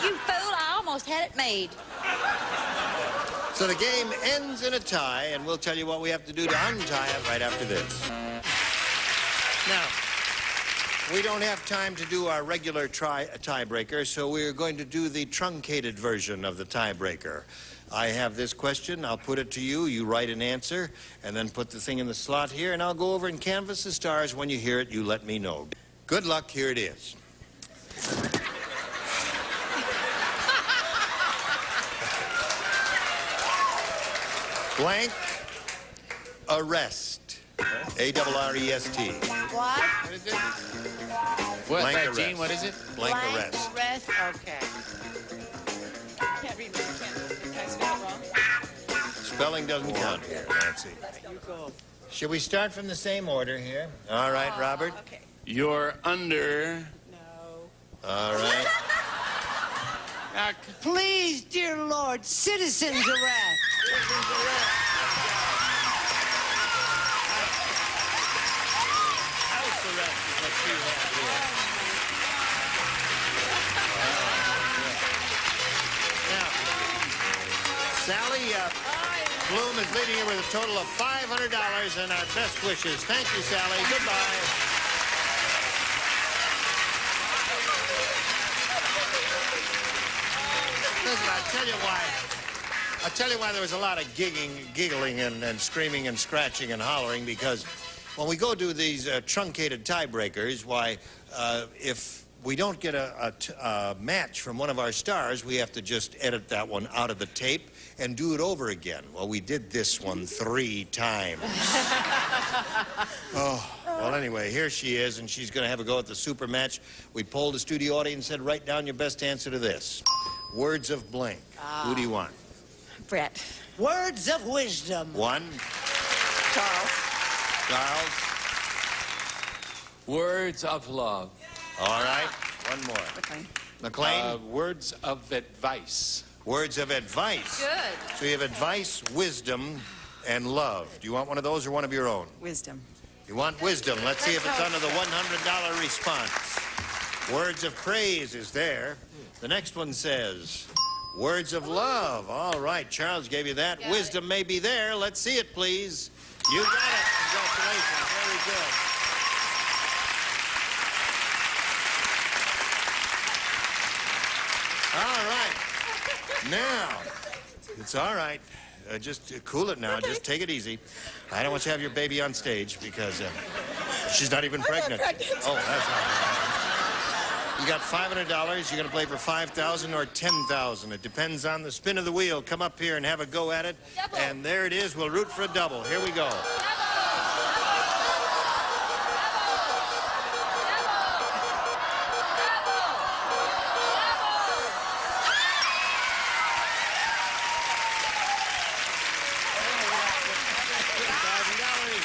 You fool, I almost had it made. So the game ends in a tie, and we'll tell you what we have to do to untie it right after this. Now, we don't have time to do our regular tiebreaker, so we're going to do the truncated version of the tiebreaker. I have this question. I'll put it to you. You write an answer, and then put the thing in the slot here, and I'll go over and canvass the stars. When you hear it, you let me know. Good luck. Here it is. Blank arrest. ARREST. What? What is it? What, Blank that, arrest. Gene, what is it? Blank arrest. Arrest? Okay. Can't read my Can I spell it wrong? Spelling doesn't count here, Nancy. You go. Should we start from the same order here? All right, Robert. Okay. You're under. No. All right. Please, dear Lord, citizens arrest. Citizens arrest. House arrest is what you have here. Now, Sally, Bloom is leading you with a total of $500 and our best wishes. Thank you, Sally. Goodbye. Listen, I'll tell you why. I'll tell you why there was a lot of giggling and screaming and scratching and hollering, because when we go do these truncated tiebreakers, why, if we don't get a match from one of our stars, we have to just edit that one out of the tape and do it over again. Well, we did this one 3 times. Oh, well, anyway, here she is, and she's going to have a go at the super match. We polled the studio audience and said, write down your best answer to this. Words of blank. Who do you want? Brett. Words of wisdom. 1. Charles. Charles. Words of love. All right. One more. McLean. Words of advice. Words of advice. Good. So you have advice, wisdom, and love. Do you want one of those or one of your own? Wisdom. You want wisdom. Let's see if it's under the $100 response. Words of praise is there. The next one says, words of love. All right, Charles gave you that. Wisdom may be there. Let's see it, please. You got it. Congratulations. Very good. All right. Now, it's all right. Just cool it now. Just take it easy. I don't want you to have your baby on stage because she's not even pregnant. Oh, that's all right. You got $500. You're going to play for $5,000 or $10,000. It depends on the spin of the wheel. Come up here and have a go at it. Double. And there it is. We'll root for a double. Here we go.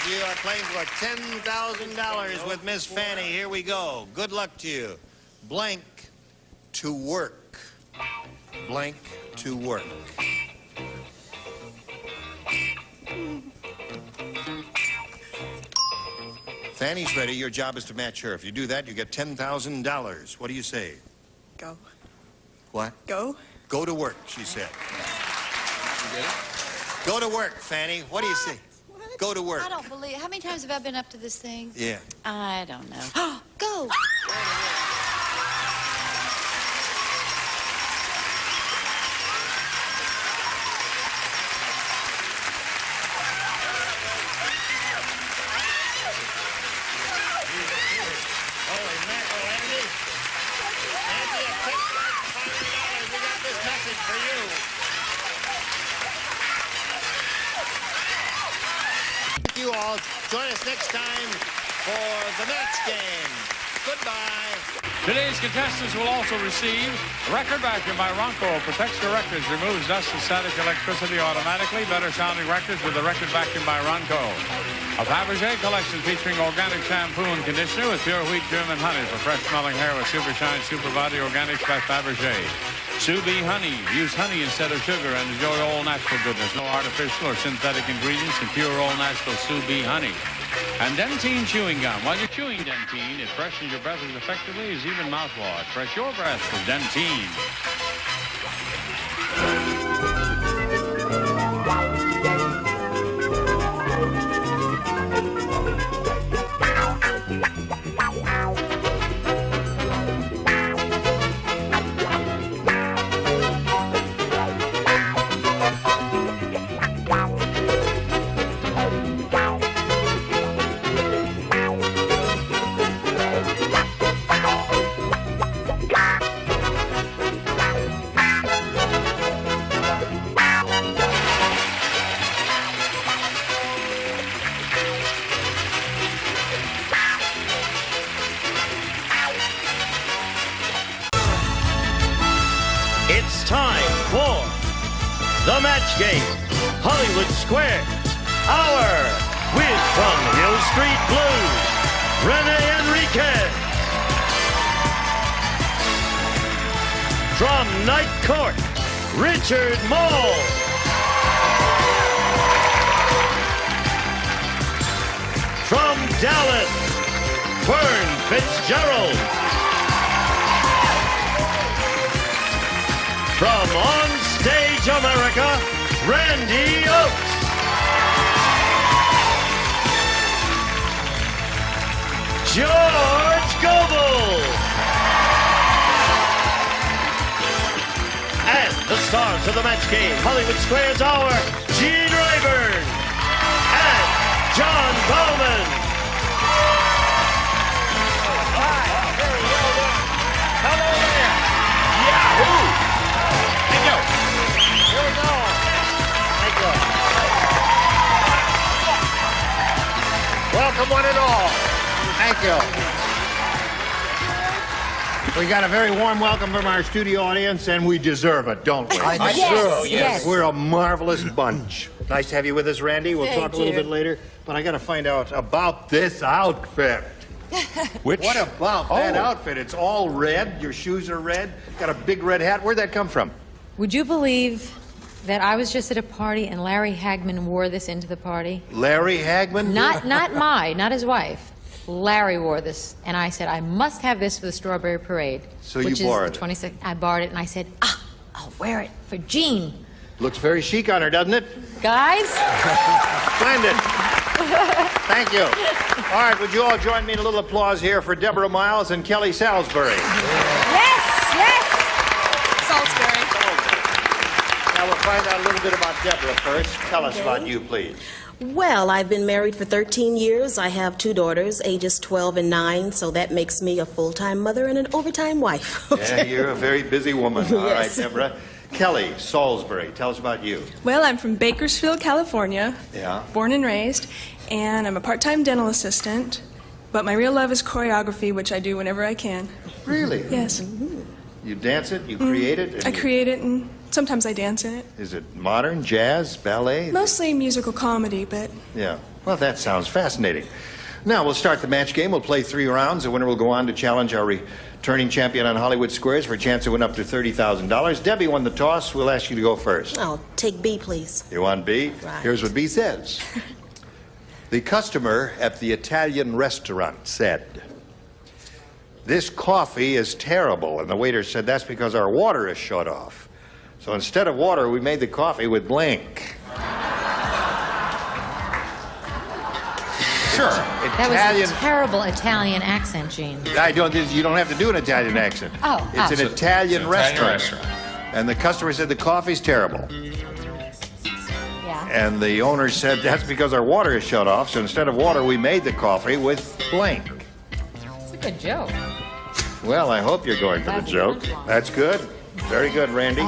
You are playing for $10,000 with Miss Fanny. Here we go. Good luck to you. Blank to work. Blank to work. Fanny's ready. Your job is to match her. If you do that, you get $10,000. What do you say? Go. What? Go. Go to work, she said. You get it? Go to work, Fanny. What do you say? Go to work. I don't believe. How many times have I been up to this thing? Yeah. I don't know. Go. Holy mackerel, Andy. Andy, a tip $500. We got this message for you. Thank you all. Join us next time for the match game. Goodbye. Today's contestants will also receive record vacuum by Ronco. Protects your records, removes dust and static electricity automatically. Better sounding records with the record vacuum by Ronco. A Fabergé collection featuring organic shampoo and conditioner with pure wheat German honey for fresh smelling hair with Super Shine Super Body Organics by Fabergé. Sous Bee honey. Use honey instead of sugar and enjoy all natural goodness. No artificial or synthetic ingredients and pure all natural Sous Bee honey. And Dentine chewing gum. While you're chewing Dentine, it freshens your breath as effectively as even mouthwash. Fresh your breath with Dentine. It's time for the match game. Hollywood Squares. Our Whiz from Hill Street Blues, Rene Enriquez. From Night Court, Richard Moll. From Dallas, Vern Fitzgerald. From On Stage America, Randi Oakes. George Goebel. And the star stars of the match game, Hollywood Squares Hour, Gene Rayburn and John Bowman. Hello there. Yahoo! Thank you. Here we go. Thank you. Welcome one and all. Thank you. We got a very warm welcome from our studio audience, and we deserve it, don't we? Yes. We're a marvelous bunch. Nice to have you with us, Randy. We'll Thank talk a little you. bit later, but I got to find out about this outfit. Which? What about that outfit? It's all red. Your shoes are red. Got a big red hat. Where'd that come from? Would you believe that I was just at a party and Larry Hagman wore this into the party? Larry Hagman? Not his wife. Larry wore this, and I said, I must have this for the Strawberry Parade. So you which borrowed is the 26th. I borrowed it, and I said, I'll wear it for Jean. Looks very chic on her, doesn't it? Guys? Splendid. Thank you. All right, would you all join me in a little applause here for Deborah Miles and Kelly Salisbury? Yes! Salisbury. Now we'll find out a little bit about Deborah first. Tell us about you, please. Well, I've been married for 13 years. I have 2 daughters, ages 12 and 9, so that makes me a full-time mother and an overtime wife. Yeah, you're a very busy woman. All right, Yes. Deborah. Kelly Salisbury, tell us about you. Well, I'm from Bakersfield, California, Yeah. born and raised, and I'm a part-time dental assistant, but my real love is choreography, which I do whenever I can. Really? Yes. You dance it? You create it? and I you- create it, and sometimes I dance in it. Is it modern, jazz, ballet? Mostly musical comedy, but Yeah. Well, that sounds fascinating. Now, we'll start the match game. We'll play 3 rounds. The winner will go on to challenge our returning champion on Hollywood Squares for a chance to win up to $30,000. Debbie won the toss. We'll ask you to go first. I'll take B, please. You want B? Right. Here's what B says. The customer at the Italian restaurant said, "This coffee is terrible." And the waiter said, "That's because our water is shut off. So instead of water, we made the coffee with blank." Sure. That was Italian. a terrible Italian accent, Gene. You don't have to do an Italian accent. Oh, It's an Italian restaurant. restaurant. And the customer said the coffee's terrible. Yeah. And the owner said, "That's because our water is shut off. So instead of water, we made the coffee with blank." It's a good joke. Well, I hope you're going for the joke. That's good. Very good, Randy.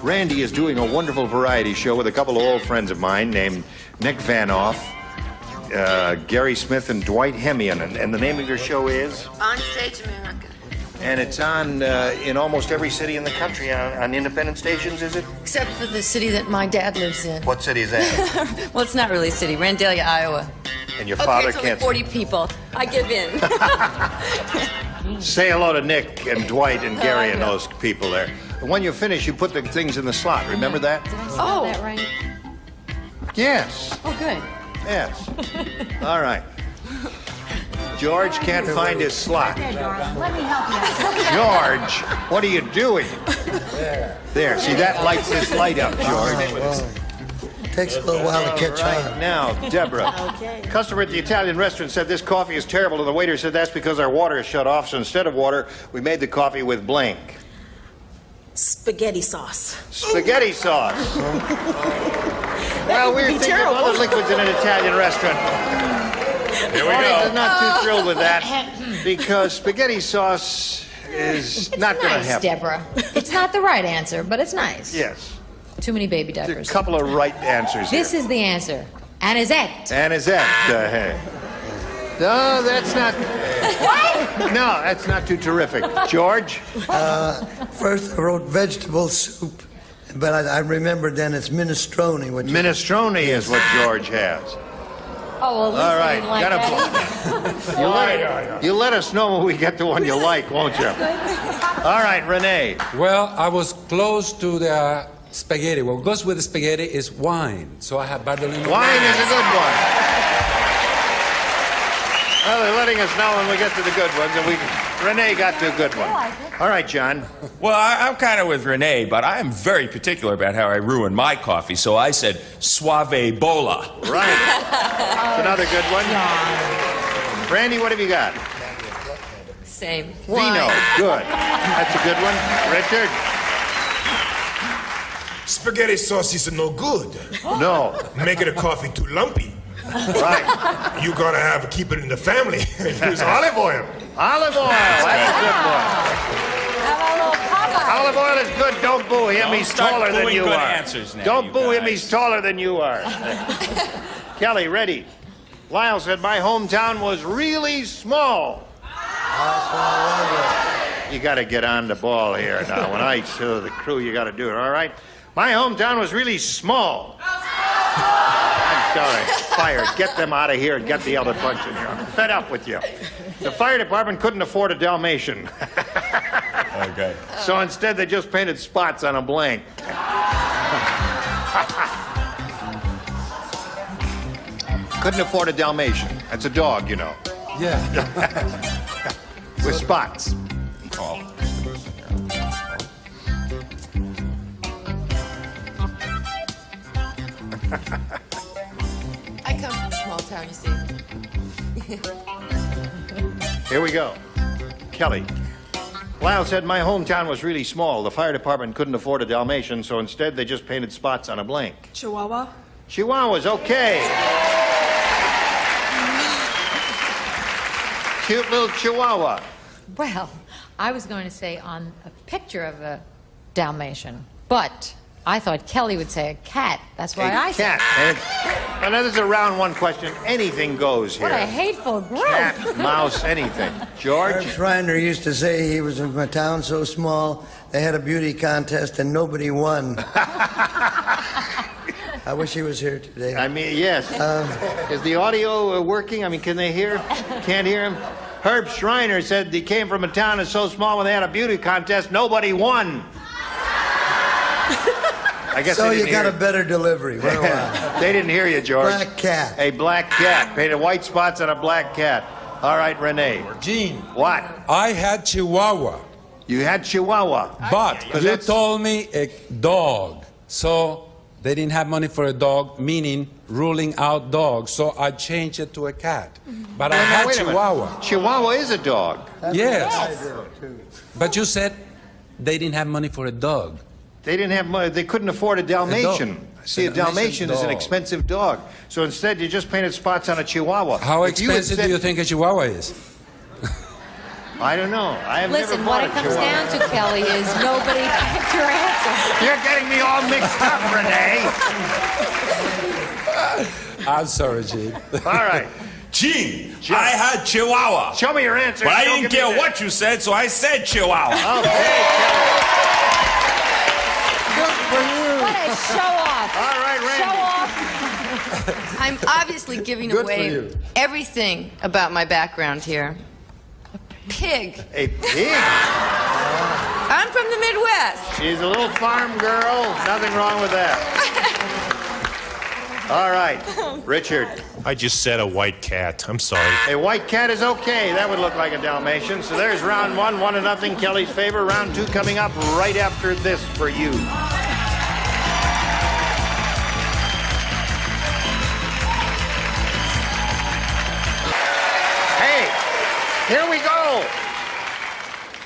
Randy is doing a wonderful variety show with a couple of old friends of mine named Nick Vanoff, Gary Smith, and Dwight Hemian. And the name of your show is? On Stage America. And it's on in almost every city in the country on independent stations, is it? Except for the city that my dad lives in. What city is that? Well, it's not really a city. Randalia, Iowa. And your Okay, father it's only can't... 40 people. I give in. Say hello to Nick and Dwight and Gary and those people there. And when you finish, you put the things in the slot. Remember that? Did I spell that right? Yes. Oh, good. Yes. All right. George can't find his slot. Let me help you. George, what are you doing? There. See, that lights this light up, George. Takes a little while to catch on. Now, Deborah. Customer at the Italian restaurant said this coffee is terrible, and the waiter said that's because our water is shut off, so instead of water, we made the coffee with blank. Spaghetti sauce. Spaghetti sauce. Well, we're thinking of other liquids in an Italian restaurant. Here we Audience go. is not too thrilled with that because spaghetti sauce is not going to Nice, happen. Deborah. It's not the right answer, but it's nice. Yes. Too many baby There's diapers. a couple of right answers here. This is the answer. Anisette. Anisette. Hey. No, that's not. No, that's not too terrific. George? First I wrote vegetable soup, but I remembered then it's minestrone. Which Minestrone is what George has. Oh, well, All right. like You let us know when we get the one you like, won't you? All right, Renee. Well, I was close to the spaghetti. What goes with the spaghetti is wine. So I have Bardolino. Wine is a good one. Well, they're letting us know when we get to the good ones, and Renee got to a good one. All right, John. Well, I'm kind of with Renee, but I am very particular about how I ruin my coffee, so I said suave bola. Right. That's another good one. Randy, what have you got? Same. Vino. Good. That's a good one. Richard? Spaghetti sauce is no good. No. Making a coffee too lumpy. Right. You gotta keep it in the family. Use olive oil. Olive oil. That's a good one. Olive oil is good. Don't boo him. He's taller than you are. Don't boo him. He's taller than you are. Kelly, ready? Lyle said my hometown was really small. You got to get on the ball here now. When I show the crew, you got to do it, all right? My hometown was really small. I'm sorry. Fired. Get them out of here and get the other bunch in here. I'm fed up with you. The fire department couldn't afford a Dalmatian. Okay. So instead, they just painted spots on a blank. Couldn't afford a Dalmatian. That's a dog, you know. Yeah. With spots. Oh. I come from a small town, you see. Here we go. Kelly. Lyle said my hometown was really small. The fire department couldn't afford a Dalmatian, so instead they just painted spots on a blank. Chihuahua. Chihuahuas, okay. Cute little Chihuahua. Well, I was going to say on a picture of a Dalmatian, but I thought Kelly would say a cat. That's why I said cat. And this is a round one question. Anything goes here. What a hateful group. Cat, mouse, anything. George? Schreiner used to say he was from a town so small they had a beauty contest and nobody won. I wish he was here today. I mean, yes. Is the audio working? I mean, can they hear? Can't hear him? Herb Schreiner said he came from a town that's so small when they had a beauty contest, nobody won. I guess so you got a better delivery. What do I? They didn't hear you, George. Black cat. A black cat. Painted white spots on a black cat. All right, Renee. Gene. What? I had Chihuahua. You had Chihuahua. But you told me a dog. So they didn't have money for a dog, meaning ruling out dogs. So I changed it to a cat. But I had Chihuahua. Chihuahua is a dog. Yes. But you said they didn't have money for a dog. They didn't have money. They couldn't afford a Dalmatian. See, a Dalmatian is an expensive dog. So instead, you just painted spots on a Chihuahua. How expensive do you think a Chihuahua is? I don't know. I have Listen, never what bought it a comes Chihuahua. down to, Kelly, is nobody picked your answer. You're getting me all mixed up, Renee. I'm sorry, Gene. All right. Gene, I had Chihuahua. Show me your answer. But I Don't didn't give me care that. what you said, so I said Chihuahua. Okay, Kelly. Good for you. What a show-off. All right, Randy. Show-off. I'm obviously giving away everything about my background here. A pig. A pig? I'm from the Midwest. She's a little farm girl. Nothing wrong with that. All right, Richard. I just said a white cat. I'm sorry. A white cat is okay. That would look like a Dalmatian. So there's round one, 1-0, Kelly's favor. Round two coming up right after this for you. Hey, here we go.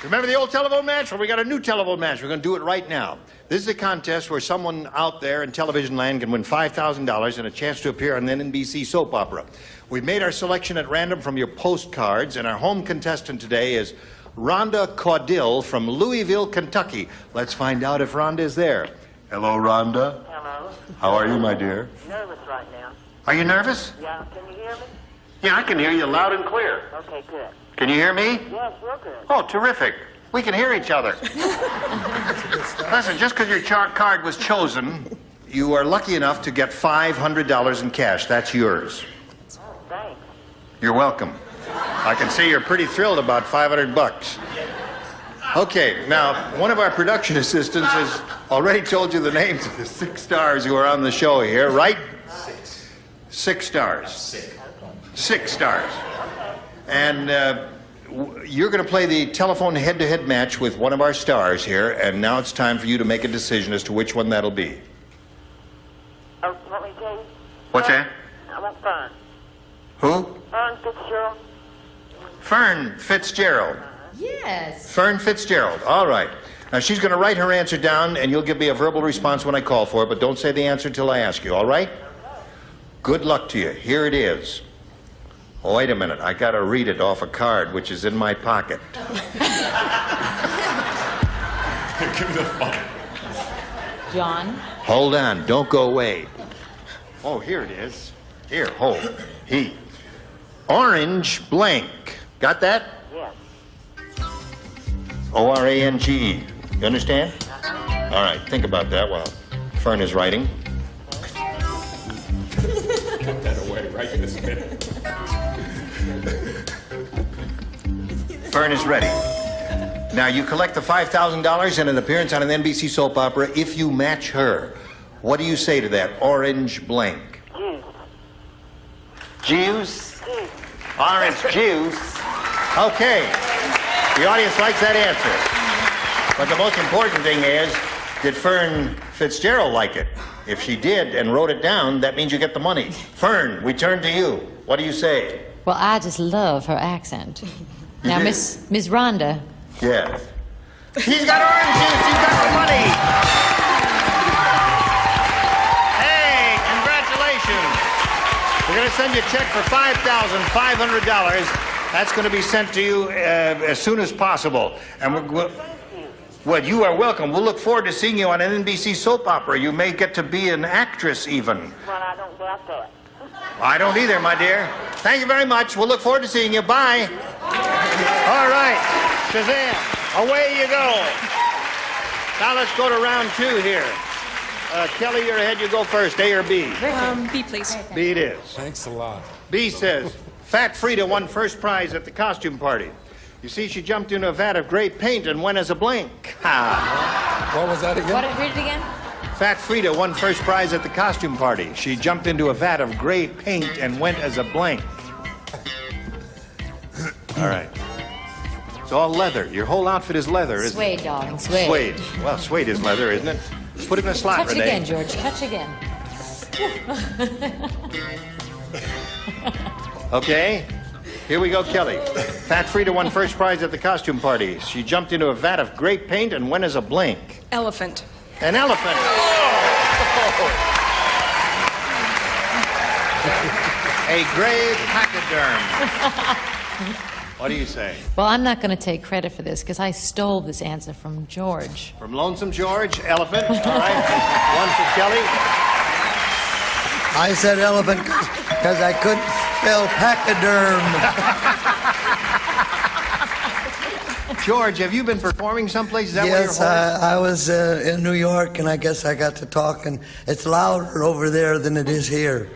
Remember the old telephone match? Well, we got a new telephone match. We're going to do it right now. This is a contest where someone out there in television land can win $5,000 and a chance to appear on an NBC soap opera. We've made our selection at random from your postcards, and our home contestant today is Rhonda Caudill from Louisville, Kentucky. Let's find out if Rhonda is there. Hello, Rhonda. Hello. How are you, my dear? Nervous right now. Are you nervous? Yeah, can you hear me? Yeah, I can hear you loud and clear. Okay, good. Can you hear me? Yes, real good. Oh, terrific. We can hear each other. Listen, just because your card was chosen, you are lucky enough to get $500 in cash. That's yours. Oh, thanks. You're welcome. I can see you're pretty thrilled about $500. Okay, now, one of our production assistants has already told you the names of the 6 stars who are on the show here, right? 6 stars. 6 stars. And you're going to play the telephone head-to-head match with one of our stars here, and now it's time for you to make a decision as to which one that'll be. Oh, you want me to tell you? What's that? I want Fern. Who? Fern Fitzgerald. Fern Fitzgerald. Yes. Fern Fitzgerald. All right. Now, she's going to write her answer down, and you'll give me a verbal response when I call for it, but don't say the answer till I ask you, all right? Good luck to you. Here it is. Oh, wait a minute. I got to read it off a card, which is in my pocket. Give me the phone. John? Hold on. Don't go away. Oh, here it is. Here, hold. Orange blank. Got that? Yes. O-R-A-N-G-E. You understand? All right, think about that while Fern is writing. Get that away right this minute. Fern is ready. Now, you collect the $5,000 and an appearance on an NBC soap opera if you match her. What do you say to that? Orange blank. Juice. Orange juice. Okay. The audience likes that answer. But the most important thing is, did Fern Fitzgerald like it? If she did and wrote it down, that means you get the money. Fern, we turn to you. What do you say? Well, I just love her accent. Now, Miss Rhonda. Yes. He's got orange juice. He's got the money. Hey, congratulations. We're going to send you a check for $5,500. That's going to be sent to you as soon as possible. And well, you are welcome. We'll look forward to seeing you on an NBC soap opera. You may get to be an actress even. Well, I don't doubt that. I don't either, my dear. Thank you very much. We'll look forward to seeing you. Bye. All right. Shazam. Away you go. Now let's go to round 2 here. Kelly, you're ahead. You go first. A or B? B, please. B it is. Thanks a lot. B says, Fat Frida won first prize at the costume party. You see, she jumped into a vat of gray paint and went as a blank. Ha! What was that again? What? Read it again? Fat Frida won first prize at the costume party. She jumped into a vat of gray paint and went as a blank. All right. It's all leather. Your whole outfit is leather, isn't it? Suede, darling, suede. Suede. Well, suede is leather, isn't it? Put it in a slot, Touch Renee. again, George. Touch again. Okay. Here we go, Kelly. Fat Frida won first prize at the costume party. She jumped into a vat of gray paint and went as a blank. Elephant. An elephant. A gray pachyderm. What do you say? Well, I'm not going to take credit for this because I stole this answer from George. From Lonesome George, elephant. All right. One for Kelly. I said elephant because I couldn't spell pachyderm. George, have you been performing someplace? Is that Yes, where you're I was in New York, and I guess I got to talking. It's louder over there than it is here.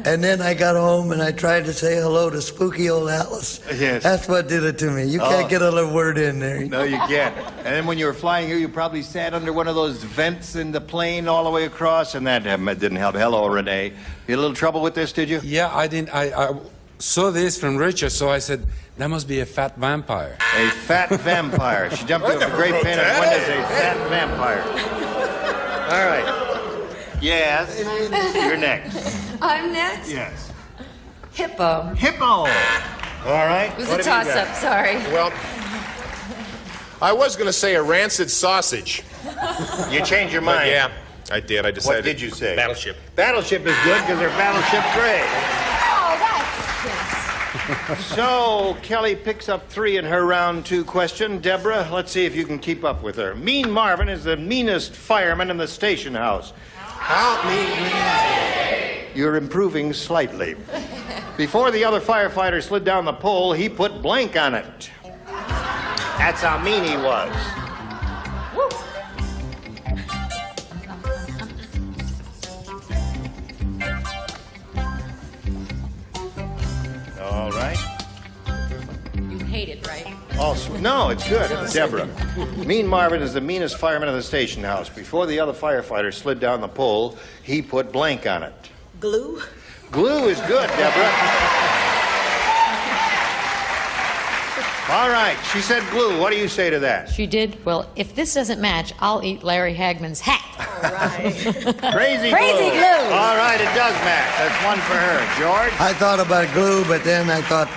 And then I got home, and I tried to say hello to spooky old Alice. Yes. That's what did it to me. You can't get a little word in there. No, you can't. And then when you were flying here, you probably sat under one of those vents in the plane all the way across, and that didn't help. Hello, Renee. You had a little trouble with this, did you? Yeah, I didn't. I saw this from Richard, so I said, that must be a fat vampire. A fat vampire. She jumped into a great paint and went as a fat vampire. All right. Yes. You're next. I'm next? Yes. Hippo. Hippo. All right. It was What a have you got? toss-up, sorry. Well, I was going to say a rancid sausage. You changed your But mind. yeah, I did. I decided. What did you say? Battleship. Battleship is good because they're Battleship Gray. Oh, that's just... So, Kelly picks up 3 in her round 2 question. Deborah, let's see if you can keep up with her. Mean Marvin is the meanest fireman in the station house. Help me. You're improving slightly. Before the other firefighter slid down the pole, he put blank on it. That's how mean he was. All right. You hate it, right? Oh, no, it's good. Deborah. Mean Marvin is the meanest fireman in the station house. Before the other firefighter slid down the pole, he put blank on it. Glue? Glue is good, Deborah. All right, she said glue. What do you say to that? She did? Well, if this doesn't match, I'll eat Larry Hagman's hat. All right. Crazy Crazy glue. All right, it does match. That's one for her. George? I thought about glue, but then I thought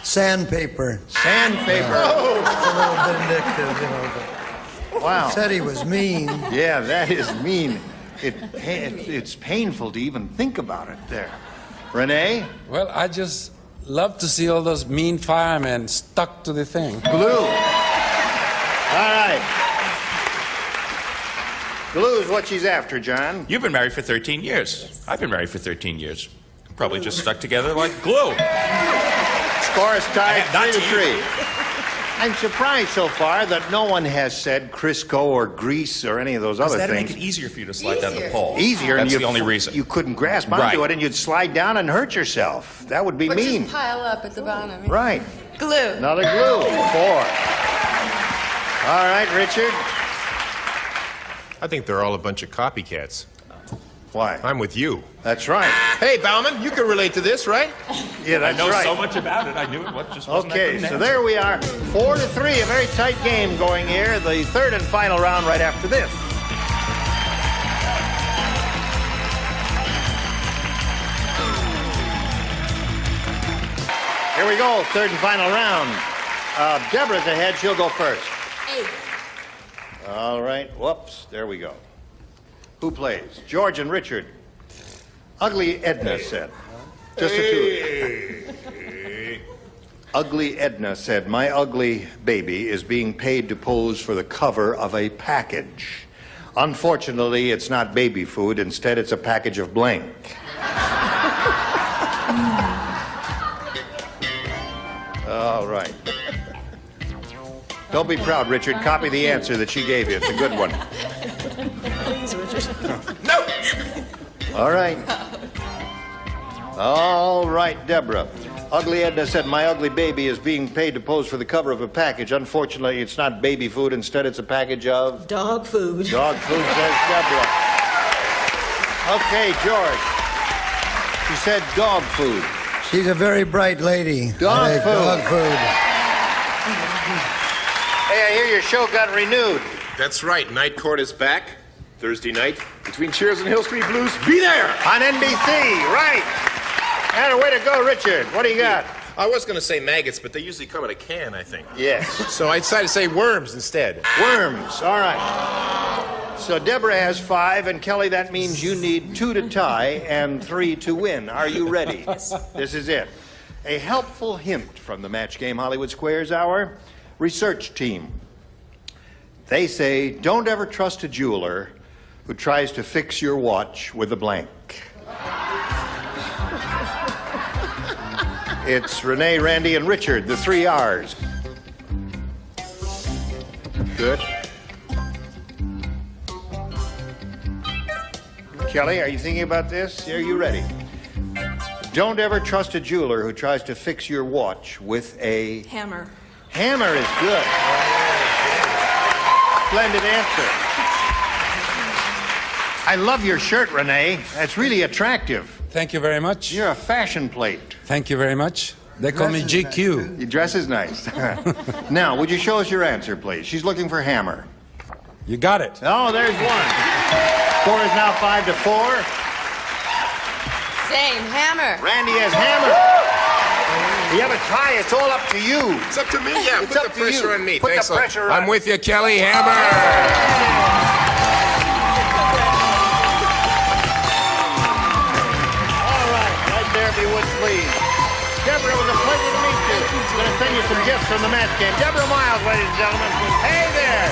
sandpaper. Sandpaper. It's a little vindictive, you know. Wow. Said he was mean. Yeah, that is mean. It's painful to even think about it there. Renee? Well, I just love to see all those mean firemen stuck to the thing. Glue. All right. Glue is what she's after, John. You've been married for 13 years. I've been married for 13 years. Probably just stuck together like glue. Score is tied 3-3. I'm surprised so far that no one has said Crisco or grease or any of those other That'd things. make it easier for you to slide down the pole. Easier. That's and the only reason. You couldn't grasp onto it and you'd slide down and hurt yourself. That would be Or mean. just pile up at the bottom. Right. Glue. Another glue. 4. All right, Richard. I think they're all a bunch of copycats. Why? I'm with you. That's right. Hey, Bauman, you can relate to this, right? Yeah, that's I know right. so much about it. I knew it just wasn't Okay, that so good an there we are. 4-3, a very tight game going here. The third and final round right after this. Here we go, third and final round. Deborah's ahead. She'll go first. 8. All right. Whoops. There we go. Who plays? George and Richard. Ugly Edna said. Just the two. Ugly Edna said, my ugly baby is being paid to pose for the cover of a package. Unfortunately, it's not baby food. Instead, it's a package of blank. All right. Don't be proud, Richard. Copy the answer that she gave you. It's a good one. Please, Richard. No! All right. All right, Deborah. Ugly Edna said, my ugly baby is being paid to pose for the cover of a package. Unfortunately, it's not baby food. Instead, it's a package of... Dog food. Dog food, says Deborah. Okay, George. She said dog food. She's a very bright lady. Dog food. Dog food. Hey, I hear your show got renewed. That's right. Night Court is back. Thursday night. Between Cheers and Hill Street Blues. Be there! On NBC, right. And a way to go, Richard. What do you got? I was going to say maggots, but they usually come in a can, I think. Yes. So I decided to say worms instead. Worms. All right. So Deborah has 5, and Kelly, that means you need 2 to tie and 3 to win. Are you ready? This is it. A helpful hint from the Match Game Hollywood Squares Hour research team. They say, don't ever trust a jeweler who tries to fix your watch with a blank. It's Renee, Randy, and Richard, the 3 R's. Good. Kelly, are you thinking about this? Are you ready? Don't ever trust a jeweler who tries to fix your watch with a... Hammer. Hammer is good. Splendid answer. I love your shirt, Renee. That's really attractive. Thank you very much. You're a fashion plate. Thank you very much. They call me GQ. Your dress is nice. Now, would you show us your answer, please? She's looking for hammer. You got it. Oh, there's one. Score is now 5-4. Same. Hammer. Randy has hammer. You have a tie. It's all up to you. It's up to me? Yeah, It's put up the to you. pressure on me. Put Thanks the a lot. pressure on. I'm with you, Kelly. Hammer! Right there, if you would, please. Deborah, it was a pleasure to meet you. I'm going to send you some gifts from the Match Game. Deborah Miles, ladies and gentlemen. Hey there.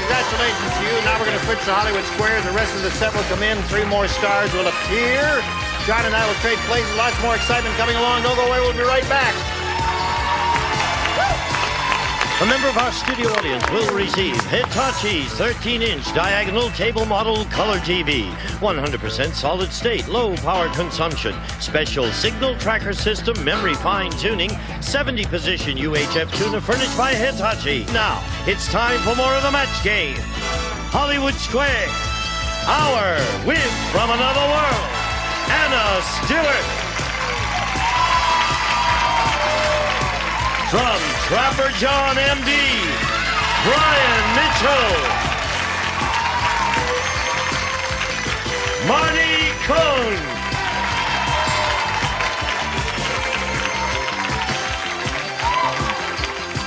Congratulations to you. Now we're going to switch to Hollywood Squares. The rest of the set will come in. 3 more stars will appear. John and I will trade places. Lots more excitement coming along. Don't go away. We'll be right back. A member of our studio audience will receive Hitachi's 13-inch diagonal table model color TV. 100% solid state, low power consumption, special signal tracker system, memory fine-tuning, 70-position UHF tuner furnished by Hitachi. Now, it's time for more of the Match Game. Hollywood Squares, our win from another world, Anna Stewart. From Trapper John, M.D., Brian Mitchell, Marty Cohn,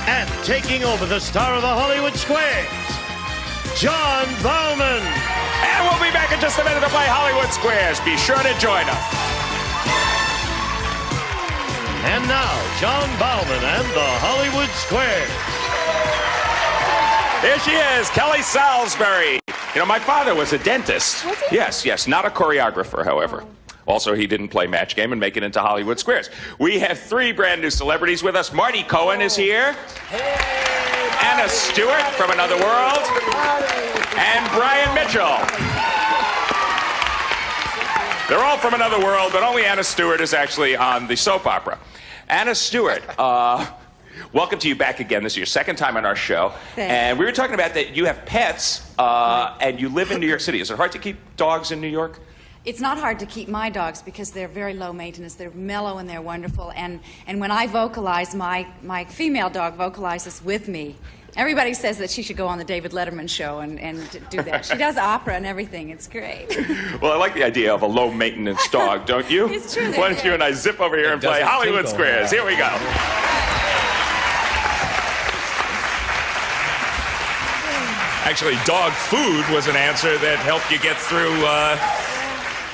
and taking over the star of the Hollywood Squares, John Bowman. And we'll be back in just a minute to play Hollywood Squares. Be sure to join us. And now, John Bowman and the Hollywood Squares. Here she is, Kelly Salisbury. You know, my father was a dentist. Was he? Yes, not a choreographer, however. Also, he didn't play Match Game and make it into Hollywood Squares. We have 3 brand new celebrities with us. Marty Cohen is here. Anna Stewart from Another World. And Brian Mitchell. They're all from Another World, but only Anna Stewart is actually on the soap opera. Anna Stewart, welcome to you back again. This is your second time on our show. Thanks. And we were talking about that you have pets and you live in New York City. Is it hard to keep dogs in New York? It's not hard to keep my dogs because they're very low maintenance. They're mellow and they're wonderful. And when I vocalize, my female dog vocalizes with me. Everybody says that she should go on the David Letterman show and do that. She does opera and everything. It's great. Well, I like the idea of a low-maintenance dog, don't you? It's true. Why don't you and I zip over here and play Hollywood Squares? Here we go. Actually, dog food was an answer that helped you get through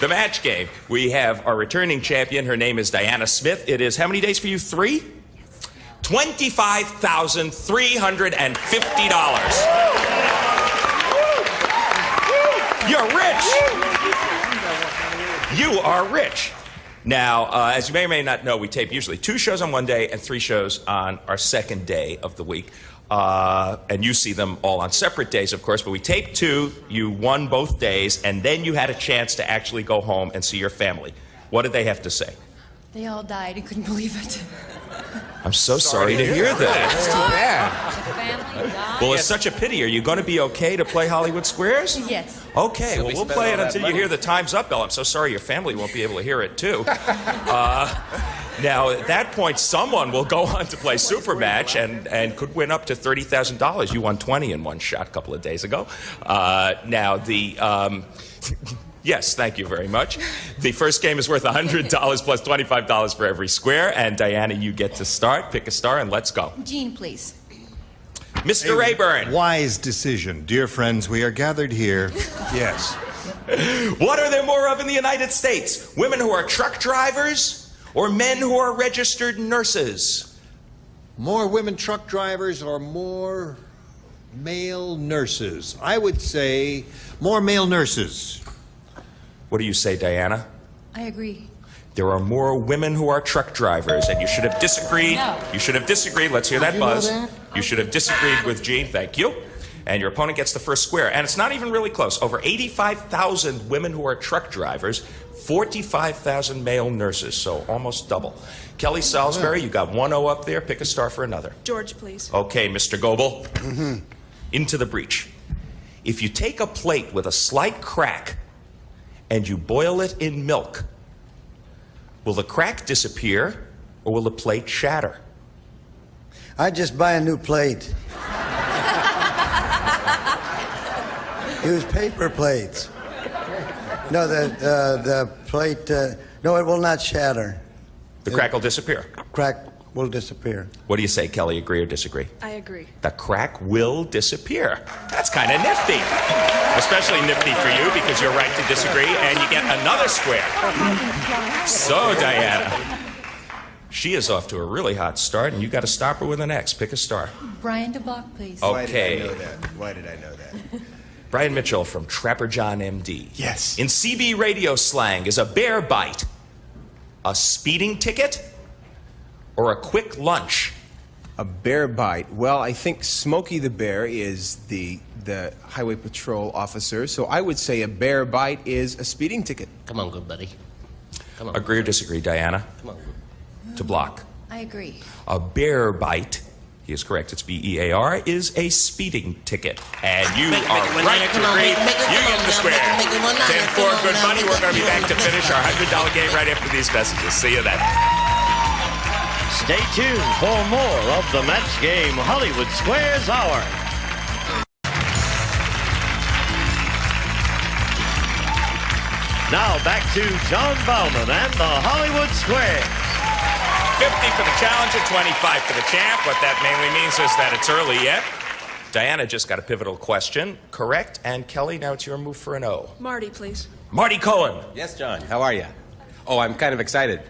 the Match Game. We have our returning champion. Her name is Diana Smith. It is how many days for you? 3? $25,350. You're rich. You are rich. Now, as you may or may not know, we tape usually 2 shows on one day and 3 shows on our second day of the week. And you see them all on separate days, of course, but we taped 2, you won both days, and then you had a chance to actually go home and see your family. What did they have to say? They all died. I couldn't believe it. I'm so sorry to hear that. That's too bad. The family died. Well, it's such a pity. Are you going to be okay to play Hollywood Squares? Yes. Okay, well, we'll play it until you hear the time's up, Belle. I'm so sorry your family won't be able to hear it, too. Now, at that point, someone will go on to play Supermatch and could win up to $30,000. You won 20 in one shot a couple of days ago. Now, yes, thank you very much. The first game is worth $100 plus $25 for every square. And Diana, you get to start. Pick a star and let's go. Jean, please. Mr. Rayburn. Wise decision. Dear friends, we are gathered here. Yes. What are there more of in the United States? Women who are truck drivers or men who are registered nurses? More women truck drivers or more male nurses? I would say more male nurses. What do you say, Diana? I agree. There are more women who are truck drivers, and you should have disagreed. No. You should have disagreed. Let's hear that buzz. You should have disagreed with Jean. Thank you. And your opponent gets the first square. And it's not even really close. Over 85,000 women who are truck drivers, 45,000 male nurses, so almost double. Kelly Salisbury, you got 1-0 up there. Pick a star for another. George, please. Okay, Mr. Goebel. Into the breach. If you take a plate with a slight crack and you boil it in milk, will the crack disappear or will the plate shatter? I'd just buy a new plate. Use paper plates. No, the plate, no, it will not shatter. The crack will disappear. Crack will disappear. What do you say, Kelly? Agree or disagree? I agree. The crack will disappear. That's kind of nifty. Especially nifty for you because you're right to disagree and you get another square. So, Diana, she is off to a really hot start and you got to stop her with an X. Pick a star. Brian DeBach, please. Okay. Why did I know that? Brian Mitchell from Trapper John MD. Yes. In CB radio slang, is a bear bite a speeding ticket or a quick lunch? A bear bite. Well, I think Smokey the Bear is the highway patrol officer, so I would say a bear bite is a speeding ticket. Come on, good buddy. Come on. Agree or disagree, Diana? Come on. To block. I agree. A bear bite, he is correct, it's B-E-A-R, is a speeding ticket. And you are right to agree. You get the square. 10-4, good money. We're going to be back to finish our $100 game right after these messages. See you then. Stay tuned for more of the Match Game Hollywood Squares Hour. Now back to John Bowman and the Hollywood Squares. 50 for the challenger, 25 for the champ. What that mainly means is that it's early yet. Diana just got a pivotal question correct, and Kelly, now it's your move for an O. Marty, please. Marty Cohen. Yes, John. How are you? Oh, I'm kind of excited.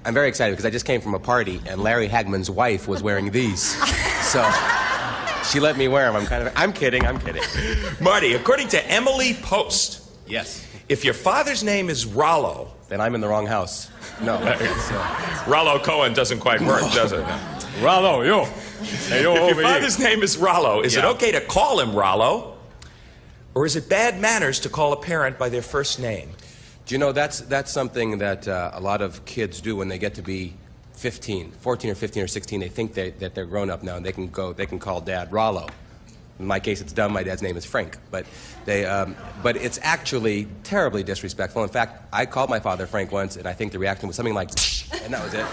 I'm very excited because I just came from a party and Larry Hagman's wife was wearing these. So she let me wear them. I'm kidding. Marty, according to Emily Post. Yes. If your father's name is Rollo, then I'm in the wrong house. No. Rollo Cohen doesn't quite work, does it? Rollo, yo. Hey, yo, if your father's name is Rollo, is it okay to call him Rollo? Or is it bad manners to call a parent by their first name? Do you know, that's something that a lot of kids do when they get to be 14 or 15 or 16. They think that they're grown up now and they can call dad Rollo. In my case, it's dumb. My dad's name is Frank. But it's actually terribly disrespectful. In fact, I called my father Frank once, and I think the reaction was something like, and that was it.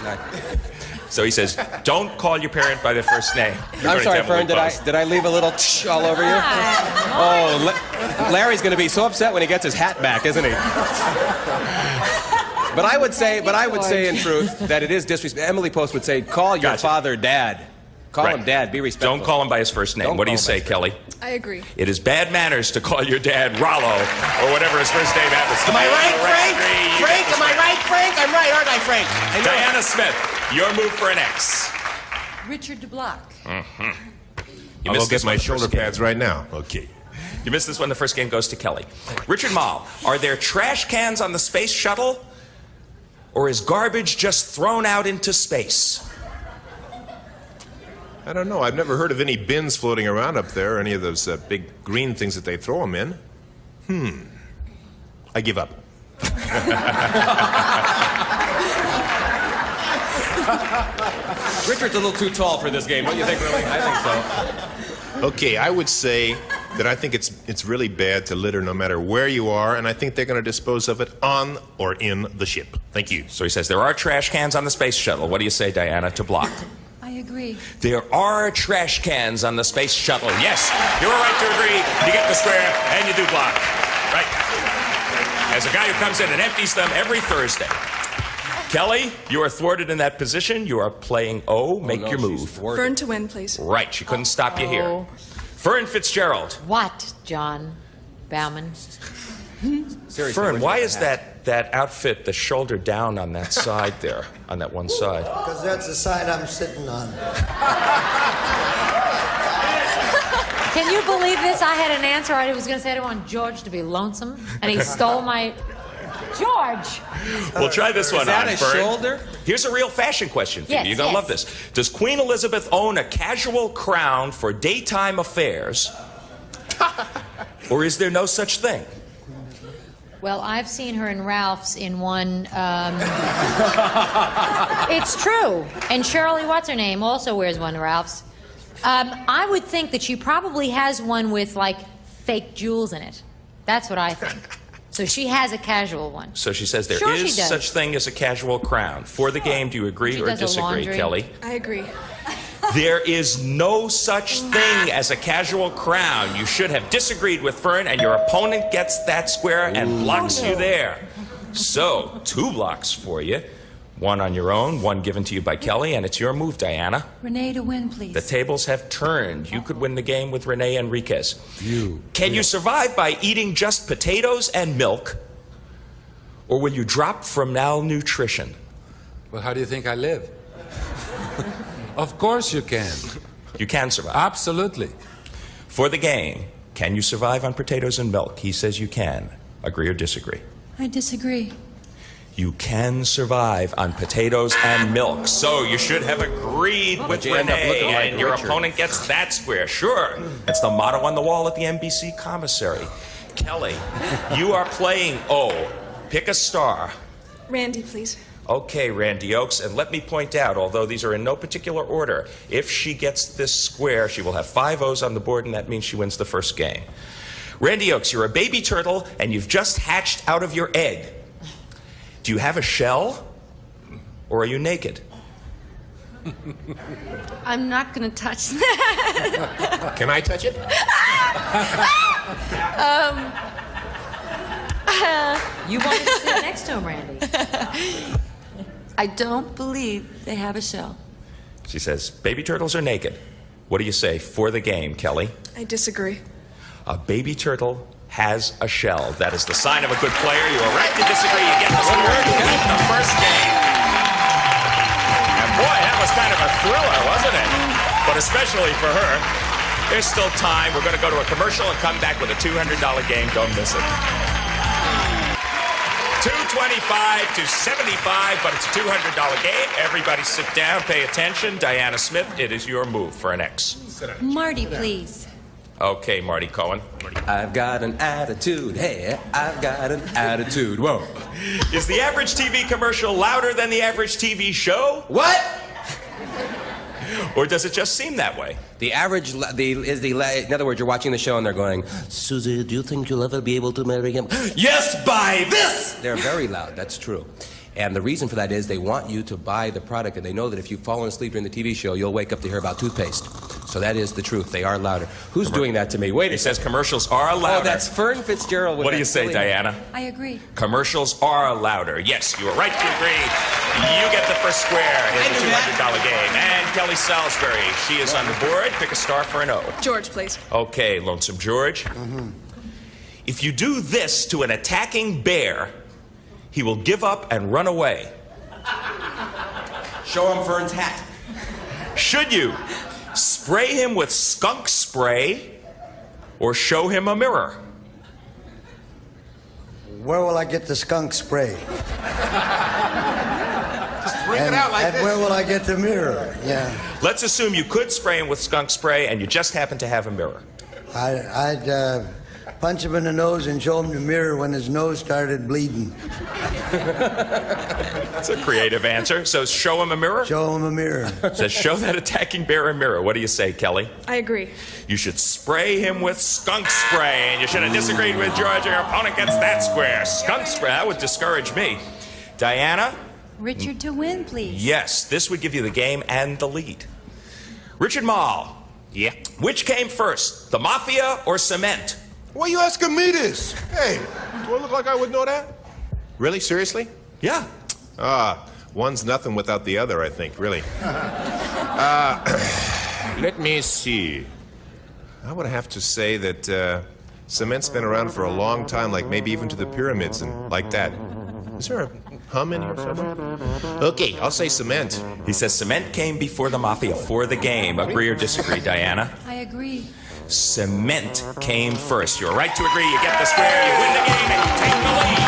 So he says, don't call your parent by their first name. I'm sorry, Fern, did I leave a little all over you? Oh, Larry's going to be so upset when he gets his hat back, isn't he? But I would say in truth that it is disrespectful. Emily Post would say, call your father Dad. Call him Dad. Be respectful. Don't call him by his first name. What do you say, Kelly? I agree. It is bad manners to call your dad Rollo or whatever his first name happens to be. Am I right, Frank? Frank, am I right, Frank? I'm right, aren't I, Frank? Diana Smith, your move for an X. Richard DeBlock. Mm-hmm. I'll go get my shoulder pads right now. Okay. You missed this one. The first game goes to Kelly. Richard Mall, are there trash cans on the space shuttle? Or is garbage just thrown out into space? I don't know. I've never heard of any bins floating around up there, any of those big green things that they throw them in. I give up. Richard's a little too tall for this game, don't you think, really? I think so. Okay, I would say that I think it's really bad to litter no matter where you are, and I think they're going to dispose of it on or in the ship. Thank you. So he says there are trash cans on the space shuttle. What do you say, Diana, to block? I agree. There are trash cans on the space shuttle. Yes, you're right to agree. You get the square, and you do block. Right. As a guy who comes in and empties them every Thursday. Kelly, you are thwarted in that position. You are playing O. Make your move. Fern to win, please. Right. She couldn't stop you here. Fern Fitzgerald. What, John Bauman? Seriously, Fern, why is that outfit the shoulder down on that side there, on that one side? Because that's the side I'm sitting on. Can you believe this? I had an answer. I was going to say I didn't want George to be lonesome, and he stole my... George! We'll try this one on, Fern. Is that a shoulder? Here's a real fashion question for you. You're going to love this. Does Queen Elizabeth own a casual crown for daytime affairs? Or is there no such thing? Well, I've seen her in Ralph's in one... It's true. And Shirley, what's her name, also wears one in Ralph's. I would think that she probably has one with, like, fake jewels in it. That's what I think. So she has a casual one. So she says there Sure is she does. such thing as a casual crown. For the game, do you agree She or does her disagree, laundry. Kelly? I agree. There is no such thing as a casual crown. You should have disagreed with Fern, and your opponent gets that square and blocks you there. So, 2 blocks for you. 1 on your own, 1 given to you by Kelly, and it's your move, Diana. Renee to win, please. The tables have turned. You could win the game with Renee Enriquez. Can you survive by eating just potatoes and milk, or will you drop from malnutrition? Well, how do you think I live? Of course you can. You can survive. Absolutely. For the game, can you survive on potatoes and milk? He says you can. Agree or disagree? I disagree. You can survive on potatoes and milk. So you should have agreed with you end up Renee, looking like and your Richard. opponent gets that square. Sure. That's the motto on the wall at the NBC commissary. Kelly, you are playing O. Pick a star. Randi, please. Okay, Randi Oakes, and let me point out, although these are in no particular order, if she gets this square, she will have 5 O's on the board, and that means she wins the first game. Randi Oakes, you're a baby turtle, and you've just hatched out of your egg. Do you have a shell, or are you naked? I'm not going to touch that. Can I touch it? You wanted to sit next to him, Randy. I don't believe they have a shell. She says, baby turtles are naked. What do you say for the game, Kelly? I disagree. A baby turtle has a shell. That is the sign of a good player. You are right to disagree. You get the score. You win the first game. And boy, that was kind of a thriller, wasn't it? But especially for her. There's still time. We're going to go to a commercial and come back with a $200 game. Don't miss it. 225 to 75, but it's a $200 game. Everybody sit down, pay attention. Diana Smith, it is your move for an X. Marty, please. Okay, Marty Cohen. I've got an attitude. Hey, I've got an attitude. Whoa. Is the average TV commercial louder than the average TV show? What? Or does it just seem that way? The average, in other words, you're watching the show and they're going, Susie, do you think you'll ever be able to marry him? Yes, by this! They're very loud, that's true. And the reason for that is they want you to buy the product, and they know that if you've fallen asleep during the TV show, you'll wake up to hear about toothpaste. So that is the truth. They are louder. Who's doing that to me? Wait, it says commercials are louder. Oh, that's Fern Fitzgerald. What do you say, Diana? I agree. Commercials are louder. Yes, you are right to agree. You get the first square in the $200 game. And Kelly Salisbury, she is on the board. Pick a star for an O. George, please. Okay, Lonesome George. If you do this to an attacking bear, he will give up and run away. Show him Fern's hat. Should you spray him with skunk spray or show him a mirror? Where will I get the skunk spray? Just bring it out like this. Where will I get the mirror? Yeah. Let's assume you could spray him with skunk spray and you just happen to have a mirror. I'd punch him in the nose and show him the mirror when his nose started bleeding. That's a creative answer. So show him a mirror? Show him a mirror. Says show that attacking bear a mirror. What do you say, Kelly? I agree. You should spray him with skunk spray, and you should have disagreed with George. Your opponent gets that square. Skunk spray, that would discourage me. Diana? Richard to win, please. Yes, this would give you the game and the lead. Richard Mall. Yeah. Which came first, the Mafia or cement? Why are you asking me this? Hey, do I look like I would know that? Really? Seriously? Yeah. One's nothing without the other, I think, really. Let me see. I would have to say that cement's been around for a long time, like maybe even to the pyramids and like that. Is there a hum in here somewhere? Okay, I'll say cement. He says cement came before the Mafia for the game. Agree or disagree, Diana? I agree. Cement came first. You're right to agree. You get the square, you win the game, and you take the lead.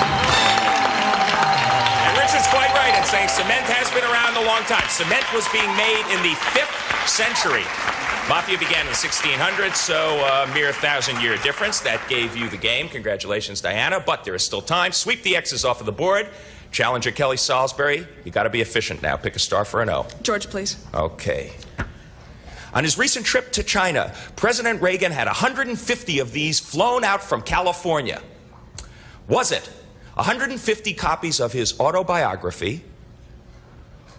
And Richard's quite right in saying cement has been around a long time. Cement was being made in the 5th century. Mafia began in the 1600s, so a mere 1,000-year difference. That gave you the game. Congratulations, Diana. But there is still time. Sweep the X's off of the board. Challenger Kelly Salisbury, you got to be efficient now. Pick a star for an O. George, please. Okay. On his recent trip to China, President Reagan had 150 of these flown out from California. Was it 150 copies of his autobiography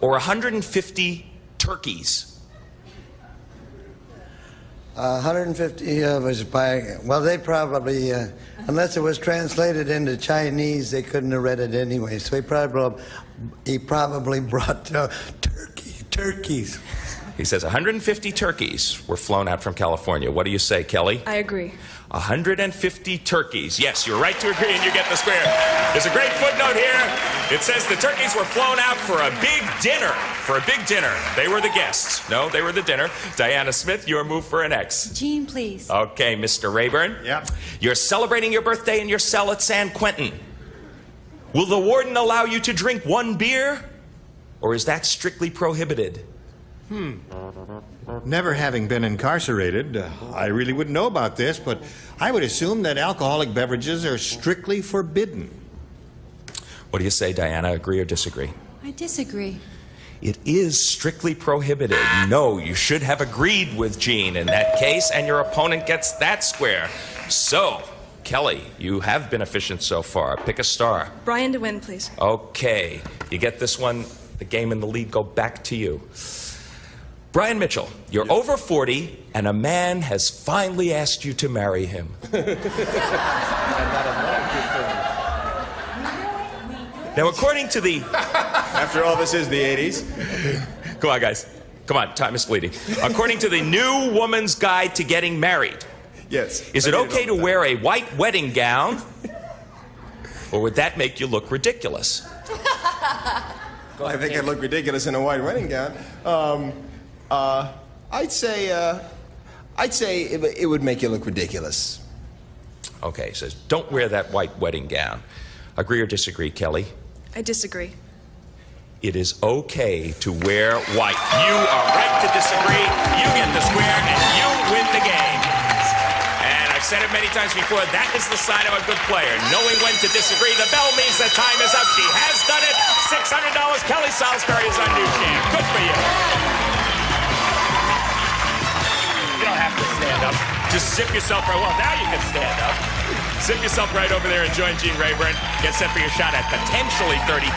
or 150 turkeys? 150 was by, well, they probably, unless it was translated into Chinese, they couldn't have read it anyway. So he probably brought turkeys. He says 150 turkeys were flown out from California. What do you say, Kelly? I agree. 150 turkeys. Yes, you're right to agree, and you get the square. There's a great footnote here. It says the turkeys were flown out for a big dinner. For a big dinner. They were the guests. No, they were the dinner. Diana Smith, your move for an X. Jean, please. Okay, Mr. Rayburn. Yeah. You're celebrating your birthday in your cell at San Quentin. Will the warden allow you to drink 1 beer? Or is that strictly prohibited? Never having been incarcerated, I really wouldn't know about this, but I would assume that alcoholic beverages are strictly forbidden. What do you say, Diana? Agree or disagree? I disagree. It is strictly prohibited. No, you should have agreed with Jean in that case, and your opponent gets that square. So, Kelly, you have been efficient so far. Pick a star. Brian to win, please. Okay. You get this one, the game and the lead go back to you. Brian Mitchell, you're over 40, and a man has finally asked you to marry him. Now, according to the... After all, this is the 80s. Come on, guys. Come on, time is fleeting. According to the New Woman's Guide to Getting Married, Yes. is it okay to wear a white wedding gown, or would that make you look ridiculous? Well, I think I'd look ridiculous in a white wedding gown. I'd say it would make you look ridiculous. Okay, he says, don't wear that white wedding gown. Agree or disagree, Kelly? I disagree. It is okay to wear white. You are right to disagree. You get the square, and you win the game. And I've said it many times before, that is the sign of a good player. Knowing when to disagree. The bell means that time is up. She has done it. $600. Kelly Salisbury is our new champ. Good for you. You don't have to stand up. Just zip yourself right. Well, now you can stand up. Zip yourself right over there and join Gene Rayburn. Get set for your shot at potentially $30,000.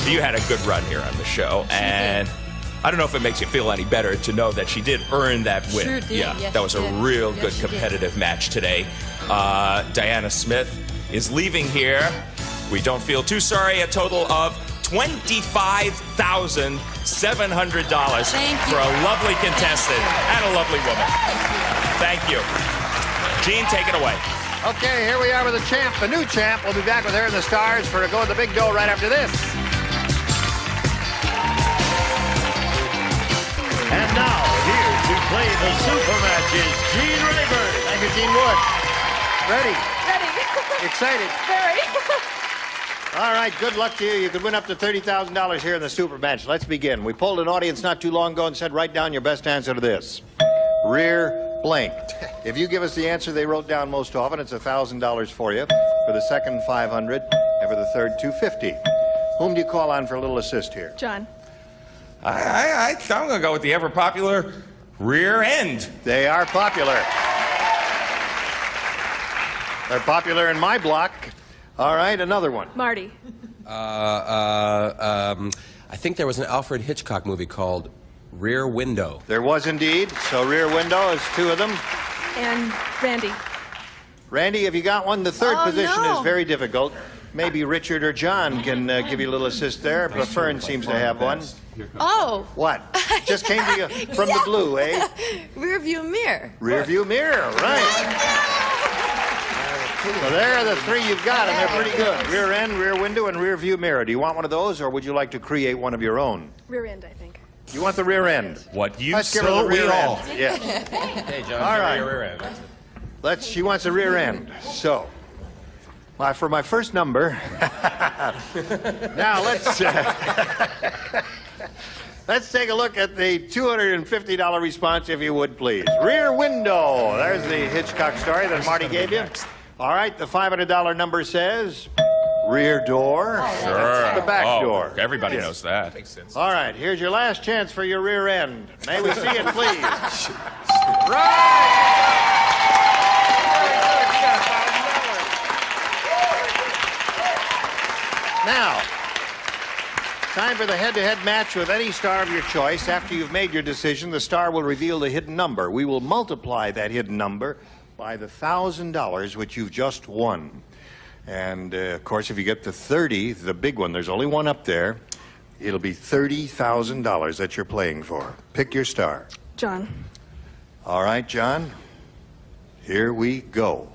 You had a good run here on the show, and I don't know if it makes you feel any better to know that she did earn that win. Sure did. Yeah, Yes, that was she a did. real Yes, good she did. competitive match today. Diana Smith is leaving here. We don't feel too sorry. A total of $25,700 for a lovely contestant and a lovely woman. Thank you. Gene, take it away. Okay, here we are with the champ, the new champ. We'll be back with her and the stars for a go at the big dough right after this. And now, here to play the super match is Gene Rayburn. Thank you, Gene Wood. Ready? Ready. Excited? Very. All right, good luck to you. You could win up to $30,000 here in the super match. Let's begin. We polled an audience not too long ago and said, write down your best answer to this. Rear blank. If you give us the answer they wrote down most often, it's $1,000 for you. For the second, $500, and for the third, $250. Whom do you call on for a little assist here? John. I'm going to go with the ever popular rear end. They are popular. They're popular in my block. All right, another one. Marty. I think there was an Alfred Hitchcock movie called Rear Window. There was indeed. So Rear Window is two of them. And Randy. Randy, have you got one? The third Oh, position no. is very difficult. Maybe Richard or John can give you a little assist there, but Fern seems to have one. Oh. What? Just came to you from the blue, eh? Rear view mirror. Rear view mirror, right. So there are the three you've got, and they're pretty good. Rear end, rear window, and rear view mirror. Do you want one of those, or would you like to create one of your own? Rear end, I think. You want the rear end? What you Let's give her the so rear we all. end. Yes. Hey, John, All give me right. your rear end. She wants a rear end. So, for my first number, now let's take a look at the $250 response, if you would, please. Rear window. There's the Hitchcock story that Marty gave you. All right, the $500 number says rear door. Sure. The back Oh, door. Everybody Yes. knows that. Makes sense. All right, here's your last chance for your rear end. May we see it, please? Right! Now, time for the head-to-head match with any star of your choice. After you've made your decision, the star will reveal the hidden number. We will multiply that hidden number by the $1,000 which you've just won. And, of course, if you get the 30, the big one, there's only one up there, it'll be $30,000 that you're playing for. Pick your star. John. All right, John. Here we go.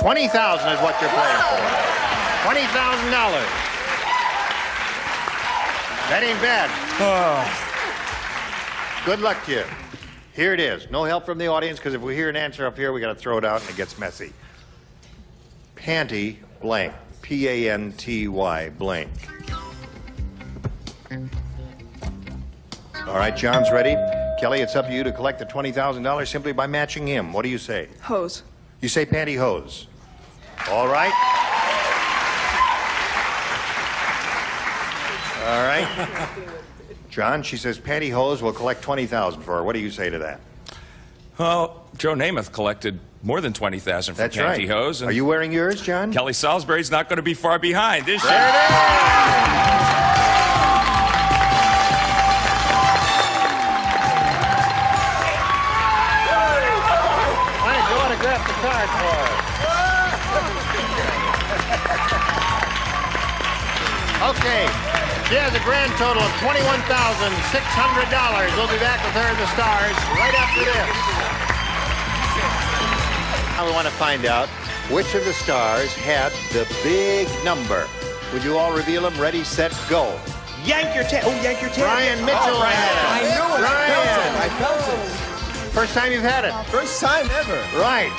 $20,000 is what you're playing for. $20,000. That ain't bad. Good luck to you. Here it is. No help from the audience, because if we hear an answer up here, we got to throw it out and it gets messy. Panty blank. P-A-N-T-Y blank. All right, John's ready. Kelly, it's up to you to collect the $20,000 simply by matching him. What do you say? Hose. You say pantyhose. All right. All right. John, she says pantyhose will collect $20,000 for her. What do you say to that? Well, Joe Namath collected more than $20,000 for That's right. pantyhose. And Are you wearing yours, John? Kelly Salisbury's not going to be far behind, is she? There it is! Why don't you autograph the card for us? Okay. She has a grand total of $21,600. We'll be back with her and the stars right after this. Now we want to find out which of the stars had the big number. Would you all reveal them? Ready, set, go. Yank your tail. Oh, yank your tail. Brian Mitchell had it. I knew it. I felt it. First time you've had it. First time ever. Right.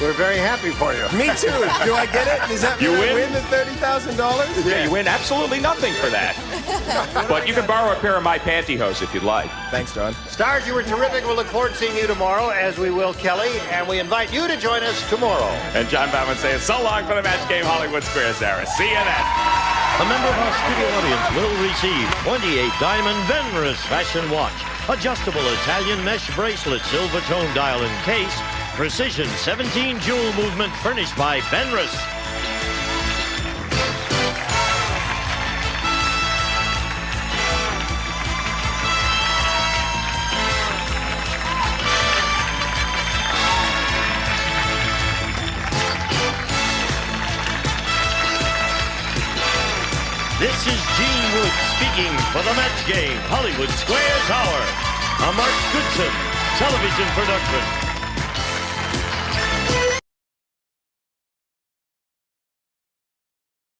We're very happy for you. Me too. Do I get it? Does that mean I win the $30,000? Yeah, you win absolutely nothing for that. But you can borrow a pair of my pantyhose if you'd like. Thanks, John. Stars, you were terrific. We'll look forward to seeing you tomorrow, as we will Kelly, and we invite you to join us tomorrow. And John Bauman saying so long for the Match Game Hollywood Square, Sarah. See you then. A member of our studio audience will receive 28 Diamond Benris fashion watch, adjustable Italian mesh bracelet, silver tone dial and case, precision 17 jewel movement furnished by Benris. This is Gene Wood speaking for the Match Game Hollywood Squares Hour. A Mark Goodson television production.